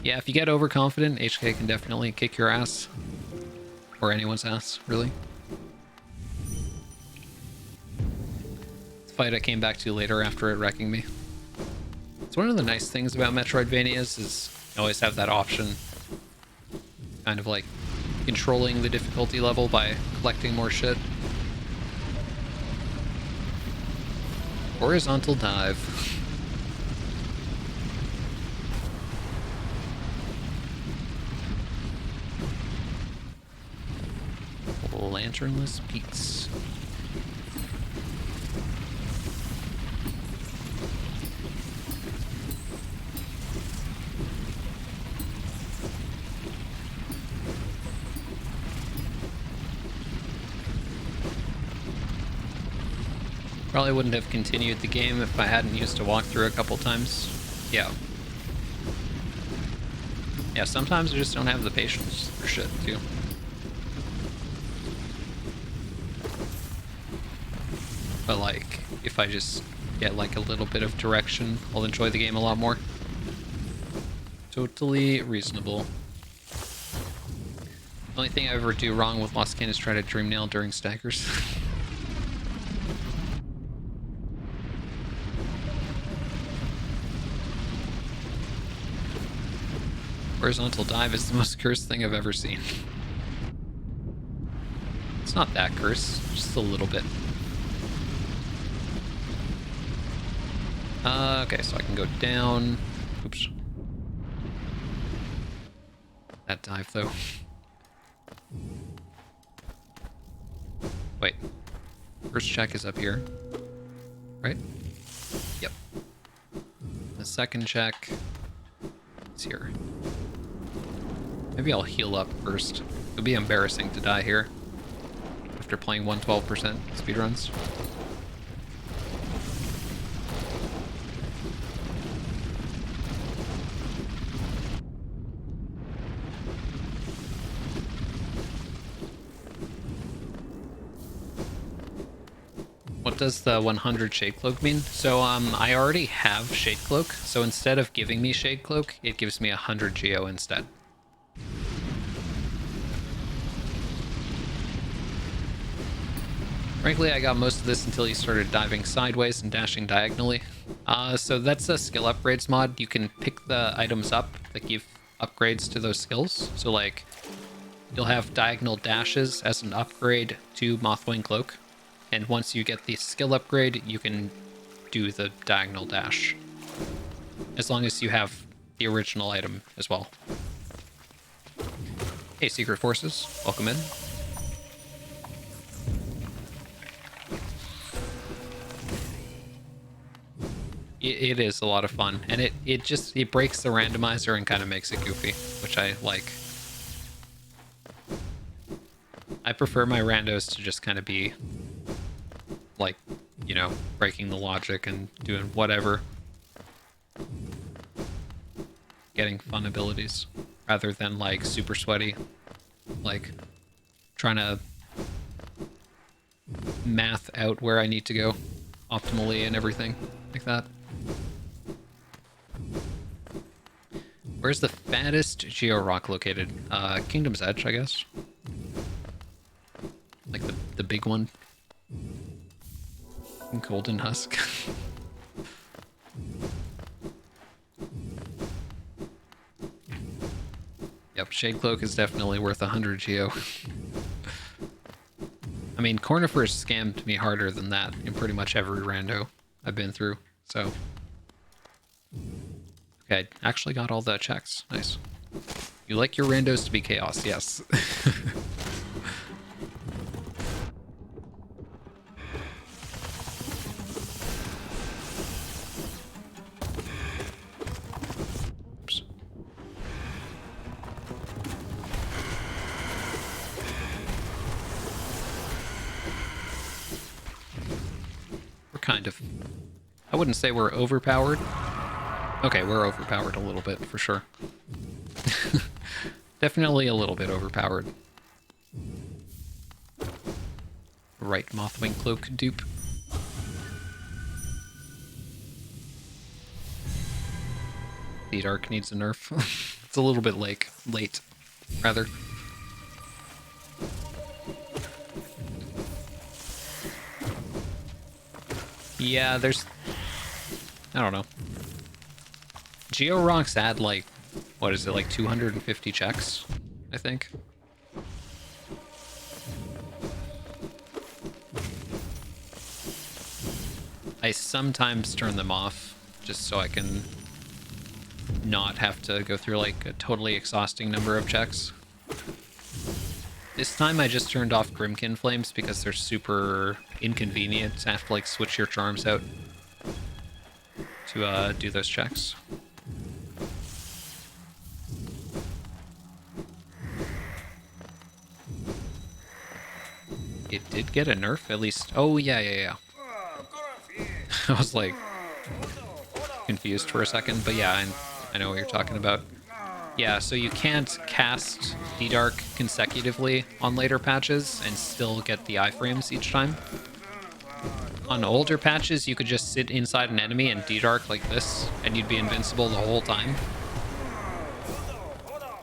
Yeah, if you get overconfident, HK can definitely kick your ass. Or anyone's ass, really. The fight I came back to later after it wrecking me. It's one of the nice things about Metroidvanias is you always have that option. Kind of like controlling the difficulty level by collecting more shit. Horizontal dive. Lanternless peaks. Probably wouldn't have continued the game if I hadn't used a walkthrough a couple times. Yeah. Yeah, sometimes I just don't have the patience for shit, too. But, like, if I just get, like, a little bit of direction, I'll enjoy the game a lot more. Totally reasonable. The only thing I ever do wrong with Lost Skin is try to dream nail during staggers. Horizontal dive is the most cursed thing I've ever seen. It's not that cursed, just a little bit. Okay, so I can go down. Oops. That dive, though. Wait. First check is up here. Right? Yep. The second check is here. Maybe I'll heal up first. It would be embarrassing to die here after playing 112% speedruns. What does the 100 Shade Cloak mean? So I already have Shade Cloak, so instead of giving me Shade Cloak, it gives me 100 Geo instead. Frankly, I got most of this until you started diving sideways and dashing diagonally. So that's a skill upgrades mod. You can pick the items up that give upgrades to those skills. So like, you'll have diagonal dashes as an upgrade to Mothwing Cloak. And once you get the skill upgrade, you can do the diagonal dash. As long as you have the original item as well. Hey, Secret Forces, welcome in. It is a lot of fun, and it breaks the randomizer and kind of makes it goofy, which I like. I prefer my randos to just kind of be like, you know, breaking the logic and doing whatever, getting fun abilities, rather than like super sweaty, like trying to math out where I need to go optimally and everything like that. Where's the fattest Geo Rock located? Kingdom's Edge, I guess. Like the big one. Golden Husk. Yep, Shade Cloak is definitely worth 100 Geo. I mean, Cornifer's scammed me harder than that in pretty much every rando I've been through, so... Okay, I actually got all the checks. Nice. You like your randos to be chaos, yes. Oops. We're kind of... I wouldn't say we're overpowered. Okay, we're overpowered a little bit, for sure. Definitely a little bit overpowered. Right, Mothwing Cloak dupe. The Arc needs a nerf. It's a little bit late, rather. Yeah, there's... I don't know. Geo Rocks add like, what is it, like 250 checks, I think. I sometimes turn them off just so I can not have to go through like a totally exhausting number of checks. This time I just turned off Grimkin Flames because they're super inconvenient to have to like switch your charms out to do those checks. It did get a nerf, at least. Oh, yeah. I was like confused for a second, but yeah, I know what you're talking about. Yeah, so you can't cast D-Dark consecutively on later patches and still get the iframes each time. On older patches, you could just sit inside an enemy and D-Dark like this, and you'd be invincible the whole time.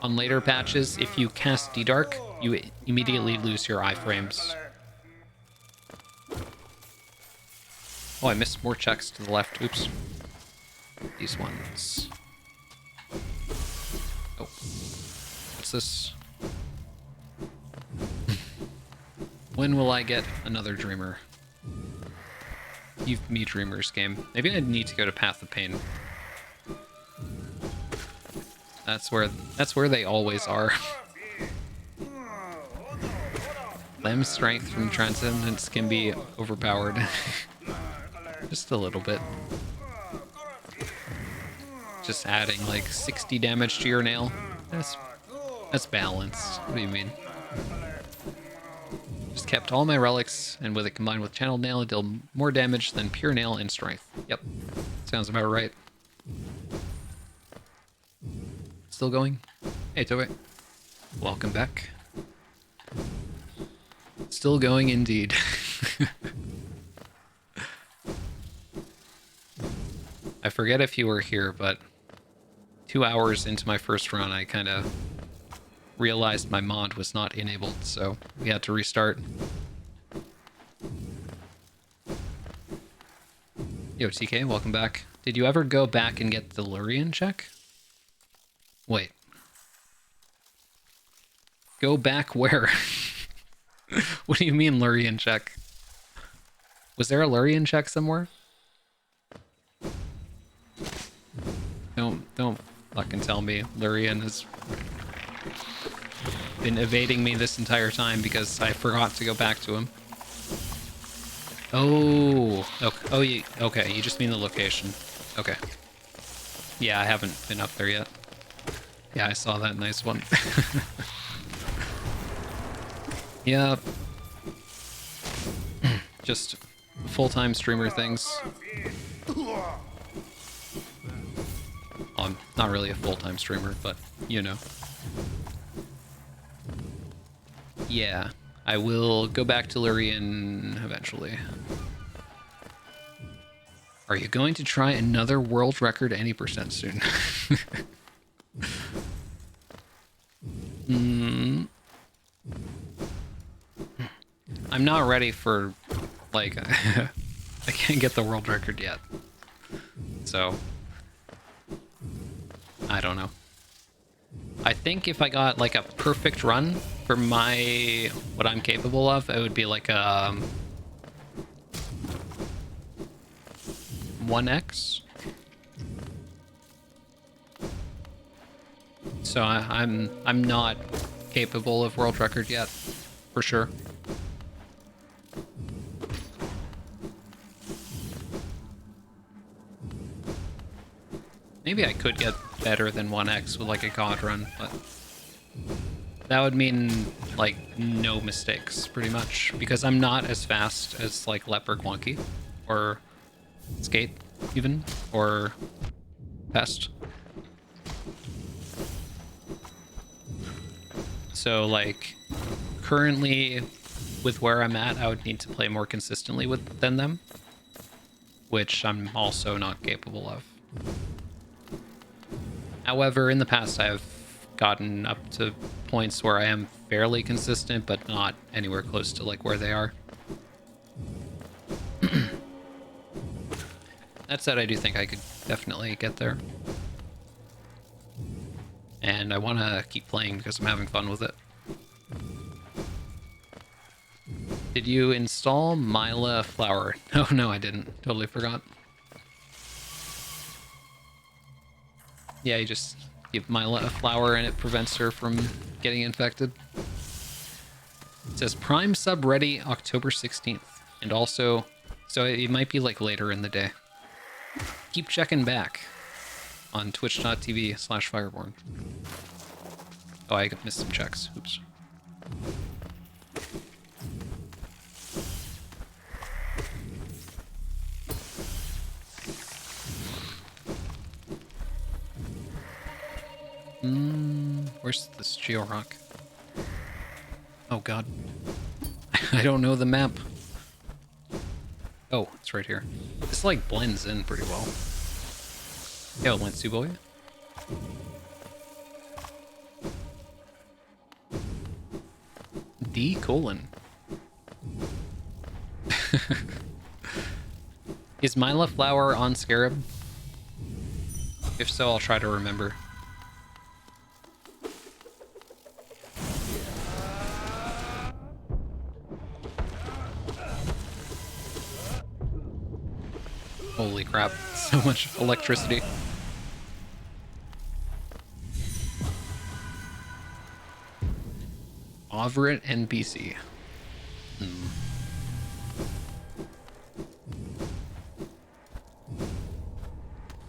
On later patches, if you cast D-Dark, you immediately lose your iframes. Oh, I missed more checks to the left. Oops. These ones. Oh. What's this? When will I get another Dreamer? Me Dreamers game. Maybe I need to go to Path of Pain. That's where they always are. Lem's strength from Transcendence can be overpowered. Just a little bit. Just adding like 60 damage to your nail. That's balanced. What do you mean? Just kept all my relics, and with it combined with channeled nail, it dealt more damage than pure nail and strength. Yep. Sounds about right. Still going? Hey, Toei. Welcome back. Still going indeed. I forget if you were here, but 2 hours into my first run, I kind of realized my mod was not enabled, so we had to restart. Yo, TK, welcome back. Did you ever go back and get the Lurian check? Wait. Go back where? What do you mean Lurian check? Was there a Lurian check somewhere? Don't fucking tell me Lurian has been evading me this entire time because I forgot to go back to him. Oh, okay. Oh, okay. You just mean the location. Okay. Yeah, I haven't been up there yet. Yeah, I saw that nice one. Yep. Just full-time streamer things. I'm not really a full-time streamer, but you know. Yeah, I will go back to Lurien eventually. Are you going to try another world record any percent soon? I'm not ready for, like, I can't get the world record yet. So, I don't know. I think if I got, like, a perfect run for my, what I'm capable of, it would be like a 1x. So I'm not capable of world record yet, for sure. Maybe I could get better than 1x with like a god run, but that would mean like no mistakes pretty much, because I'm not as fast as like Lep or Quonky or Skate even, or Pest. So like currently with where I'm at, I would need to play more consistently than them, which I'm also not capable of. However, in the past, I've gotten up to points where I am fairly consistent, but not anywhere close to like where they are. That said, I do think I could definitely get there. And I want to keep playing because I'm having fun with it. Did you install Myla Flower? Oh, no, I didn't. Totally forgot. Yeah, you just give Myla a flower and it prevents her from getting infected. It says Prime sub ready October 16th. And also, so it might be like later in the day. Keep checking back on twitch.tv/fireb0rn. Oh, I missed some checks. Oops. Where's this Geo Rock? Oh god. I don't know the map. Oh, it's right here. This like blends in pretty well. Yo, Lentsu boy. D:. Is Myla Flower on Scarab? If so, I'll try to remember. Holy crap, so much electricity. Overit NPC.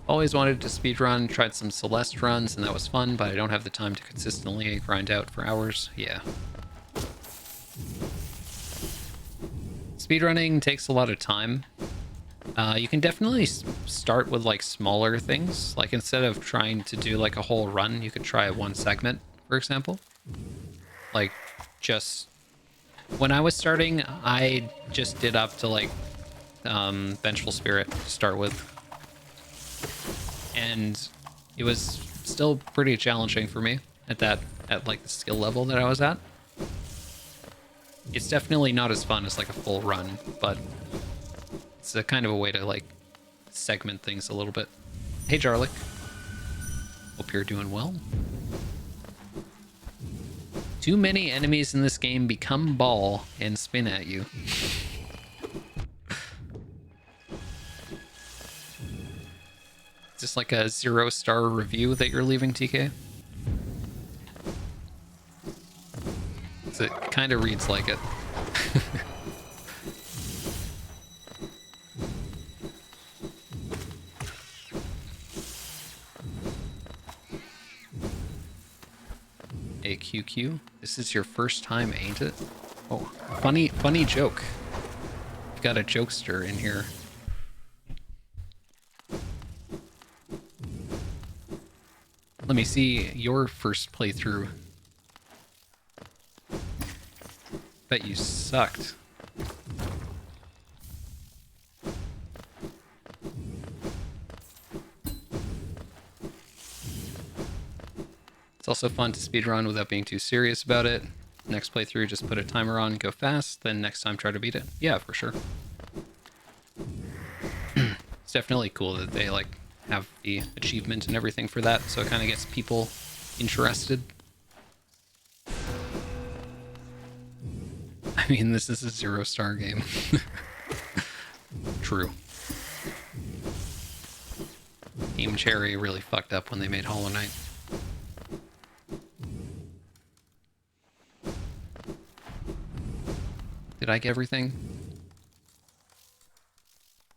Always wanted to speedrun, tried some Celeste runs, and that was fun, but I don't have the time to consistently grind out for hours. Yeah. Speedrunning takes a lot of time. You can definitely start with like smaller things. Like instead of trying to do like a whole run, you could try one segment, for example. Like just when I was starting, I just did up to like Vengeful Spirit to start with. And it was still pretty challenging for me at like the skill level that I was at. It's definitely not as fun as like a full run, but it's a kind of a way to like segment things a little bit. Hey Jarlick. Hope you're doing well. Too many enemies in this game become ball and spin at you. Is this like a 0-star review that you're leaving, TK? It kind of reads like it. Hey, QQ, this is your first time, ain't it? Oh, funny joke. You've got a jokester in here. Let me see your first playthrough. Bet you sucked. It's also fun to speedrun without being too serious about it. Next playthrough, just put a timer on, go fast, then next time try to beat it. Yeah, for sure. It's definitely cool that they like have the achievement and everything for that, so it kind of gets people interested. I mean, this is a 0-star game. True. Team Cherry really fucked up when they made Hollow Knight. Did I get everything?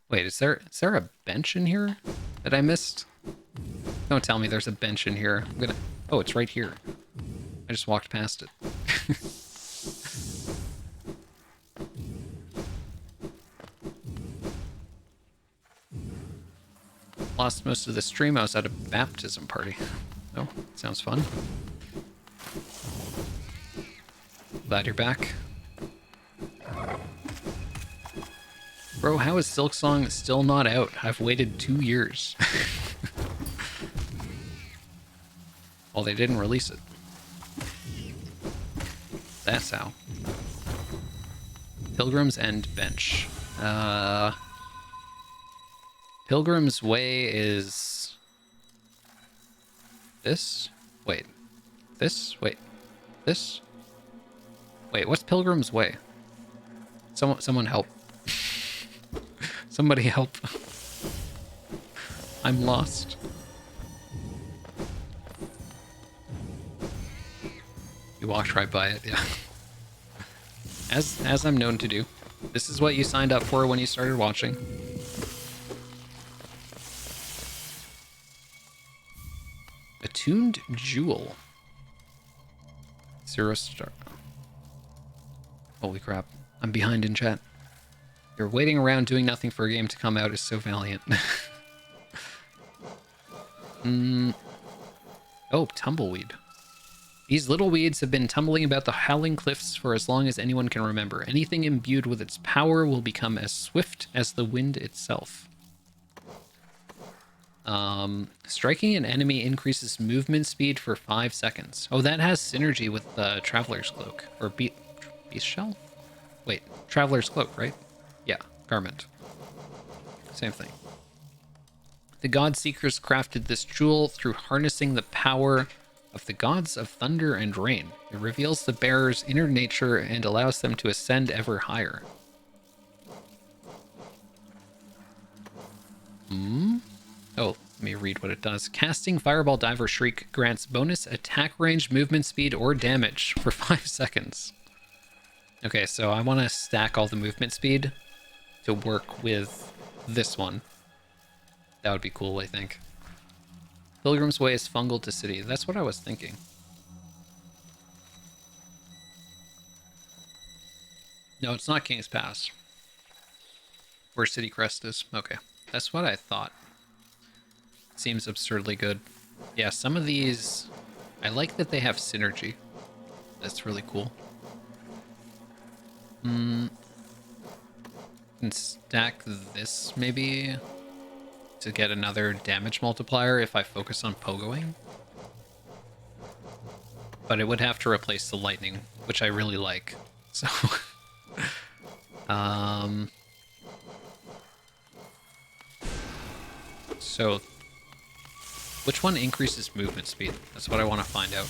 Wait, is there a bench in here that I missed? Don't tell me there's a bench in here. I'm gonna... Oh, it's right here. I just walked past it. Lost most of the stream. I was at a baptism party. Oh, sounds fun. Glad you're back. Bro, how is Silksong still not out? I've waited 2 years. Well, they didn't release it. That's how. Pilgrim's End bench. Pilgrim's Way is... this? Wait. This? Wait. This? Wait, what's Pilgrim's Way? Someone help. Somebody help. I'm lost. You walked right by it, yeah. As I'm known to do. This is what you signed up for when you started watching. Attuned Jewel. 0-star. Holy crap. I'm behind in chat. You're waiting around doing nothing for a game to come out is so valiant. Oh, tumbleweed. These little weeds have been tumbling about the Howling Cliffs for as long as anyone can remember. Anything imbued with its power will become as swift as the wind itself. Striking an enemy increases movement speed for 5 seconds. Oh, that has synergy with Traveler's Cloak. Or Beast Shell? Wait, Traveler's Cloak, right? Yeah, Garment. Same thing. The God Seekers crafted this jewel through harnessing the power of the gods of thunder and rain. It reveals the bearer's inner nature and allows them to ascend ever higher. Oh, let me read what it does. Casting Fireball Diver Shriek grants bonus attack range, movement speed, or damage for 5 seconds. Okay, so I want to stack all the movement speed to work with this one. That would be cool, I think. Pilgrim's Way is fungal to city. That's what I was thinking. No, it's not King's Pass. Where City Crest is. Okay, that's what I thought. Seems absurdly good. Yeah, some of these... I like that they have synergy. That's really cool. Can stack this, maybe, to get another damage multiplier if I focus on pogoing. But it would have to replace the lightning, which I really like. So... So... which one increases movement speed? That's what I want to find out.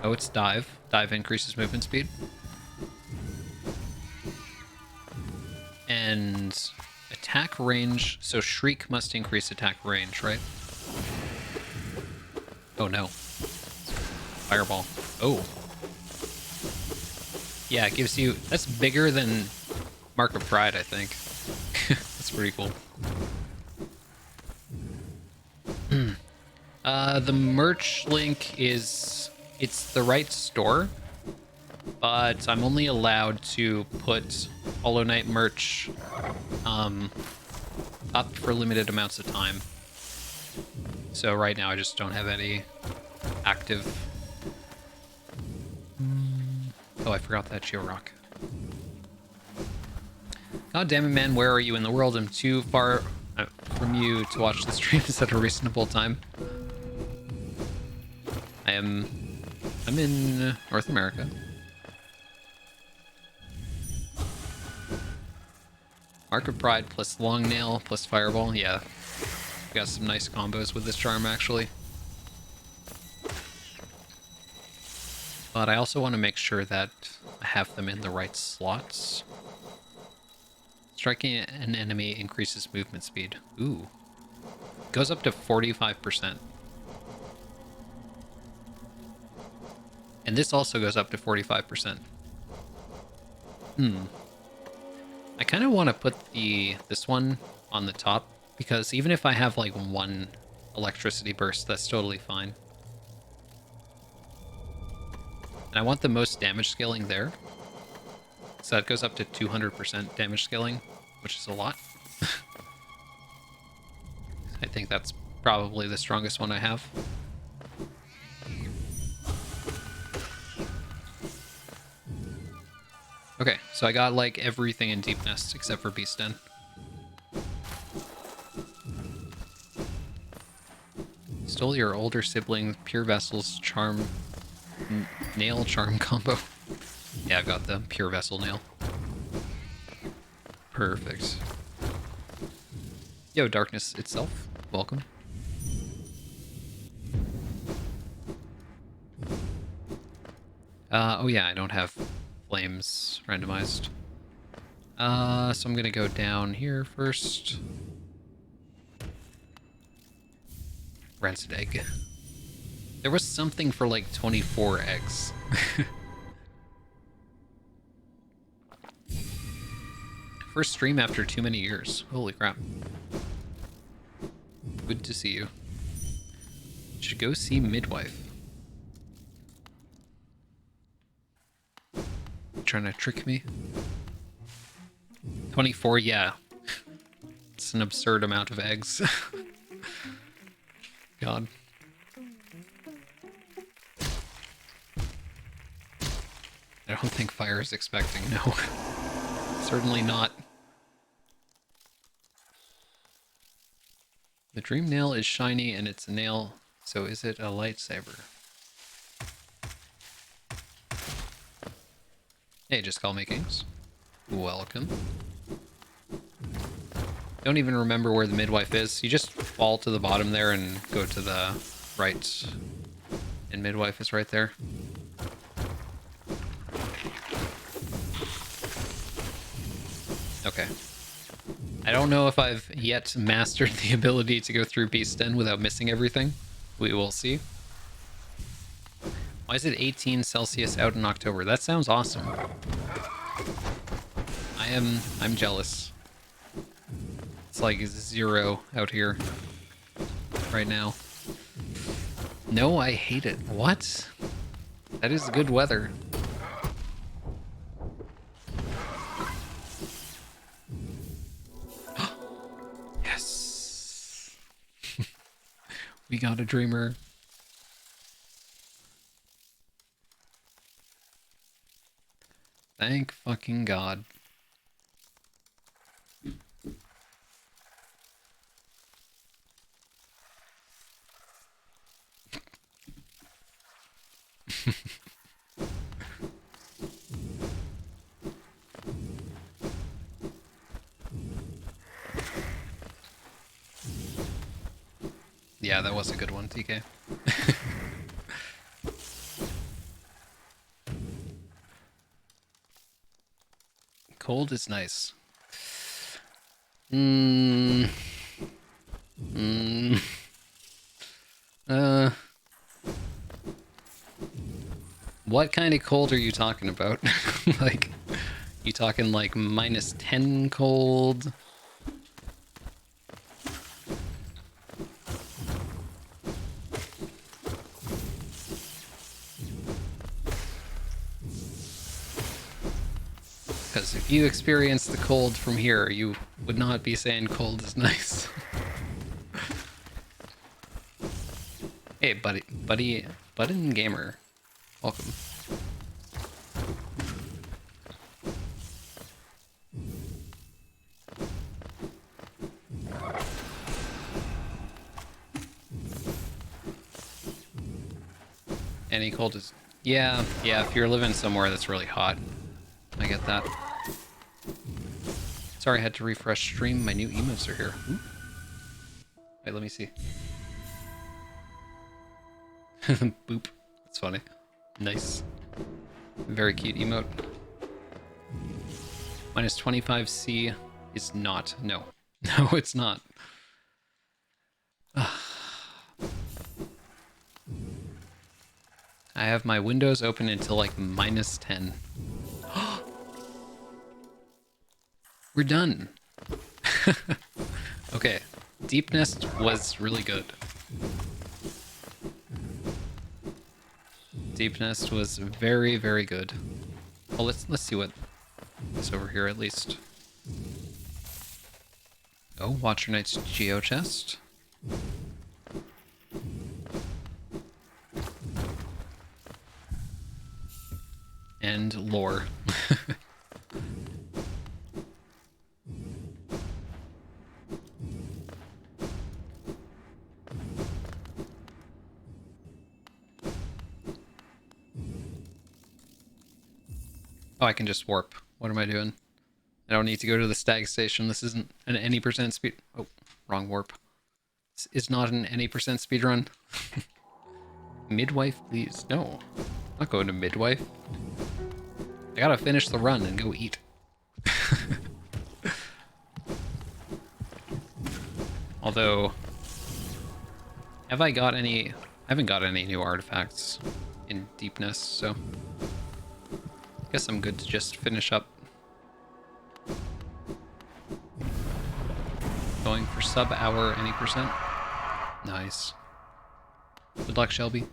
Oh, it's Dive. Dive increases movement speed. And attack range. So Shriek must increase attack range, right? Oh no. Fireball. Oh. Yeah, it gives you... that's bigger than Mark of Pride, I think. That's pretty cool. The merch link it's the right store, but I'm only allowed to put Hollow Knight merch up for limited amounts of time. So right now I just don't have any active. Oh, I forgot that Georock. God damn it, man, where are you in the world? I'm too far from you to watch the streams at a reasonable time. I'm in North America. Mark of Pride plus Long Nail plus Fireball. Yeah, we got some nice combos with this charm, actually. But I also want to make sure that I have them in the right slots. Striking an enemy increases movement speed. Ooh. Goes up to 45%. And this also goes up to 45%. I kind of want to put this one on the top, because even if I have like one electricity burst, that's totally fine. And I want the most damage scaling there. So that goes up to 200% damage scaling, which is a lot. I think that's probably the strongest one I have. Okay, so I got like everything in Deep Nest except for Beast Den. Stole your older sibling Pure Vessel's charm nail charm combo. Yeah, I've got the Pure Vessel nail. Perfect. Yo, Darkness itself, welcome. Oh yeah, I don't have flames randomized. So I'm gonna go down here first. Rancid egg. There was something for like 24 eggs. First stream after too many years. Holy crap. Good to see you. Should go see Midwife. Trying to trick me? 24, yeah. It's an absurd amount of eggs. God. I don't think Fire is expecting, no. Certainly not. The Dream Nail is shiny and it's a nail, so is it a lightsaber? Hey, just call me Kings. Welcome. Don't even remember where the Midwife is. You just fall to the bottom there and go to the right. And Midwife is right there. Okay. I don't know if I've yet mastered the ability to go through Beast Den without missing everything. We will see. Why is it 18 Celsius out in October? That sounds awesome. I'm jealous. It's like 0 out here right now. No, I hate it. What? That is good weather. Yes. We got a dreamer. Thank fucking God. Yeah, that was a good one, TK. Cold is nice. What kind of cold are you talking about? Like, you talking like -10 cold? Because if you experience the cold from here, you would not be saying cold is nice. Hey, Button Gamer. Welcome. Any cold is... Yeah, if you're living somewhere that's really hot. I get that. Sorry, I had to refresh stream. My new emotes are here. Ooh. Wait, let me see. Boop. That's funny. Nice. Very cute emote. Minus 25C is not. No. No, it's not. I have my windows open until like minus 10. We're done. Okay. Deep Nest was really good. Deep Nest was very, very good. Well, let's see what is over here at least. Oh, Watcher Knight's Geo Chest. And lore. Oh, I can just warp. What am I doing? I don't need to go to the stag station. This isn't an any percent speed... Oh, wrong warp. It's not an any percent speed run. Midwife, please. No. I'm not going to midwife. I gotta finish the run and go eat. Although... Have I got any... I haven't got any new artifacts in Deep Nest, so... Guess I'm good to just finish up. Going for sub-hour any percent. Nice. Good luck, Shelby.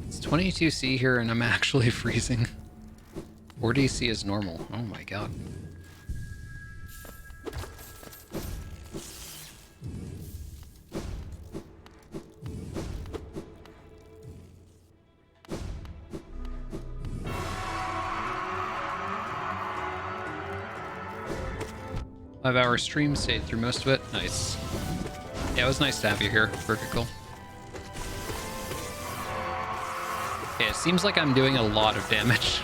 It's 22C here and I'm actually freezing. 40C is normal. Oh my god. Five-hour stream, stayed through most of it. Nice. Yeah, it was nice to have you here, Vertical. Okay, it seems like I'm doing a lot of damage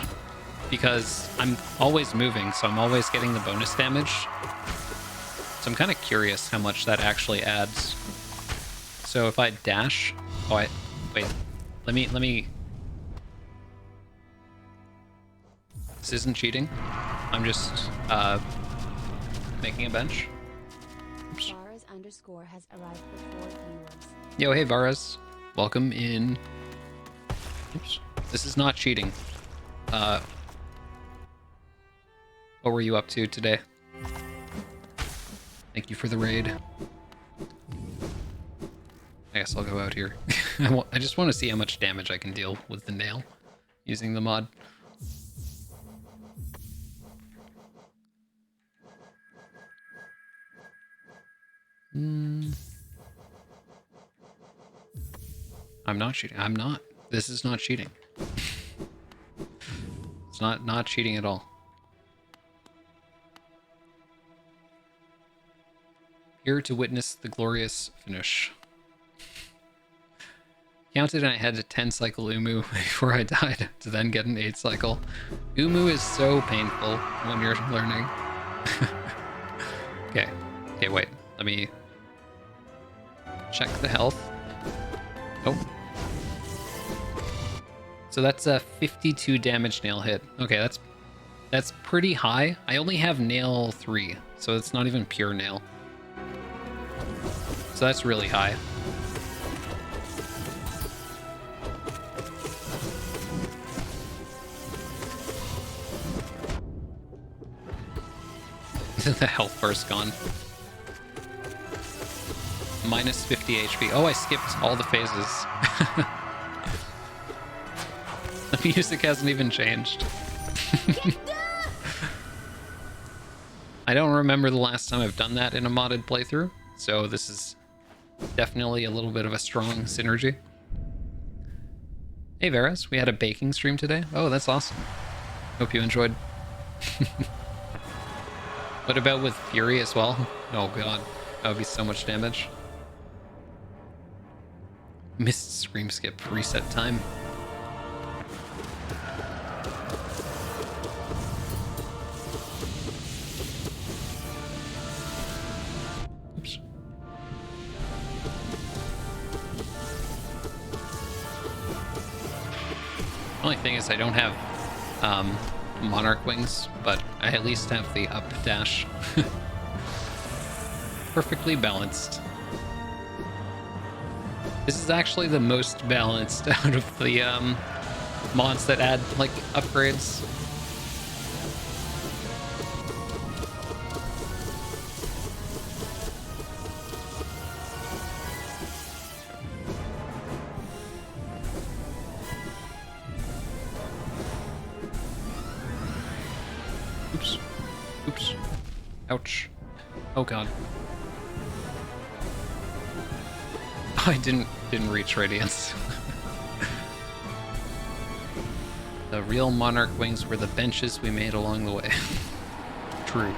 because I'm always moving, so I'm always getting the bonus damage. So I'm kind of curious how much that actually adds. So if I dash... Oh, wait. Let me... This isn't cheating. I'm just, making a bench. Oops.
Varas _ has arrived with 4 viewers.
Yo, hey Varas. Welcome in. Oops. This is not cheating. What were you up to today? Thank you for the raid. I guess I'll go out here. I just want to see how much damage I can deal with the nail using the mod. I'm not cheating. I'm not. This is not cheating. It's not cheating at all. Here to witness the glorious finish. Counted and I had a 10 cycle Umu before I died to then get an 8 cycle. Umu is so painful when you're learning. Okay, wait. Let me check the health. Oh. So that's a 52 damage nail hit. Okay, that's pretty high. I only have nail 3, so it's not even pure nail. So that's really high. The health bar's gone. Minus 50 HP. Oh, I skipped all the phases. The music hasn't even changed. I don't remember the last time I've done that in a modded playthrough, so this is definitely a little bit of a strong synergy. Hey Varus, we had a baking stream today. Oh, that's awesome. Hope you enjoyed. What about with Fury as well? Oh god, that would be so much damage. Missed scream skip, reset time. Oops. Only thing is I don't have Monarch wings, but I at least have the up dash. Perfectly balanced. This is actually the most balanced out of the mods that add like upgrades. Oops. Oops. Ouch. Oh god. I didn't reach Radiance. The real Monarch wings were the benches we made along the way. True.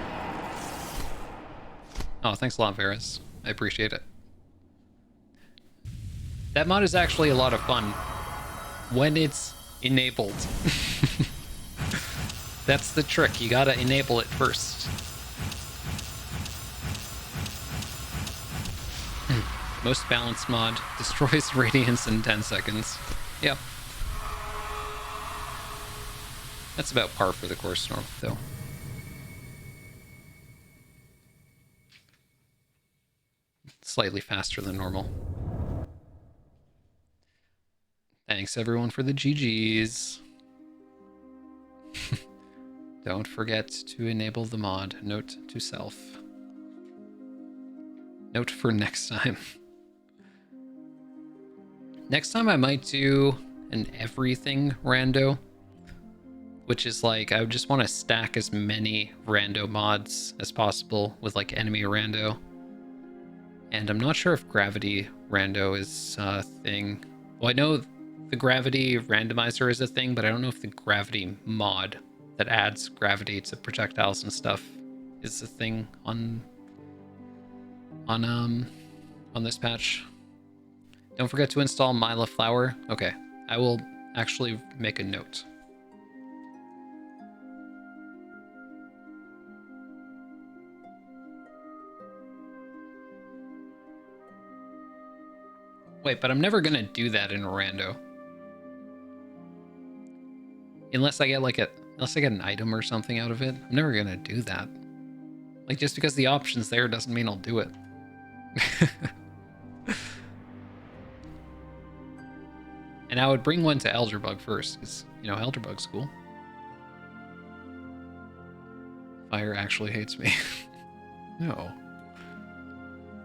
Oh, thanks a lot, Varus. I appreciate it. That mod is actually a lot of fun when it's enabled. That's the trick. You gotta enable it first. Most balanced mod destroys Radiance in 10 seconds. Yep. That's about par for the course, though. Slightly faster than normal. Thanks everyone for the GGs. Don't forget to enable the mod. Note to self. Note for next time. Next time I might do an everything rando, which is like I would just want to stack as many rando mods as possible with like enemy rando. And I'm not sure if gravity rando is a thing. Well, I know the gravity randomizer is a thing, but I don't know if the gravity mod that adds gravity to projectiles and stuff is a thing on this patch. Don't forget to install Mila Flower. Okay, I will actually make a note. Wait, but I'm never gonna do that in a rando. Unless I get like unless I get an item or something out of it. I'm never gonna do that. Like, just because the option's there doesn't mean I'll do it. And I would bring one to Elderbug first, because, you know, Elderbug's cool. Fire actually hates me. No.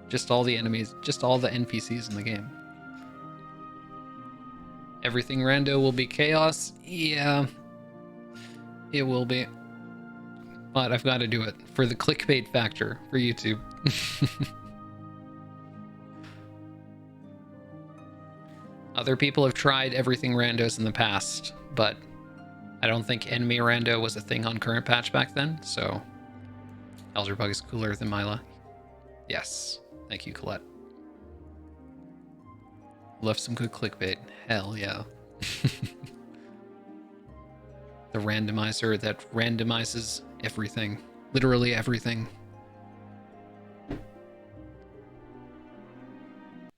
Just all the enemies, just all the NPCs in the game. Everything rando will be chaos? Yeah. It will be. But I've got to do it for the clickbait factor for YouTube. Other people have tried everything randos in the past, but I don't think enemy rando was a thing on current patch back then, so Elderbug is cooler than Mila. Yes. Thank you, Colette. Love some good clickbait. Hell yeah. The randomizer that randomizes everything. Literally everything.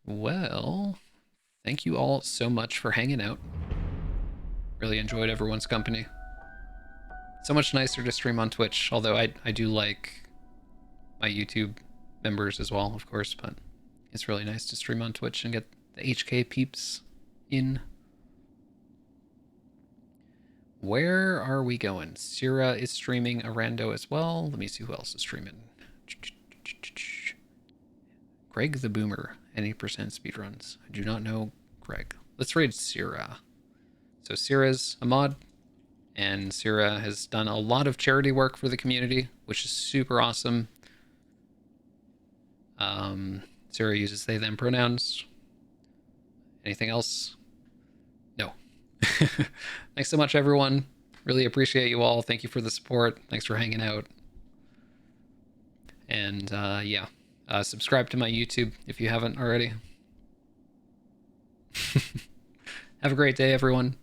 Well, thank you all so much for hanging out. Really enjoyed everyone's company. So much nicer to stream on Twitch, although I do like my YouTube members as well, of course, but it's really nice to stream on Twitch and get the HK peeps in. Where are we going? Syrah is streaming a rando as well. Let me see who else is streaming. Greg the Boomer, any % speedruns. I do not know Greg. Let's raid Syrah. So Sira's a mod, and Sira has done a lot of charity work for the community, which is super awesome. Sira uses they, them pronouns. Anything else? No. Thanks so much, everyone. Really appreciate you all. Thank you for the support. Thanks for hanging out. And yeah, subscribe to my YouTube if you haven't already. Have a great day, everyone.